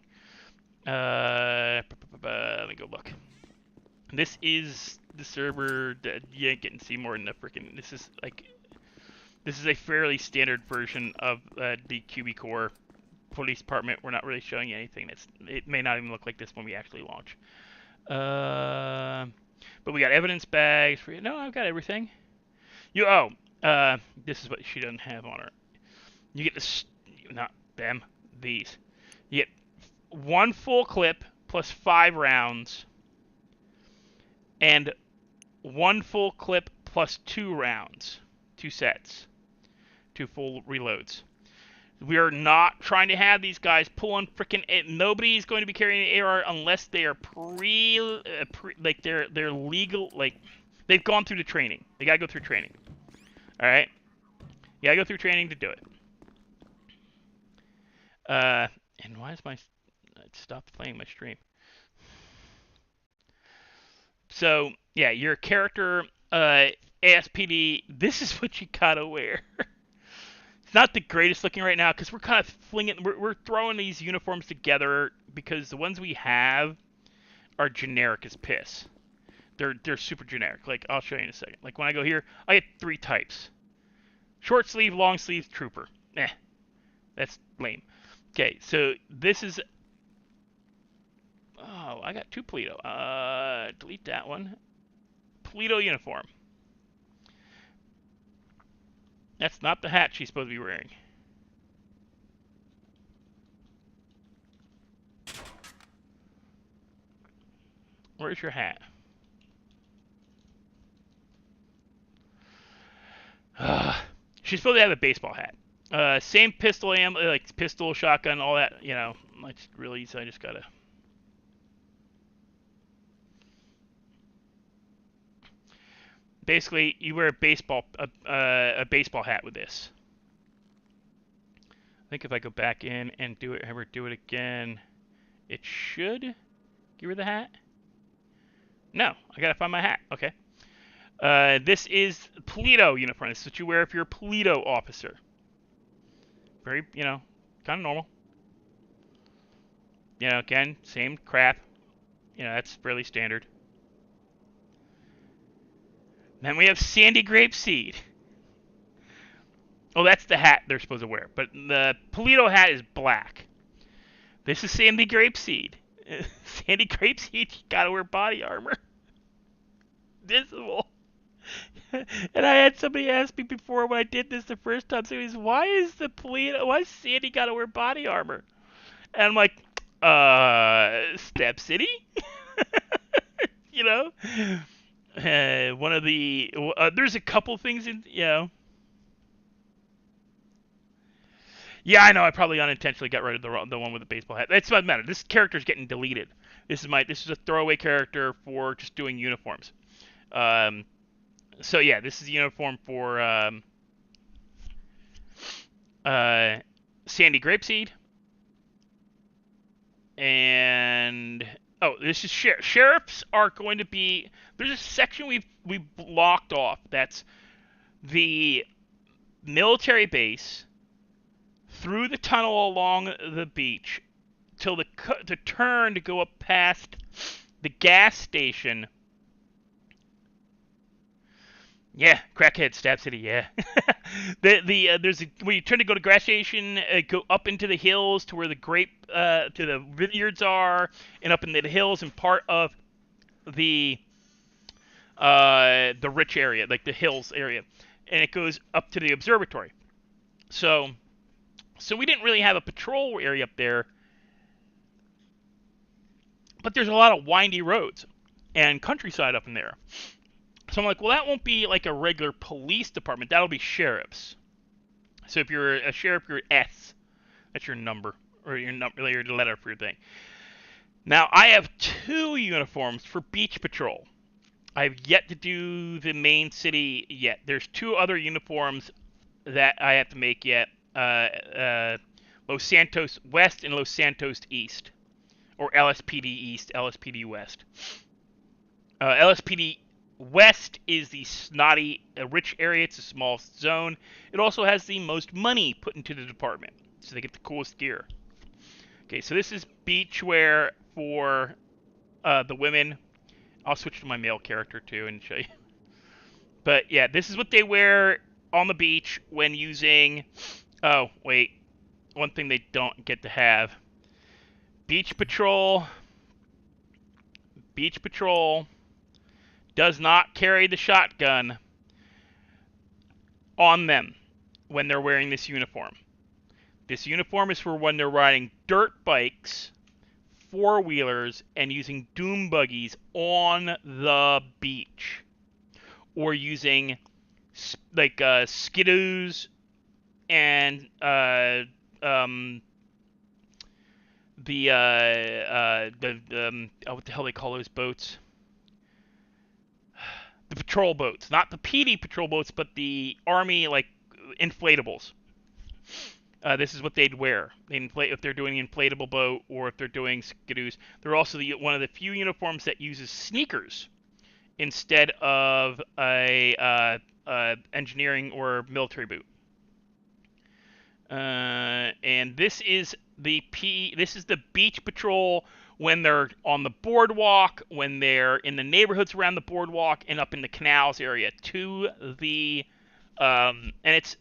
Let me go look. This is the server that you ain't getting to see more than the freaking. This is a fairly standard version of the QB Core police department. We're not really showing you anything it may not even look like this when we actually launch. But we got evidence bags for you. No, I've got everything. This is what she doesn't have on her. You get this, not them, these. You get 1 full clip plus 5 rounds, and 1 full clip plus 2 rounds, 2 sets, 2 full reloads. We are not trying to have these guys pull on freaking. Nobody's going to be carrying an AR unless they are like they're legal. Like they've gone through the training. They gotta go through training. All right, you gotta go through training to do it. And why is my? It stopped playing my stream. So yeah, your character ASPD. This is what you gotta wear. not the greatest looking right now because we're kind of we're throwing these uniforms together because the ones we have are generic as piss. They're super generic. Like, I'll show you in a second. Like, when I go here, I get 3 types. Short sleeve, long sleeve, trooper. That's lame. Okay, so this is... Oh, I got 2 Polito. Delete that one. Polito uniform. That's not the hat she's supposed to be wearing. Where's your hat? She's supposed to have a baseball hat. Same pistol ammo, like pistol, shotgun, all that. You know, it's really easy. I just gotta. Basically, you wear a baseball hat with this. I think if I go back in and have her do it again, it should give her the hat. No, I gotta find my hat. Okay. This is Polito uniform. This is what you wear if you're a Polito officer. Very, kind of normal. Again, same crap. That's fairly standard. Then we have Sandy Grapeseed. Oh, that's the hat they're supposed to wear. But the Polito hat is black. This is Sandy Grapeseed. Sandy Grapeseed, you gotta wear body armor. Visible. And I had somebody ask me before when I did this the first time, so why is Sandy gotta wear body armor? And I'm like, Step City? One of the, there's a couple things in, Yeah, I know, I probably unintentionally got rid of the one with the baseball hat. That's what matter. This character's getting deleted. This is a throwaway character for just doing uniforms. So yeah, this is the uniform for Sandy Grapeseed. And this is sheriffs are going to be. There's a section we blocked off. That's the military base through the tunnel along the beach till the turn to go up past the gas station. Yeah, crackhead, Stab City. Yeah, there's when you turn to go to gas station, go up into the hills to where the to the vineyards are, and up into the hills and part of the rich area, like the hills area, and it goes up to the observatory. So we didn't really have a patrol area up there, but there's a lot of windy roads and countryside up in there. So I'm like, well, that won't be like a regular police department. That'll be sheriffs. So if you're a sheriff, you're S. That's your number, or your letter for your thing. Now, I have 2 uniforms for beach patrol. I have yet to do the main city yet. There's 2 other uniforms that I have to make yet. Los Santos West and Los Santos East. Or LSPD East, LSPD West. LSPD West is the snotty, rich area. It's a small zone. It also has the most money put into the department, so they get the coolest gear. Okay, so this is beach wear for the women. I'll switch to my male character too and show you. But yeah, this is what they wear on the beach when using. Oh wait, one thing they don't get to have. Beach patrol. Beach patrol does not carry the shotgun on them when they're wearing this uniform. This uniform is for when they're riding dirt bikes, 4-wheelers, and using doom buggies on the beach. Or using skidoos and what the hell they call those boats? The patrol boats, not the PD patrol boats, but the army inflatables. This is what they'd wear. If they're doing an inflatable boat or if they're doing skidoos. They're also one of the few uniforms that uses sneakers instead of a engineering or military boot. And this is the beach patrol when they're on the boardwalk, when they're in the neighborhoods around the boardwalk, and up in the canals area to the and it's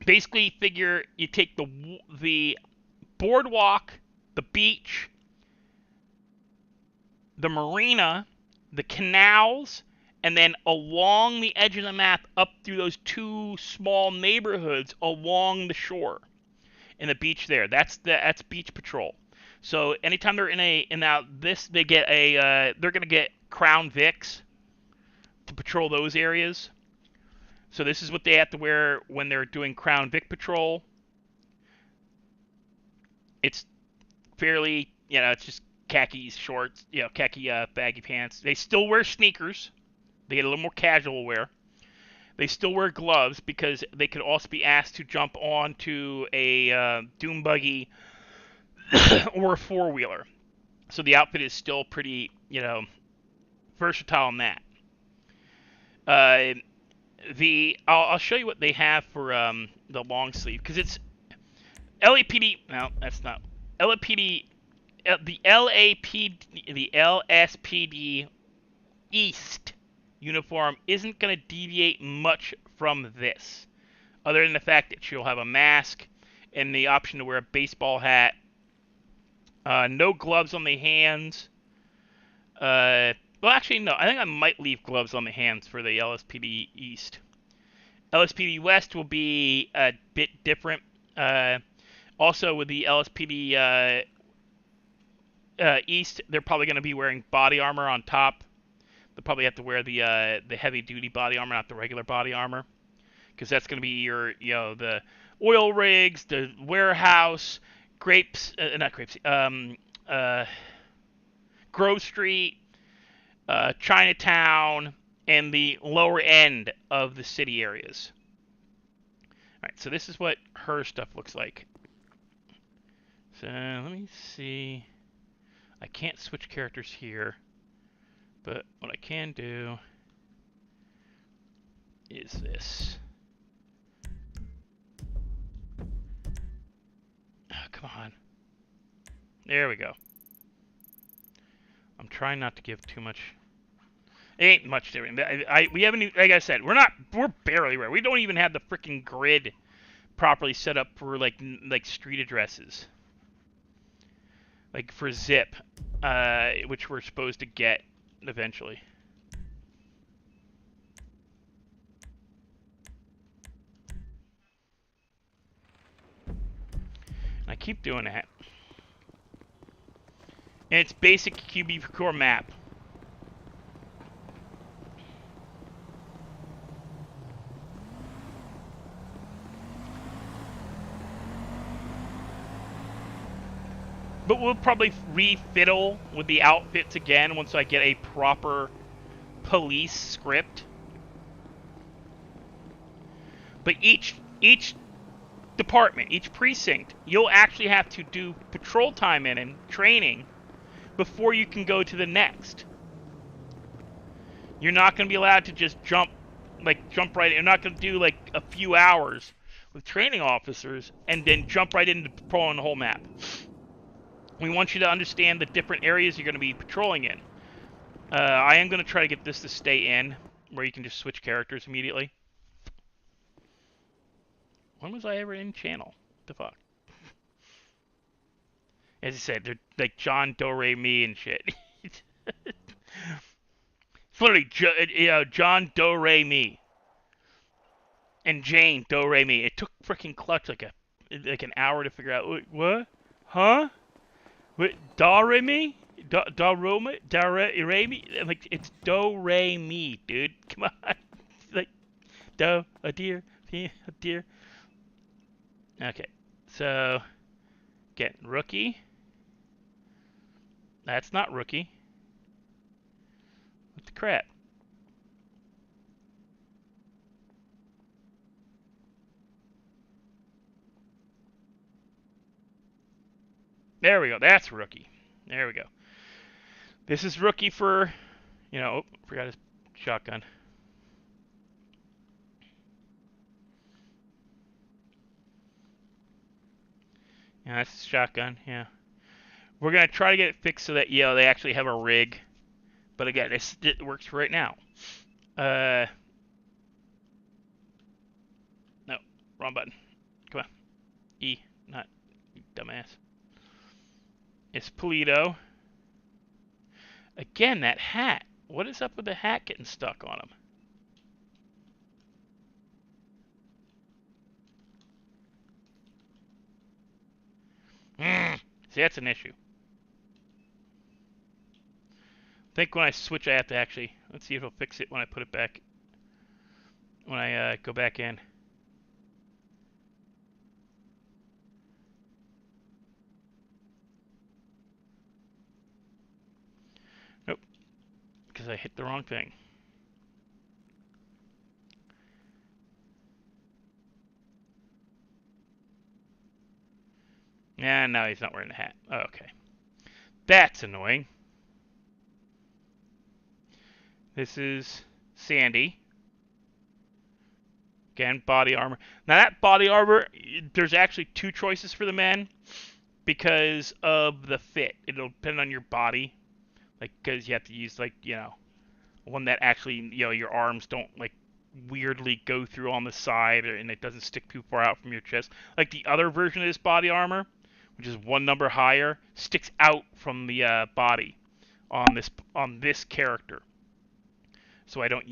basically figure you take the boardwalk, the beach, the marina, the canals, and then along the edge of the map up through those two small neighborhoods along the shore and the beach there. That's beach patrol. So anytime they're they're gonna get Crown Vics to patrol those areas. So this is what they have to wear when they're doing Crown Vic patrol. It's fairly, it's just khaki shorts, khaki baggy pants. They still wear sneakers. They get a little more casual wear. They still wear gloves because they could also be asked to jump onto a dune buggy or a four-wheeler. So the outfit is still pretty, versatile in that. I'll show you what they have for the long sleeve because it's LAPD. No, that's not LAPD. The LSPD East uniform isn't going to deviate much from this, other than the fact that she'll have a mask and the option to wear a baseball hat. No gloves on the hands. Well, actually, no. I think I might leave gloves on the hands for the LSPD East. LSPD West will be a bit different. Also, with the LSPD East, they're probably going to be wearing body armor on top. They'll probably have to wear the heavy-duty body armor, not the regular body armor, because that's going to be your, the oil rigs, the warehouse, Grove Street, Chinatown, and the lower end of the city areas. All right, so this is what her stuff looks like. So let me see. I can't switch characters here, but what I can do is this. Oh, come on. There we go. I'm trying not to give too much. It ain't much different. We haven't, like I said, we're barely rare. We don't even have the freaking grid properly set up for like street addresses. Like for zip, which we're supposed to get eventually. I keep doing that. And it's basic QB core map. But we'll probably refiddle with the outfits again once I get a proper police script. But each department, each precinct, you'll actually have to do patrol time in and training before you can go to the next. You're not going to be allowed to just jump right in. You're not going to do like a few hours with training officers and then jump right into patrolling the whole map. We want you to understand the different areas you're going to be patrolling in. I am going to try to get this to stay in, where you can just switch characters immediately. When was I ever in channel? What the fuck? As I said, they're like John Doe Re Mi and shit. It's literally John Doe Re Mi and Jane Doe Re Mi. It took freaking Clutch like an hour to figure out what, huh? What, Do Re Mi? Do Re Mi? Like, it's Do Re Mi, dude. Come on. Like, Do, a deer, a deer. Okay, so get Rookie. That's not Rookie. What the crap? There we go. That's Rookie. There we go. This is Rookie for, oh, forgot his shotgun. Yeah, that's a shotgun. Yeah. We're gonna try to get it fixed so that they actually have a rig. But again, it works for right now. No, wrong button. Come on, E, not you dumbass. It's Polito. Again, that hat. What is up with the hat getting stuck on him? See, that's an issue. I think when I switch, I have to actually... Let's see if it'll fix it when I put it back. When I go back in. Nope. Because I hit the wrong thing. Yeah, now he's not wearing the hat. Oh, okay. That's annoying. This is Sandy. Again, body armor. Now that body armor, there's actually two choices for the men because of the fit. It'll depend on your body. Like, because you have to use, like, one that actually, your arms don't, like, weirdly go through on the side and it doesn't stick too far out from your chest. Like the other version of this body armor, which is one number higher, sticks out from the body on this character. So I don't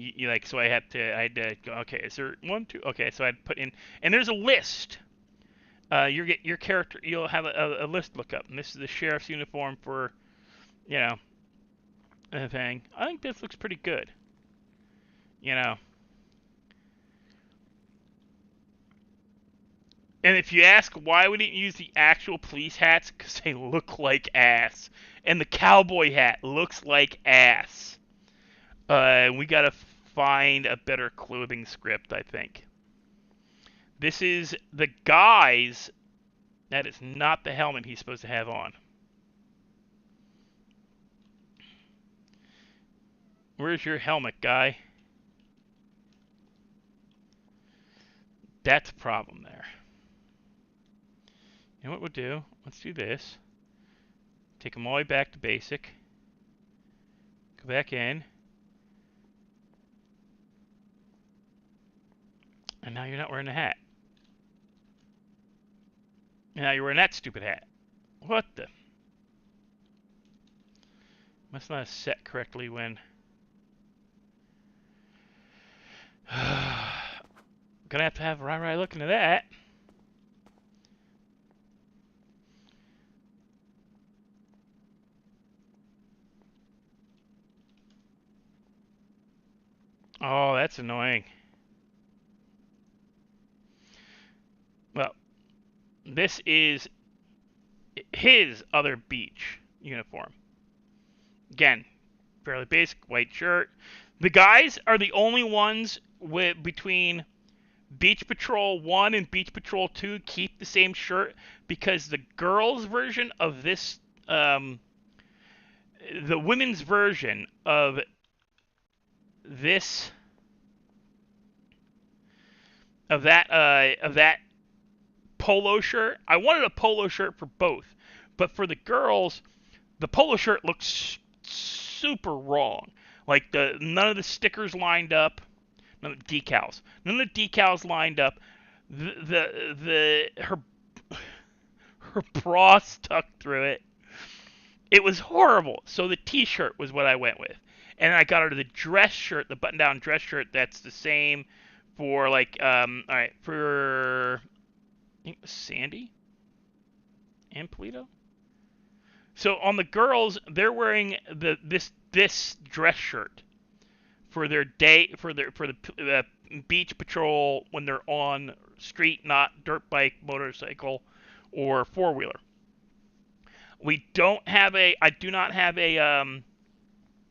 so I had to go, okay, is there one, two? Okay, so I'd put in, and there's a list. Your character, you'll have a list look up, and this is the sheriff's uniform for, a thing. I think this looks pretty good. And if you ask why we didn't use the actual police hats, because they look like ass, and the cowboy hat looks like ass. We gotta find a better clothing script, I think. This is the guy's. That is not the helmet he's supposed to have on. Where's your helmet, guy? That's a problem there. You know what we'll do? Let's do this. Take them all the way back to basic. Go back in. And now you're not wearing a hat. And now you're wearing that stupid hat. What the? Must not have set correctly when... Gonna have to have Rai look into that. Oh, that's annoying. Well, this is his other beach uniform. Again, fairly basic, white shirt. The guys are the only ones between Beach Patrol 1 and Beach Patrol 2 keep the same shirt, because the girls' version of this, the women's version of this, of that polo shirt. I wanted a polo shirt for both, but for the girls, the polo shirt looks super wrong. Like none of the stickers lined up, none of the decals lined up. Her bra stuck through it. It was horrible. So the t-shirt was what I went with, and I got her the dress shirt, the button-down dress shirt. That's the same for like all right, for I think it was Sandy and Polito. So on the girls, they're wearing this dress shirt for their for the beach patrol when they're on street, not dirt bike, motorcycle, or four-wheeler. We don't have a. I do not have a.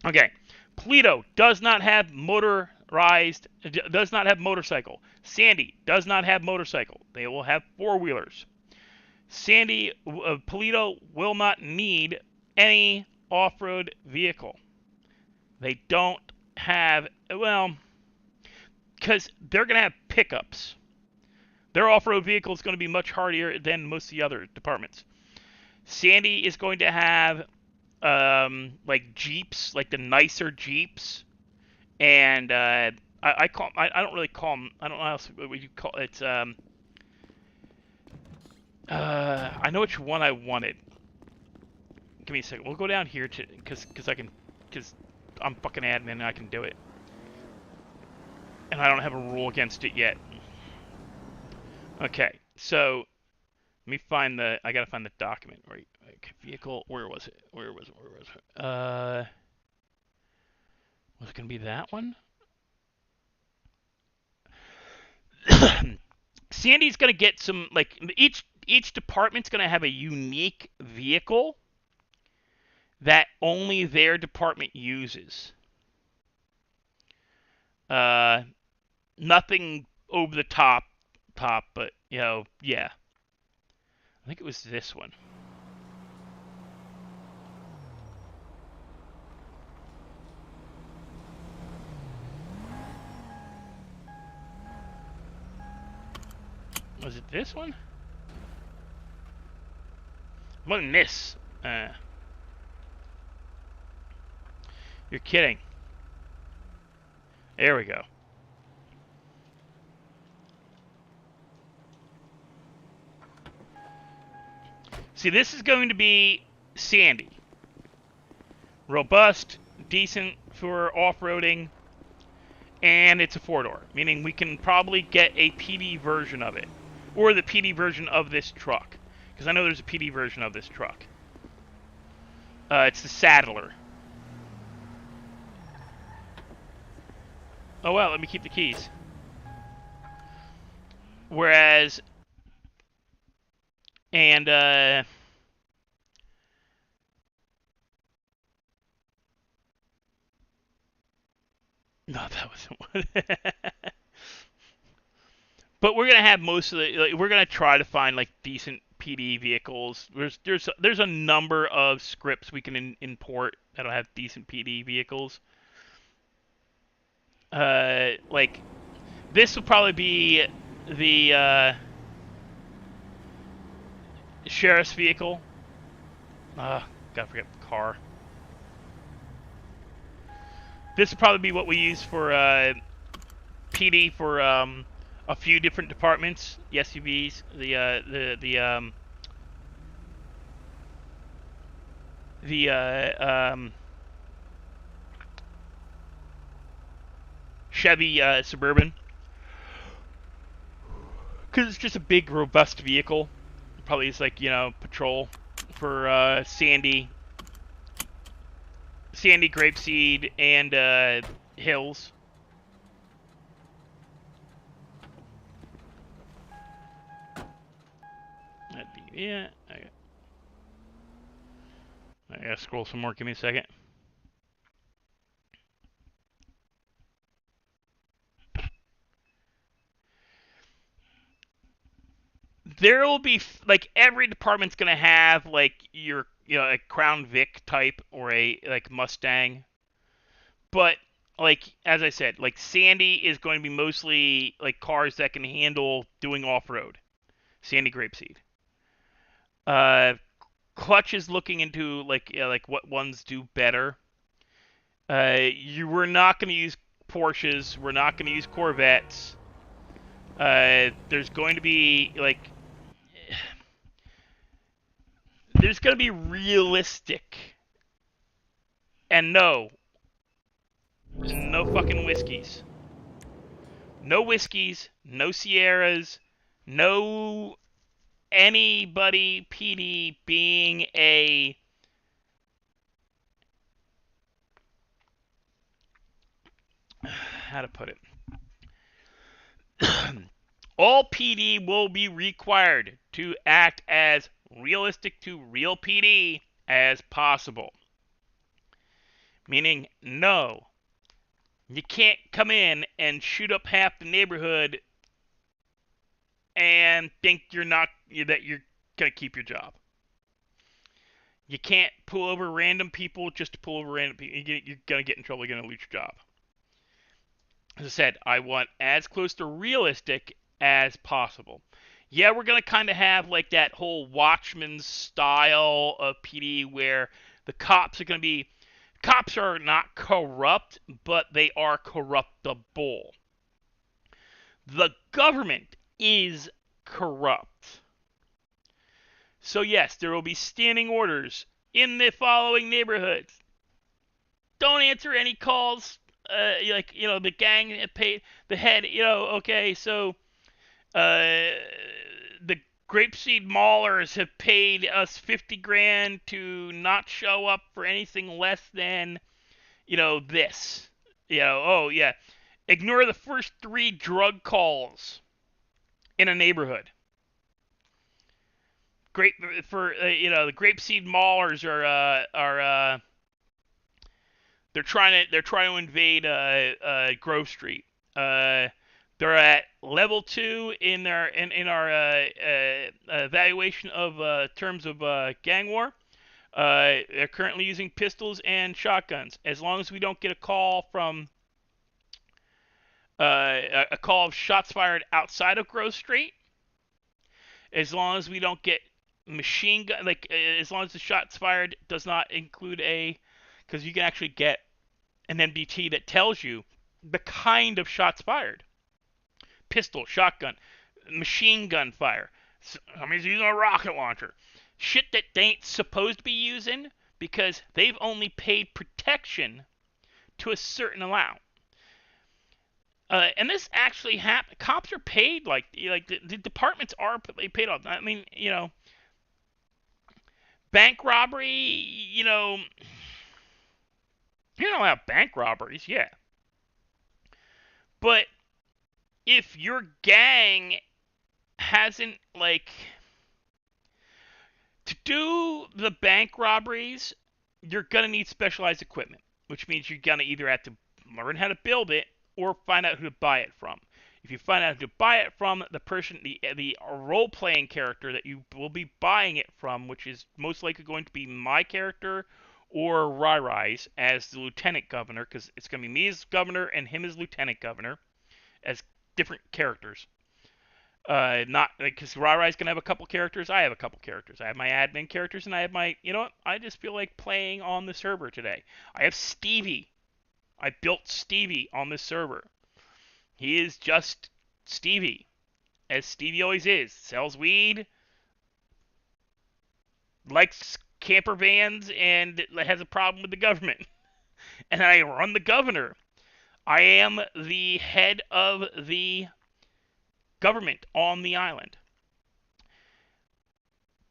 Okay, Polito does not have motorized. Does not have motorcycle. Sandy does not have motorcycle. They will have four-wheelers. Sandy, Polito will not need any off-road vehicle. They don't have, well, because they're going to have pickups. Their off-road vehicle is going to be much hardier than most of the other departments. Sandy is going to have like Jeeps, like the nicer Jeeps, and I don't really call them. I don't know what you call it. I know which one I wanted. Give me a second. We'll go down here to because I'm fucking admin and I can do it, and I don't have a rule against it yet. Okay, so let me find the. I gotta find the document. Right, like, vehicle. Where was it? Where was it? Was it gonna be that one? Sandy's gonna get some like each department's gonna have a unique vehicle that only their department uses. Nothing over the top, but yeah. I think it was this one. Was it this one? It wasn't this. You're kidding. There we go. See, this is going to be Sandy. Robust, decent for off-roading, and it's a four-door, meaning we can probably get a PD version of it, or the PD version of this truck, because I know there's a PD version of this truck. It's the Saddler. Oh well, let me keep the keys. Whereas, and no, that wasn't one. But we're gonna have most of the. We're gonna try to find like decent PD vehicles. There's a number of scripts we can import that'll have decent PD vehicles. Like this will probably be the sheriff's vehicle. Gotta forget the car. This will probably be what we use for PD for a few different departments. The SUVs, the Chevy Suburban, because it's just a big, robust vehicle. Probably is like patrol for Sandy, Grapeseed, and Hills. That'd be yeah. I gotta scroll some more. Give me a second. There will be like every department's gonna have like your a Crown Vic type or a like Mustang, but like as I said, like Sandy is going to be mostly like cars that can handle doing off road. Sandy Grapeseed. Clutch is looking into like what ones do better. We're not going to use Porsches. We're not going to use Corvettes. There's going to be like there's going to be realistic, and no fucking whiskeys. No whiskeys, no Sierras, no anybody PD being a how to put it. All PD will be required to act as realistic to real PD as possible. Meaning, no, you can't come in and shoot up half the neighborhood and think that you're gonna keep your job. You can't pull over random people just to pull over random people. You're gonna get in trouble. You're gonna lose your job. As I said, I want as close to realistic as possible. Yeah, we're going to kind of have like that whole Watchmen style of PD where the cops are going to be, cops are not corrupt, but they are corruptible. The government is corrupt. So yes, there will be standing orders in the following neighborhoods. Don't answer any calls. The gang paid the head. Okay, so the grapeseed maulers have paid us 50 grand to not show up for anything less than, this. Oh yeah. Ignore the first 3 drug calls in a neighborhood. Great for the grapeseed maulers are they're trying to invade Grove Street. They're at level 2 in our evaluation of terms of gang war. They're currently using pistols and shotguns. As long as we don't get a call from a call of shots fired outside of Grove Street, as long as we don't get machine gun, as long as the shots fired does not include because you can actually get an MDT that tells you the kind of shots fired. Pistol, shotgun, machine gun fire. Somebody's using a rocket launcher. Shit that they ain't supposed to be using because they've only paid protection to a certain amount. And this actually happened. Cops are paid the departments are paid off. I mean, bank robbery. You don't have bank robberies, yeah. But if your gang hasn't to do the bank robberies, you're gonna need specialized equipment, which means you're gonna either have to learn how to build it or find out who to buy it from. If you find out who to buy it from, the person, the role-playing character that you will be buying it from, which is most likely going to be my character or Rai as the lieutenant governor, because it's going to be me as governor and him as lieutenant governor, as different characters. Not because Rai's going to have a couple characters, I have a couple characters. I have my admin characters, and I have my, I just feel like playing on the server today. I have Stevie. I built Stevie on this server. He is just Stevie, as Stevie always is. Sells weed, likes camper vans, and has a problem with the government. And I run the governor. I am the head of the government on the island.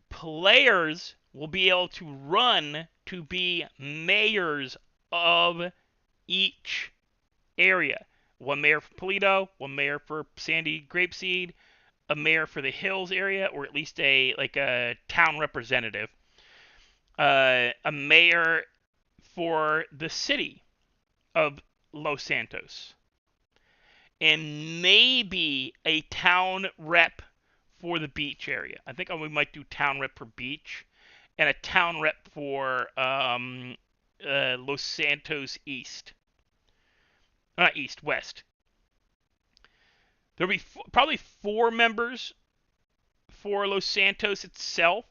Players will be able to run to be mayors of each area. One mayor for Polito, one mayor for Sandy Grapeseed, a mayor for the Hills area, or at least a town representative. A mayor for the city of Los Santos. And maybe a town rep for the beach area. I think we might do town rep for beach, and a town rep for Los Santos East. Not East, West. There'll be probably 4 members for Los Santos itself,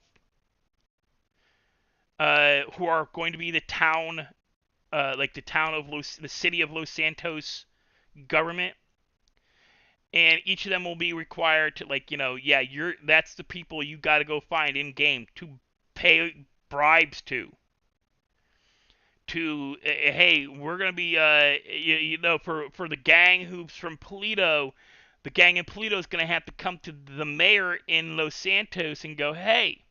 who are going to be the town, the city of Los Santos government, and each of them will be required to that's the people you got to go find in game to pay bribes to. Hey, we're gonna be for the gang who's from Polito. The gang in Polito is going to have to come to the mayor in Los Santos and go, hey,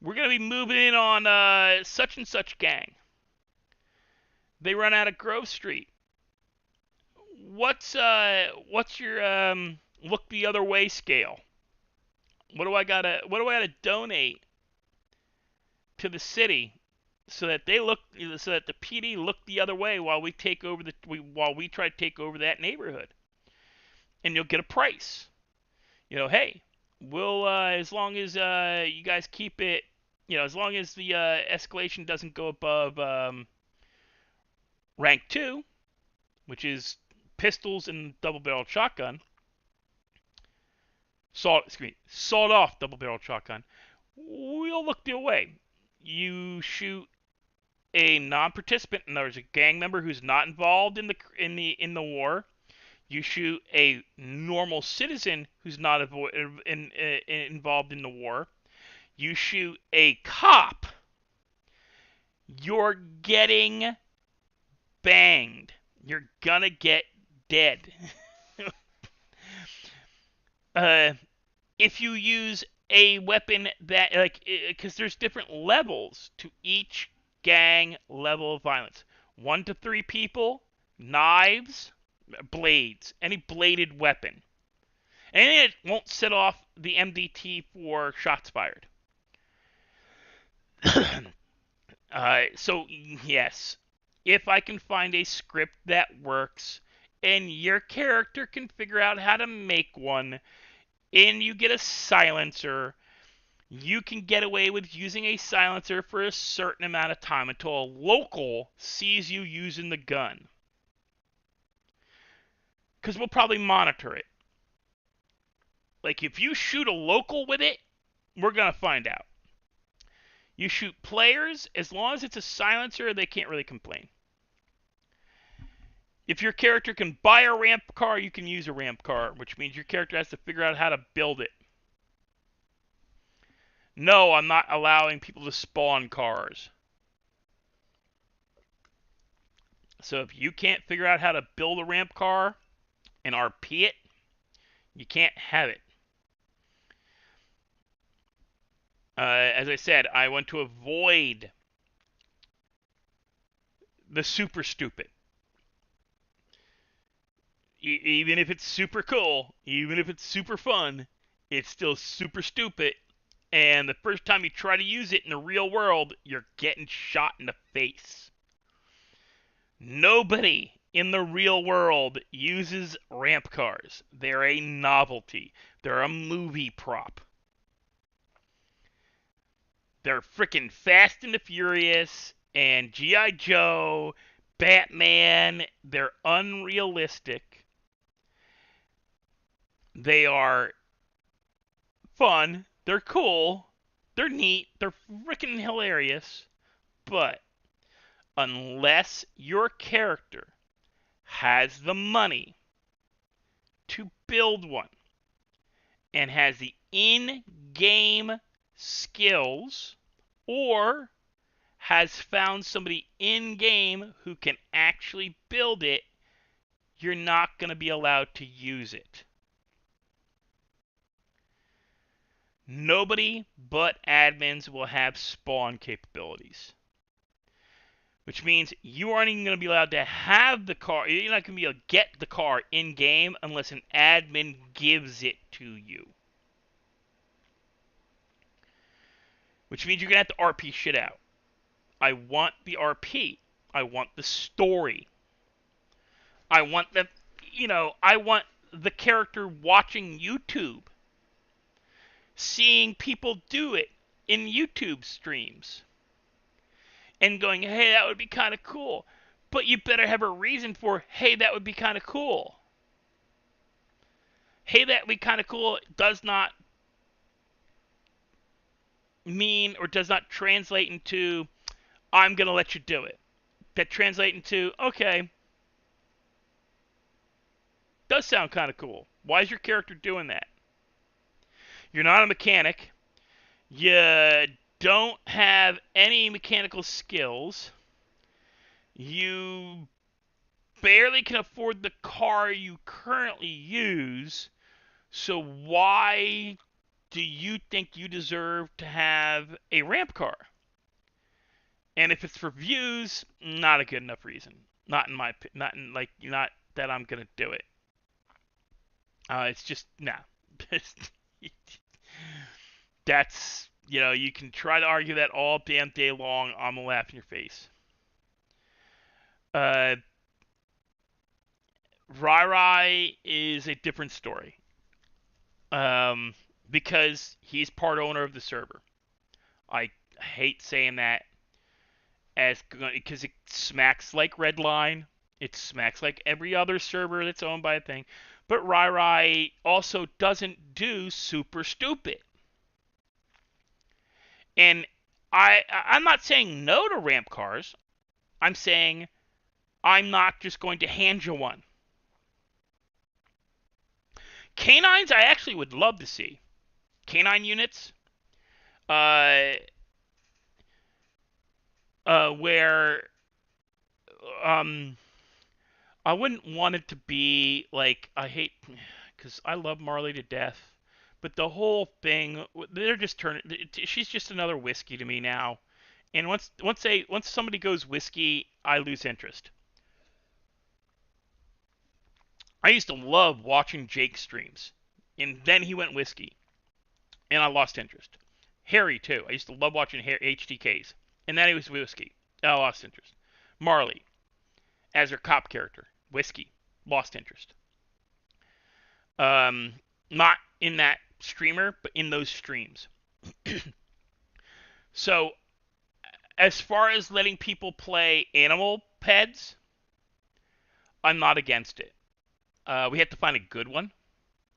we're going to be moving in on such and such gang. They run out of Grove Street. What's your look the other way scale? What do I gotta donate to the city so that the PD look the other way while we try to take over that neighborhood? And you'll get a price. Hey, we'll as long as you guys keep it, as long as the escalation doesn't go above rank 2, which is pistols and double-barreled shotgun, sawed-off double-barreled shotgun will look the way. You shoot a non-participant, and there's a gang member who's not involved in the war. You shoot a normal citizen who's not involved in the war. You shoot a cop. You're getting banged. You're gonna get dead. If you use a weapon that, because there's different levels to each gang level of violence. 1 to 3 people, knives, blades, any bladed weapon. Anything that won't set off the MDT for shots fired. So, yes, if I can find a script that works, and your character can figure out how to make one, and you get a silencer, you can get away with using a silencer for a certain amount of time until a local sees you using the gun. Because we'll probably monitor it. Like, if you shoot a local with it, we're going to find out. You shoot players, as long as it's a silencer, they can't really complain. If your character can buy a ramp car, you can use a ramp car, which means your character has to figure out how to build it. No, I'm not allowing people to spawn cars. So if you can't figure out how to build a ramp car and RP it, you can't have it. As I said, I want to avoid the super stupid. Even if it's super cool, even if it's super fun, it's still super stupid. And the first time you try to use it in the real world, you're getting shot in the face. Nobody in the real world uses ramp cars. They're a novelty. They're a movie prop. They're freaking Fast and the Furious and G.I. Joe, Batman. They're unrealistic. They are fun. They're cool. They're neat. They're freaking hilarious. But unless your character has the money to build one and has the in-game skills, or has found somebody in-game who can actually build it, you're not going to be allowed to use it. Nobody but admins will have spawn capabilities. Which means you aren't even going to be allowed to have the car. You're not going to be able to get the car in-game unless an admin gives it to you. Which means you're going to have to RP shit out. I want the RP. I want the story. I want the character watching YouTube. Seeing people do it in YouTube streams. And going, hey, that would be kind of cool. But you better have a reason for, hey, that would be kind of cool. Hey, that would be kind of cool does not mean or does not translate into, I'm going to let you do it. That translate into, okay, does sound kind of cool. Why is your character doing that? You're not a mechanic. You don't have any mechanical skills. You barely can afford the car you currently use. So why do you think you deserve to have a ramp car? And if it's for views, not a good enough reason. Not that I'm gonna do it. It's just nah. That's, you can try to argue that all damn day long. I'm gonna laugh in your face. Rai is a different story. Because he's part owner of the server. I hate saying that because it smacks like Redline. It smacks like every other server that's owned by a thing. But Rai also doesn't do super stupid. And I'm not saying no to ramp cars. I'm saying I'm not just going to hand you one. Canines I actually would love to see. Canine units. Where I wouldn't want it to be like because I love Marley to death, but the whole thing they're just turning. She's just another whiskey to me now, and once somebody goes whiskey, I lose interest. I used to love watching Jake streams, and then he went whiskey, and I lost interest. Harry too. I used to love watching HDKs, and then he was whiskey. I lost interest. Marley as her cop character, whiskey, lost interest. Not in that streamer, but in those streams. So, as far as letting people play animal pets, I'm not against it. We have to find a good one.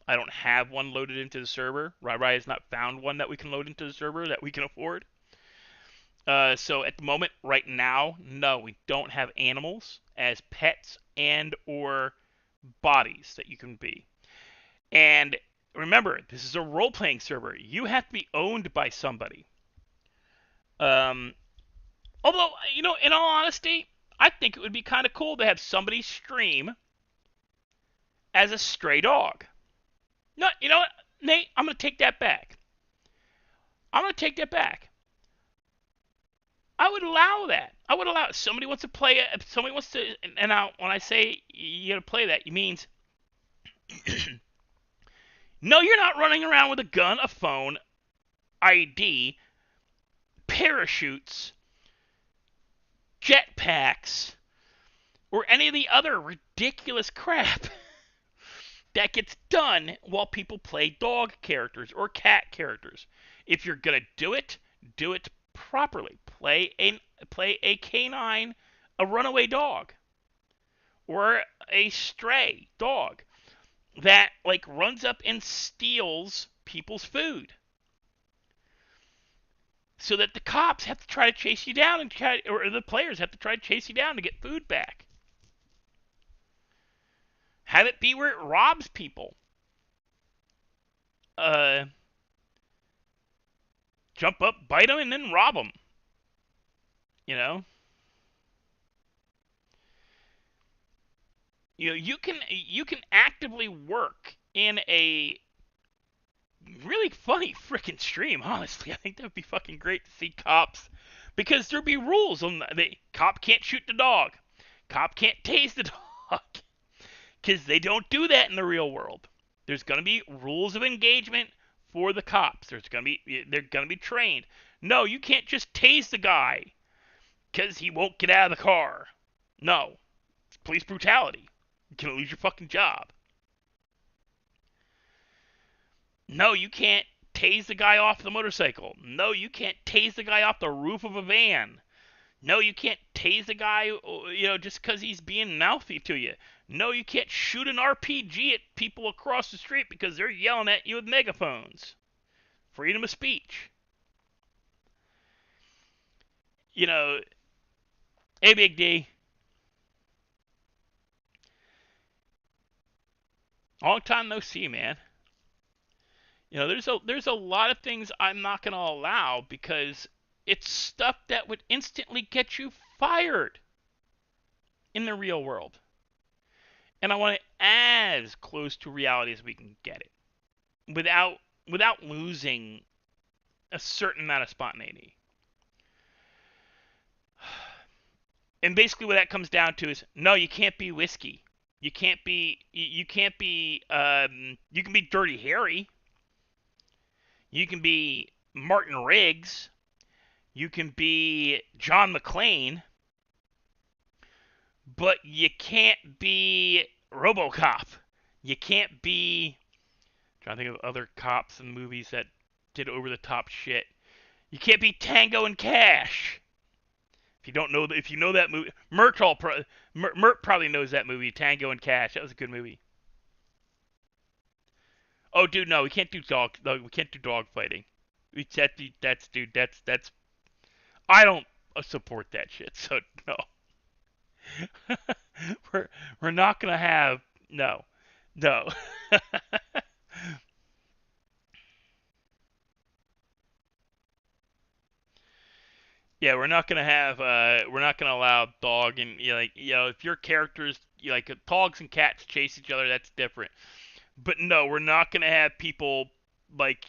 I don't have one loaded into the server. Rai has not found one that we can load into the server that we can afford. So at the moment, right now, no, we don't have animals as pets and or bodies that you can be. And remember, this is a role-playing server. You have to be owned by somebody. Although, in all honesty, I think it would be kind of cool to have somebody stream as a stray dog. No, you know what, Nate? I'm going to take that back. I would allow that. I would allow it. Somebody wants to play it. If somebody wants to, and now when I say you got to play that, it means no, you're not running around with a gun, a phone, ID, parachutes, jetpacks, or any of the other ridiculous crap that gets done while people play dog characters or cat characters. If you're gonna do it properly. Play a canine, a runaway dog, or a stray dog that like runs up and steals people's food, so that the cops have to try to chase you down or the players have to try to chase you down to get food back. Have it be where it robs people. Jump up, bite them, and then rob them. You know. You can actively work in a really funny freaking stream. Honestly, I think that would be fucking great to see cops, because there'd be rules on the cop can't shoot the dog, cop can't tase the dog, because they don't do that in the real world. There's gonna be rules of engagement for the cops. They're gonna be trained. No, you can't just tase the guy because he won't get out of the car. No, it's police brutality. You're gonna lose your fucking job. No, you can't tase the guy off the motorcycle. No, you can't tase the guy off the roof of a van. No, you can't tase the guy, just because he's being mouthy to you. No, you can't shoot an RPG at people across the street because they're yelling at you with megaphones. Freedom of speech. Hey, Big D. Long time no see, man. There's a lot of things I'm not going to allow because it's stuff that would instantly get you fired in the real world. And I want it as close to reality as we can get it, without losing a certain amount of spontaneity. And basically what that comes down to is, no, you can't be whiskey. You can be Dirty Harry. You can be Martin Riggs. You can be John McClane. But you can't be RoboCop. You can't be... I'm trying to think of other cops and movies that did over-the-top shit. You can't be Tango and Cash. If you don't know, if you know that movie, Mert probably knows that movie, Tango and Cash. That was a good movie. Oh, dude, no, we can't do dog. No, we can't do dog fighting. That's. I don't support that shit. So no. we're not gonna have no. Yeah, we're not gonna have. We're not gonna allow dog and if your characters like dogs and cats chase each other, that's different. But no, we're not gonna have people like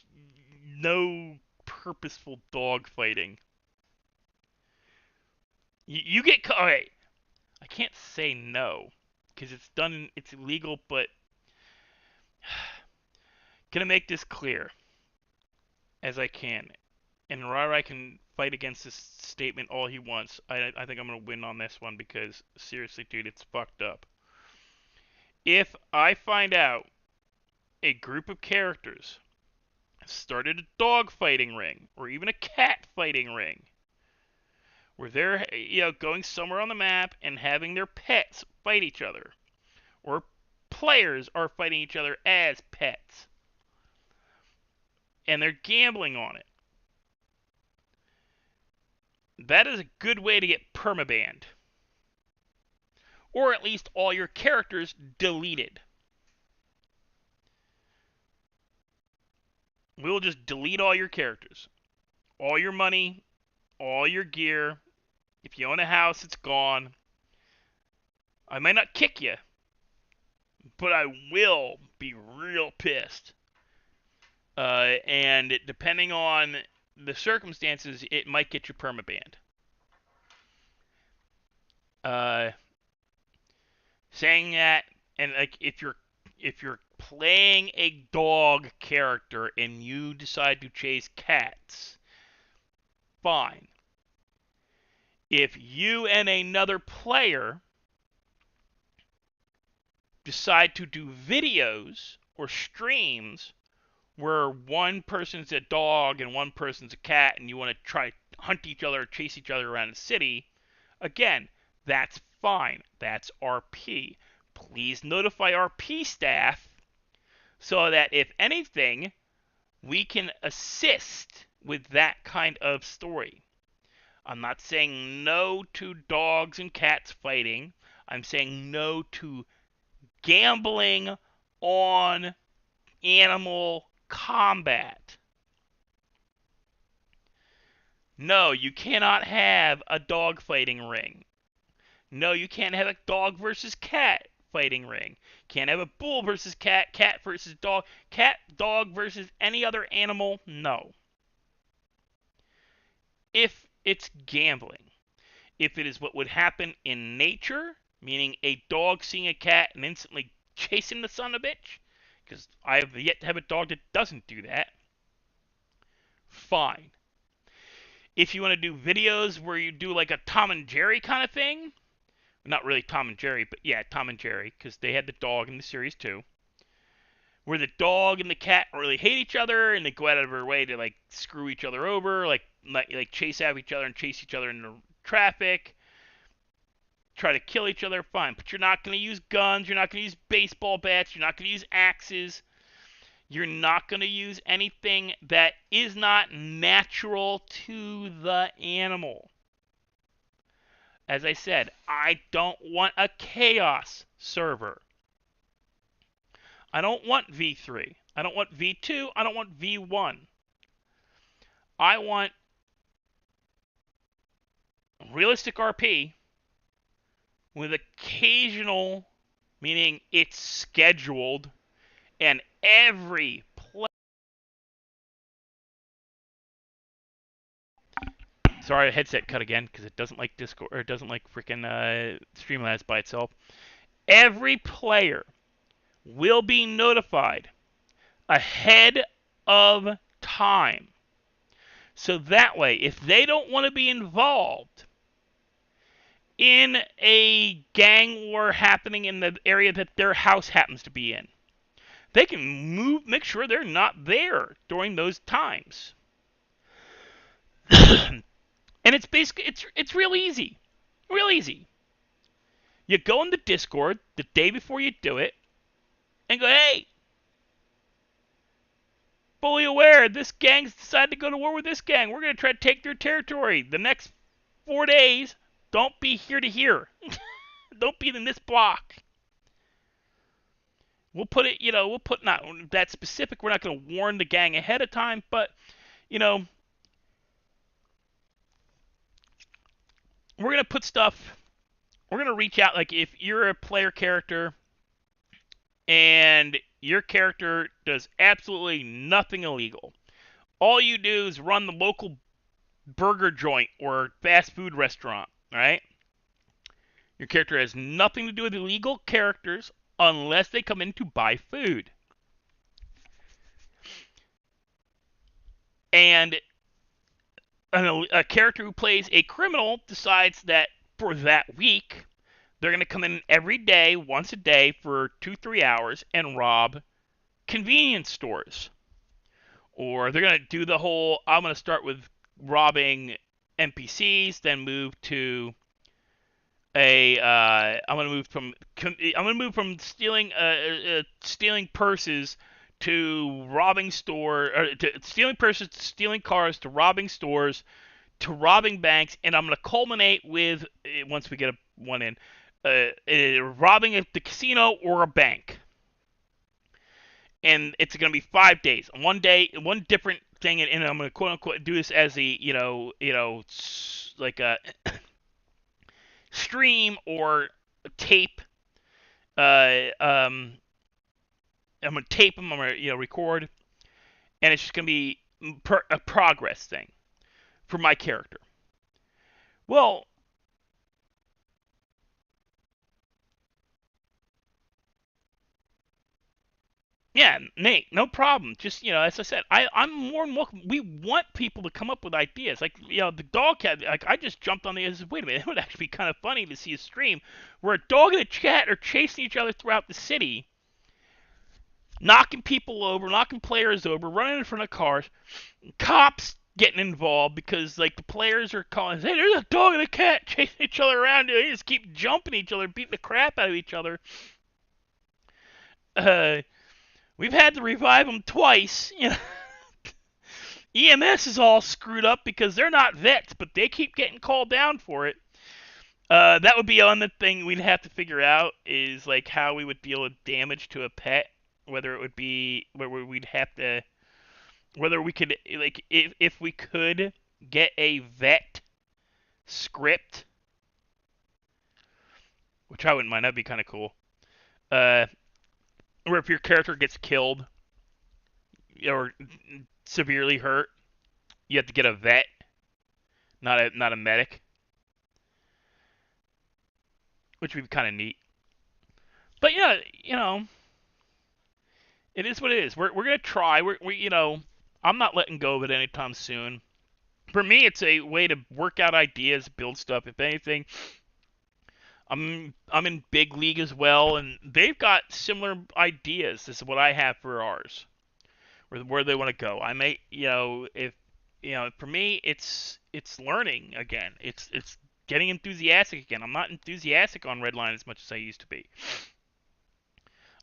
no purposeful dog fighting. You get all right. I can't say no because it's illegal, but gonna make this clear as I can. And Rai can fight against this statement all he wants. I think I'm gonna win on this one because seriously, dude, it's fucked up. If I find out a group of characters started a dog fighting ring or even a cat fighting ring, where they're going somewhere on the map and having their pets fight each other, or players are fighting each other as pets, and they're gambling on it, that is a good way to get permabanned. Or at least all your characters deleted. We'll just delete all your characters. All your money, all your gear. If you own a house, it's gone. I might not kick you, but I will be real pissed. And depending on the circumstances, it might get you permabanned. Saying that, and like if you're playing a dog character and you decide to chase cats, fine. If you and another player decide to do videos or streams where one person's a dog and one person's a cat and you want to try to hunt each other or chase each other around the city, again, that's fine. That's RP. Please notify RP staff so that if anything, we can assist with that kind of story. I'm not saying no to dogs and cats fighting. I'm saying no to gambling on animal combat. No, you cannot have a dog fighting ring. No, you can't have a dog versus cat fighting ring. Can't have a bull versus cat, cat versus dog, cat, dog versus any other animal. No. If it's gambling, if it is what would happen in nature, meaning a dog seeing a cat and instantly chasing the son of a bitch, because I have yet to have a dog that doesn't do that, fine. If you want to do videos where you do like a Tom and Jerry kind of thing, not really Tom and Jerry, but yeah, Tom and Jerry, because they had the dog in the series too, where the dog and the cat really hate each other and they go out of their way to like screw each other over, like chase after each other and chase each other into traffic, try to kill each other, fine. But you're not going to use guns, you're not going to use baseball bats, you're not going to use axes, you're not going to use anything that is not natural to the animal. As I said, I don't want a chaos server. I don't want V3. I don't want V2. I don't want V1. I want realistic RP with occasional, meaning it's scheduled, and every play. Sorry, headset cut again because it doesn't like Discord, or it doesn't like freaking Streamlabs by itself. Every player will be notified ahead of time. So that way, if they don't want to be involved in a gang war happening in the area that their house happens to be in, they can make sure they're not there during those times. And it's basically it's real easy. Real easy. You go in the Discord the day before you do it and go, hey, fully aware this gang's decided to go to war with this gang. We're going to try to take their territory. The next 4 days, don't be here to here. Don't be in this block. We'll put it, we'll put not that specific. We're not going to warn the gang ahead of time, but, we're going to put stuff, we're going to reach out. Like, if you're a player character and your character does absolutely nothing illegal, all you do is run the local burger joint or fast food restaurant, right? Your character has nothing to do with illegal characters unless they come in to buy food. And a character who plays a criminal decides that for that week, they're going to come in every day, once a day, for 2-3 hours and rob convenience stores. Or they're going to do the whole, I'm going to start with robbing NPCs, then move to I'm going to move from stealing purses to robbing stealing purses, to stealing cars, to robbing stores, to robbing banks, and I'm going to culminate with, once we get one in, robbing the casino or a bank. And it's going to be 5 days. One day, one different thing, and I'm going to quote unquote do this as a like a stream or tape. I'm gonna tape them. I'm gonna record, and it's just gonna be a progress thing for my character. Well, yeah, Nate, no problem. Just as I said, I'm more than welcome. We want people to come up with ideas. Like the dog cat. Like I just jumped on the idea. Wait a minute, it would actually be kind of funny to see a stream where a dog and a cat are chasing each other throughout the city, knocking people over, knocking players over, running in front of cars, cops getting involved because like the players are calling, hey, there's a dog and a cat chasing each other around. They just keep jumping each other, beating the crap out of each other. We've had to revive them twice. EMS is all screwed up because they're not vets, but they keep getting called down for it. That would be on the thing we'd have to figure out, is like how we would deal with damage to a pet. Whether it would be where we'd have to, whether we could, like, if we could get a vet script, which I wouldn't mind, that'd be kind of cool. Or if your character gets killed or severely hurt, you have to get a vet, not a medic, which would be kind of neat. But yeah, it is what it is. We're gonna try. I'm not letting go of it anytime soon. For me, it's a way to work out ideas, build stuff. If anything, I'm in Big League as well, and they've got similar ideas. This is what I have for ours, where they want to go. I may, if for me, it's learning again. It's getting enthusiastic again. I'm not enthusiastic on Redline as much as I used to be.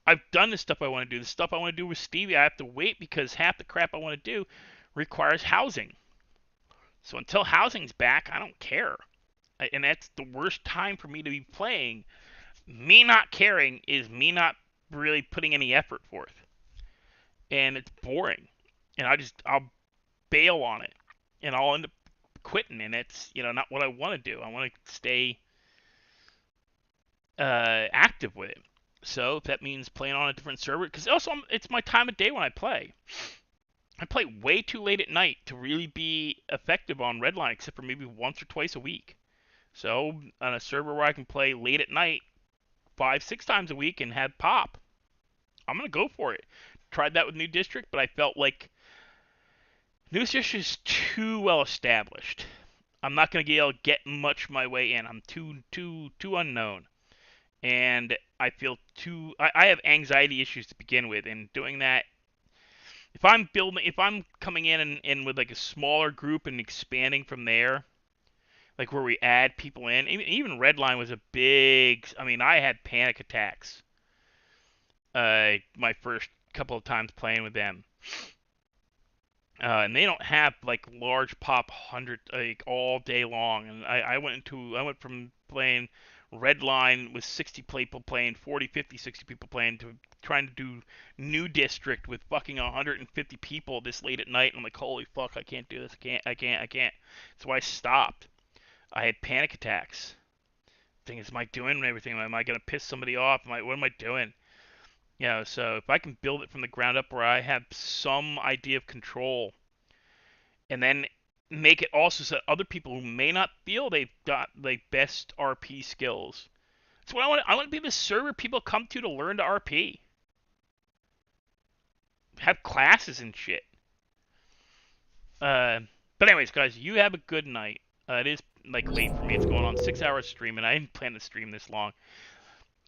I've done the stuff I want to do. The stuff I want to do with Stevie, I have to wait because half the crap I want to do requires housing. So until housing's back, I don't care. And that's the worst time for me to be playing. Me not caring is me not really putting any effort forth. And it's boring. And I'll bail on it. And I'll end up quitting. And it's, not what I want to do. I want to stay active with it. So if that means playing on a different server, because also it's my time of day when I play. I play way too late at night to really be effective on Redline, except for maybe once or twice a week. So on a server where I can play late at night 5-6 times a week and have pop, I'm going to go for it. Tried that with New District, but I felt like New District is too well established. I'm not going to be able to get much my way in. I'm too unknown. And I feel I have anxiety issues to begin with, and doing that, if I'm coming in with like a smaller group and expanding from there, like where we add people in. Even Redline was a big. I mean, I had panic attacks. My first couple of times playing with them. And they don't have like large pop 100 like all day long. And I went from playing Redline with 60 people playing, 40, 50, 60 people playing, to trying to do New District with fucking 150 people this late at night. And I'm like, holy fuck, I can't do this. I can't. So I stopped. I had panic attacks. Thing is, am I doing everything? Am I gonna piss somebody off? What am I doing? So if I can build it from the ground up where I have some idea of control, and then make it also so that other people who may not feel they've got the best RP skills. That's what I want. I want to be the server people come to learn to RP. Have classes and shit. But anyways, guys, you have a good night. It is like late for me. It's going on 6 hours stream, and I didn't plan to stream this long.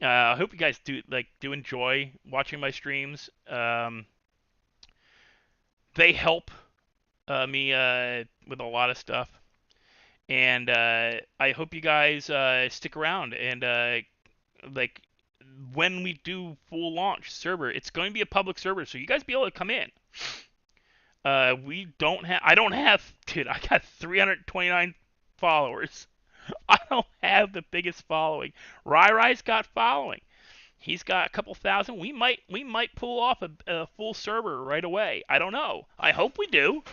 I hope you guys do enjoy watching my streams. They help me with a lot of stuff, and I hope you guys stick around. And like when we do full launch server, it's going to be a public server, so you guys be able to come in. I don't have, dude. I got 329 followers. I don't have the biggest following. Rai's got following. He's got a couple thousand. We might pull off a full server right away. I don't know. I hope we do.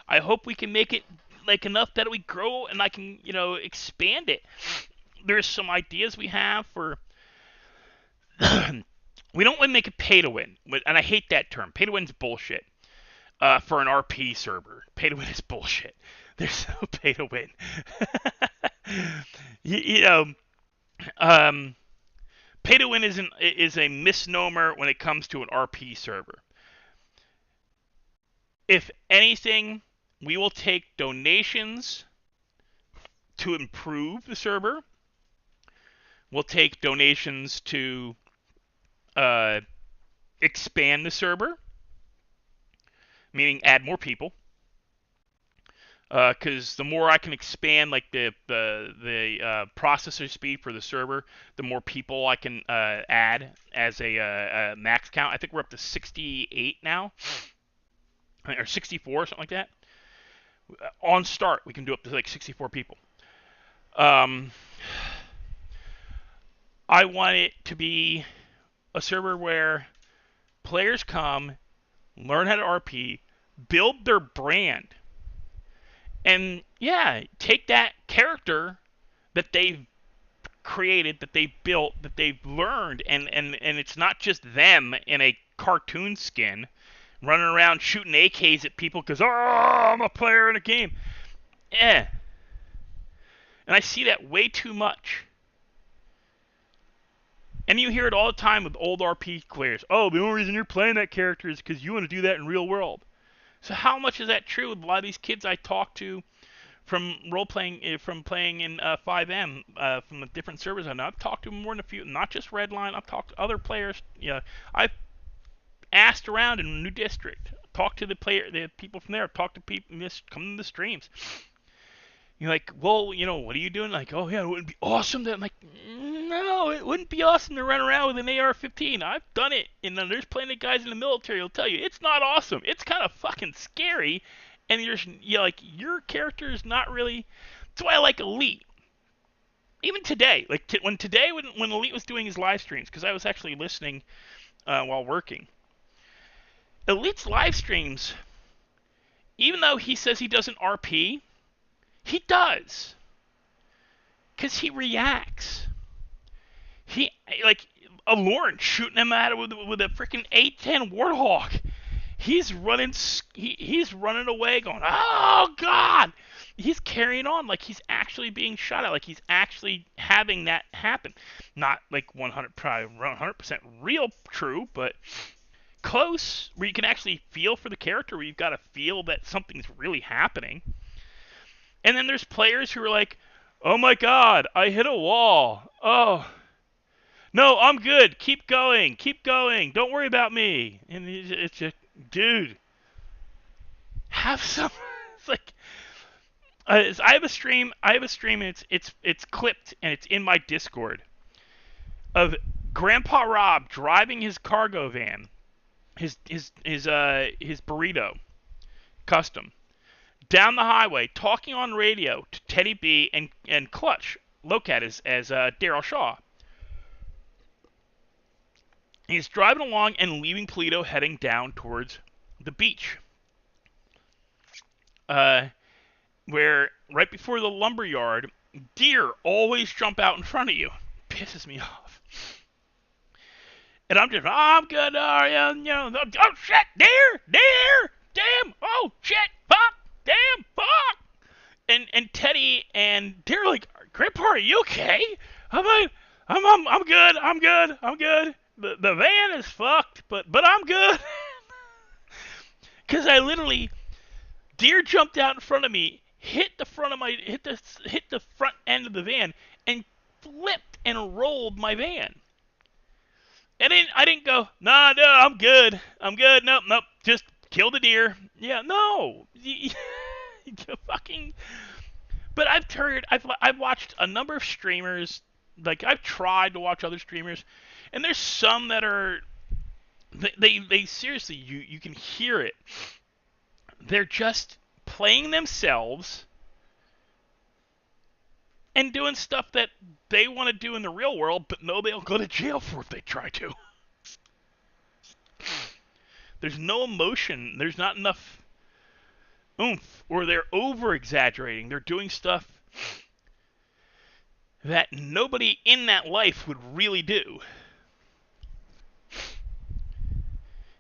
I hope we can make it like enough that we grow and I can, expand it. There's some ideas we have for. We don't want to make it pay to win, and I hate that term. Pay to win's bullshit. For an RP server, pay to win is bullshit. There's no pay to win. Pay to win is a misnomer when it comes to an RP server. If anything, we will take donations to improve the server. We'll take donations to expand the server, meaning add more people. Because the more I can expand like the processor speed for the server, the more people I can add as a max count. I think we're up to 68 now, or 64, something like that. On start, we can do up to like 64 people. I want it to be a server where players come, learn how to RP, build their brand. And yeah, take that character that they've created, that they've built, that they've learned, and it's not just them in a cartoon skin running around shooting AKs at people because, I'm a player in a game. And I see that way too much. And you hear it all the time with old RP players. Oh, the only reason you're playing that character is because you want to do that in real world. So how much is that true with a lot of these kids I talk to from role-playing, from playing in 5M, from the different servers I know? I've talked to more than a few, not just Redline. I've talked to other players. I've asked around in New District, talked to the people from there, I've talked to people come to the streams. You're like, well, what are you doing? Like, oh yeah, it wouldn't be awesome to. I'm like, no, it wouldn't be awesome to run around with an AR-15. I've done it, and there's plenty of guys in the military who'll tell you it's not awesome. It's kind of fucking scary, and your character is not really. That's why I like Elite. Even today, when Elite was doing his live streams, because I was actually listening while working. Elite's live streams, even though he says he doesn't RP. He does. Because he reacts. He, like, a Lauren shooting him at it with a freaking 810 Warthog. He's running away going, oh, God! He's carrying on like he's actually being shot at, like he's actually having that happen. Not like 100% real true, but close, where you can actually feel for the character, where you've got to feel that something's really happening. And then there's players who are like, oh my God, I hit a wall. Oh, no, I'm good. Keep going. Don't worry about me. And it's just, dude, have some. It's like, I have a stream. And it's clipped and it's in my Discord of Grandpa Rob driving his cargo van, his burrito custom, down the highway, talking on radio to Teddy B and Clutch, Locat as Daryl Shaw. He's driving along and leaving Toledo, heading down towards the beach. Where right before the lumber yard, deer always jump out in front of you. Pisses me off. And I'm just, I'm good, oh shit, deer, damn, oh shit, fuck, damn, fuck. And Teddy and they're like, Grandpa, are you okay? I'm like, I'm good. The van is fucked, but I'm good. Cause I literally, deer jumped out in front of me, hit the front end of the van, and flipped and rolled my van. And I didn't go, no, I'm good, nope, just kill the deer. Yeah, no, you fucking. But I've watched a number of streamers, like I've tried to watch other streamers, and there's some that are, they seriously, you can hear it. They're just playing themselves and doing stuff that they want to do in the real world, but no, they'll go to jail for if they try to. There's no emotion. There's not enough oomph, or they're over-exaggerating. They're doing stuff that nobody in that life would really do.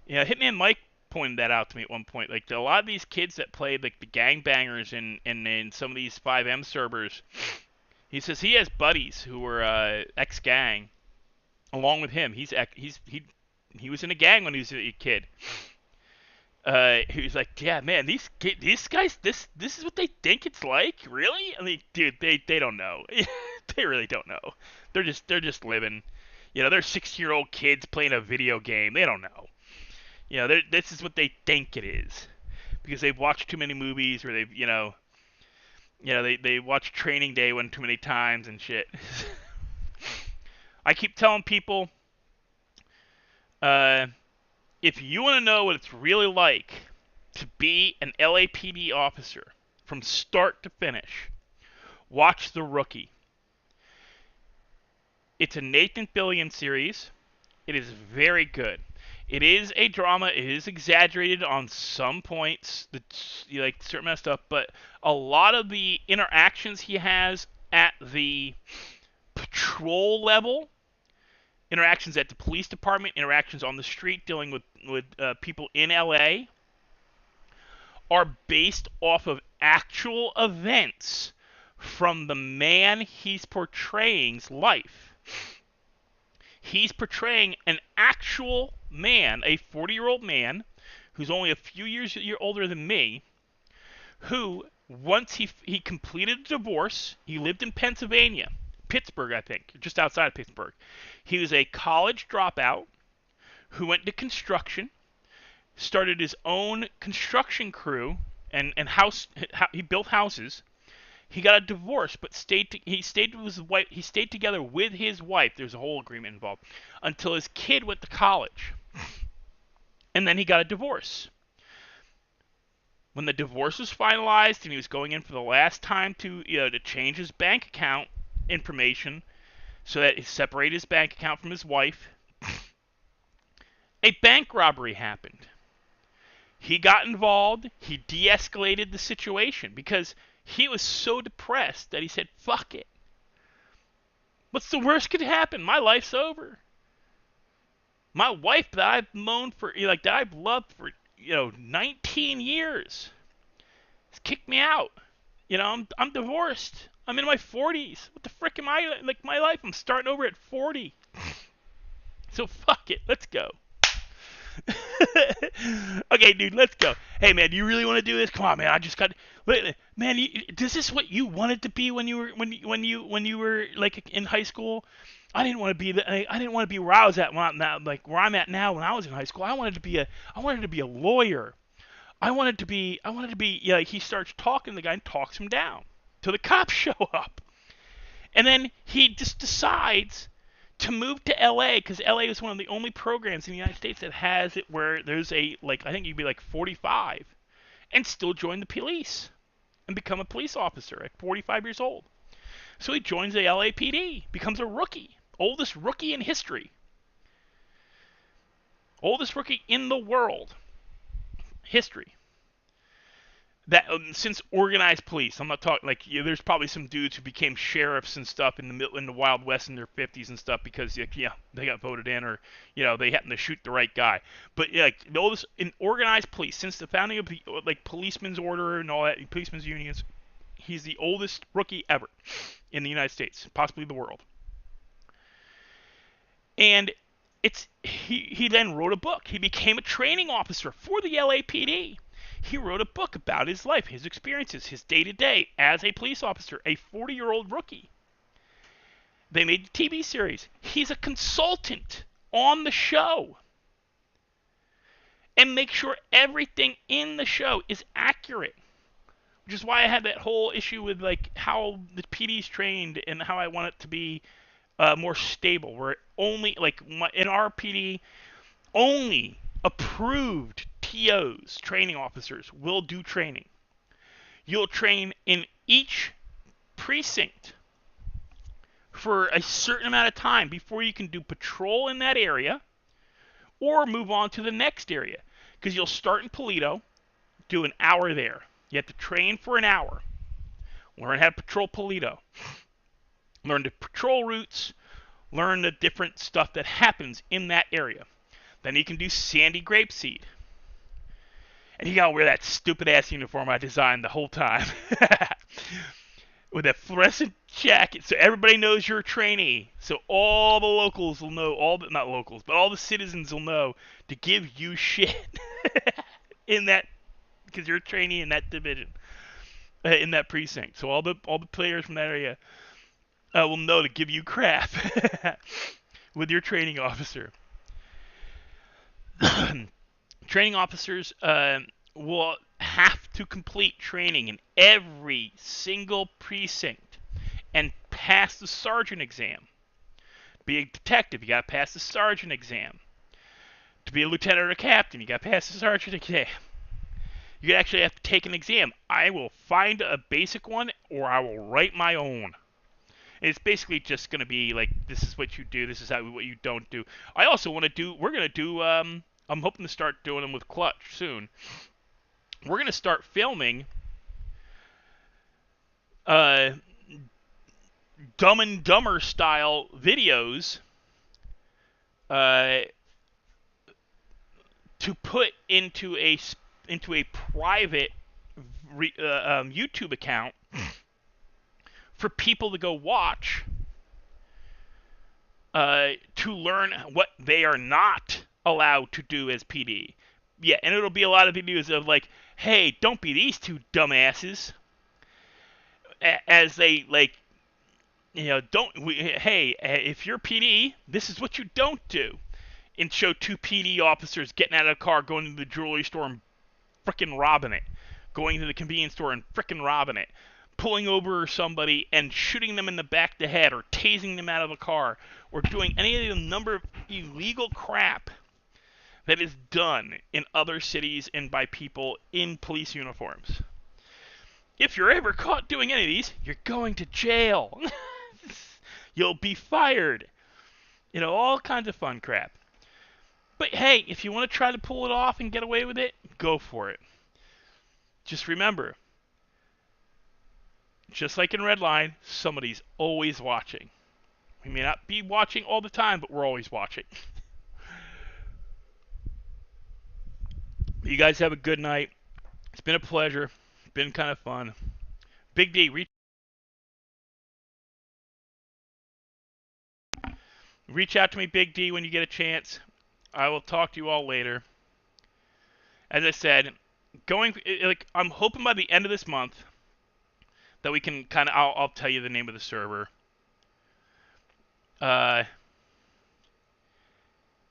Yeah, Hitman Mike pointed that out to me at one point. Like, a lot of these kids that played like the gangbangers in some of these 5M servers, he says he has buddies who were ex-gang. Along with him, he was in a gang when he was a kid. He was like, yeah, man, these guys, this is what they think it's like, really? I mean, dude, they don't know. They really don't know. They're just living. You know, they're 16-year-old kids playing a video game. They don't know. You know, this is what they think it is, because they've watched too many movies, or they've, they watched Training Day one too many times and shit. I keep telling people, if you want to know what it's really like to be an LAPD officer from start to finish, watch The Rookie. It's a Nathan Fillion series. It is very good. It is a drama. It is exaggerated on some points, like certain amount of stuff, but a lot of the interactions he has at the patrol level, interactions at the police department, interactions on the street dealing with people in LA, are based off of actual events from the man he's portraying's life. He's portraying an actual man, a 40-year-old man, who's only a few years older than me, who, once he completed a divorce, he lived in Pennsylvania, Pittsburgh, I think, just outside of Pittsburgh. He was a college dropout who went to construction, started his own construction crew, and he built houses. He got a divorce, but he stayed with his wife. He stayed together with his wife. There's a whole agreement involved until his kid went to college, and then he got a divorce. When the divorce was finalized and he was going in for the last time to change his bank account information so that he separated his bank account from his wife, a bank robbery happened. He got involved. He de-escalated the situation because he was so depressed that he said, fuck it. What's the worst could happen? My life's over. My wife that I've known that I've loved for, 19 years has kicked me out. I'm divorced. I'm in my 40s. What the frick am I, like my life? I'm starting over at 40. So fuck it. Let's go. Okay, dude, let's go. Hey, man, do you really want to do this? Come on, man. I just got. Man, is this what you wanted to be when you were like in high school? I didn't want to be where I was at now, like where I'm at now when I was in high school. I wanted to be a lawyer. I wanted to be, yeah, he starts talking to the guy and talks him down till the cops show up. And then he just decides to move to LA because LA is one of the only programs in the United States that has it where there's a, like, I think you'd be like 45 and still join the police and become a police officer at 45 years old. So he joins the LAPD, becomes a rookie, oldest rookie in history, oldest rookie in the world history. That since organized police, I'm not talking like, yeah, there's probably some dudes who became sheriffs and stuff in the Wild West in their 50s and stuff because, yeah, they got voted in, or, you know, they happened to shoot the right guy. But, yeah, like, the oldest in organized police since the founding of, like, policemen's order and all that, policemen's unions, he's the oldest rookie ever in the United States, possibly the world. And he then wrote a book. He became a training officer for the LAPD. He wrote a book about his life, his experiences, his day-to-day as a police officer, a 40-year-old rookie. They made the TV series. He's a consultant on the show and make sure everything in the show is accurate, which is why I had that whole issue with, like, how the PD's trained and how I want it to be more stable, where only, like, in our PD, only approved TOs, training officers, will do training. You'll train in each precinct for a certain amount of time before you can do patrol in that area or move on to the next area. Because you'll start in Paleto, do an hour there. You have to train for an hour. Learn how to patrol Paleto. Learn the patrol routes. Learn the different stuff that happens in that area. Then you can do Sandy Grapeseed. And you gotta wear that stupid ass uniform I designed the whole time. With that fluorescent jacket, so everybody knows you're a trainee. So all the locals will know, not locals, but all the citizens will know to give you shit in that, because you're a trainee in that division, in that precinct. So all the players from that area will know to give you crap with your training officer. Training officers will have to complete training in every single precinct and pass the sergeant exam. To be a detective, you got to pass the sergeant exam. To be a lieutenant or a captain, you got to pass the sergeant exam. You actually have to take an exam. I will find a basic one, or I will write my own. And it's basically just going to be like, this is what you do, this is what you don't do. I also want to do, we're going to do, I'm hoping to start doing them with Clutch soon. We're going to start filming Dumb and Dumber style videos to put into a private YouTube account for people to go watch to learn what they are not allowed to do as PD. Yeah, and it'll be a lot of videos of like, hey, don't be these two dumbasses. As they, like, you know, hey, if you're PD, this is what you don't do. And show two PD officers getting out of the car, going to the jewelry store and frickin' robbing it. Going to the convenience store and frickin' robbing it. Pulling over somebody and shooting them in the back of the head, or tasing them out of the car, or doing any of the number of illegal crap that is done in other cities and by people in police uniforms. If you're ever caught doing any of these, you're going to jail. You'll be fired. You know, all kinds of fun crap. But hey, if you want to try to pull it off and get away with it, go for it. Just remember, just like in Redline, somebody's always watching. We may not be watching all the time, but we're always watching. You guys have a good night. It's been a pleasure. It's been kind of fun. Big D, reach out to me, Big D, when you get a chance. I will talk to you all later. As I said, I'm hoping by the end of this month that we can kind of, I'll tell you the name of the server.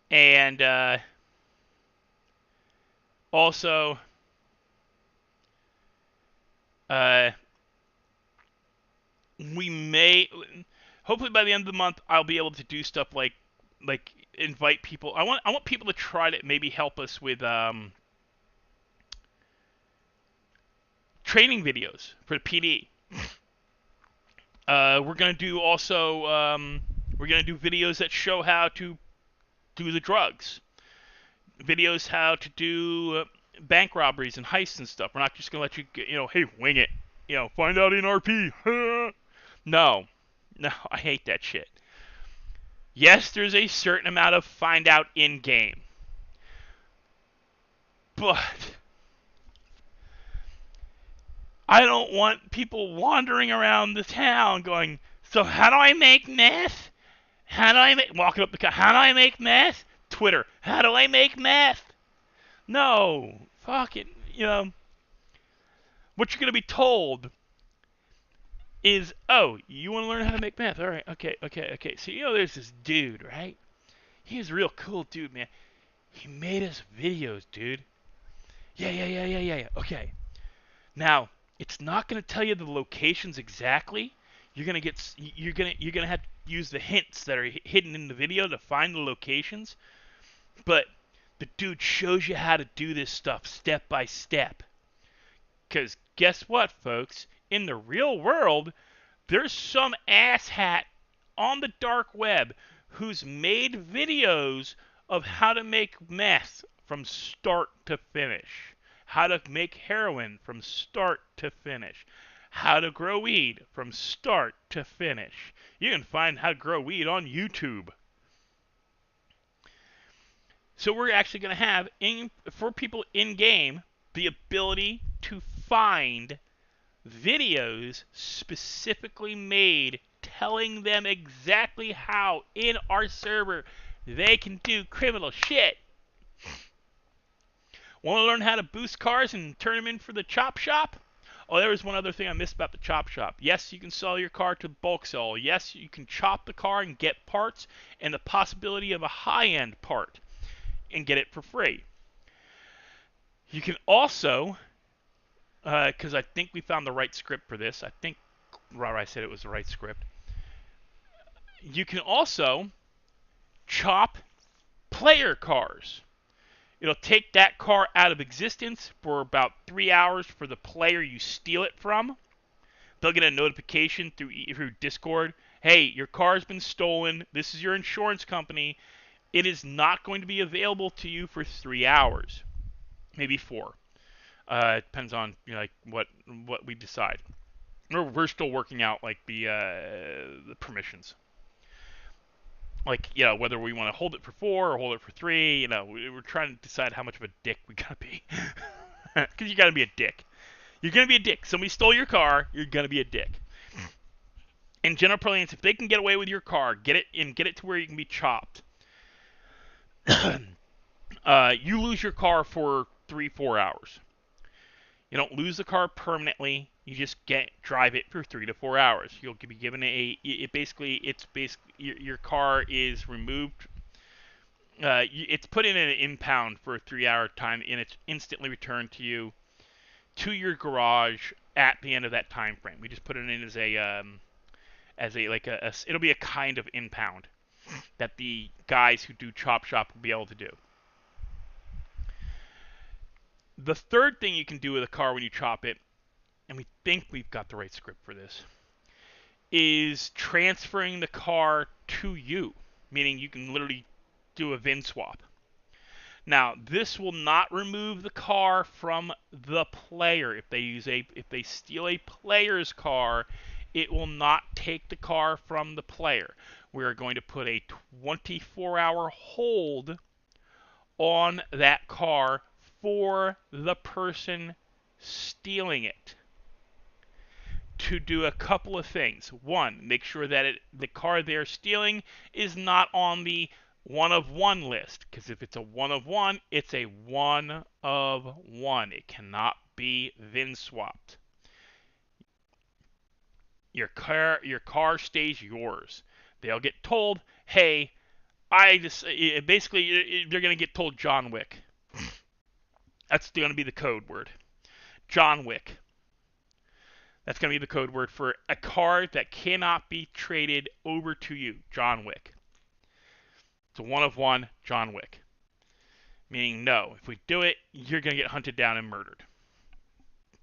And also, Uh, we may, hopefully by the end of the month, I'll be able to do stuff like invite people. I want people to try to maybe help us with training videos for the PD. We're gonna do also we're gonna do videos that show how to do the drugs, videos how to do bank robberies and heists and stuff. We're not just gonna let you get, hey, wing it, find out in RP. No, I hate that shit. Yes, there's a certain amount of find out in game, but I don't want people wandering around the town going, so how do I make meth? Walking up the car, how do I make meth? Twitter, how do I make meth? No, fuck it, what you're going to be told is, oh, you want to learn how to make meth? All right, okay. So, there's this dude, right? He's a real cool dude, man. He made us videos, dude. Yeah. Okay. Now, it's not going to tell you the locations exactly. You're going to have to use the hints that are hidden in the video to find the locations. But the dude shows you how to do this stuff step by step. Because guess what, folks? In the real world, there's some asshat on the dark web who's made videos of how to make meth from start to finish, how to make heroin from start to finish, how to grow weed from start to finish. You can find how to grow weed on YouTube. So we're actually going to have, for people in-game, the ability to find videos specifically made telling them exactly how in our server they can do criminal shit. Want to learn how to boost cars and turn them in for the chop shop? Oh, there was one other thing I missed about the chop shop. Yes, you can sell your car to bulk sell. Yes, you can chop the car and get parts and the possibility of a high-end part and get it for free. You can also, because I think we found the right script for this. I think I said it was the right script. You can also chop player cars. It'll take that car out of existence for about 3 hours for the player you steal it from. They'll get a notification through Discord. Hey, your car's been stolen. This is your insurance company. It is not going to be available to you for 3 hours, maybe 4. It depends on what we decide. We're still working out the permissions. Whether we want to hold it for 4 or hold it for 3, we're trying to decide how much of a dick we gotta be. Because you gotta be a dick. You're gonna be a dick. Somebody stole your car, you're gonna be a dick. In general parlance, if they can get away with your car, get it to where you can be chopped. You lose your car for 3-4 hours. You don't lose the car permanently. You just drive it for 3 to 4 hours. You'll be given your car is removed. It's put in an impound for a 3-hour time, and it's instantly returned to you to your garage at the end of that time frame. We just put it in it'll be a kind of impound that the guys who do chop shop will be able to do. The third thing you can do with a car when you chop it, and we think we've got the right script for this, is transferring the car to you, meaning you can literally do a VIN swap. Now, this will not remove the car from the player. If they steal a player's car, it will not take the car from the player. We are going to put a 24-hour hold on that car for the person stealing it to do a couple of things. One, make sure that the car they're stealing is not on the 1 of 1 list, because if it's a 1 of 1, it's a 1 of 1. It cannot be VIN swapped. Your car stays yours. They'll get told, hey, basically they're going to get told John Wick. That's going to be the code word. John Wick. That's going to be the code word for a card that cannot be traded over to you. John Wick. It's a one of one John Wick. Meaning, no, if we do it, you're going to get hunted down and murdered.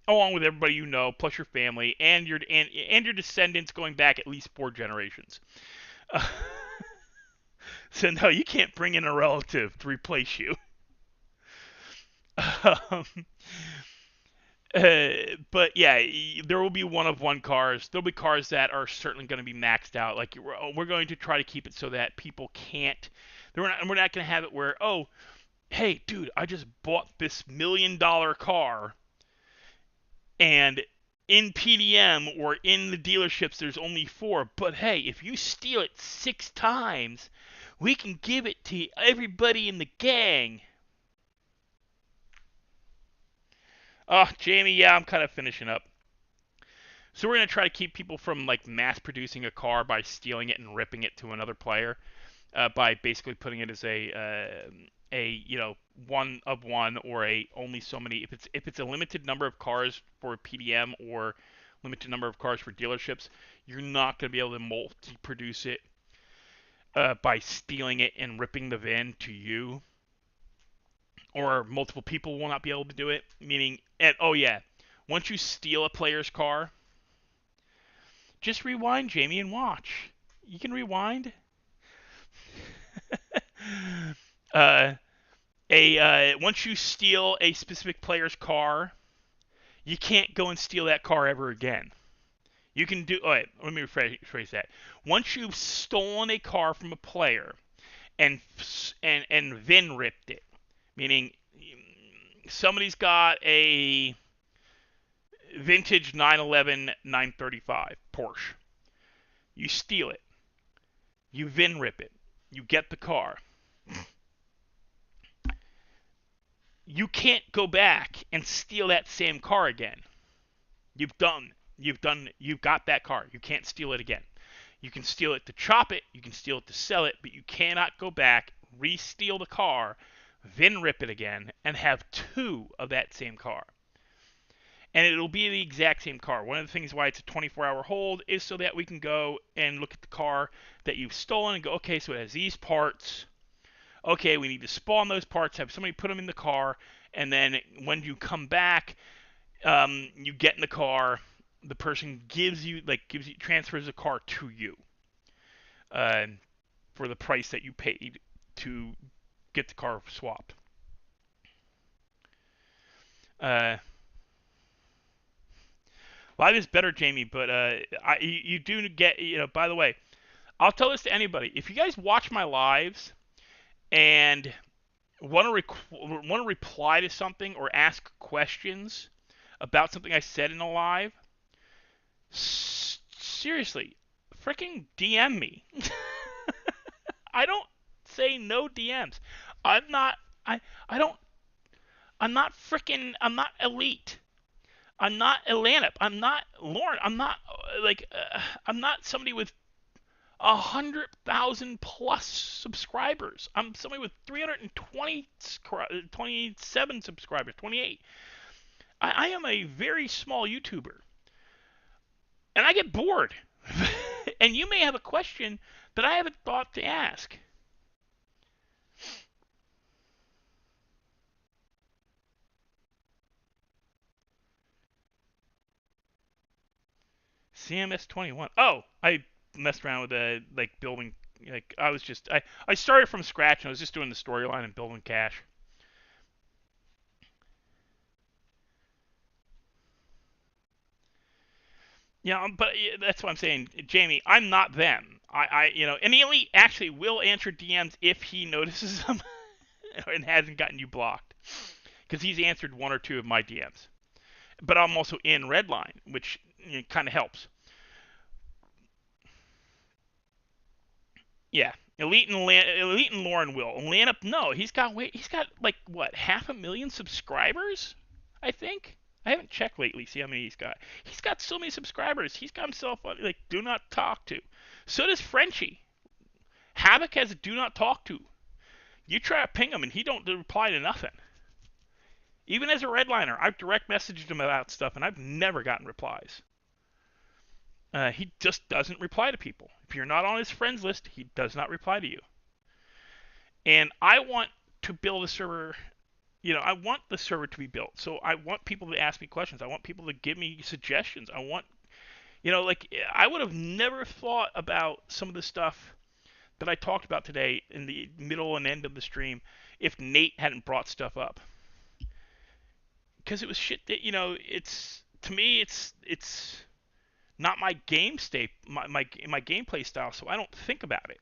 Along with everybody you know, plus your family, and your descendants going back at least 4 generations. So no, you can't bring in a relative to replace you. But yeah, there will be one of one cars. There'll be cars that are certainly going to be maxed out. Like we're going to try to keep it so that people can't. We're not going to have it where, oh, hey, dude, I just bought this $1 million car, and in PDM or in the dealerships there's only 4. But hey, if you steal it 6 times, we can give it to everybody in the gang. Oh, Jamie, yeah, I'm kind of finishing up. So we're going to try to keep people from like mass producing a car by stealing it and ripping it to another player, by basically putting it as a one of one, or a only so many. If it's a limited number of cars for PDM or limited number of cars for dealerships, you're not going to be able to multi-produce it by stealing it and ripping the VIN to you. Or multiple people will not be able to do it. Meaning, and oh yeah, once you steal a player's car, just rewind, Jamie, and watch. You can rewind. Once you steal a specific player's car, you can't go and steal that car ever again. You can do. All right, let me rephrase that. Once you've stolen a car from a player and VIN ripped it, meaning somebody's got a vintage 911 935 Porsche. You steal it. You VIN rip it. You get the car. You can't go back and steal that same car again. You've got that car. You can't steal it again. You can steal it to chop it. You can steal it to sell it, but you cannot go back, re-steal the car, VIN rip it again, and have 2 of that same car. And it'll be the exact same car. One of the things why it's a 24-hour hold is so that we can go and look at the car that you've stolen and go, okay, so it has these parts. Okay, we need to spawn those parts, have somebody put them in the car, and then when you come back, you get in the car, the person transfers the car to you for the price that you paid to get the car swapped. Live is better, Jamie, but you do get, by the way, I'll tell this to anybody. If you guys watch my lives and want to reply to something or ask questions about something I said in a live, seriously, freaking DM me. I don't say no DMs. I'm not elite. I'm not Atlanta. I'm not Lauren. I'm not I'm not somebody with 100,000 plus subscribers. I'm somebody with 327 subscribers, 28. I am a very small YouTuber, and I get bored. And you may have a question that I haven't thought to ask. CMS 21. Oh, I messed around with building. I started from scratch and I was just doing the storyline and building cash. Yeah, but that's what I'm saying, Jamie. I'm not them. And the elite actually will answer DMs if he notices them and hasn't gotten you blocked, because he's answered 1 or 2 of my DMs. But I'm also in Redline, which kind of helps. Yeah, Elite and Lauren will. Atlanta, no, he's got like what, 500,000 subscribers, I think. I haven't checked lately, see how many he's got. He's got so many subscribers. He's got himself like do not talk to. So does Frenchie. Havoc has a do not talk to. You try to ping him and he don't reply to nothing. Even as a redliner, I've direct messaged him about stuff and I've never gotten replies. He just doesn't reply to people. If you're not on his friends list, he does not reply to you. And I want to build a server. I want the server to be built. So I want people to ask me questions. I want people to give me suggestions. I want, I would have never thought about some of the stuff that I talked about today in the middle and end of the stream if Nate hadn't brought stuff up. Because it was shit that, it's, to me, it's not my game state, my gameplay style, so I don't think about it.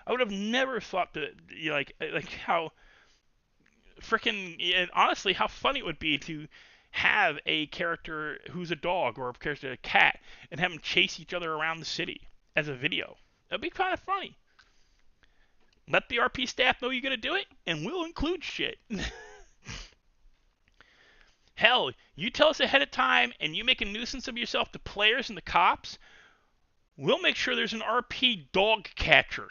I would have never thought that, like how freaking, honestly, how funny it would be to have a character who's a dog or a character a cat and have them chase each other around the city as a video. That'd be kind of funny. Let the RP staff know you're going to do it, and we'll include shit. Hell, you tell us ahead of time, and you make a nuisance of yourself to players and the cops, we'll make sure there's an RP dog catcher.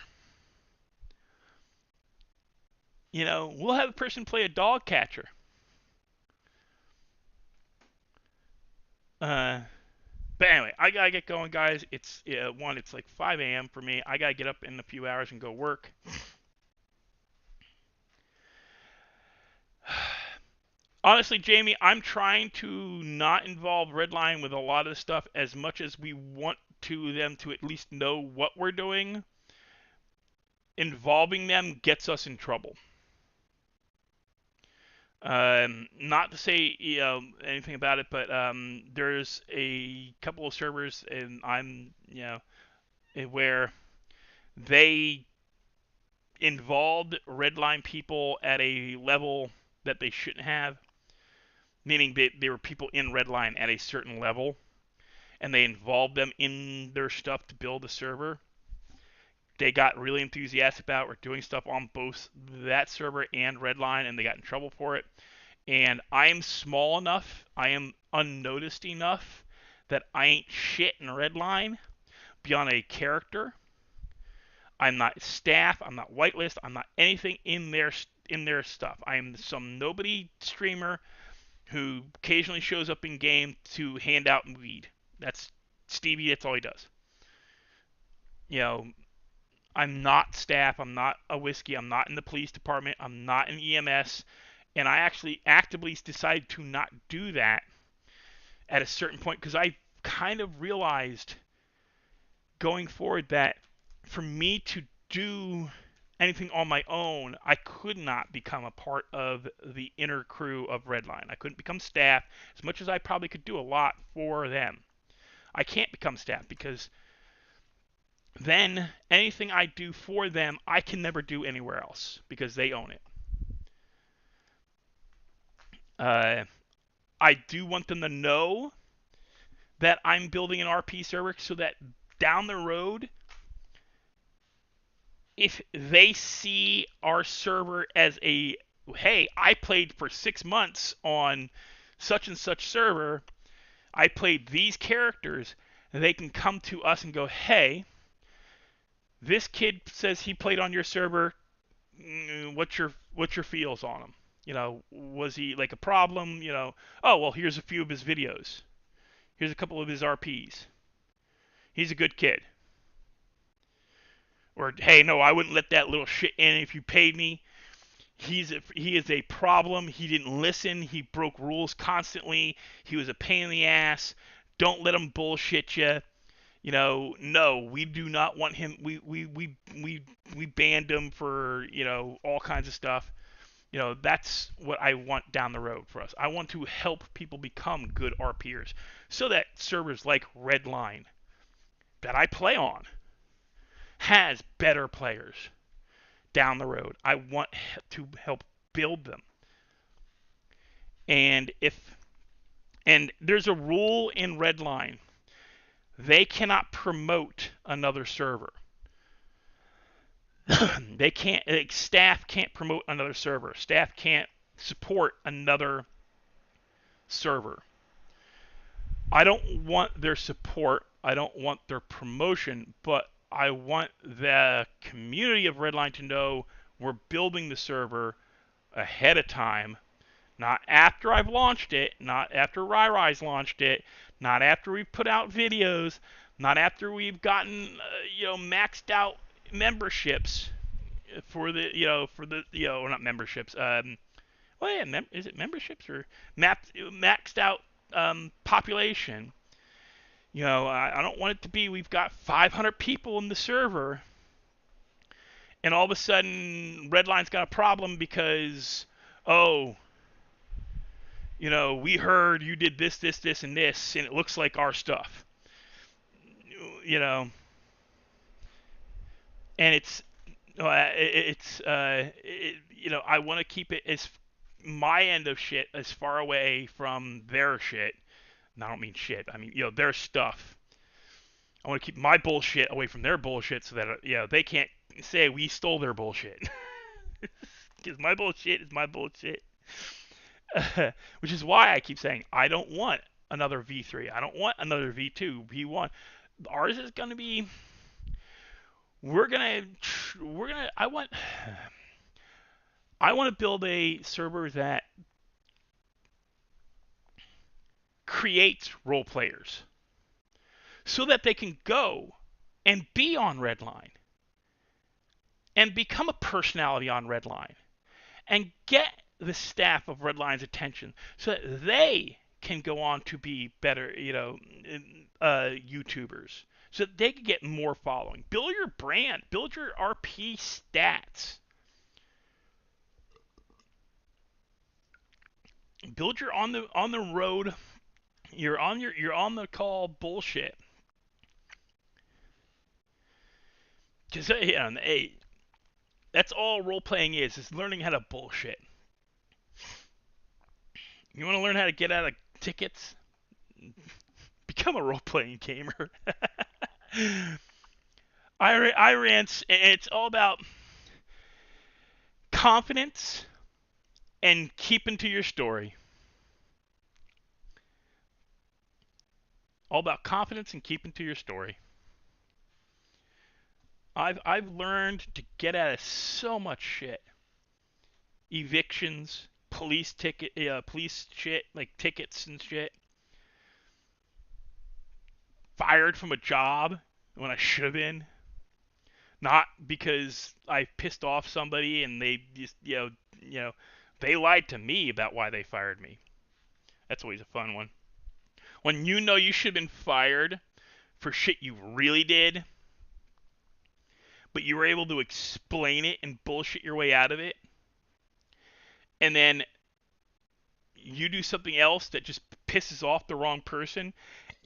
We'll have a person play a dog catcher. But anyway, I gotta get going, guys. It's it's like 5 a.m. for me. I gotta get up in a few hours and go work. Honestly, Jamie, I'm trying to not involve Redline with a lot of the stuff as much as we want them to at least know what we're doing. Involving them gets us in trouble. Not to say anything about it, but there's a couple of servers, and I'm where they involved Redline people at a level that they shouldn't have, meaning they were people in Redline at a certain level, and they involved them in their stuff to build a server. They got really enthusiastic about it. We're doing stuff on both that server and Redline, and they got in trouble for it. And I am small enough, I am unnoticed enough that I ain't shit in Redline beyond a character. I'm not staff, I'm not whitelist, I'm not anything in their stuff. I am some nobody streamer who occasionally shows up in game to hand out weed. That's Stevie, that's all he does. I'm not staff, I'm not a whiskey, I'm not in the police department, I'm not in EMS, and I actually actively decided to not do that at a certain point because I kind of realized going forward that for me to do anything on my own, I could not become a part of the inner crew of Redline. I couldn't become staff as much as I probably could do a lot for them. I can't become staff because then anything I do for them, I can never do anywhere else because they own it. I do want them to know that I'm building an RP server so that down the road, if they see our server as hey, I played for 6 months on such and such server, I played these characters, and they can come to us and go, hey, this kid says he played on your server. What's your feels on him? Was he like a problem? Oh, well, here's a few of his videos. Here's a couple of his RPs. He's a good kid. Or, hey, no, I wouldn't let that little shit in if you paid me. He is a problem. He didn't listen. He broke rules constantly. He was a pain in the ass. Don't let him bullshit you. No, we do not want him. We banned him for, all kinds of stuff. That's what I want down the road for us. I want to help people become good RPers so that servers like Redline that I play on has better players down the road. I want to help build them. And there's a rule in Redline. They cannot promote another server. They can't. Staff can't promote another server. Staff can't support another server. I don't want their support. I don't want their promotion, but I want the community of Redline to know we're building the server ahead of time, not after I've launched it, not after RaiRai's launched it, not after we've put out videos, Not after we've gotten, maxed out memberships for the, not memberships. Well, yeah, is it memberships or maxed out population? I don't want it to be we've got 500 people in the server, and all of a sudden Redline's got a problem because, oh, we heard you did this, this, this, and this, and it looks like our stuff. And it's I want to keep it as my end of shit as far away from their shit. And I don't mean shit. I mean, their stuff. I want to keep my bullshit away from their bullshit so that, they can't say we stole their bullshit. Because my bullshit is my bullshit. Which is why I keep saying I don't want another V3. I don't want another V2, V1. Ours is going to be... I want to build a server that creates role players so that they can go and be on Redline and become a personality on Redline and get the staff of Redline's attention so that they can go on to be better, YouTubers, so that they can get more following. Build your brand, build your RP stats, build your on the road, you're on the call bullshit. Because hey, that's all role playing is learning how to bullshit. You want to learn how to get out of tickets? Become a role-playing gamer. I rant, and it's all about confidence and keeping to your story. All about confidence and keeping to your story. I've learned to get out of so much shit. Evictions, police shit, like tickets and shit. Fired from a job when I should have been. Not because I pissed off somebody and they just, they lied to me about why they fired me. That's always a fun one. When you should have been fired for shit you really did, but you were able to explain it and bullshit your way out of it, and then you do something else that just pisses off the wrong person,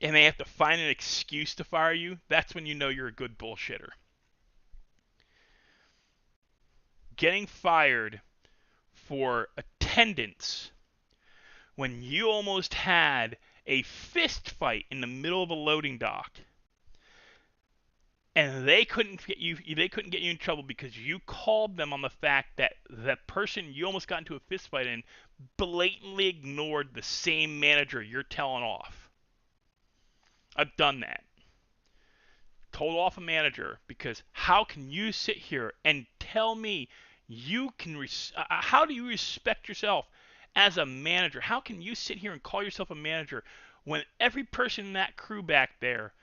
and they have to find an excuse to fire you, that's when you know you're a good bullshitter. Getting fired for attendance when you almost had a fist fight in the middle of a loading dock, and they couldn't get you in trouble because you called them on the fact that that person you almost got into a fist fight in blatantly ignored the same manager you're telling off. I've done that. Told off a manager because how can you sit here and tell me you can how do you respect yourself as a manager? How can you sit here and call yourself a manager when every person in that crew back there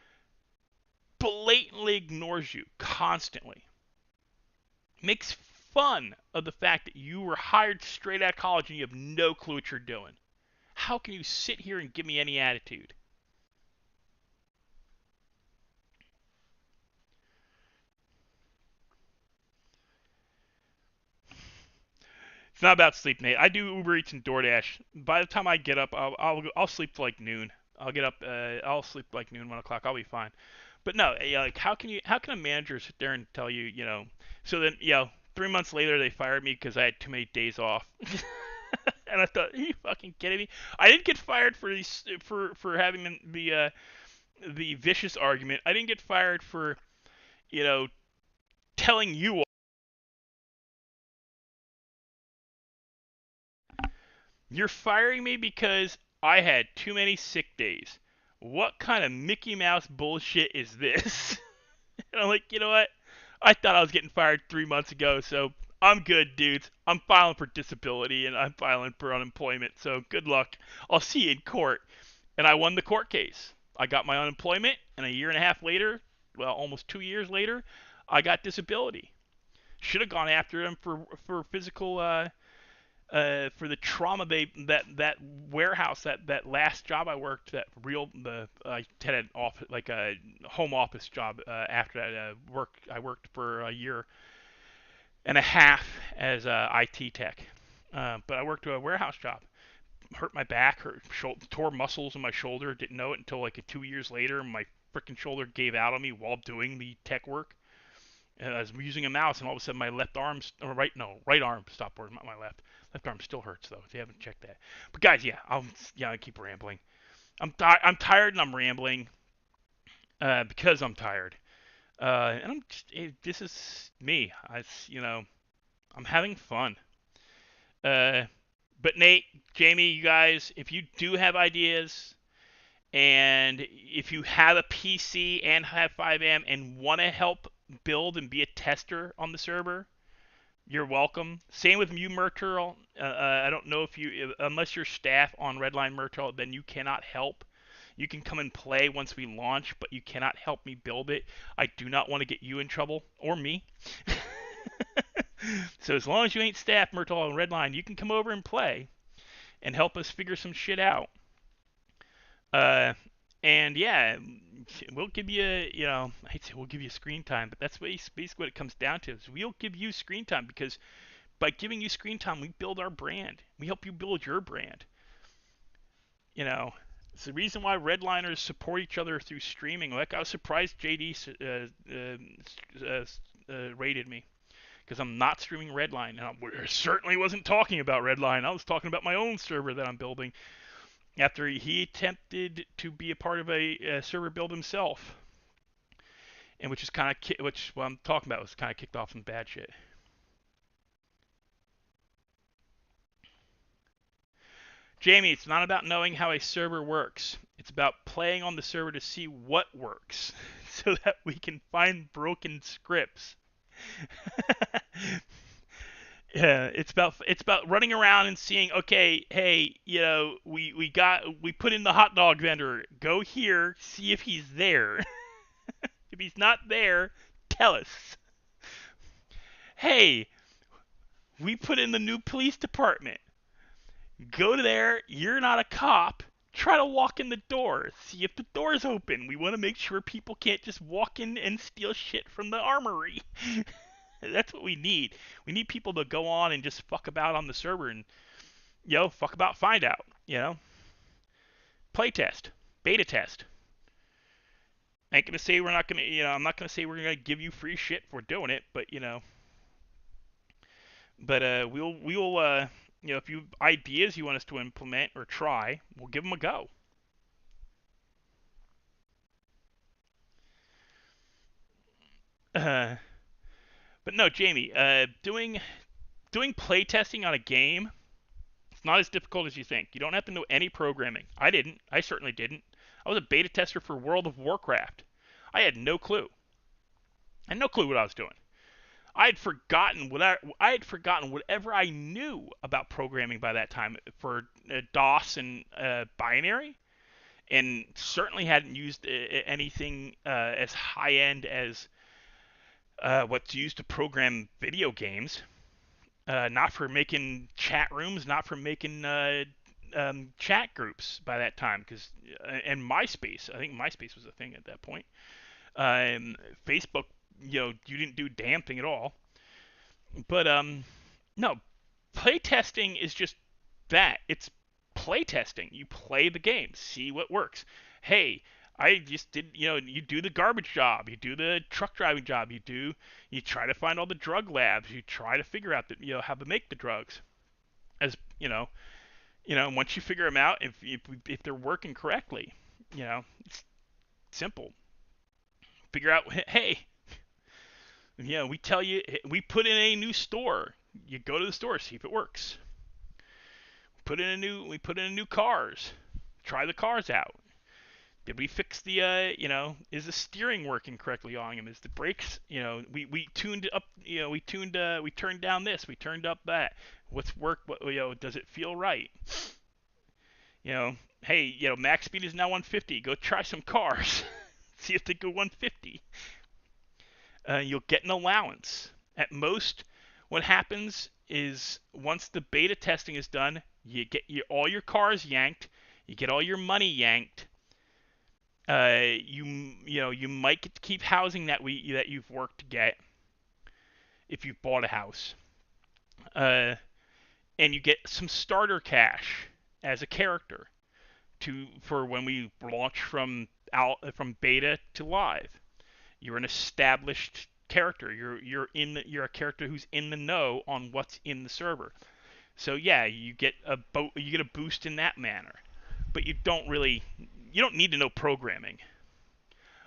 blatantly ignores you constantly? Makes fun of the fact that you were hired straight out of college and you have no clue what you're doing. How can you sit here and give me any attitude? It's not about sleep, Nate. I do Uber Eats and DoorDash. By the time I get up, I'll sleep till like noon. I'll get up. I'll sleep like noon, 1 o'clock. I'll be fine. But no, like how can a manager sit there and tell you, So then, 3 months later they fired me because I had too many days off. And I thought, are you fucking kidding me? I didn't get fired for these for having the vicious argument. I didn't get fired for, telling you. You're firing me because I had too many sick days. What kind of Mickey Mouse bullshit is this? And I'm like, you know what? I thought I was getting fired 3 months ago, so I'm good, dudes. I'm filing for disability and I'm filing for unemployment, so good luck. I'll see you in court. And I won the court case. I got my unemployment, and a year and a half later, well, almost 2 years later, I got disability. Should have gone after them for physical for the trauma that warehouse that last job I worked, I had an like a home office job after that I worked for a year and a half as a IT tech, but I worked a warehouse job. Hurt my back, tore muscles in my shoulder. Didn't know it until like 2 years later. My freaking shoulder gave out on me while doing the tech work. And I was using a mouse, and all of a sudden my right arm stopped working. Not my left. Left arm still hurts though. If you haven't checked that. But guys, I keep rambling. I'm tired and I'm rambling because I'm tired. And this is me. I'm having fun. But Nate, Jamie, you guys, if you do have ideas, and if you have a PC and have 5am and want to help build and be a tester on the server, you're welcome. Same with you, Murturl. I don't know unless you're staff on Redline Murturl, then you cannot help. You can come and play once we launch, but you cannot help me build it. I do not want to get you in trouble, or me. So as long as you ain't staff Murturl on Redline, you can come over and play and help us figure some shit out. And yeah, we'll give you, I'd say we'll give you screen time, but that's basically what it comes down to. Is we'll give you screen time because by giving you screen time, we build our brand. We help you build your brand. It's the reason why Redliners support each other through streaming. Like, I was surprised JD rated me because I'm not streaming Redline. And I certainly wasn't talking about Redline. I was talking about my own server that I'm building. After he attempted to be a part of a server build himself, and which what I'm talking about was kind of kicked off some bad shit. Jamie, it's not about knowing how a server works. It's about playing on the server to see what works, so that we can find broken scripts. Yeah, it's about running around and seeing, okay, hey, we put in the hot dog vendor. Go here, see if he's there. If he's not there, tell us. Hey, we put in the new police department. Go to there, you're not a cop. Try to walk in the door, see if the door's open. We want to make sure people can't just walk in and steal shit from the armory. That's what we need. We need people to go on and just fuck about on the server and, fuck about, find out, Play test, beta test. I ain't gonna say we're not gonna, I'm not gonna say we're gonna give you free shit for doing it, but we'll if you have ideas you want us to implement or try, we'll give them a go. But no, Jamie, doing playtesting on a game, it's not as difficult as you think. You don't have to know any programming. I didn't. I certainly didn't. I was a beta tester for World of Warcraft. I had no clue. I had no clue what I was doing. I had forgotten whatever I knew about programming by that time for DOS and binary, and certainly hadn't used anything as high end as what's used to program video games. Not for making chat rooms, not for making chat groups by that time, and MySpace. I think MySpace was a thing at that point. Facebook, you didn't do a damn thing at all. But no, playtesting is just that. It's playtesting. You play the game, see what works. Hey, I just did, you do the garbage job, you do the truck driving job, you try to find all the drug labs, you try to figure out how to make the drugs. As once you figure them out, if they're working correctly, it's simple. Figure out, hey, we tell you, we put in a new store. You go to the store, see if it works. We put in a new cars. Try the cars out. Did we fix the, is the steering working correctly on them? Is the brakes, we tuned up, we turned down this, we turned up that. What's work? Does it feel right? hey, max speed is now 150. Go try some cars. See if they go 150. You'll get an allowance. At most, what happens is once the beta testing is done, you get all your cars yanked, you get all your money yanked. You might get to keep housing that you've worked to get if you've bought a house, and you get some starter cash as a character for when we launch from beta to live. You're an established character. You're a character who's in the know on what's in the server. So yeah, you get a boost in that manner, but you don't need to know programming.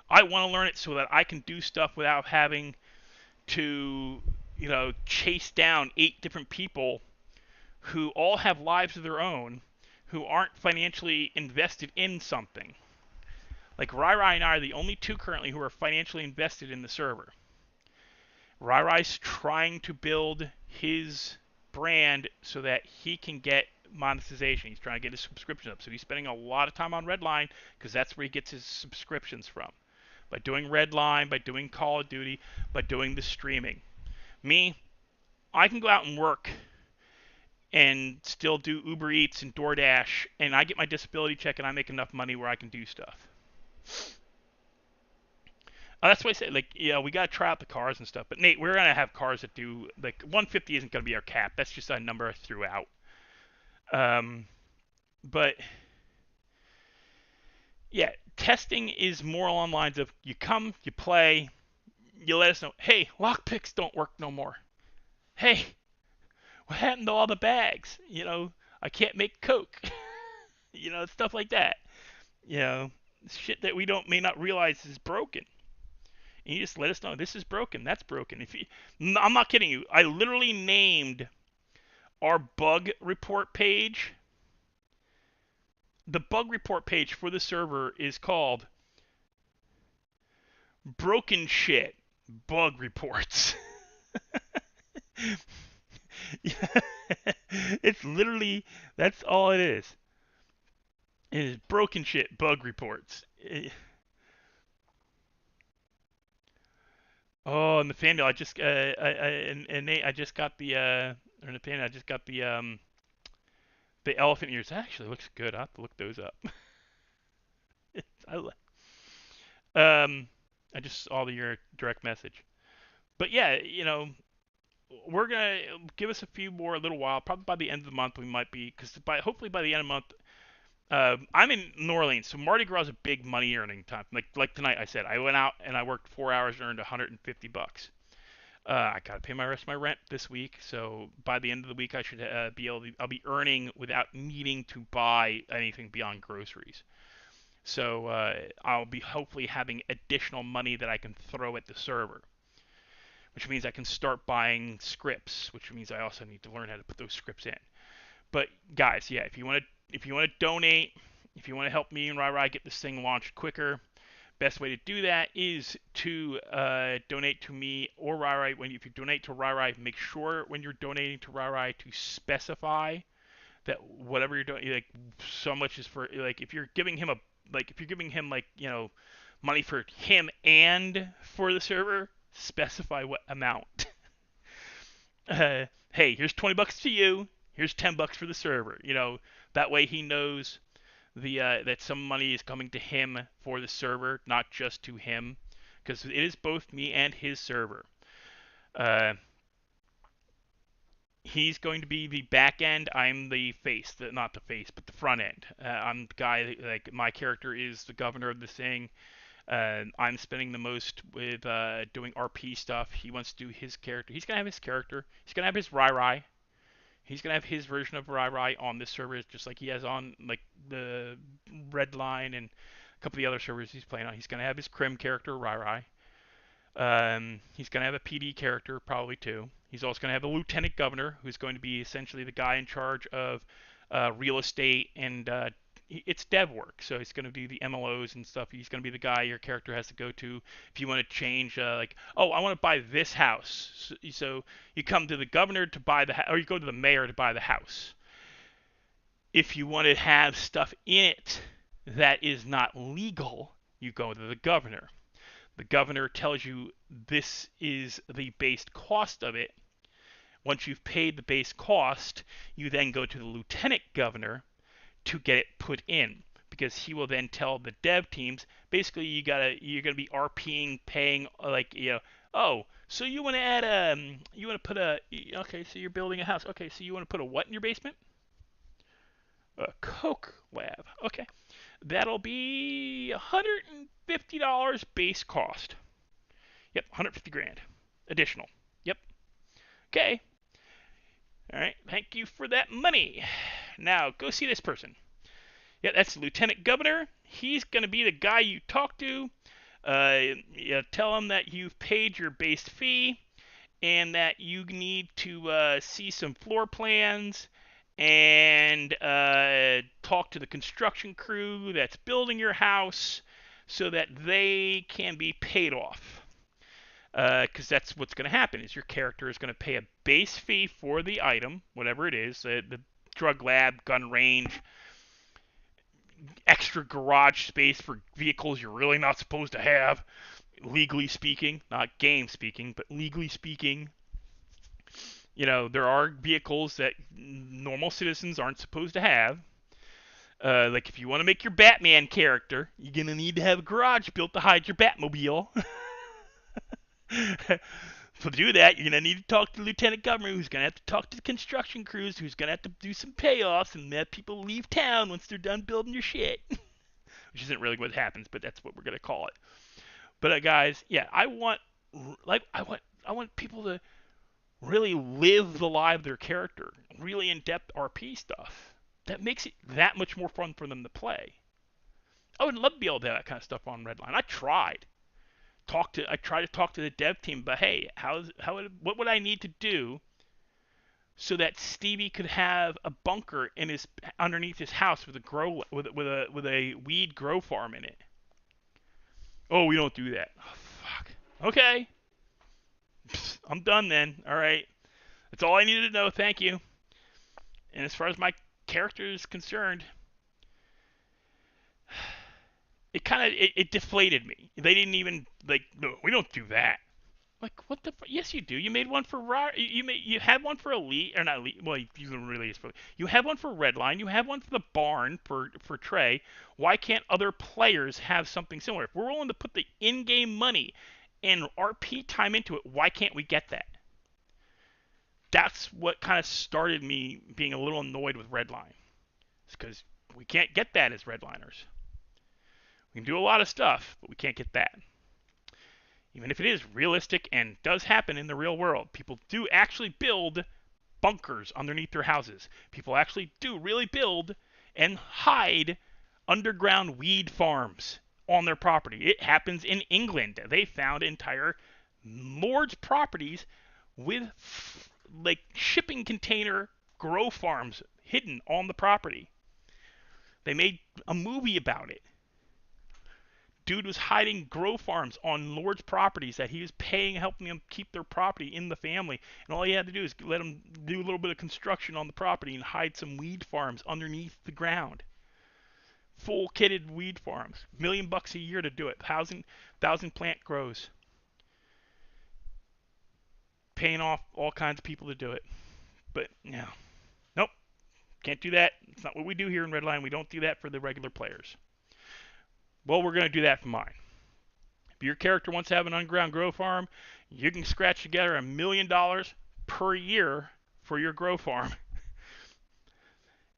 I want to learn it so that I can do stuff without having to chase down 8 different people who all have lives of their own, who aren't financially invested in something. Like Rai and I are the only 2 currently who are financially invested in the server. Rai's trying to build his brand so that he can get monetization. He's trying to get his subscriptions up. So he's spending a lot of time on Redline because that's where he gets his subscriptions from. By doing Redline, by doing Call of Duty, by doing the streaming. Me, I can go out and work and still do Uber Eats and DoorDash, and I get my disability check and I make enough money where I can do stuff. That's why I say, we got to try out the cars and stuff. But Nate, we're going to have cars that do, 150 isn't going to be our cap. That's just a number I threw out. But, yeah, testing is more along the lines of you come, you play, you let us know, hey, lockpicks don't work no more. Hey, what happened to all the bags? I can't make Coke. Stuff like that. Shit that we may not realize is broken. And you just let us know this is broken, that's broken. I'm not kidding you. I literally named our bug report page. The bug report page for the server is called Broken Shit Bug Reports. It's literally, that's all it is. It is Broken Shit Bug Reports. Oh, Nathaniel, I just and Nate, I just got the Nathaniel, I just got the elephant ears. That actually looks good. I have to look those up. I just saw your direct message. But yeah, we're gonna give us a little while. Probably by the end of the month we might be, because hopefully by the end of the month, I'm in New Orleans, so Mardi Gras is a big money earning time. Like tonight, I said I went out and I worked 4 hours and earned $150. I gotta pay my rest of my rent this week, so by the end of the week I should I'll be earning without needing to buy anything beyond groceries. So I'll be hopefully having additional money that I can throw at the server, which means I can start buying scripts, which means I also need to learn how to put those scripts in. But guys, yeah, if you want to donate, if you want to help me and Rai get this thing launched quicker, best way to do that is to donate to me or Rai. If you donate to Rai, make sure when you're donating to Rai to specify that whatever you're doing, so much is for, if you're giving him money for him and for the server, specify what amount. Hey, here's $20 to you. Here's $10 for the server. That way he knows that some money is coming to him for the server, not just to him, because it is both me and his server. He's going to be the back end. I'm the face, not the face, but the front end. I'm the guy. My character is the governor of the thing. I'm spending the most with doing RP stuff. He wants to do his character. He's gonna have his character. He's gonna have his Rai. He's gonna have his version of Rai on this server, just like he has on the Redline and a couple of the other servers he's playing on. He's gonna have his Crim character Rai. He's gonna have a PD character probably too. He's also gonna have a lieutenant governor, who's going to be essentially the guy in charge of real estate and it's dev work, so he's going to do the MLOs and stuff. He's going to be the guy your character has to go to if you want to change, I want to buy this house. So you come to the governor to buy the house, or you go to the mayor to buy the house. If you want to have stuff in it that is not legal, you go to the governor. The governor tells you this is the base cost of it. Once you've paid the base cost, you then go to the lieutenant governor to get it put in, because he will then tell the dev teams, basically you're gonna be RPing, paying, like, oh, so you want to add you want to put a, okay, so you're building a house, okay, so you want to put a what in your basement? A coke lab. Okay, that'll be $150 base cost. Yep, 150 grand additional. Yep. Okay. All right. Thank you for that money. Now go see this person. Yeah, that's the lieutenant governor. He's going to be the guy you talk to. Tell him that you've paid your base fee and that you need to see some floor plans and talk to the construction crew that's building your house so that they can be paid off. Because that's what's going to happen, is your character is going to pay a base fee for the item, whatever it is, the drug lab, gun range, extra garage space for vehicles you're really not supposed to have, legally speaking, not game speaking, but legally speaking. There are vehicles that normal citizens aren't supposed to have. Like if you want to make your Batman character, you're going to need to have a garage built to hide your Batmobile. To do that, you're going to need to talk to the lieutenant governor, who's going to have to talk to the construction crews, who's going to have to do some payoffs and let people leave town once they're done building your shit. Which isn't really what happens, but that's what we're going to call it. But guys, yeah, I want people to really live the life of their character, really in-depth RP stuff. That makes it that much more fun for them to play. I would love to be able to have that kind of stuff on Redline. I tried. I tried to talk to the dev team, but hey, what would I need to do so that Stevie could have a bunker underneath his house with a weed grow farm in it? Oh, we don't do that. Oh, fuck. Okay. I'm done then. All right. That's all I needed to know. Thank you. And as far as my character is concerned, it deflated me. They didn't even, like, no, we don't do that. Like, what the? Yes, you do. You made one for you had one for Elite, or not Elite. Well, you don't really. You have one for Redline. You have one for the Barn for Trey. Why can't other players have something similar? If we're willing to put the in-game money and RP time into it, why can't we get that? That's what kind of started me being a little annoyed with Redline. It's because we can't get that as Redliners. We can do a lot of stuff, but we can't get that. Even if it is realistic and does happen in the real world, people do actually build bunkers underneath their houses. People actually do really build and hide underground weed farms on their property. It happens in England. They found entire lords' properties with like shipping container grow farms hidden on the property. They made a movie about it. Dude was hiding grow farms on lords' properties that he was paying, helping them keep their property in the family. And all he had to do is let them do a little bit of construction on the property and hide some weed farms underneath the ground. Full kitted weed farms. $1 million a year to do it. 1,000 plant grows. Paying off all kinds of people to do it. But, no. Nope. Can't do that. It's not what we do here in Redline. We don't do that for the regular players. Well, we're going to do that for mine. If your character wants to have an underground grow farm, you can scratch together $1 million per year for your grow farm.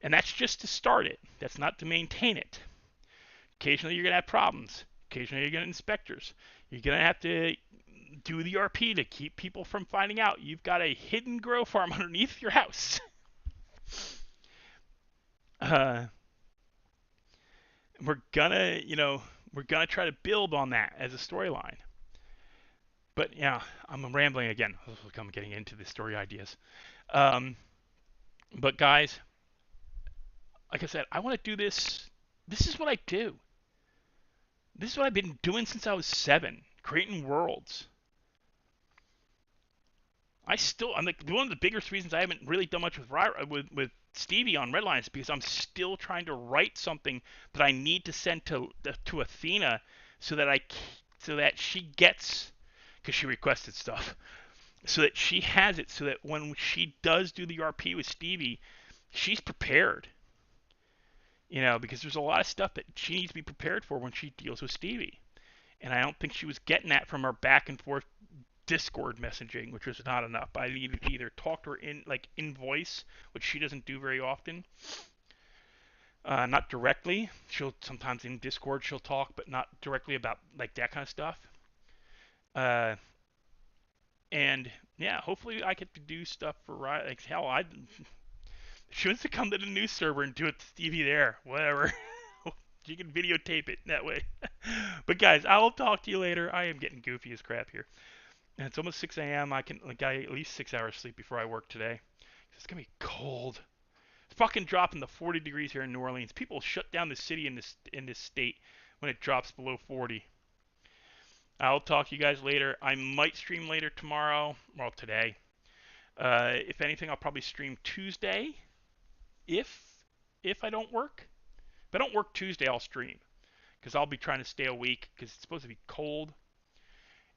And that's just to start it. That's not to maintain it. Occasionally you're going to have problems. Occasionally you're going to have inspectors. You're going to have to do the RP to keep people from finding out you've got a hidden grow farm underneath your house. We're gonna try to build on that as a storyline. But yeah, I'm rambling again. I'm getting into the story ideas. But guys, like I said, I want to do this. This is what I do. This is what I've been doing since I was 7, creating worlds. I'm like, one of the biggest reasons I haven't really done much with Stevie on Redline is because I'm still trying to write something that I need to send to Athena so that she gets, because she requested stuff, so that she has it, so that when she does do the RP with Stevie, she's prepared. Because there's a lot of stuff that she needs to be prepared for when she deals with Stevie. And I don't think she was getting that from our back and forth Discord messaging, which was not enough. I needed to either talk to her in voice, which she doesn't do very often. Not directly. She'll sometimes in Discord she'll talk, but not directly about like that kind of stuff. And yeah, hopefully I get to do stuff for like hell. She wants to come to the news server and do it to Stevie there. Whatever. You can videotape it that way. But guys, I will talk to you later. I am getting goofy as crap here. And it's almost 6 a.m. I can get at least 6 hours sleep before I work today. It's gonna be cold. It's fucking dropping to 40 degrees here in New Orleans. People shut down the city in this state when it drops below 40. I'll talk to you guys later. I might stream later tomorrow. Well, today. If anything, I'll probably stream Tuesday. If I don't work. If I don't work Tuesday, I'll stream. Because I'll be trying to stay awake because it's supposed to be cold.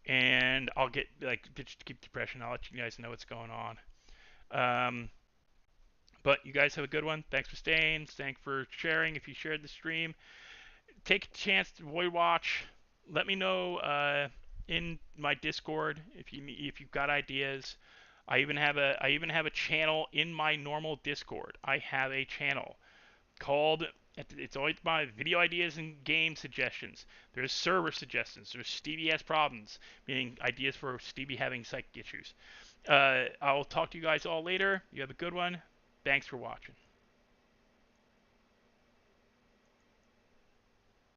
And I'll get, just to keep depression, I'll let you guys know what's going on. But you guys have a good one. Thanks for staying. Thanks for sharing if you shared the stream. Take a chance to void watch. Let me know in my Discord if you've got ideas. I even have a channel in my normal Discord. I have a channel called, it's always my video ideas and game suggestions. There's server suggestions. There's Stevie has problems, meaning ideas for Stevie having psychic issues. I'll talk to you guys all later. You have a good one. Thanks for watching.